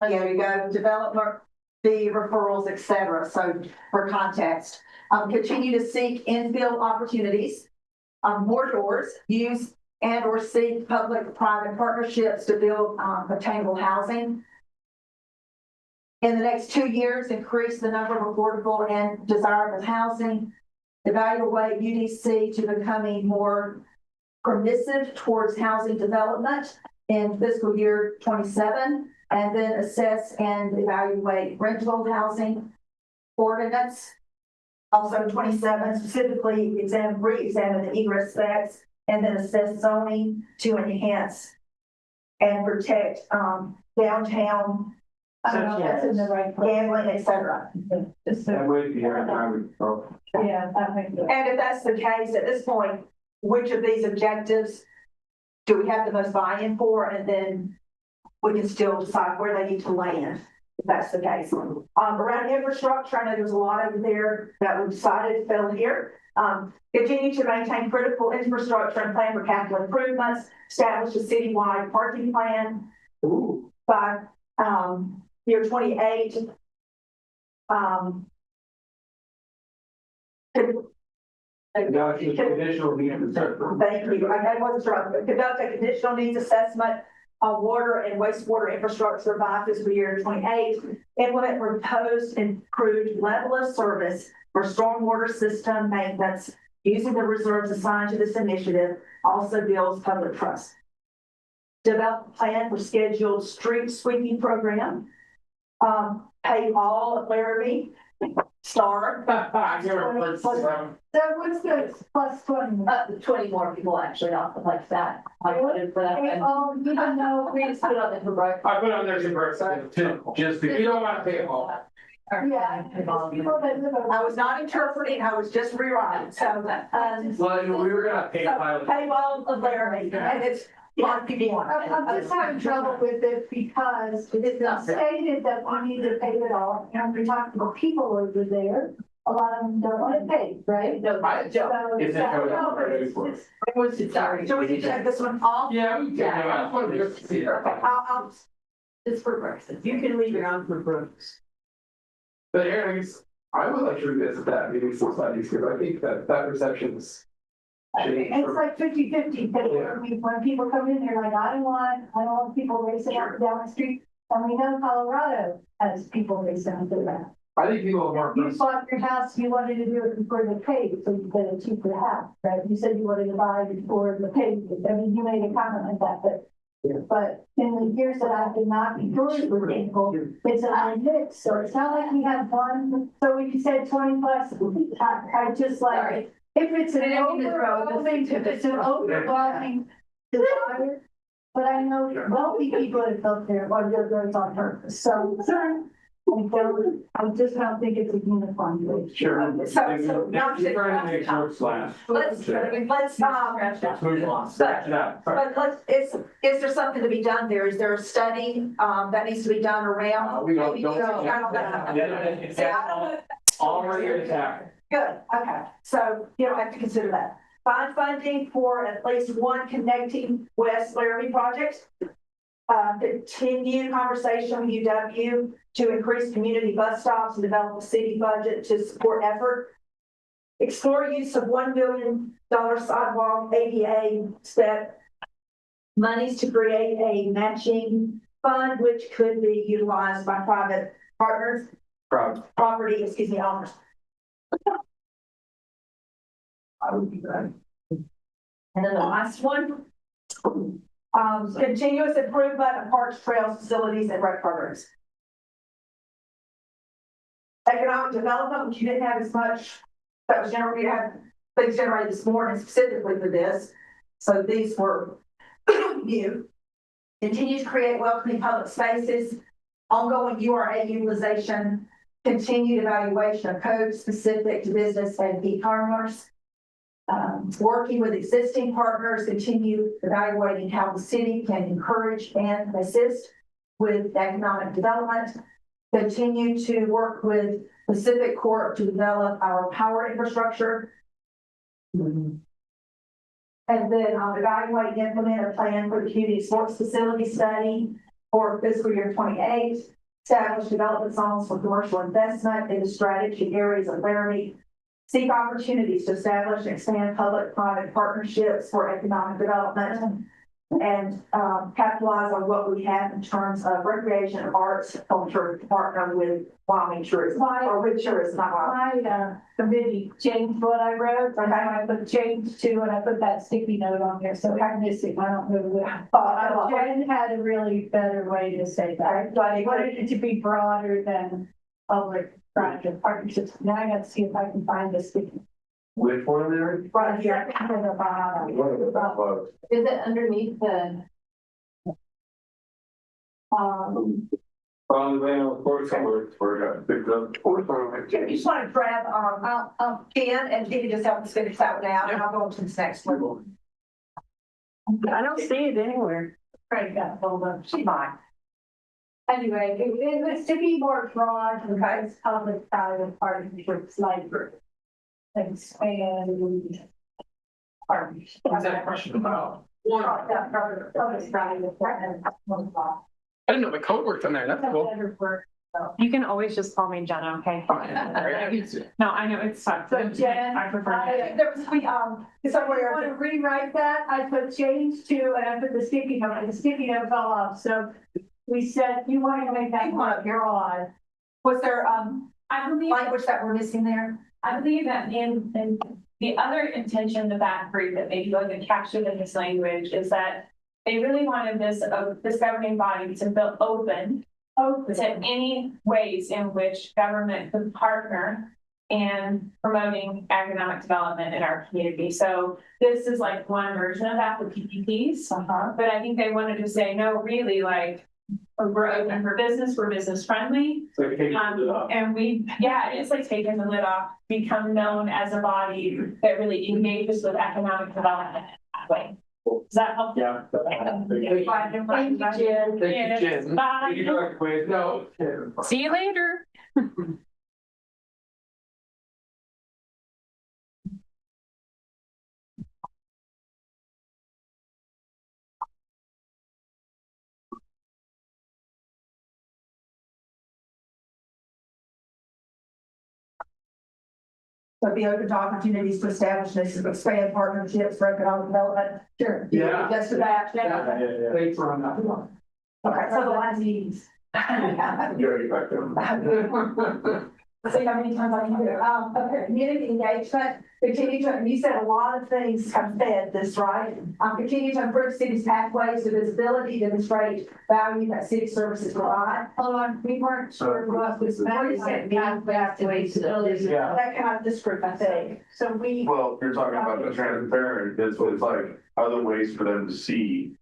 there you go, development, fee referrals, etc. So for context, continue to seek infill opportunities, more doors, use and or seek public-private partnerships to build attainable housing. In the next 2 years, increase the number of affordable and desirable housing. Evaluate UDC to becoming more permissive towards housing development in fiscal year 27, and then assess and evaluate rental housing ordinance. Also 27, specifically re-examine the egress specs, and then assess zoning to enhance and protect downtown gambling, etc. Yeah, that makes sense. And if that's the case, at this point, which of these objectives do we have the most buy-in for? And then we can still decide where they need to land, if that's the case. Around infrastructure, I know there's a lot over there that we decided fell here. Continue to maintain critical infrastructure and plan for capital improvements. Establish a citywide parking plan. By year 28. Conditional needs assessment. Thank you. I wasn't sure. Conduct a conditional needs assessment on water and wastewater infrastructure by fiscal year 28. Implement proposed improved level of service for stormwater system maintenance using the reserves assigned to this initiative. Also builds public trust. Develop a plan for scheduled street sweeping program. Pay all of Laramie. Star. So what's the plus 20? 20 more people actually off the like that. I voted for that. Oh, you don't know. We just put on the Heroic. I put on there some birth just you don't want to pay them all. Yeah. People that live I was not interpreting, I was just rewriting. So, Well, we were gonna pay pilot. paywall of Laramie, and it's a lot of people want it. I'm just having trouble with it because it's stated that we need to pay it all, and we're talking about people over there. A lot of them don't want to pay, right? No, I don't. So Is it no, but it's sorry. So we can check this one off? Yeah, we can. I just wanted to see it. I'll, It's for Brexit. You can leave it on for Brooks. But Aaron, I would like to revisit that meeting sometimes because I think that perception's. It's like 50-50, when people come in, they're like, I don't want people racing up and down the street. And we know Colorado has people racing up and down. I think people are more. You bought your house, you wanted to do it before they paid, so you get a cheaper house, right? You said you wanted to buy before the pay. I mean, you made a comment like that, but But in the years that I've been not doing with people, it's a mix, so it's not like we have one, so when you said 20 plus, I just like, if it's an overwhelming desire, but I know wealthy people have built their, or their roads on purpose, so, I just don't think it's a uniform way. Sure. So now You're trying to make short slash. let's Move on, scratch it out. but is there something to be done there? Is there a study, that needs to be done around? We don't, Maybe, you know, I don't know. See, I don't know. already attacked. Good, okay, so you don't have to consider that. Find funding for at least one connecting West Laramie project. Continue conversation with UW to increase community bus stops and develop a city budget to support effort. Explore use of $1 billion sidewalk ADA step monies to create a matching fund, which could be utilized by private partners, property, owners. I would be glad. And then the last one, continuous improvement of parks, trails, facilities, and rec programs. Economic development, which you didn't have as much, that was generated, we had things generated this morning specifically for this. So these were new. Continue to create welcoming public spaces, ongoing URA utilization, continued evaluation of codes specific to business and e-commerce. Working with existing partners, continue evaluating how the city can encourage and assist with economic development. Continue to work with Pacific Corp to develop our power infrastructure. And then evaluate and implement a plan for the community sports facility study for fiscal year 28. Establish development zones for commercial investment in the strategy areas of Laramie. Seek opportunities to establish and expand public-private partnerships for economic development and capitalize on what we have in terms of recreation, arts, culture, to partner with Wyoming tourism, or with tourism. My committee changed what I wrote, and I put change to, and I put that sticky note on there, so I missed it, I don't know what. Jen had a really better way to say that. I wanted it to be broader than public-private partnerships. Now I got to see if I can find the sticky. Which one there? Right here. At the bottom. Is it underneath the? On the way, of course, where it got picked up. You just want to grab, Ken, and he can just help us finish that one out, and I'll go on to the next one. I don't see it anywhere. Craig got hold of, she might. Anyway, it was to be more broad, because public-private partnerships like expand partnerships. What's that question about? Public-private I didn't know the code worked on there, that's cool. You can always just call me Jenna, okay? No, I know it's tough. So Jen, I prefer. There was, somewhere. Want to rewrite that? I put change to, and I put the sticky note, and the sticky note fell off, so we said, you want to make that one broad. was there, I believe, language that we're missing there? I believe that in the other intention of that group that maybe wasn't captured in this language is that they really wanted this governing body to feel open to any ways in which government could partner in promoting economic development in our community. So this is like one version of that, the PPPs. But I think they wanted to say, no, really, like, we're open for business, we're business friendly. And it's like taking the lid off, become known as a body that really engages with economic development that way. Does that help? Yeah. Thank you, Jen. Thank you, Jen. Bye. No. See you later. So be open to opportunities to establish and expand partnerships for economic development. Sure. Yeah. That's for that. Yeah. Thanks for on that one. Okay, so the last meetings. Very effective. let's see how many times I can do it. Okay, community engagement, continue to, and you said a lot of things have fed this, right? Continue to improve city's pathways to visibility, demonstrate value that city services provide. Hold on, we weren't sure what was That kind of this group, I think. So we. Well, you're talking about the transparent, it's like other ways for them to see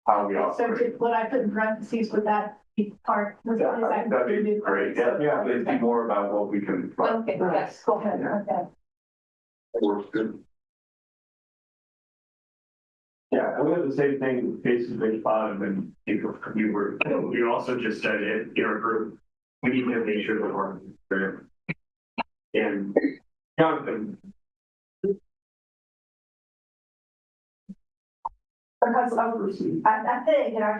how we So operate. did what I put in parentheses with that part. Was Yeah, I think that'd be great. Yeah, it'd be more about what we can. Okay, yes, go ahead, okay. Works good. Yeah, we have the same thing with cases page 5, and you also just said it in our group. We need to make sure that we're fair. And Jonathan, Because I think, and I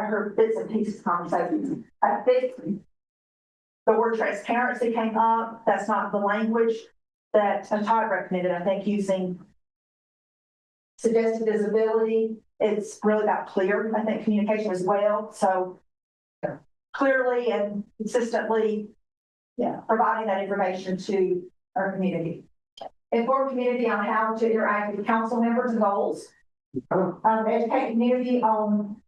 heard bits and pieces of conversations, I think the word transparency came up. That's not the language that Todd recommended, I think, using suggested visibility. It's really about clear, I think, communication as well. So clearly and consistently, providing that information to our community. Inform community on how to interact with council members and goals. Educate community on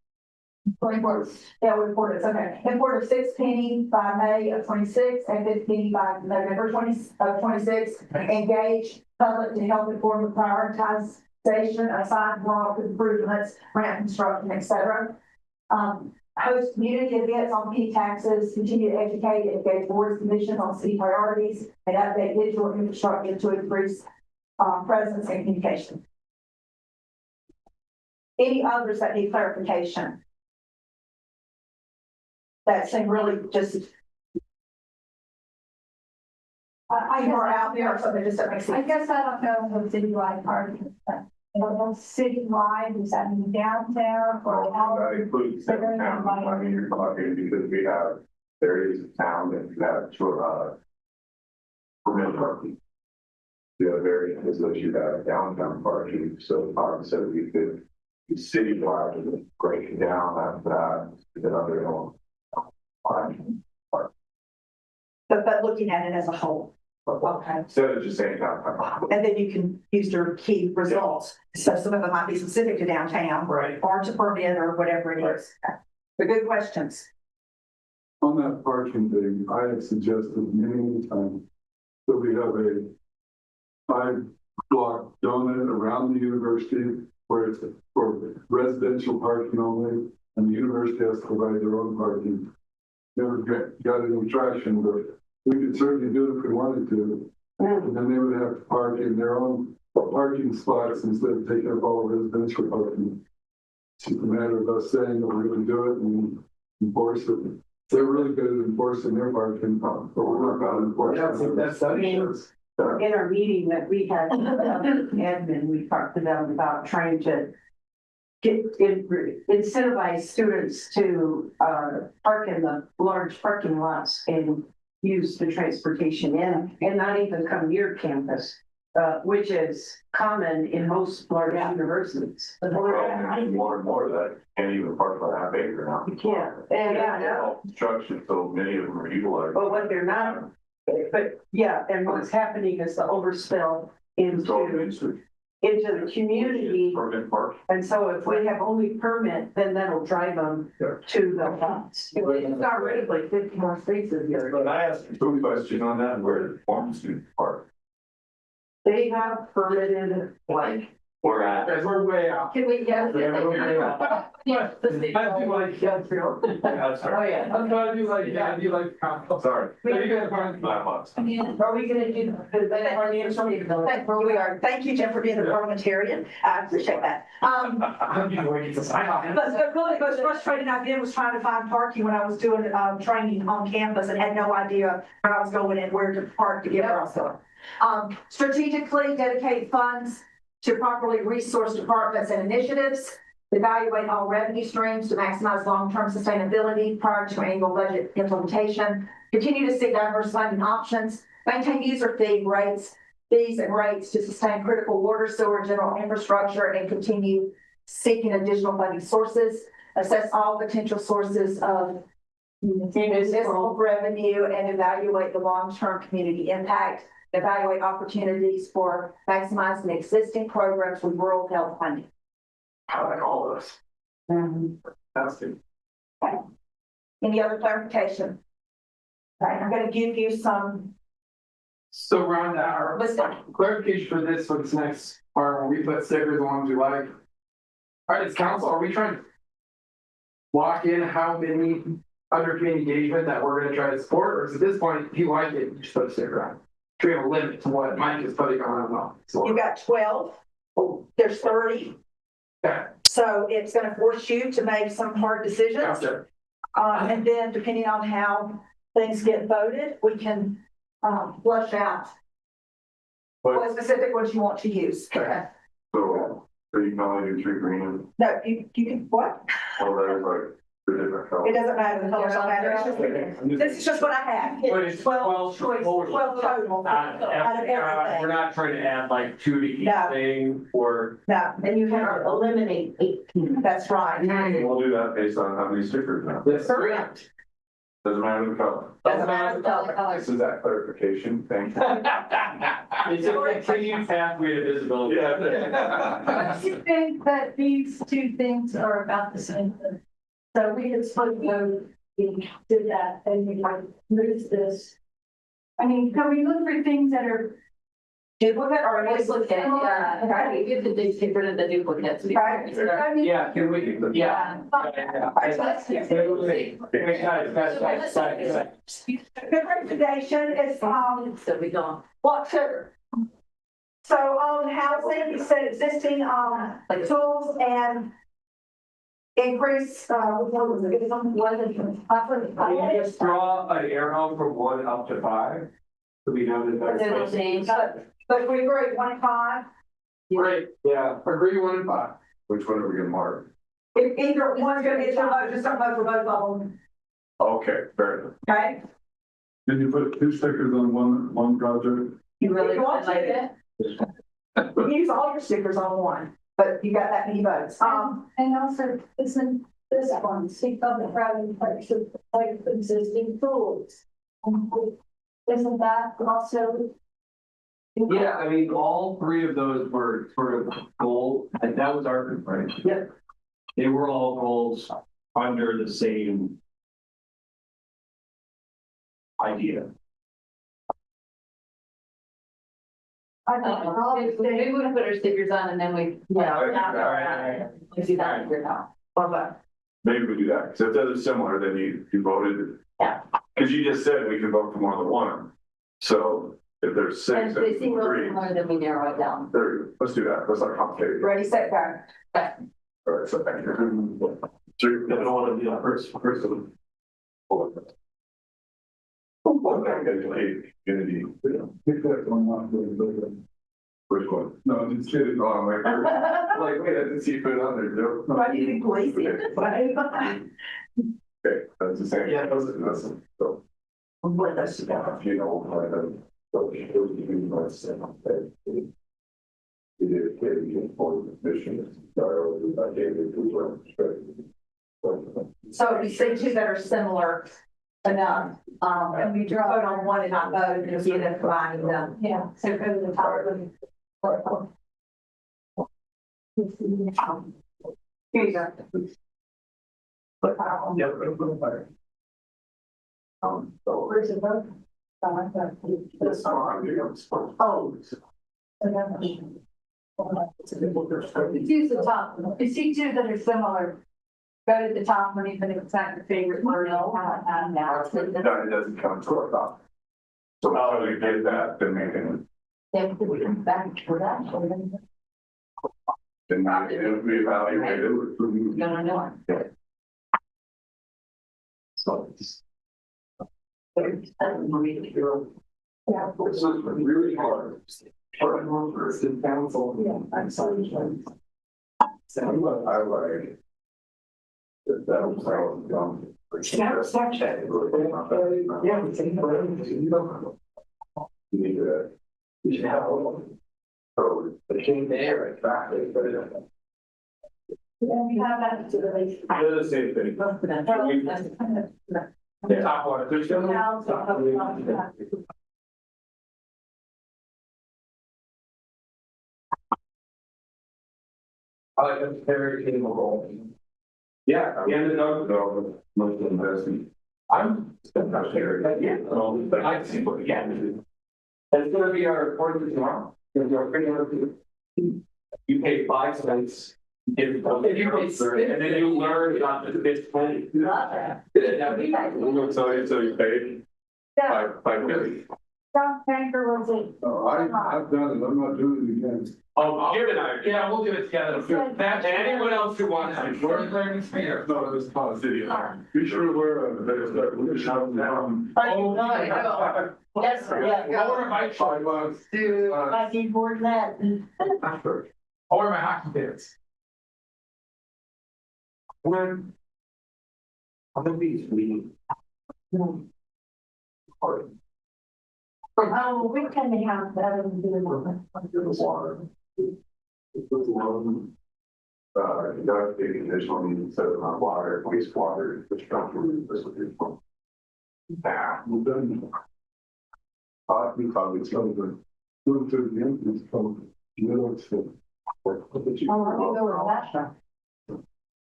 reports. Yeah, reports. Okay. Import of 6 penny by May of 26 and 5 penny by November 26. Engage public to help inform the prioritization, assign block improvements, ramp construction, etc. Host community events on key taxes. Continue to educate and engage boards, commissions on city priorities, and update digital infrastructure to increase presence and communication. Any others that need clarification? That seem really just. I are out there, so they just don't make sense. I guess I don't know what citywide parking. Citywide, does that mean downtown or? That includes downtown, I mean, you're talking because we have areas of town that have permitted parking. The other areas that you have downtown parking, so obviously we could citywide and break it down after that, then other parking. But looking at it as a whole. Okay. Instead of just saying downtown. And then you can use your key results. So some of them might be specific to downtown. Right. Or to permit or whatever it is. The good questions. On that parking thing, I have suggested many times that we have a 5-block donut around the university where it's for residential parking only, and the university has to provide their own parking. Never got any traction, but we could certainly do it if we wanted to. And then they would have to park in their own parking spots instead of taking up all residential parking. It's just a matter of us saying that we're going to do it and enforce it. They're really good at enforcing their parking, but we're not going to enforce it. In our meeting that we had, admin, we talked to them about trying to incentivize students to park in the large parking lots and use the transportation and not even come near campus, which is common in most large universities. More and more that can't even park for half acre now. You can't. And Construction, so many of them are utilized. but what they're not, and what's happening is the overspill into the community. Permit park. And so if we have only permit, then that'll drive them to the lots. It's not really like 50 more spaces here. But I asked a quick question on that, where farm students park. They have permitted, like, We're at. Guys, we're way out. Can we get? I do like, Oh, yeah. I'm trying to do like, I do like. sorry. So you guys are. 9 months. Are we gonna do we are. Thank you, Jeff, for being a parliamentarian. I appreciate that. I'm getting ready to sign off. But the really most frustrating I did was trying to find parking when I was doing training on campus and had no idea where I was going and where to park to get where I was going. Strategically dedicate funds to properly resource departments and initiatives. Evaluate all revenue streams to maximize long-term sustainability prior to annual budget implementation. Continue to seek diverse funding options. Maintain user fees and rates to sustain critical water, sewer, general infrastructure, and continue seeking additional funding sources. Assess all potential sources of municipal revenue and evaluate the long-term community impact, evaluate opportunities for maximizing existing programs with rural health funding. I like all those. That's good. Any other clarification? All right, I'm going to give you some. So Rhonda, our clarification for this, what's next, are when we put stickers on ones we like. All right, as council, are we trying to lock in how many under community engagement that we're gonna try to support, or is at this point, if you like it, you just put a sticker on? Do we have a limit to what Mike is putting on? You've got 12. There's 30. Okay. So it's going to force you to make some hard decisions. Gotcha. And then depending on how things get voted, we can flush out what specific ones you want to use. Okay. So you can only do 3 green. No, you can, what? Well, that is like the different It colors. doesn't matter, the colors don't matter. It's just- This is just what I have. But it's 12 choice, total. 12 total out of We're everything. not trying to add like 2 to each No. thing, or No, and you have to eliminate 18. That's right. We'll do that based on how many stickers now. Yes, Correct. Doesn't matter the color. Doesn't matter the color. This is that clarification. Thank you. it's a continued pathway to visibility. Yeah. I think that these two things are about the same thing. So we had spoken, we did that, and we might lose this. I mean, can we look for things that are Duplicate or Duplicate, yeah, right, we get get rid of the duplicates. Right. I mean, Yeah, can we, yeah. Let's hear it. Good recommendation is, So we don't, what to. So on housing, you said existing, tools and increase, what was it? Can you just draw an arrow from 1 up to 5? So we know that then we'll that's. change. But we agree, 1.5. Great, Yeah. agree 1 and 5. Which one are we gonna mark? If either one's gonna be a vote, just don't vote for both of them, Okay, fair enough. okay? Can you put 2 stickers on one project? You really If you want like to. it? You can use all your stickers on one, but you got that many votes. And also, isn't this one, seek public private partnership, like existing tools? Isn't that also? Yeah, I mean, all 3 of those were sort of goal, and that was our, right? Yeah. They were all goals under the same idea. Maybe we put our stickers on and then we. Yeah. We do that here now. Maybe we do that. Because if they're similar, then you voted. Yeah. Because you just said we can vote for more than one. So if there's 6 And and if they seem real 3, similar, then we narrow it down. there, let's do that. Let's not complicate it. Ready, set, go. All right, so thank you. I don't want to be the first person. Community. Pick that one off. Which one? No, it's kidding. Oh, I'm like, wait, I didn't see you put it on there, Joe. Why do you think lazy? Okay, that's the same. Yeah, those That's, so, What does she you know, he dedicated for the mission. So if you see 2 that are similar enough, and we draw vote on one and not vote, and you end up combining them. Yeah, so go to the top of the. Here you go. So, Where's the vote? that's how I'm doing. Oh. Use the top, you see 2 that are similar. Go to the top when you put it back your favorite word. Now. No, it doesn't come to our top. So how do we get that, then we can, Then we come back for that. then we evaluate it. No. So, This this is really hard. For city council. Yeah, I'm sorry. I like. That was how. Yeah, we take You need to. You should have a So, it came there, exactly, but it. Yeah, we have that to the. they're the same thing. Top one, there's no. I like a very capable. Yeah, yeah, the dog development, most investing. I'm not sure, yeah. I see what, yeah. It's gonna be our report tomorrow. You pay 5 cents. And then you learn about the fifth penny. So you paid five million. John Tanker was it? Oh, I've done it, I'm not doing it again. Oh, Jim and I, yeah, we'll do it together. That, and anyone else who wants to, we're learning here. No, it was positive. Be sure we're, we're shutting down. Oh, no. Yes, yeah. Or my, $5. Dude, I need more than that. or my hockey pants. When I'm gonna be meeting. Oh, we kind of have that in the Water. Got big additional needs of water, wastewater, infrastructure. We've done. We probably tell them, go to the end, it's called, you know, it's. Oh, let me go with that stuff.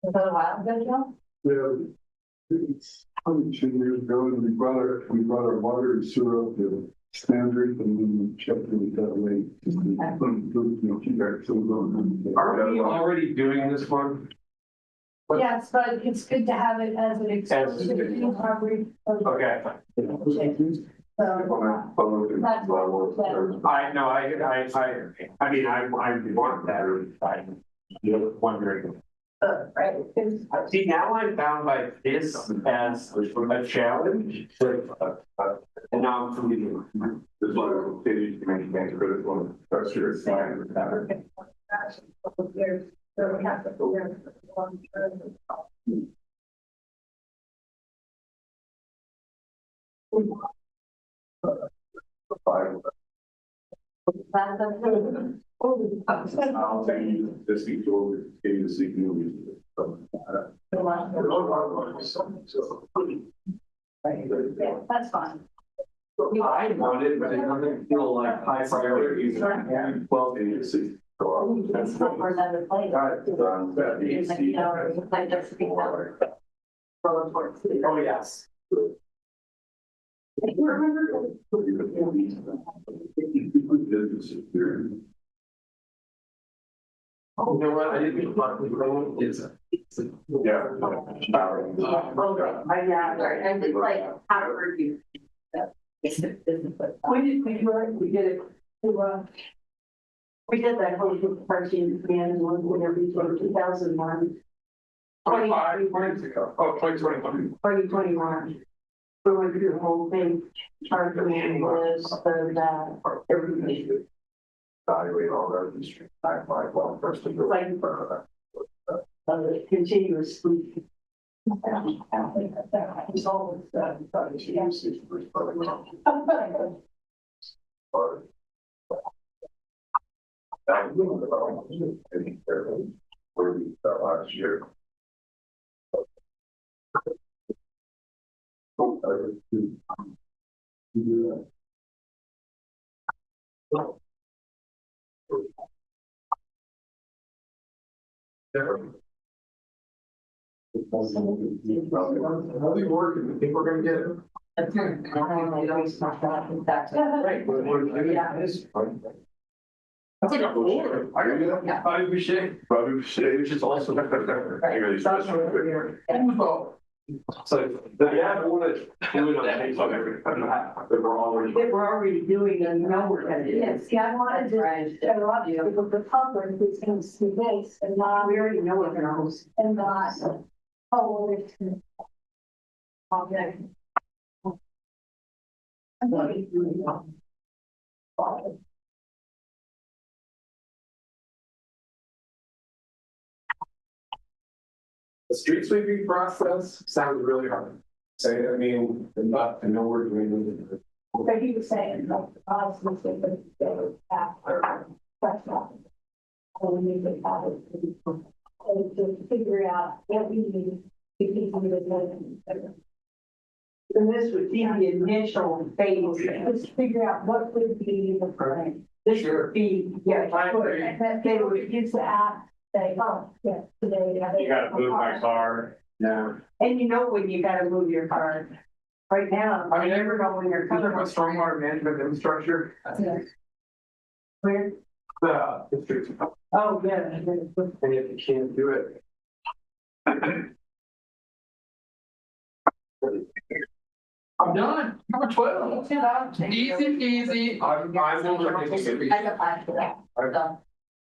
Was that a while ago, John? Yeah, it's 22 years ago, and we brought our water and sewer up to standard, and then we checked it that way. Are we already doing this one? Yes, but it's good to have it as an exclusive. Okay. I know, I mean, I want that, I'm wondering. Right. See, now I'm bound by this as a challenge, and now I'm forgetting. This one will continue to make things critical, that's your sign. I'll take you this week over, give you the signal. Yeah, that's fine. I want it, but it doesn't feel like high priority. Well, and you see. It's not for another place. Oh, yes. Oh, you know what? I didn't talk with Rowan. It's. Yeah. And it's like, how to review. We did it. We did that whole parking and whenever we were 2001. 25 years ago. Oh, 2021. 2021. We went through the whole thing. Our command was everything. Evaluate all our districts. Well, first of all. Like for continuously. It's always where we felt last year. How do you work? You think we're gonna get it? That's like a floor. I gotta get that. Bobby Boucher. Bobby Boucher, which is also. So, yeah, I want to do it on that. We're already doing and you know we're gonna do it. Yes, yeah, I wanted to show off you because the public is going to see this and not, We already know we're gonna host. and not, oh, it's. Okay. The street sweeping process sounds really hard. Say, I mean, not, I know we're doing it. So he was saying, like, I was going to go after, that's not. We need to have it to figure out what we need to keep it. And this would be the initial phase. Let's figure out what would be the plan. This would be, yeah. And then they would use the app, say, oh, yeah, today. You gotta move my car. Yeah. And you know when you gotta move your car. Right now, I never know when you're Talking coming. about stormwater management infrastructure. Where? The district. Oh, yeah. And if you can't do it. I'm done. Number 12. Easy peasy. I'm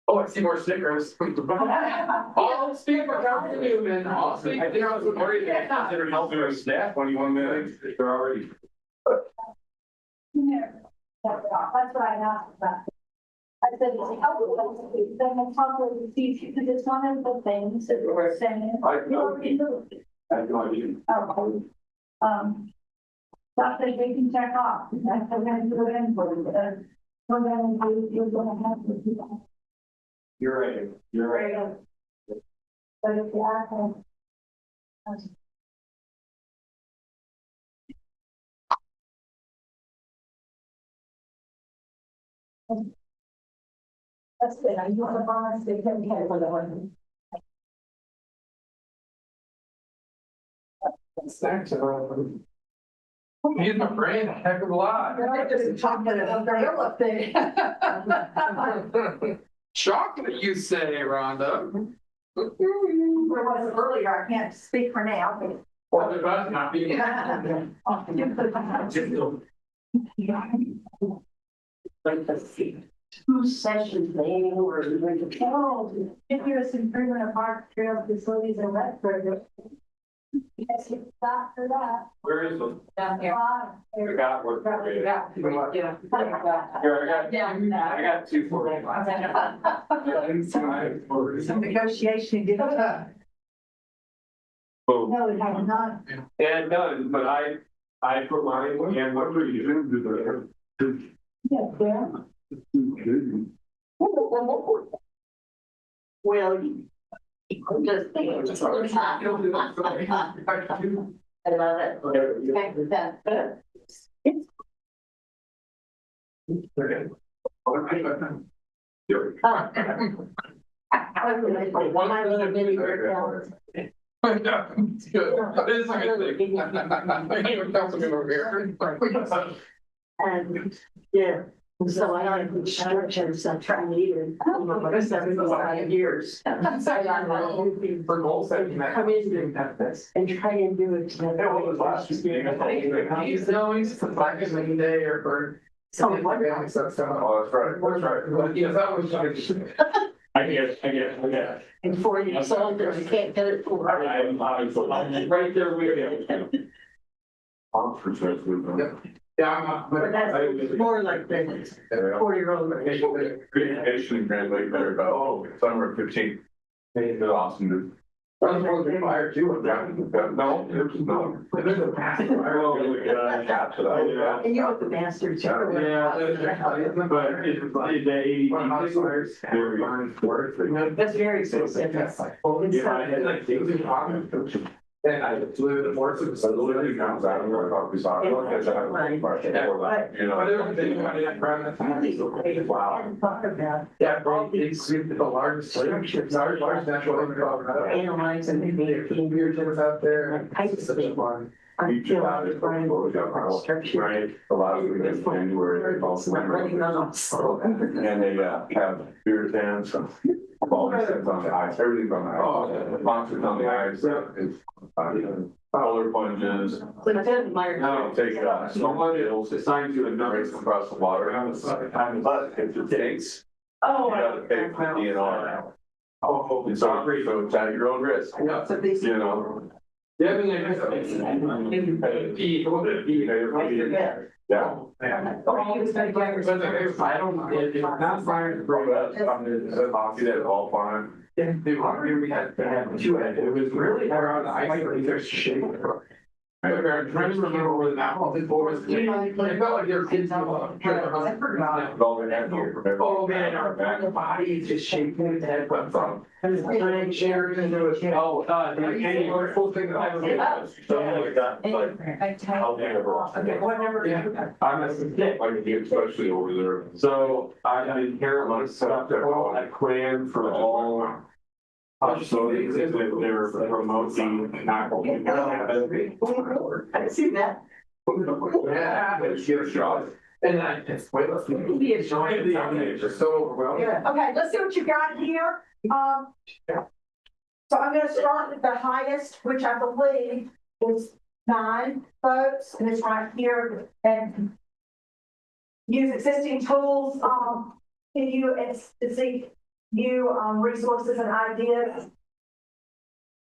Oh, I see more stickers. All speaker Council Newman. All speaker Council Morgan. Consider helping our staff 21 minutes. They're already. That's what I asked about. I said, oh, then we'll talk with the chief, because it's one of the things that we're saying. I know. I have no idea. Stuff that we can check off, that's what we're gonna do it in for, we're gonna have to do that. You're right. You're right. But if you ask them. That's good, I use the bonus, they can get for the one. Snacks are. Use my brain a heck of a lot. They're just talking about the gorilla thing. Chocolate, you say, Rhonda? There was earlier, I can't speak for now, but. Well, there must not be. Two sessions, they were. Continuous improvement of park trails, facilities and rec programs. Yes, you stop for that. Where is it? Down here. I got work. Yeah. I got two for you. Some negotiation, did it? Boom. No, it has not. And done, but I put mine and what were you doing? Yeah, yeah. Well, I'm just thinking. I love it. Okay, that's good. It's good. It is a good thing. I can't council member here. And, yeah, so I had instructions, I tried to even, for 75 years. For goal setting. Come in and try and do it together. He's always the black as any day or for. Oh, what? Oh, that's right, that's right. Yes, that was. I guess. And 4 years old, and you can't get it for. Right there with you. Yeah, I'm not. But that's more like the 4-year-old. Education in Grand Lake, better about, summer 15th. It's awesome, dude. I was supposed to be fired too. No, it was not. There's a passive. And you with the master too. But it's That's very specific. And I flew the forces. So the literally comes out of where I thought we saw it. Look at that. You know. But there was a big one in that crowd. Wow. Talk about Yeah, probably it's the largest, large natural. analyzing the Weird things out there. It's such a fun. I feel like it's running construction. Right, a lot of them in January, also Running on. and they have beer stands, all these things on the ice, everything's on the ice. Oh, Monsters on the ice, it's, polar plunges. No, take someone else assigns you a number across the water, but it takes. Oh. You gotta pay for the DNR. Oh, it's so it's at your own risk, Yeah. So these. you know. Yeah, I mean, I guess it's P, a little bit of P. Yeah. I don't, it's not fire. Hockey, that's all fine. Yeah, we had two, it was really around the ice, there's shape. But I'm trying to remember where the map was. It felt like there were kids. Oh man, our body is just shaking with the head from. Trying sharing and there was. Oh, the full thing that I was. Yeah, I'm a stick, especially over there. So I inherit my stuff that I plan for all. So they're promoting not only I see that. Yeah, but give a shot. And I just wait, let's be a joy. It's just so overwhelming. Okay, let's see what you got here. So I'm gonna start with the highest, which I believe is 9 votes, and it's right here. And use existing tools, to see new resources and ideas.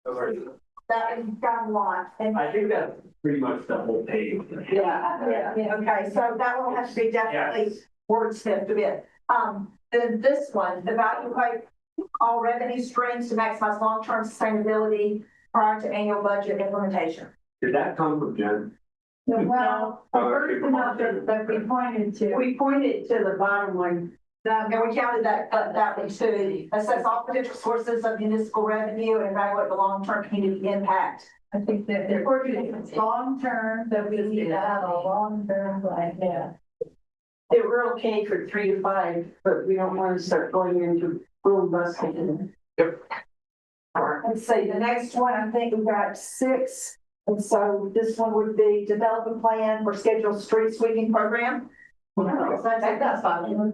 That is got a lot. And I think that's pretty much the whole page. yeah. Okay, so that one has to be definitely wordsmithed a bit. Then this one, evaluate all revenue streams to maximize long-term sustainability prior to annual budget implementation. Did that come from Jen? Well, the first enough that we pointed to. We pointed to the bottom one. And we counted that one too. Assess all potential sources of municipal revenue and evaluate the long-term community impact. I think that if we're doing it long-term, that we need to have a long-term plan, yeah. We're okay for 3 to 5, but we don't want to start going into boom busting. Let's see, the next one, I think we've got 6. And so this one would be develop a plan for scheduled street sweeping program. That's fine.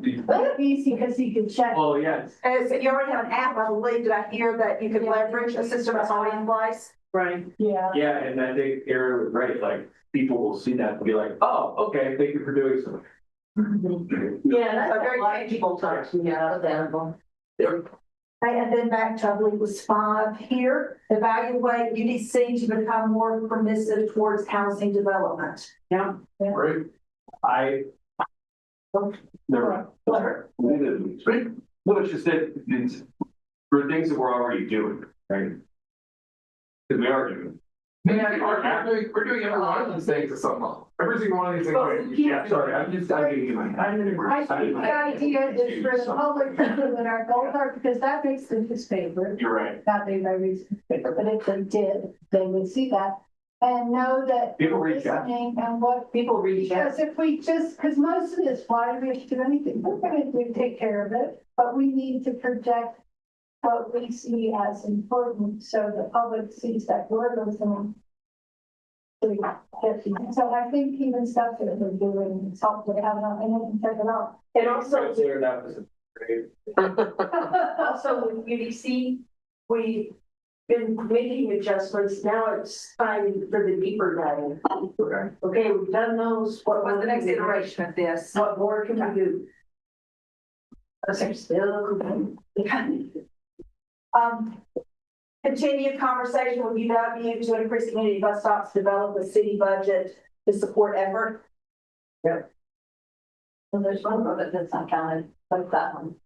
Easy because you can check. Oh, yes. And so you already have an app, I believe. Did I hear that you could leverage a system that's already in place? Right. Yeah. Yeah, and I think Aaron was right, like, people will see that and be like, oh, okay, thank you for doing something. Yeah, that's a very tangible touch. Yeah, available. And then back to, I believe it was 5 here, evaluate UDC to become more permissive towards housing development. Yeah. Right. Never mind. No, it's just that it's for things that we're already doing, right? Because we are doing. Yeah, we're doing every one of these things at some level. Every single one of these things. Yeah, sorry, I'm giving you my. I think the idea is for the public to know what our goals are, because that makes the newspaper. You're right. Not being my newspaper, but if they did, they would see that and know that. People reach out. Listening and what, People reach out. because if we just, because most of this, why do we have to do anything? We're gonna take care of it, but we need to project what we see as important, so the public sees that we're listening. So I think even stuff that they're doing, is helpful to have it on, and you can check it out. And also, That was also with UDC, we've been making adjustments. Now it's time for the deeper dive. Okay, we've done those. What What's the next iteration of this? What more can we do? Continued conversation with UW to increase community bus stops, develop a city budget to support effort. Yep. So there's one of it that's not counted, like that one.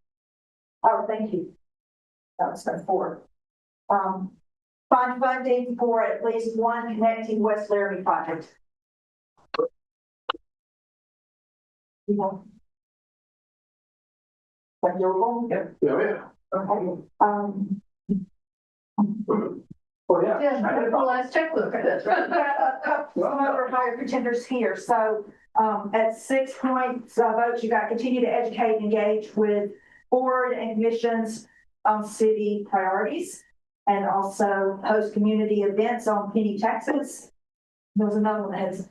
Oh, thank you. That was my 4. Find funding for at least one connecting West Laramie project. Yeah. Okay. Oh, yeah. Yeah, the last checkbook, that's right. Some other higher contenders here. So at 6 points votes, you got continue to educate and engage with board and commissions on city priorities, and also host community events on penny taxes. There's another one that has,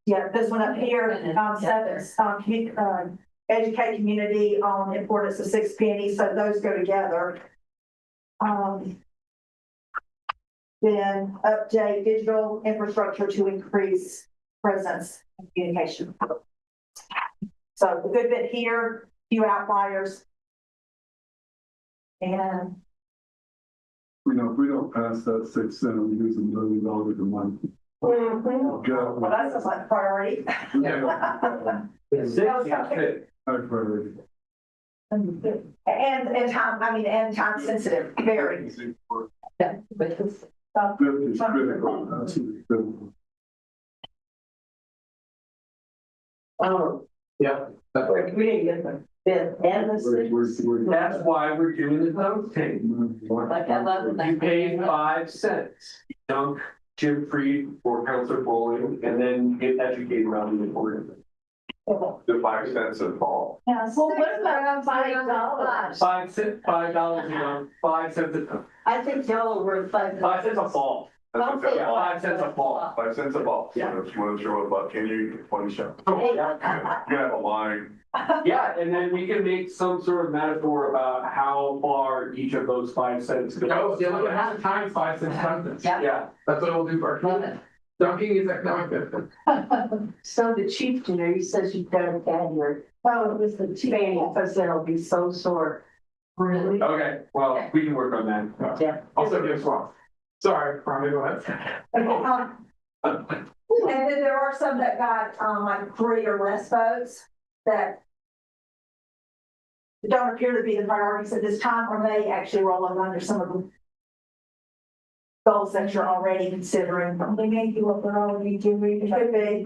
this one up here, 7, educate community on importance of 6 pennies. So those go together. Then update digital infrastructure to increase presence and communication. So a good bit here, few outliers. And if we don't pass that 6 cent, we lose $1 million a month. well, that's like a priority. High priority. And time, time sensitive, very. It's critical. Absolutely critical. Oh, Yeah. That's right. we didn't get the fifth and the sixth. That's why we're doing the dunk tank. Like I love that. You pay 5 cents, dunk chip free for Counselor Bowling, and then get educated around the importance. The 5 cents a ball. Yeah, Well, what about $5? $5, $5 a dunk, 5 cents a dunk, I think y'all are worth 5. 5 cents a ball. I'll say Yeah, 5 cents a ball. 5 cents a ball. Yeah. So if you want to throw a buck, can you 20 shots? Oh, You have a line. Yeah, and then we can make some sort of metaphor about how far each of those 5 cents goes. Oh, yeah, look at how times 5 cents dunk. Yeah. That's what we'll do for Love it. dunking is economic benefit. So the chief today, he says you've got a caddy. Oh, it was the chief. Because it'll be so sore. Really? Okay, well, we can work on that. Yeah. Also, guess what? Sorry, Brian, go ahead. And then there are some that got, like 3 or less votes that don't appear to be the priorities at this time, or may actually roll over under some of the goals that you're already considering. They may be what we're already doing. It could be.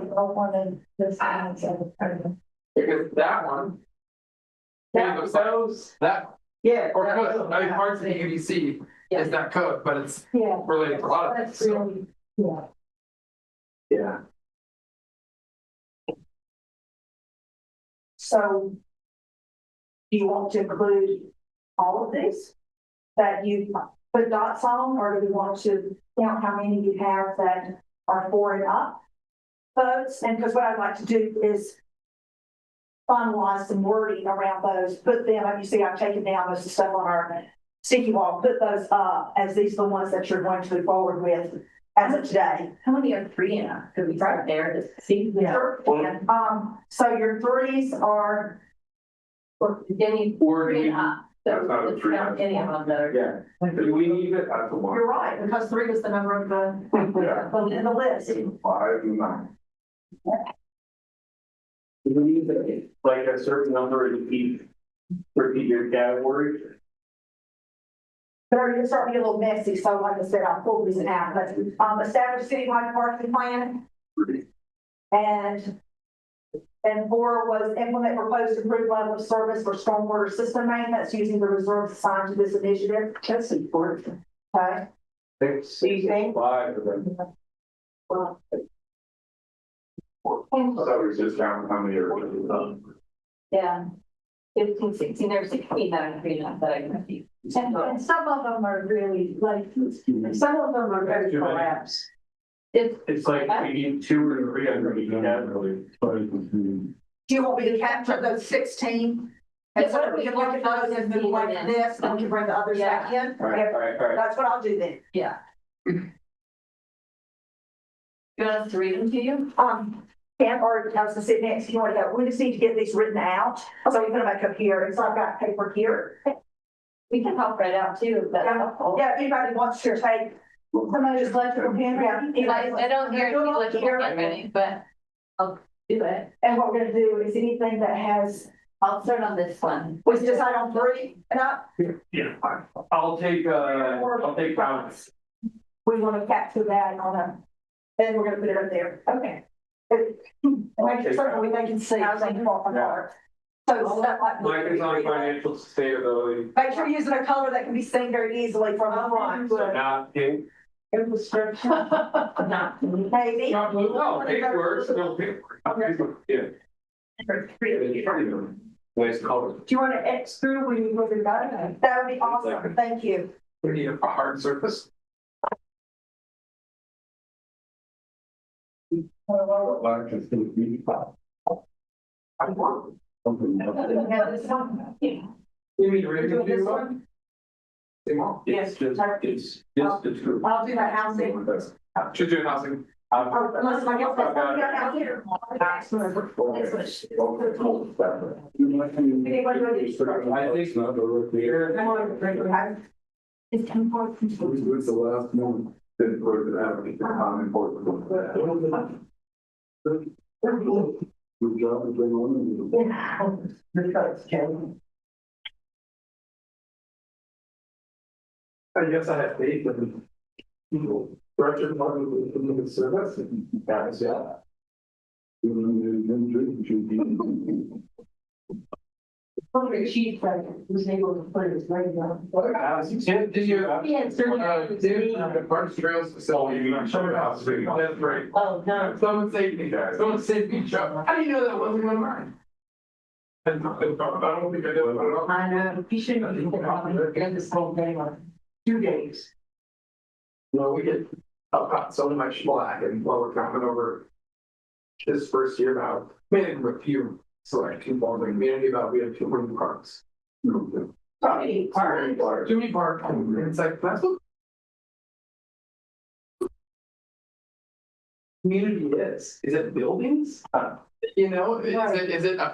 Because that one. That was those. That, Yeah. or code, I mean, parts of the UDC is that code, but it's Yeah. related to a lot of That's things. really, yeah. Yeah. So do you want to include all of these that you put dots on, or do we want to count how many you have that are 4 and up votes? And because what I'd like to do is finalize some wording around those, put them, like you see, I've taken down most of the stuff on our sticky wall, put those up as these are the ones that you're going to move forward with as of today. How many are 3 and up? Could we start there to see? Sure. And, so your 3s are, Or any Or do 3 we- and up? That's So not a let's 3, count any of them that are. Yeah. Do we need it? That's a 1. you're right, because 3 was the number of in the list. 5 and 9. Do we need like a certain number to repeat your category? They're starting to get a little messy, so like I said, I'll pull these out, but, establish citywide parking plan. And 4 was implement proposed improved level of service for stormwater system maintenance using the reserves assigned to this initiative. That's important. Okay, 6, Do you think? 5, and then. well. So we just count how many are. Yeah. 15, 16, there's 16 that I'm 3 and up that I can see. And some of them are really like, some of them are very collapsed. It's like maybe 2 or 3 under each category. Do you want me to capture those 16? And so we can look at those and move like this, and we can bring the others back in? All right. That's what I'll do then. Yeah. You want us to read them to you? And or I was gonna sit next, if you want to go, we just need to get these written out, so we put them back up here, and so I've got paper here. We can help write out too, if that's helpful. Yeah, if anybody wants to take, somebody just electrical pen, I don't hear you let you get ready, but I'll do it. And what we're gonna do is anything that has, I'll start on this one. we decide on 3 and up, Yeah. I'll take balance. we want to capture that on a, then we're gonna put it up there, okay. And make sure certainly they can see how they walk apart. So stuff like. Mike is on financial sustainability. Make sure you're using a color that can be seen very easily from the front. So not pink. Infrastructure. Not. Maybe. Not blue. No, pink works. No, pink. Yeah. Nice color. Do you want to extra when you move it back? That would be awesome, thank you. We need a hard surface. Yeah, this one. You mean Doing this one? Yes, it's the truth. I'll do that housing. Should do housing. Unless I get that. Out here. It's important. Who's the last one? That put it out, important. Good job to bring on. I guess I have faith in people. Director of the service. That's yeah. Even Chief was able to put his right down. Tim, did you? Yeah, certainly. The Parks Trails facility. That's right. Oh, no. Someone saved me, guys. Someone saved me, Chuck. How do you know that wasn't one of mine? I don't think I did. I know, he shouldn't have been this whole thing on 2 days. Well, we get got so much slack and while we're talking over this first year about, maybe a few select people in the community about, we have too many parks. Too many parks. Too many parks. And it's like, that's what community is. Is it buildings? You know, is it a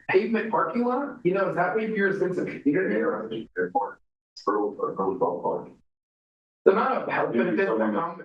pavement parking lot? You know, is that maybe your sense of community or? The amount of health benefits that come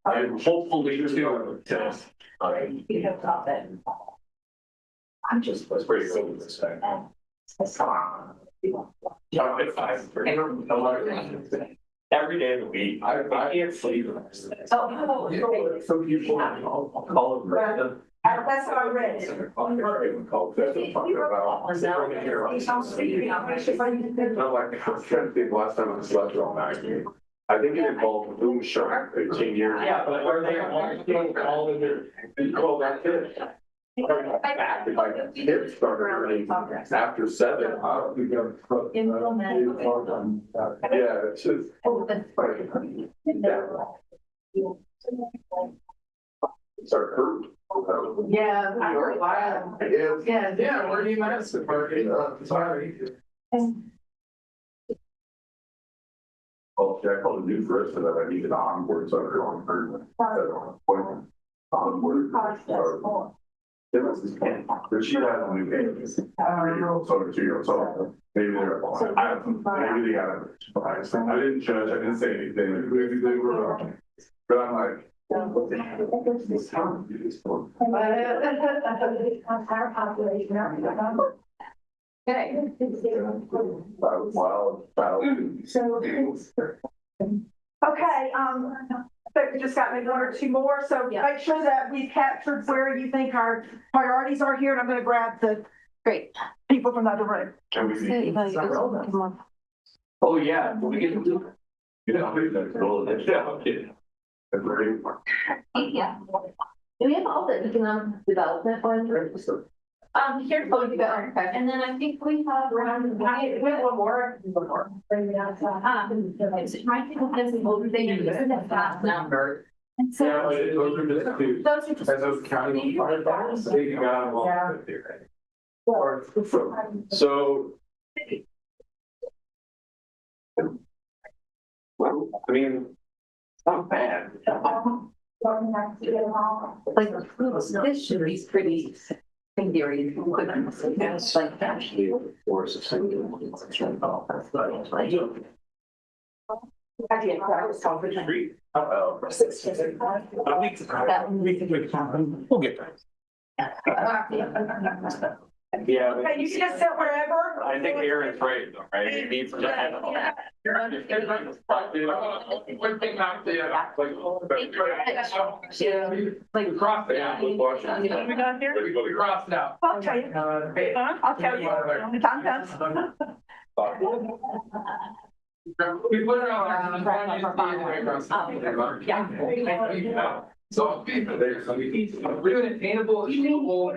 And hopefully too. You have got that. I'm just. That's pretty cool. Every day of the week, I can't sleep. Oh, Some people call it. That's what I read. Not like, I'm trying to think last time I slept all night. I think it involved boom shark 18 years. Yeah, but are they all in there? Well, that's it. My kids started running after 7. I don't think yeah, it's just. Start hurt. Yeah. Wow. Yeah, where do you manage to park it up? Sorry. Well, Jack called a new first, and then I needed onboard, so I was on her appointment. Onboard. It was this kid, but she had a new baby. 3-year-old, so 2-year-old, so maybe they're, maybe they got it. I didn't judge, I didn't say anything, maybe they were, but I'm like. Our population. Okay. Wow. Okay, I think we just got maybe 1 or 2 more, so make sure that we've captured where you think our priorities are here, and I'm gonna grab the people from the other room. Can we see? Oh, yeah, we get to do. Yeah, okay. yeah. Do we have all the economic development ones? Here's what we got. And then I think we have around. We have one more. My people have been over there. This is a fast number. And so. Yeah, those are just two. Those are just. As those county fire departments, they got them all. So. Well, I mean, it's not bad. Like, this should be pretty. In theory, it's like actually force of something. We'll get there. Yeah. Okay, you can just sit wherever. I think Aaron's right, though, right? It needs to happen. One thing not there, Like, cross it out. We done here? We crossed it out. I'll tell you. I'll tell you when the time comes. We put it on. Yeah. So we're doing attainable, achievable.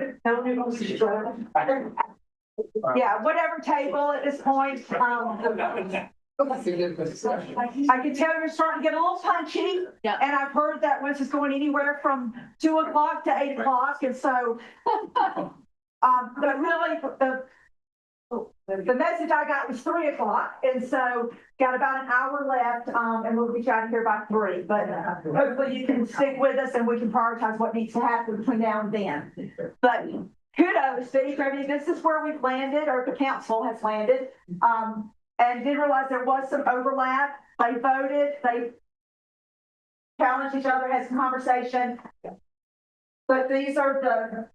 Yeah, whatever table at this point, I can tell you're starting to get a little punchy. Yeah. And I've heard that this is going anywhere from 2 o'clock to 8 o'clock, and so, but really, the message I got was 3 o'clock, and so got about an hour left, and we'll be out of here by 3. But hopefully you can stick with us, and we can prioritize what needs to happen between now and then. But kudos to each of you. This is where we've landed, or the council has landed, and didn't realize there was some overlap. They voted, they challenged each other, had some conversation. But these are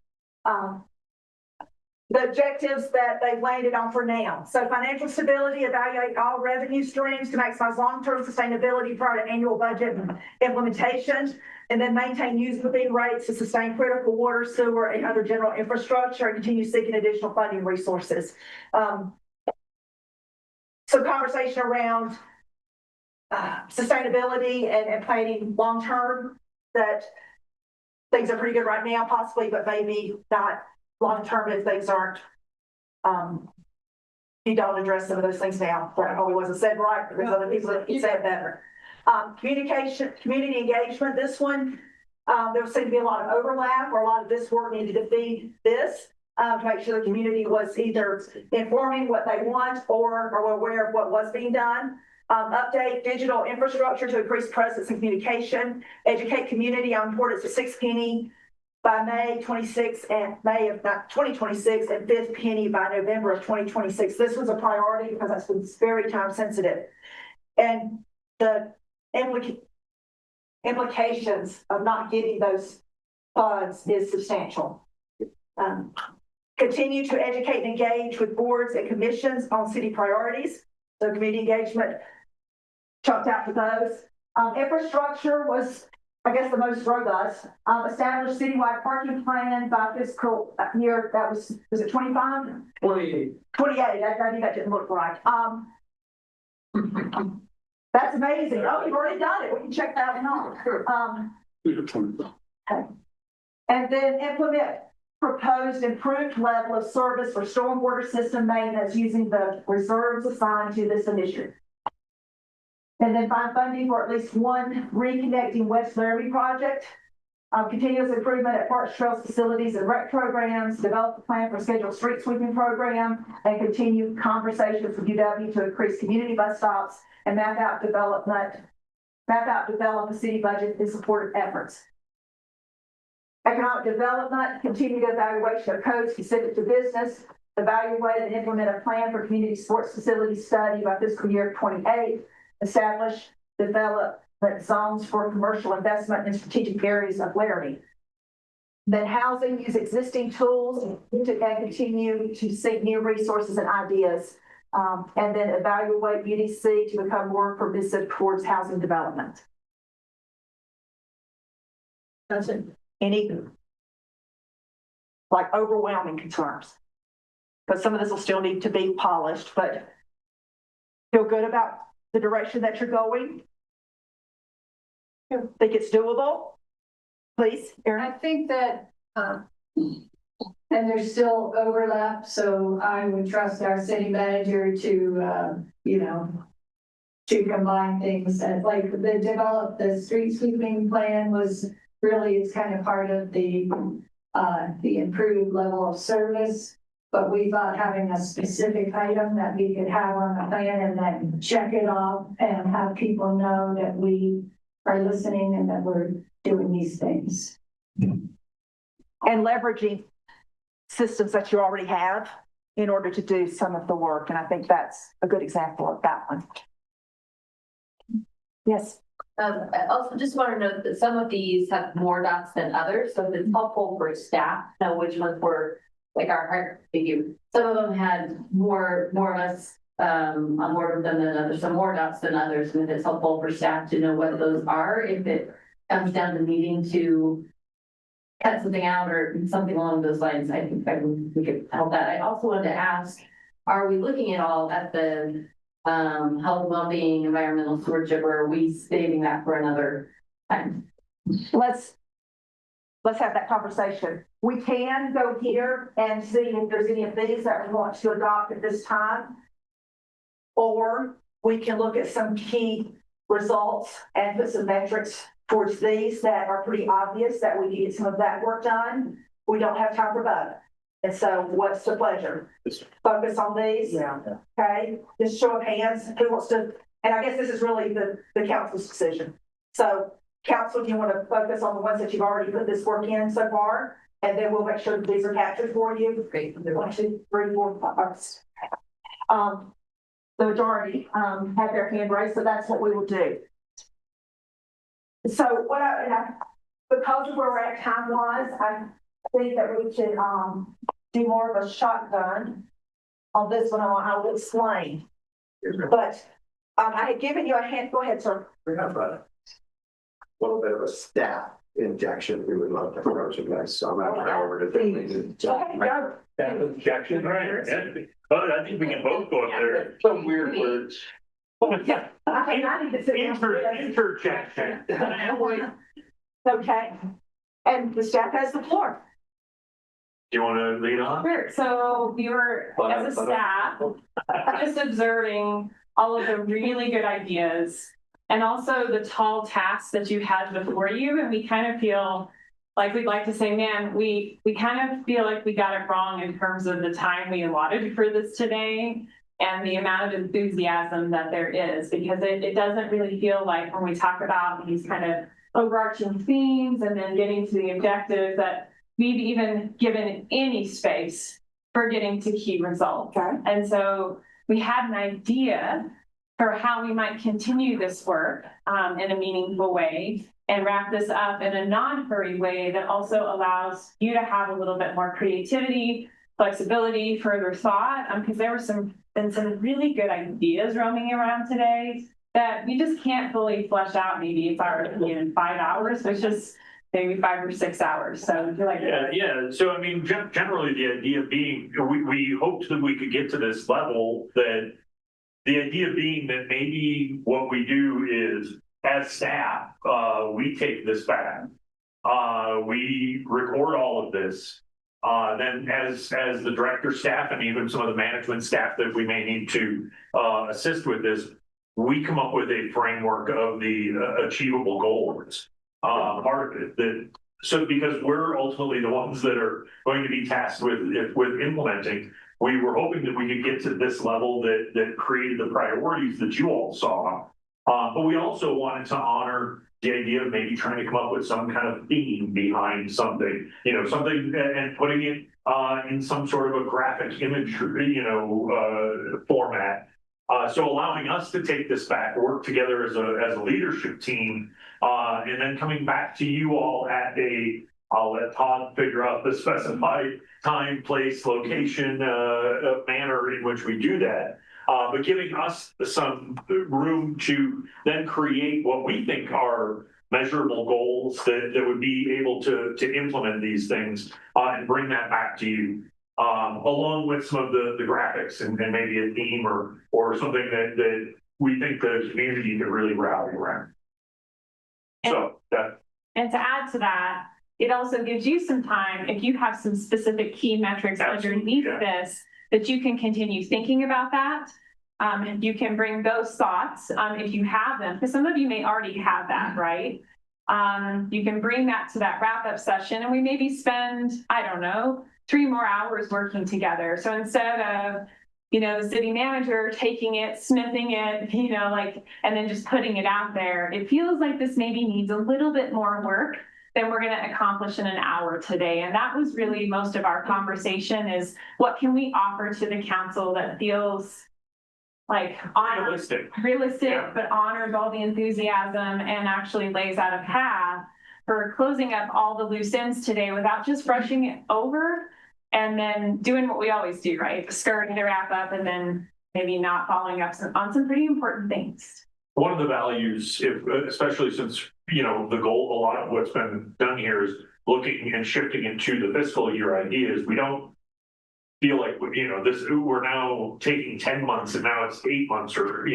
the objectives that they've landed on for now. So financial stability, evaluate all revenue streams to maximize long-term sustainability prior to annual budget implementation, and then maintain usable fee rates to sustain critical water, sewer, and other general infrastructure, and continue seeking additional funding resources. So conversation around sustainability and planning long-term, that things are pretty good right now possibly, but maybe not long-term if things aren't, you don't address some of those things now. That probably wasn't said right, but there's other people that can say it better. Communication, community engagement, this one, there seemed to be a lot of overlap, or a lot of this work needed to feed this, to make sure the community was either informing what they want or were aware of what was being done. Update digital infrastructure to increase presence and communication, educate community on importance of 6 penny by May 26th and May of 2026, and 5th penny by November of 2026. This was a priority because that's been very time sensitive. And the implications of not getting those funds is substantial. Continue to educate and engage with boards and commissions on city priorities. So community engagement chucked out for those. Infrastructure was, I guess, the most robust. Established citywide parking plan by fiscal year, that was it 25? 28. 28, I knew that didn't look right. That's amazing. Oh, you've already done it. We can check that one off. Okay. And then implement proposed improved level of service for stormwater system maintenance using the reserves assigned to this initiative. And then find funding for at least one reconnecting West Laramie project. Continuous improvement at parks, trails, facilities, and rec programs. Develop a plan for scheduled street sweeping program, and continue conversations with UW to increase community bus stops and map out develop a city budget in support of efforts. Economic development, continued evaluation of codes specific to business. Evaluate and implement a plan for community sports facility study by fiscal year 28. Establish development zones for commercial investment in strategic areas of Laramie. Then housing, use existing tools and continue to seek new resources and ideas. And then evaluate UDC to become more permissive towards housing development. That's it. Any like overwhelming concerns? Because some of this will still need to be polished, but feel good about the direction that you're going? Think it's doable? Please, Erin. I think that, and there's still overlap, so I would trust our city manager to, to combine things. And like the street sweeping plan was really, it's kind of part of the improved level of service. But we thought having a specific item that we could have on the plan and then check it off and have people know that we are listening and that we're doing these things. And leveraging systems that you already have in order to do some of the work. And I think that's a good example of that one. Yes. I also just want to note that some of these have more dots than others. So it's helpful for staff to know which ones were like our heart review. Some of them had more of us on more of them than others, some more dots than others, and it's helpful for staff to know what those are if it comes down to needing to cut something out or something along those lines. I think we could help that. I also wanted to ask, are we looking at all at the health, well-being, environmental stewardship, or are we saving that for another time? Let's have that conversation. We can go here and see if there's any of these that we want to adopt at this time. Or we can look at some key results and put some metrics towards these that are pretty obvious that we need some of that work done. We don't have time for both. And so what's the pleasure? Focus on these? Yeah. Okay, just show of hands. Who wants to, and I guess this is really the council's decision. So council, do you want to focus on the ones that you've already put this work in so far? And then we'll make sure that these are captured for you. Great. 1, 2, 3, 4, 5. The majority had their hand raised, so that's what we will do. So what because of where we're at time-wise, I think that we should do more of a shotgun on this one. I will explain. But I had given you a hand. Go ahead, sir. We have a little bit of a staff injection we would love to approach you guys. So I'm going to turn over to David. Injection, right? But I think we can both go up there. Some weird words. Yeah. I need to sit Interjection. Okay. And the staff has the floor. Do you want to lead on? Sure. So we were, as a staff, just observing all of the really good ideas and also the tall tasks that you had before you. And we kind of feel like we'd like to say, man, we kind of feel like we got it wrong in terms of the time we allotted for this today and the amount of enthusiasm that there is, because it doesn't really feel like when we talk about these kind of overarching themes and then getting to the objectives that we've even given any space for getting to key results. Okay. And so we had an idea for how we might continue this work in a meaningful way. and wrap this up in a non-hurry way that also allows you to have a little bit more creativity, flexibility, further thought, because there were been some really good ideas roaming around today that we just can't fully flesh out maybe in 5 hours, but just maybe 5 or 6 hours. So I feel like Yeah. So I mean, generally the idea being, we hoped that we could get to this level, that the idea being that maybe what we do is, as staff, we take this back. We record all of this. Then as the director staff and even some of the management staff that we may need to assist with this, we come up with a framework of the achievable goals. Part of it, so because we're ultimately the ones that are going to be tasked with implementing, we were hoping that we could get to this level that created the priorities that you all saw. But we also wanted to honor the idea of maybe trying to come up with some kind of theme behind something, something, and putting it in some sort of a graphic image, format. So allowing us to take this back, work together as a leadership team, and then coming back to you all at I'll let Todd figure out the specified time, place, location, manner in which we do that. But giving us some room to then create what we think are measurable goals that would be able to implement these things and bring that back to you. Along with some of the graphics and maybe a theme or something that we think the community could really rally around. And to add to that, it also gives you some time, if you have some specific key metrics underneath this, that you can continue thinking about that. And you can bring those thoughts, if you have them, because some of you may already have that, right? You can bring that to that wrap-up session, and we maybe spend, 3 more hours working together. So instead of, the city manager taking it, smithing it, and then just putting it out there, it feels like this maybe needs a little bit more work than we're going to accomplish in an hour today. And that was really most of our conversation, is what can we offer to the council that feels like realistic, but honors all the enthusiasm and actually lays out a path for closing up all the loose ends today without just brushing it over and then doing what we always do, right? Skirting the wrap up and then maybe not following up on some pretty important things. One of the values, especially since, the goal, a lot of what's been done here is looking and shifting into the fiscal year ideas. We don't feel like, we're now taking 10 months and now it's 8 months or,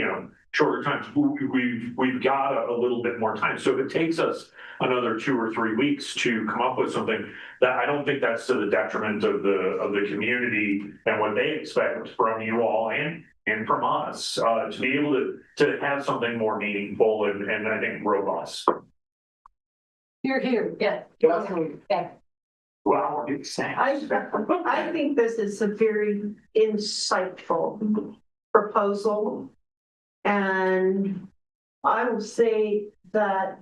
shorter times. We've got a little bit more time. So if it takes us another 2 or 3 weeks to come up with something, that I don't think that's to the detriment of the community and what they expect from you all and from us, to be able to have something more meaningful and I think robust. You're here, yeah. Wow. I think this is a very insightful proposal. And I will say that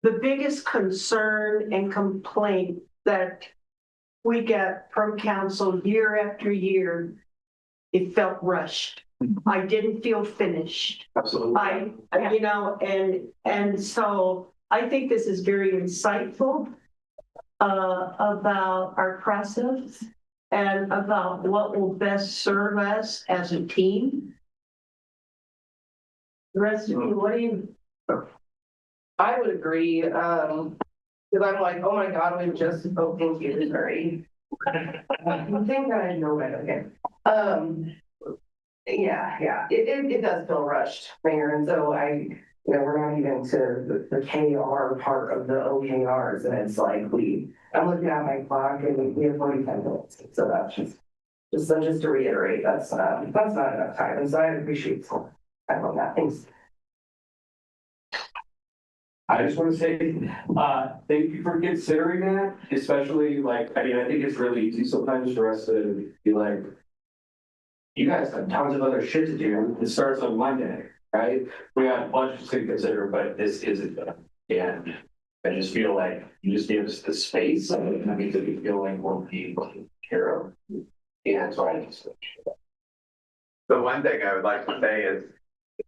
the biggest concern and complaint that we get from council year after year, it felt rushed. I didn't feel finished. Absolutely. And so I think this is very insightful about our process and about what will best serve us as a team. The rest of you, what do you? I would agree, because I'm like, oh my God, we just opened here, sorry. I think I know it, okay. Yeah, it does feel rushed, Mayor, and so we're not even to the KR part of the OKRs, and it's like I'm looking at my clock and we have 45 minutes, so that's just to reiterate, that's not enough time, and so I appreciate that. Thanks. I just want to say, thank you for considering that, especially I think it's really easy sometimes for us to be like, you guys have tons of other shit to do. It starts on Monday, right? We got a bunch to consider, but this isn't done. And I just feel like you just give us the space and that means that we feel like we'll be taken care of. Yeah, that's why I just. The one thing I would like to say is,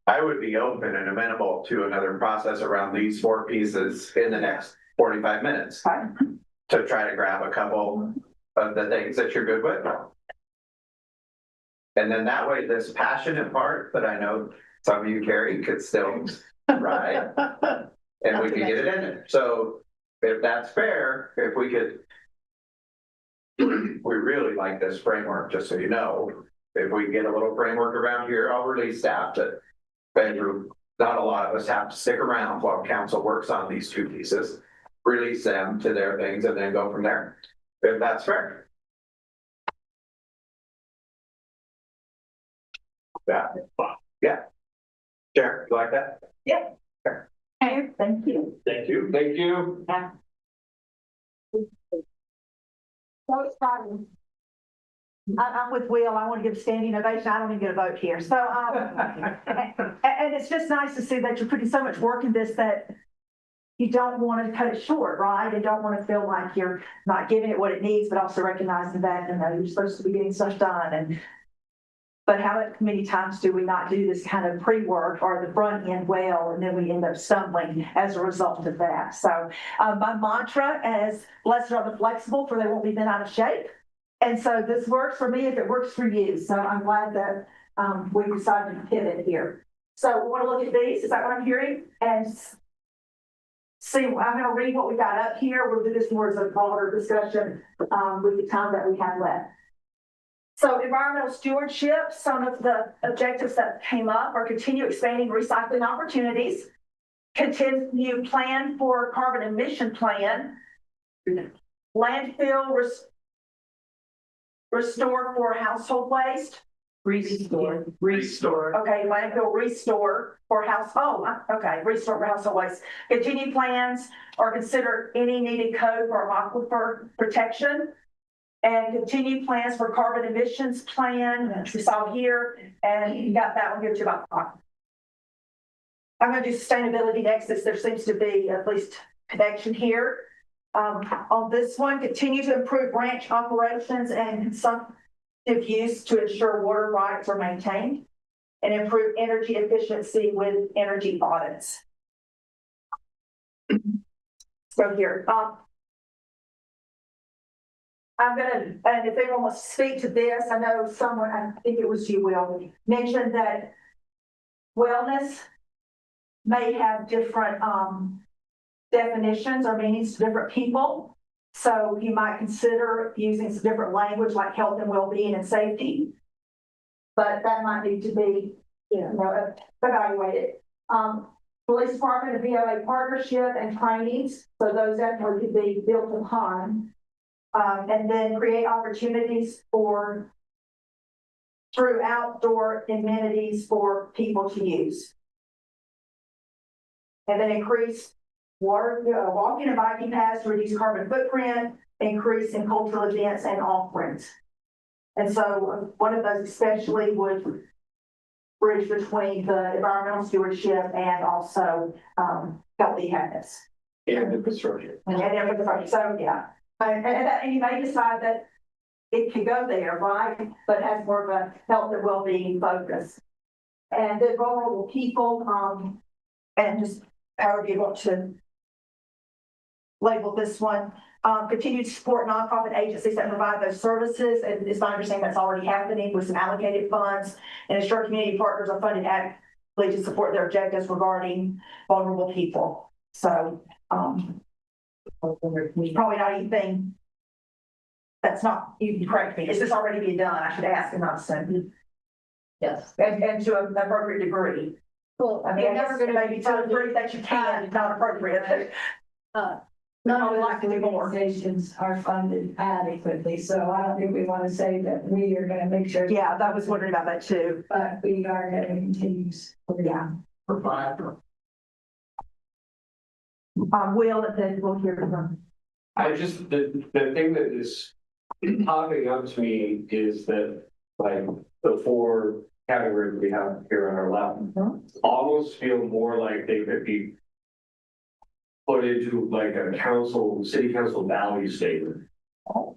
I would be open and amenable to another process around these 4 pieces in the next 45 minutes. Fine. To try to grab a couple of the things that you're good with. And then that way, this passionate part that I know some of you carry could still ride. And we could get it in there. So if that's fair, if we could, we really like this framework, just so you know. If we get a little framework around here, I'll release staff to bedroom. Not a lot of us have to stick around while council works on these 2 pieces. Release them to their things and then go from there, if that's fair. Yeah, yeah. Sharon, you like that? Yeah. Okay, thank you. Thank you. Thank you. Yeah. So exciting. I'm with Will. I want to give a standing ovation. I don't even get a vote here. So, and it's just nice to see that you're putting so much work in this that you don't want to cut it short, right? And don't want to feel like you're not giving it what it needs, but also recognizing that, you know, you're supposed to be getting stuff done. But how many times do we not do this kind of pre-work or the front end well, and then we end up stumbling as a result of that? So my mantra is, blessed are the flexible, for they won't be bent out of shape. And so this works for me if it works for you. So I'm glad that we decided to pivot here. So we want to look at these, is that what I'm hearing? And see, I'm going to read what we got up here. We'll do this more as a broader discussion with the time that we have left. So environmental stewardship, some of the objectives that came up are continue expanding recycling opportunities, continue plan for carbon emission plan, landfill restore for household waste. Restore. Okay, landfill restore for restore for household waste. Continue plans or consider any needed code for aquifer protection. And continue plans for carbon emissions plan, which we saw here, and you got that one here too about that. I'm going to do sustainability next, as there seems to be at least connection here. On this one, continue to improve branch operations and consumptive use to ensure water rights are maintained, and improve energy efficiency with energy audits. So here, I'm gonna, and if anyone wants to speak to this, I know someone, I think it was you, Will, mentioned that wellness may have different definitions or meanings to different people. So you might consider using some different language like health and well-being and safety. But that might need to be, evaluated. Police Department and VOA partnership and trainings. So those definitely could be built upon. And then create opportunities through outdoor amenities for people to use. And then increase walking and biking paths to reduce carbon footprint, increase in cultural events and offerings. And so one of those especially would bridge between the environmental stewardship and also healthy habits. And infrastructure. And infrastructure, so yeah. And you may decide that it can go there, right? But it has more of a health and well-being focus. And then vulnerable people, and just however you want to label this one, continue to support nonprofit agencies that provide those services. And it's my understanding that's already happening with some allocated funds, and ensure community partners are funded adequately to support their objectives regarding vulnerable people. So, probably not anything that's not, you can correct me, is this already being done? I should ask and not send. Yes. And to an appropriate degree. Well, I mean, I guess maybe to a degree that you can, not appropriate. None of the organizations are funded adequately, so I don't think we want to say that we are going to make sure. Yeah, I was wondering about that too. But we are going to continue. Yeah. Provide. Will, and then we'll hear from. The thing that is popping up to me is that, like, the 4 categories we have here on our left almost feel more like they could be put into like a city council value statement.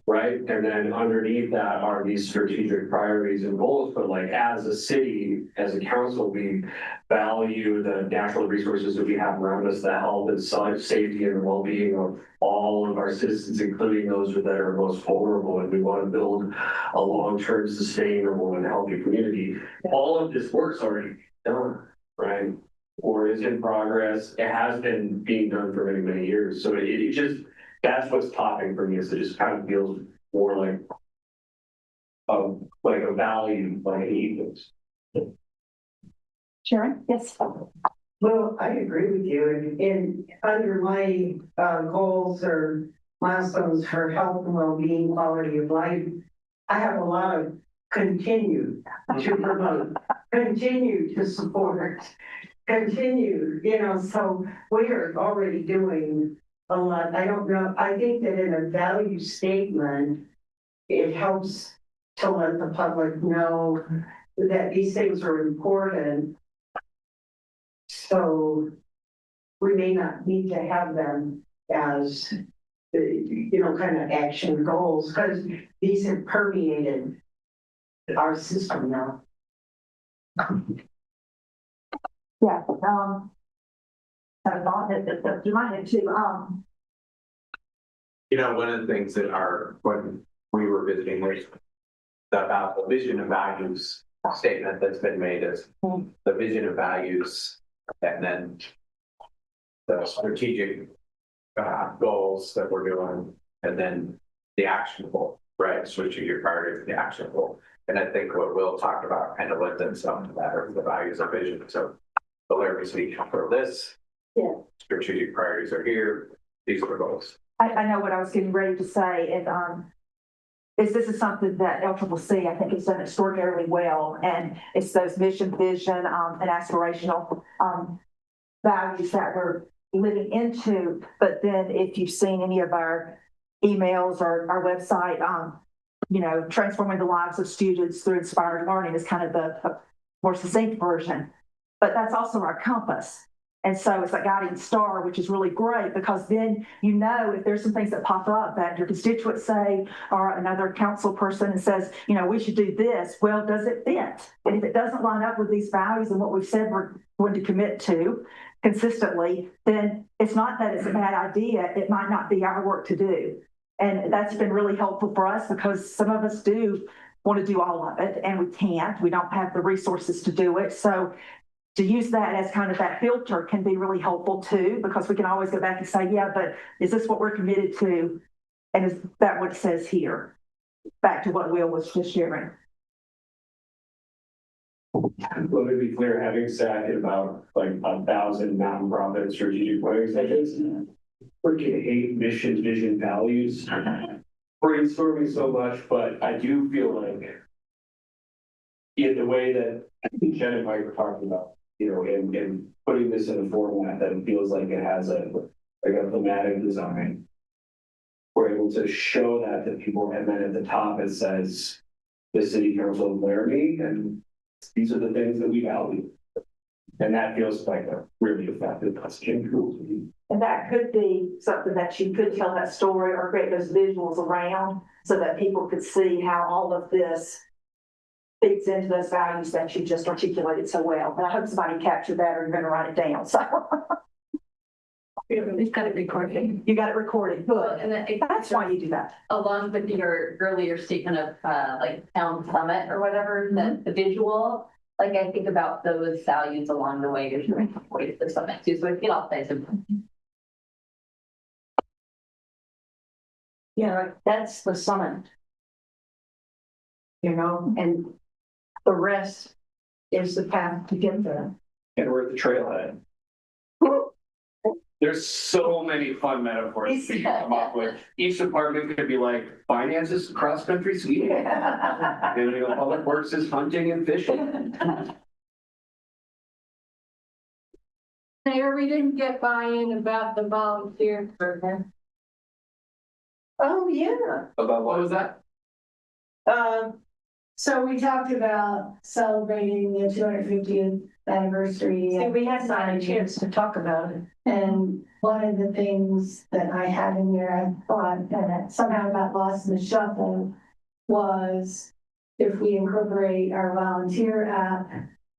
right? And then underneath that are these strategic priorities and goals, but like as a city, as a council, we value the natural resources that we have around us, the health and safety and well-being of all of our citizens, including those that are most vulnerable, and we want to build a long-term sustainable and healthy community. All of this work's already done, right? Or is in progress. It has been being done for many, many years. So it just, that's what's popping for me, is it just kind of feels more like a value, like an ethos. Sharon? Yes. Well, I agree with you. And under my goals or milestones for health and well-being, quality of life, I have a lot of continue to promote, continue to support, continue, so we are already doing a lot. I don't know. I think that in a value statement, it helps to let the public know that these things are important. So we may not need to have them as, kind of action goals, because these have permeated our system now. Yeah, you might have to, One of the things that when we were visiting, there's about the vision and values statement that's been made is the vision and values, and then the strategic goals that we're doing, and then the actionable, right? Switching your priority to the actionable. And I think what Will talked about kind of led themselves to that, or the values and vision. So the Laramie City for this, strategic priorities are here. These are the goals. I know what I was getting ready to say, and this is something that LCCC, I think, has done extraordinarily well, and it's those mission, vision, and aspirational values that we're living into. But then, if you've seen any of our emails or our website, transforming the lives of students through inspired learning is kind of the more succinct version. But that's also our compass. And so it's a guiding star, which is really great, because then if there's some things that pop up that your constituents say, or another council person says, we should do this. Well, does it fit? And if it doesn't line up with these values and what we've said we're going to commit to consistently, then it's not that it's a bad idea. It might not be our work to do. And that's been really helpful for us, because some of us do want to do all of it and we can't. We don't have the resources to do it. So to use that as kind of that filter can be really helpful too, because we can always go back and say, yeah, but is this what we're committed to? And is that what it says here? Back to what Will was just sharing. Let me be clear, having sat in about 1,000 nonprofit strategic organizations, freaking hate mission, vision, values, brainstorming so much, but I do feel like in the way that I think Jen and Mike were talking about, and putting this in a format that it feels like it has a thematic design. We're able to show that to people, and then at the top it says the City Council of Laramie, and these are the things that we value. And that feels like a really effective messaging tool to me. And that could be something that you could tell that story or create those visuals around, so that people could see how all of this feeds into those values that you just articulated so well. And I hope somebody captured that, or you're going to write it down. So we've got it recorded. You got it recorded. Good. Well, and that's why you do that. Along with your earlier statement of town summit or whatever, the visual, I think about those values along the way as you're way to the summit too. So I feel all plays important. That's the summit. And the rest is the path to get there. And we're at the trailhead. There's so many fun metaphors we can come up with. Each department could be like, finance is cross-country skiing. And public works is hunting and fishing. Mayor, we didn't get buy-in about the volunteer program. Oh, yeah. About what was that? So we talked about celebrating the 250th anniversary. See, we hadn't had a chance to talk about it. And one of the things that I had in there, I thought, and it somehow got lost in the shuffle, was if we incorporate our volunteer app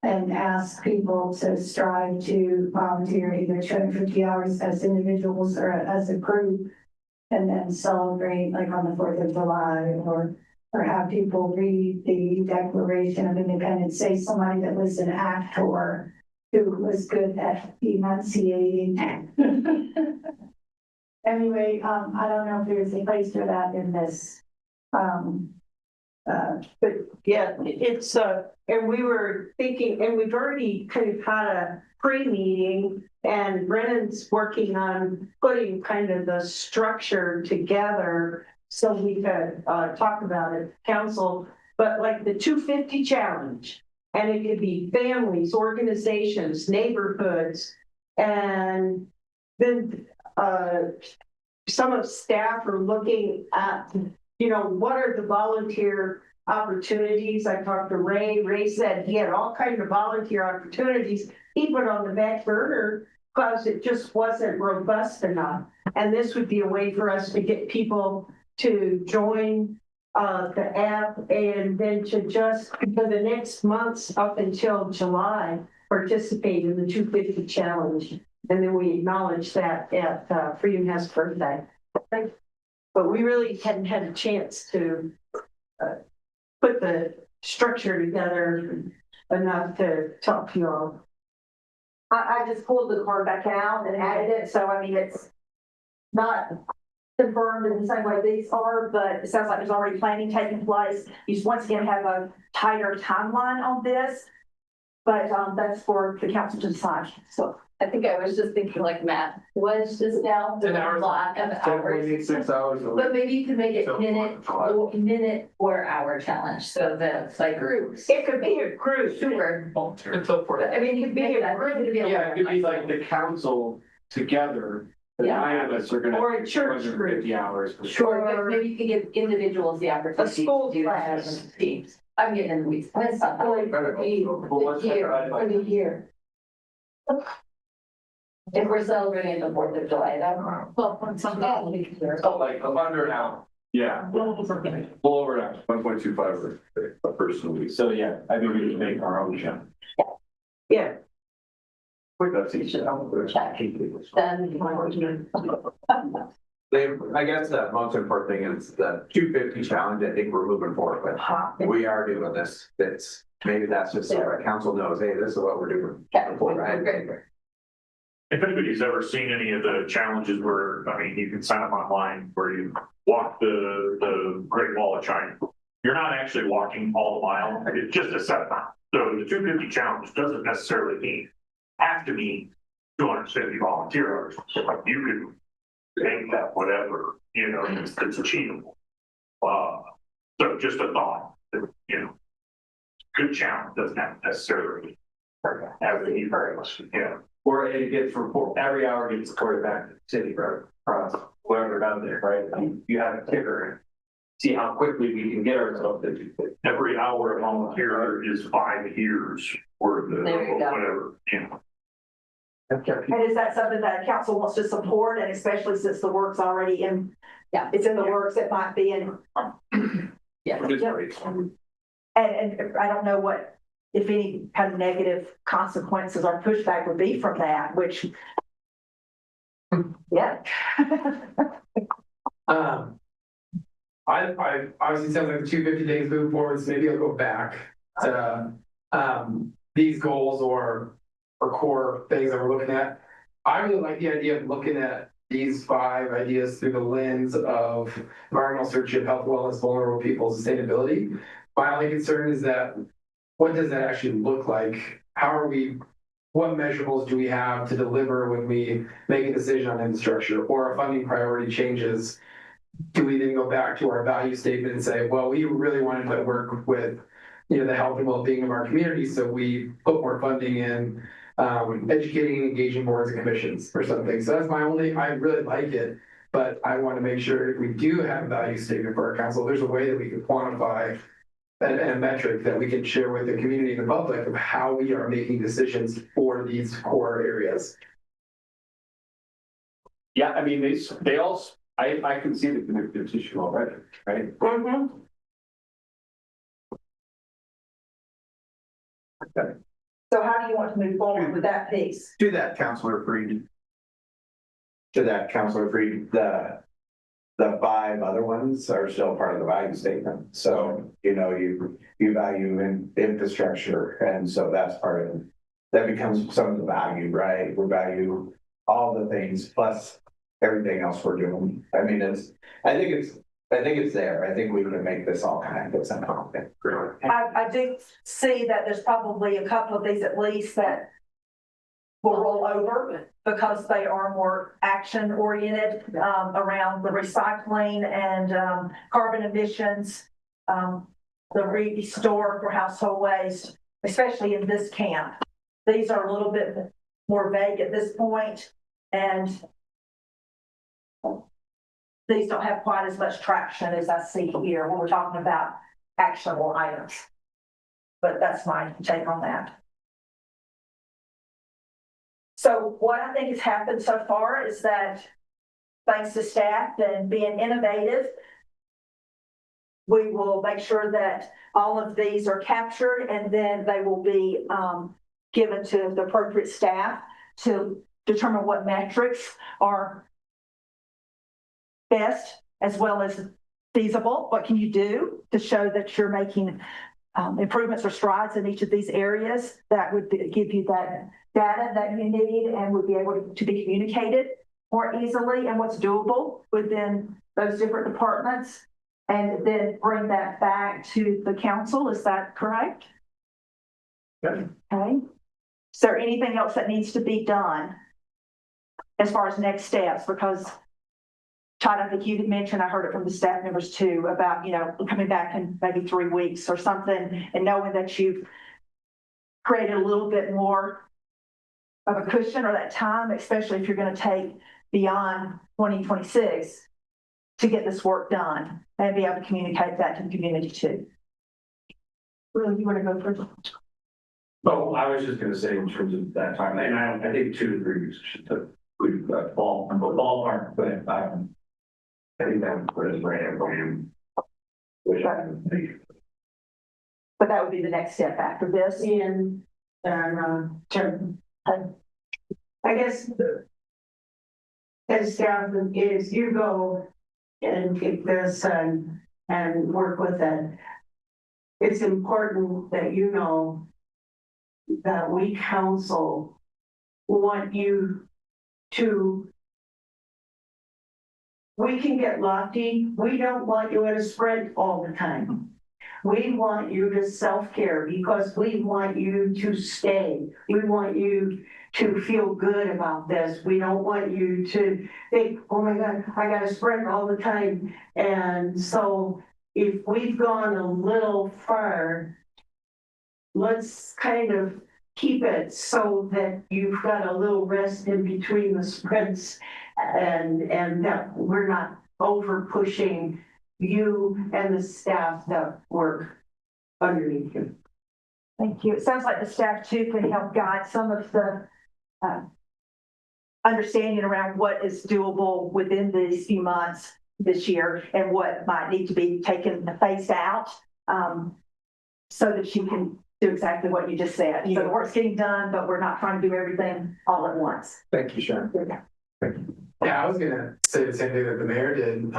and ask people to strive to volunteer either 250 hours as individuals or as a group, and then celebrate like on the 4th of July, or have people read the Declaration of Independence, say somebody that was an actor who was good at enunciating. Anyway, I don't know if there's a place for that in this. But yeah, it's, and we were thinking, and we've already kind of had a pre-meeting, and Brennan's working on putting kind of the structure together so we could talk about it, council, but like the 250 challenge, and it could be families, organizations, neighborhoods, and then some of staff are looking at, you know, what are the volunteer opportunities? I talked to Ray. Ray said he had all kinds of volunteer opportunities. He put on the back burner because it just wasn't robust enough. And this would be a way for us to get people to join the app, and then to just, for the next months up until July, participate in the 250 challenge. And then we acknowledge that at Freedom House birthday. But we really hadn't had a chance to put the structure together enough to talk to you all. I just pulled the card back out and added it, so I mean, it's not confirmed in the same way these are, but it sounds like there's already planning taking place. You just once again have a tighter timeline on this, but that's for the council to decide, so. I think I was just thinking like Matt was just now. 10 hours. A lot of hours. 6 hours. But maybe you could make it minute or hour challenge, so that it's like groups. It could be a group. Sure. And so forth. I mean, you could be a group. Yeah, it could be like the council together, the Yeah. 9 of us are gonna. Or a church group. 50 hours. Sure, maybe you could give individuals the opportunity. A school to do that class. as teams. I'm getting in the weeds. That's not. Well, what's that? For the year. If we're celebrating the 4th of July, that. Oh, like under an hour. Yeah. Well over an hour. 1.25 per person a week. So yeah, I think we can make our own challenge. Yeah. That's each. Then. I guess the most important thing is the 250 challenge. I think we're moving forward, but we are doing this. Maybe that's just so our council knows, hey, this is what we're doing. Right? Great. If anybody's ever seen any of the challenges where, I mean, you can sign up online where you walk the Great Wall of China. You're not actually walking all the mile, it's just a set amount. So the 250 challenge doesn't necessarily have to mean 250 volunteer hours. Like you could make that whatever, you know, it's achievable. So just a thought, you know, good challenge doesn't have necessarily have to be very much, yeah. Or it gets report, every hour gets recorded back to the city, right? Across wherever down there, right? I mean, you have a ticker, see how quickly we can get ourselves to. Every hour of volunteer is 5 years worth of There you go. whatever, you know. And is that something that council wants to support, and especially since the work's already in, Yeah. it's in the works, it might be in. Yeah. And I don't know what, if any kind of negative consequences or pushback would be from that, which, yeah. I obviously sounds like the 250 days moving forward, so maybe I'll go back to these goals or core things that we're looking at. I really like the idea of looking at these 5 ideas through the lens of environmental stewardship, health, wellness, vulnerable people, sustainability. My only concern is that what does that actually look like? What measurables do we have to deliver when we make a decision on infrastructure or our funding priority changes? Do we then go back to our value statement and say, well, we really wanted to work with, you know, the health and well-being of our community, so we put more funding in educating and engaging boards and commissions or something. So that's my only, I really like it, but I want to make sure if we do have a value statement for our council, there's a way that we can quantify and a metric that we can share with the community and the public of how we are making decisions for these core areas. Yeah, I mean, they all, I can see the connective tissue already, right? So how do you want to move forward with that piece? To that, Counselor Freed. To that, Counselor Freed, the 5 other ones are still part of the value statement. So, you know, you value in infrastructure. And so that's part of it. That becomes some of the value, right? We value all the things plus everything else we're doing. I mean, I think it's there. I think we can make this all kind of somehow. I do see that there's probably a couple of these at least that will roll over because they are more action oriented around the recycling and carbon emissions, the restore for household waste, especially in this camp. These are a little bit more vague at this point, and these don't have quite as much traction as I see here when we're talking about actionable items. But that's my take on that. So what I think has happened so far is that thanks to staff and being innovative, we will make sure that all of these are captured and then they will be given to the appropriate staff to determine what metrics are best as well as feasible. What can you do to show that you're making improvements or strides in each of these areas that would give you that data that you need and would be able to be communicated more easily, and what's doable within those different departments, and then bring that back to the council. Is that correct? Okay. Okay. Is there anything else that needs to be done as far as next steps? Because Todd, I think you had mentioned, I heard it from the staff members too, about, you know, coming back in maybe 3 weeks or something and knowing that you've created a little bit more of a cushion or that time, especially if you're going to take beyond 2026 to get this work done and be able to communicate that to the community too. Really, you want to go first? Oh, I was just gonna say in terms of that time, and I think 2 to 3 weeks should good ballpark, but I think that would put us right at home. Which I think. But that would be the next step after this. And, I guess as staff is you go and get this and work with it. It's important that you know that we counsel want you to. We can get lofty. We don't want you in a sprint all the time. We want you to self-care because we want you to stay. We want you to feel good about this. We don't want you to think, oh my God, I got to sprint all the time. And so if we've gone a little far, let's kind of keep it so that you've got a little rest in between the sprints and that we're not over pushing you and the staff that work underneath you. Thank you. It sounds like the staff too can help guide some of the understanding around what is doable within these few months this year and what might need to be taken phased out so that you can do exactly what you just said. So the work's getting done, but we're not trying to do everything all at once. Thank you, Sharon. Yeah, I was gonna say the same thing that the mayor did,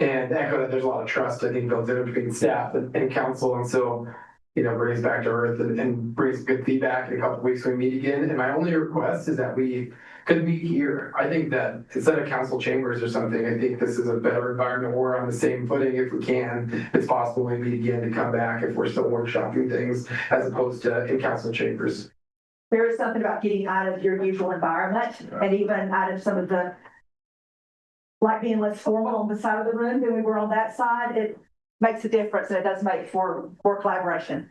and echo that there's a lot of trust, I think, built in between staff and council, and so, you know, brings back to earth and brings good feedback. In a couple of weeks when we meet again, and my only request is that we could meet here. I think that instead of council chambers or something, I think this is a better environment. We're on the same footing if we can. It's possible we meet again to come back if we're still workshopping things as opposed to in council chambers. There is something about getting out of your usual environment and even out of some of the, like being less formal on the side of the room than we were on that side. It makes a difference, and it does make for more collaboration.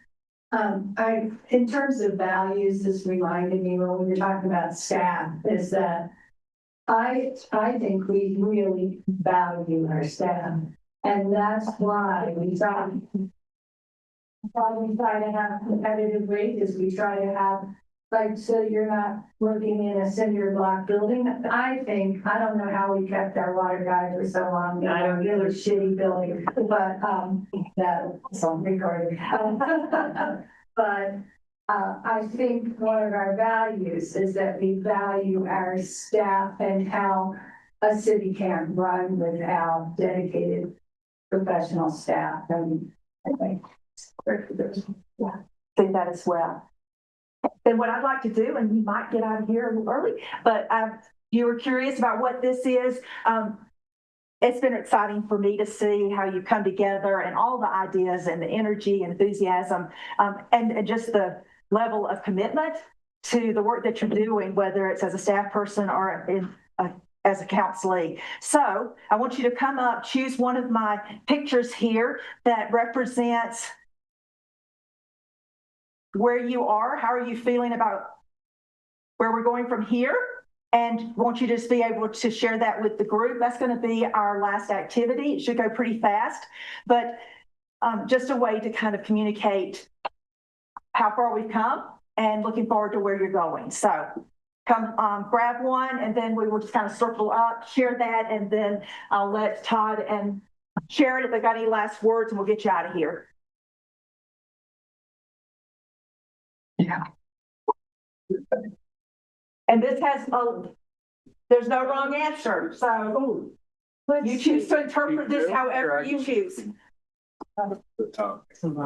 In terms of values, this reminded me when you're talking about staff, is that I think we really value our staff. And that's why we thought We try to have competitive wages, we try to have, like, so you're not working in a cinder block building. I think, I don't know how we kept our water guy for so long, I don't really shitty building, but, that, so I'm recording. But, I think one of our values is that we value our staff and how a city can run without dedicated professional staff, and I think. Yeah, think that as well. Then what I'd like to do, and we might get out of here a little early, but you were curious about what this is. It's been exciting for me to see how you come together and all the ideas and the energy and enthusiasm, and just the level of commitment to the work that you're doing, whether it's as a staff person or as a counselee. So I want you to come up, choose one of my pictures here that represents where you are, how are you feeling about where we're going from here, and want you to just be able to share that with the group. That's going to be our last activity. It should go pretty fast, but just a way to kind of communicate how far we've come and looking forward to where you're going. So come grab one, and then we will just kind of circle up, share that, and then I'll let Todd and Sharon, if they've got any last words, and we'll get you out of here. Yeah. And this has there's no wrong answer. So you choose to interpret this however you choose. The top. This is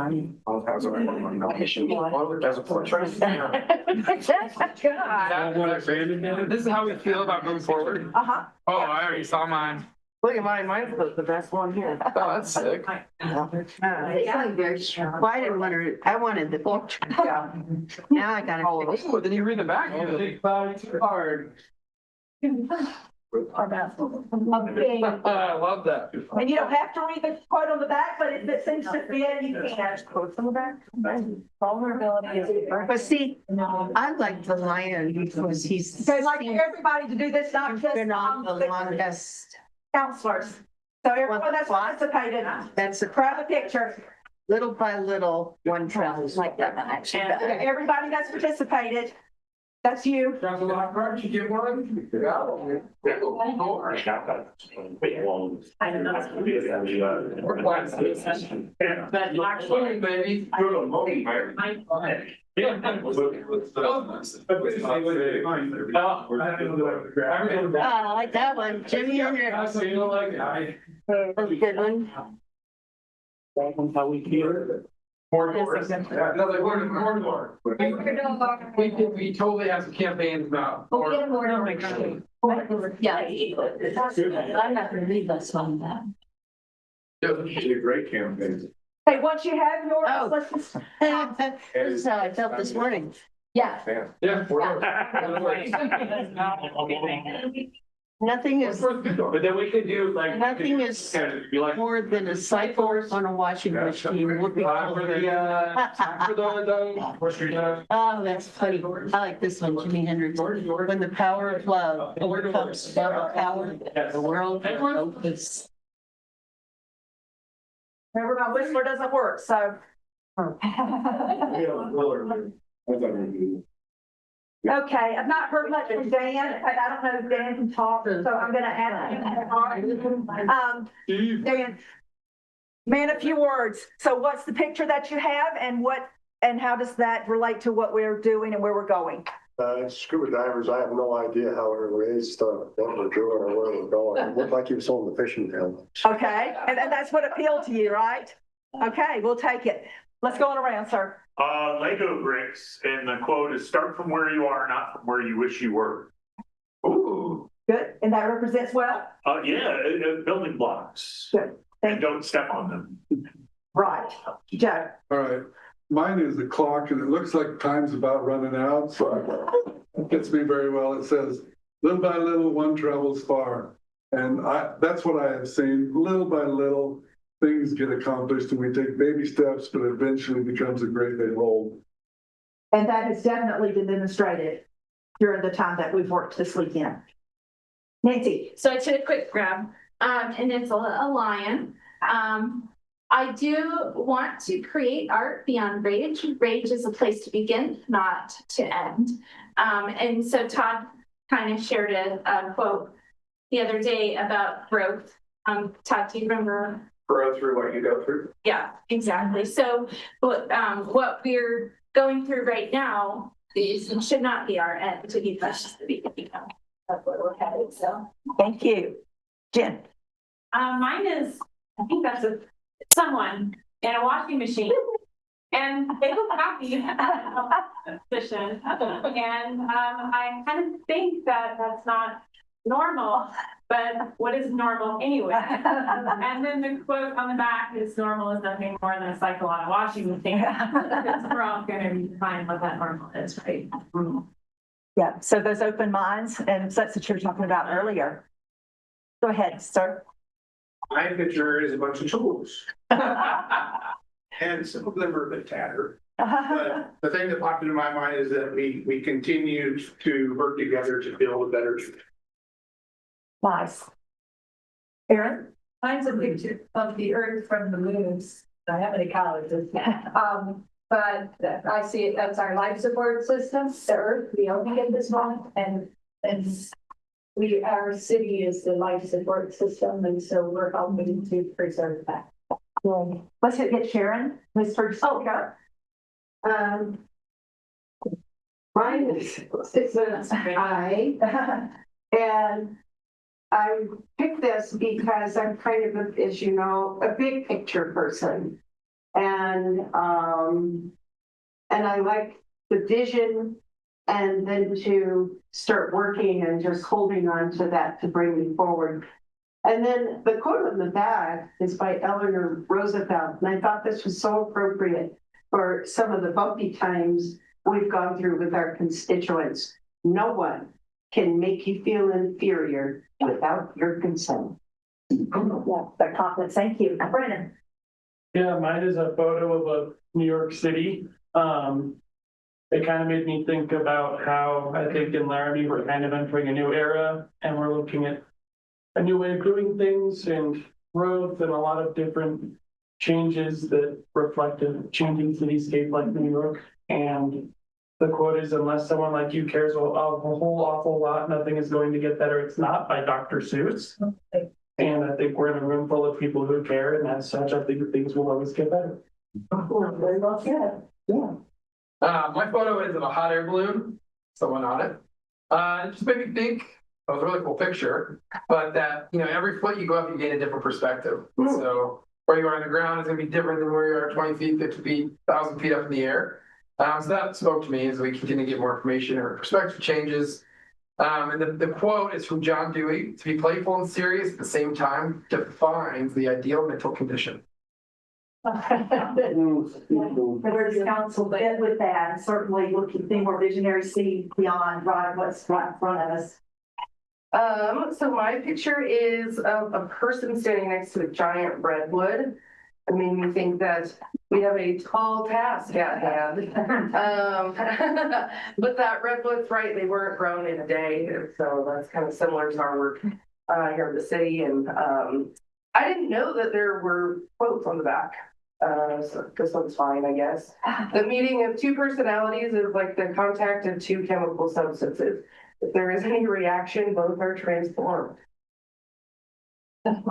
how we feel about moving forward. Uh-huh. Oh, I already saw mine. Look at mine, mine's the best one here. Oh, that's sick. Very strong. Well, I didn't want to, I wanted the book. Now I got it. Oh, then you read the back. Too hard. I love that. And you don't have to read the quote on the back, but if it seems to fit, you can. Quotes on the back. Vulnerability is. But see, I like the lion because he's. So I'd like everybody to do this, not just Been on the longest. counselors. So everyone that's participated, That's a grab a picture. little by little, one travels. Like that one, actually. Everybody that's participated, that's you. Got the lock card, you get one? I don't know. Actually, baby. I like that one. Jimmy Henry. That's a good one. How we feel. We totally have some campaigns about. Yeah. I'm not gonna read this one then. It's a great campaign. Hey, once you have yours, let's just. This is how I felt this morning. Yeah. Yeah. Nothing is, But then we could do like. nothing is Be like. more than a cycle on a washing machine. Looking Time for the Oh, that's funny. I like this one, Jimi Hendrix. When the power of love overcomes the power, the world opens. Remember, my whisper doesn't work, so. Okay, I've not heard much from Dan. In fact, I don't know if Dan can talk, so I'm gonna ask him. Dan, man, a few words. So what's the picture that you have, and how does that relate to what we're doing and where we're going? Scuba divers, I have no idea how it raised what we're doing or where we're going. It looked like he was holding the fishing tail. Okay, and that's what appealed to you, right? Okay, we'll take it. Let's go on around, sir. Lego bricks, and the quote is start from where you are, not from where you wish you were. Ooh. Good, and that represents well? Building blocks. Good. And don't step on them. Right. Joe. All right, mine is the clock, and it looks like time's about running out, so it fits me very well. It says, little by little, one travels far. And that's what I have seen, little by little, things get accomplished, and we take baby steps, but eventually becomes a great big whole. And that has definitely been demonstrated during the time that we've worked this weekend. Nancy. So I took a quick grab, and it's a lion. I do want to create art beyond rage. Rage is a place to begin, not to end. And so Todd kind of shared a quote the other day about growth. Todd, do you remember? Grow through what you go through. Yeah, exactly. So what we're going through right now should not be our end, to be that's just the beginning of where we're headed. So Thank you. Jen. Mine is, I think that's someone in a washing machine. And they look happy in that position. And I kind of think that that's not normal, but what is normal anyway? And then the quote on the back is normal is nothing more than a cycle on a washing machine. We're all going to define what that normal is, right? Yeah, so those open minds, and that's what you were talking about earlier. Go ahead, sir. My picture is a bunch of tools. And some of them are a bit tattered. But the thing that popped into my mind is that we continue to work together to build a better. Nice. Aaron? Mine's a picture of the earth from the moons. I have any colleges. But I see it as our life support system, the earth, we only get this one, and our city is the life support system, and so we're helping to preserve that. Let's get Sharon, who's first. Oh, go. Mine is an eye. And I picked this because I'm kind of, as you know, a big picture person. And I like the vision, and then to start working and just holding on to that to bring me forward. And then the quote on the back is by Eleanor Roosevelt. And I thought this was so appropriate for some of the bumpy times we've gone through with our constituents. No one can make you feel inferior without your consent. Yeah, that confidence. Thank you. Brennan. Yeah, mine is a photo of a New York City. It kind of made me think about how I think in Laramie we're kind of entering a new era, and we're looking at a new way of doing things and growth and a lot of different changes that reflect a changing cityscape like New York. And the quote is, unless someone like you cares a whole awful lot, nothing is going to get better. It's not, by Dr. Seuss. And I think we're in a room full of people who care, and as such, I think things will always get better. Very well said. Yeah. My photo is of a hot air balloon, someone on it. It just made me think, it was a really cool picture, but that, every foot you go up, you gain a different perspective. So where you are on the ground is going to be different than where you are 20 feet, 50 feet, 1,000 feet up in the air. So that spoke to me as we continue to get more information. Our perspective changes. And the quote is from John Dewey: "To be playful and serious at the same time defines the ideal mental condition." The British Council did with that, and certainly looking, being more visionary, see beyond what's right in front of us. So my picture is of a person standing next to a giant redwood. It made me think that we have a tall task at hand. But that redwood's right, they weren't grown in a day. So that's kind of similar to our work here in the city. And I didn't know that there were quotes on the back. So this one's fine, I guess. The meeting of two personalities is like the contact of two chemical substances. If there is any reaction, both are transformed. Instead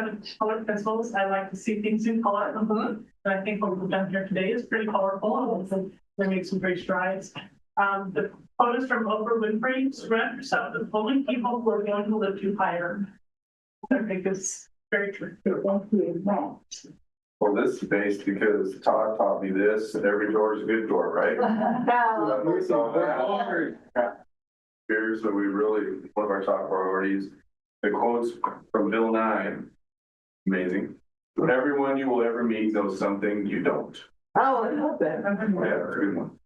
of color pencils, I like to see things in color. And I think what we've done here today is pretty colorful. They make some great strides. The photos from Oprah Winfrey's rent, so the only people who are going to live too higher. I think it's very true. Well, this is based because Todd taught me this, and every door is a good door, right? Here's what we really, one of our top priorities, the quotes from Bill Nye, amazing. Everyone you will ever meet knows something you don't. Oh, I love that. Yeah, that's a good one.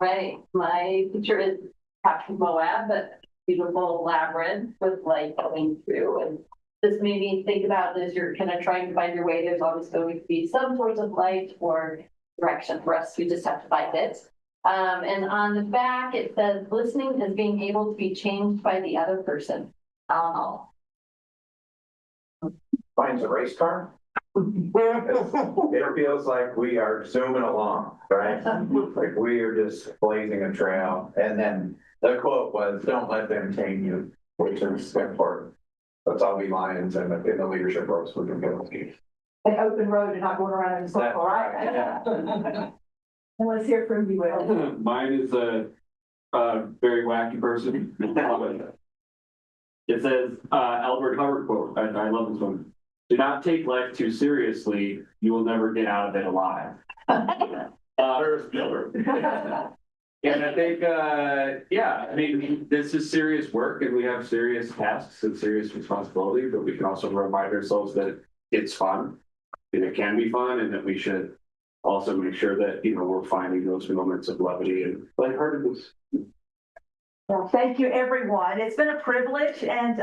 Right, my picture is Captain Moab, but beautiful labyrinth with light going through. And this made me think about as you're kind of trying to find your way, there's always going to be some sort of light or direction for us. We just have to find it. And on the back, it says, listening is being able to be changed by the other person. finds a race car. It feels like we are zooming along, right? Like we are just blazing a trail. And then the quote was, "Don't let them tame you," which is important. Let's all be lions and in the leadership roles we can go. An open road and not going around in a circle, right? And let's hear from you, Will. Mine is a very wacky person. It says, Albert Hubbard quote, I love this one. "Do not take life too seriously. You will never get out of it alive." And I think, yeah, I mean, this is serious work and we have serious tasks and serious responsibility, but we can also remind ourselves that it's fun and it can be fun, and that we should also make sure that, you know, we're finding those moments of levity and lightheartedness. Well, thank you, everyone. It's been a privilege, and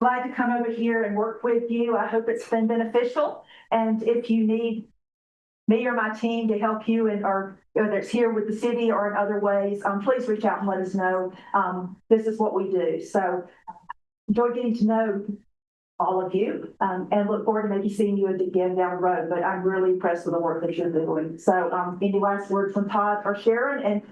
glad to come over here and work with you. I hope it's been beneficial. And if you need me or my team to help you, or whether it's here with the city or in other ways, please reach out and let us know. This is what we do. So enjoy getting to know all of you, and look forward to maybe seeing you again down the road. But I'm really impressed with the work that you're doing. So any last words from Todd or Sharon? And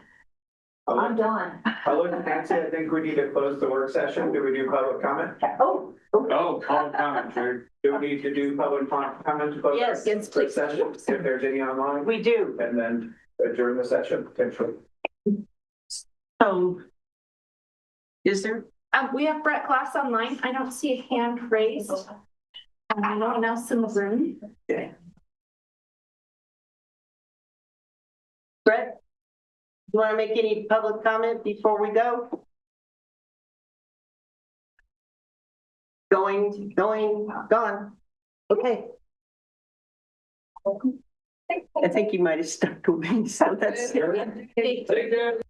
I'm done. Hello, Nancy, I think we need to close the work session. Do we do public comment? Oh, Public comment, sure. Do we need to do public comment to close? Yes, yes, the please. session, if there's any online? We do. And then adjourn the session potentially. So, is there? We have Brett Glass online. I don't see a hand raised. No one else in the room. Okay. Brett, you want to make any public comment before we go? Gone. Okay. I think you might have stuck to me, so that's. Take care.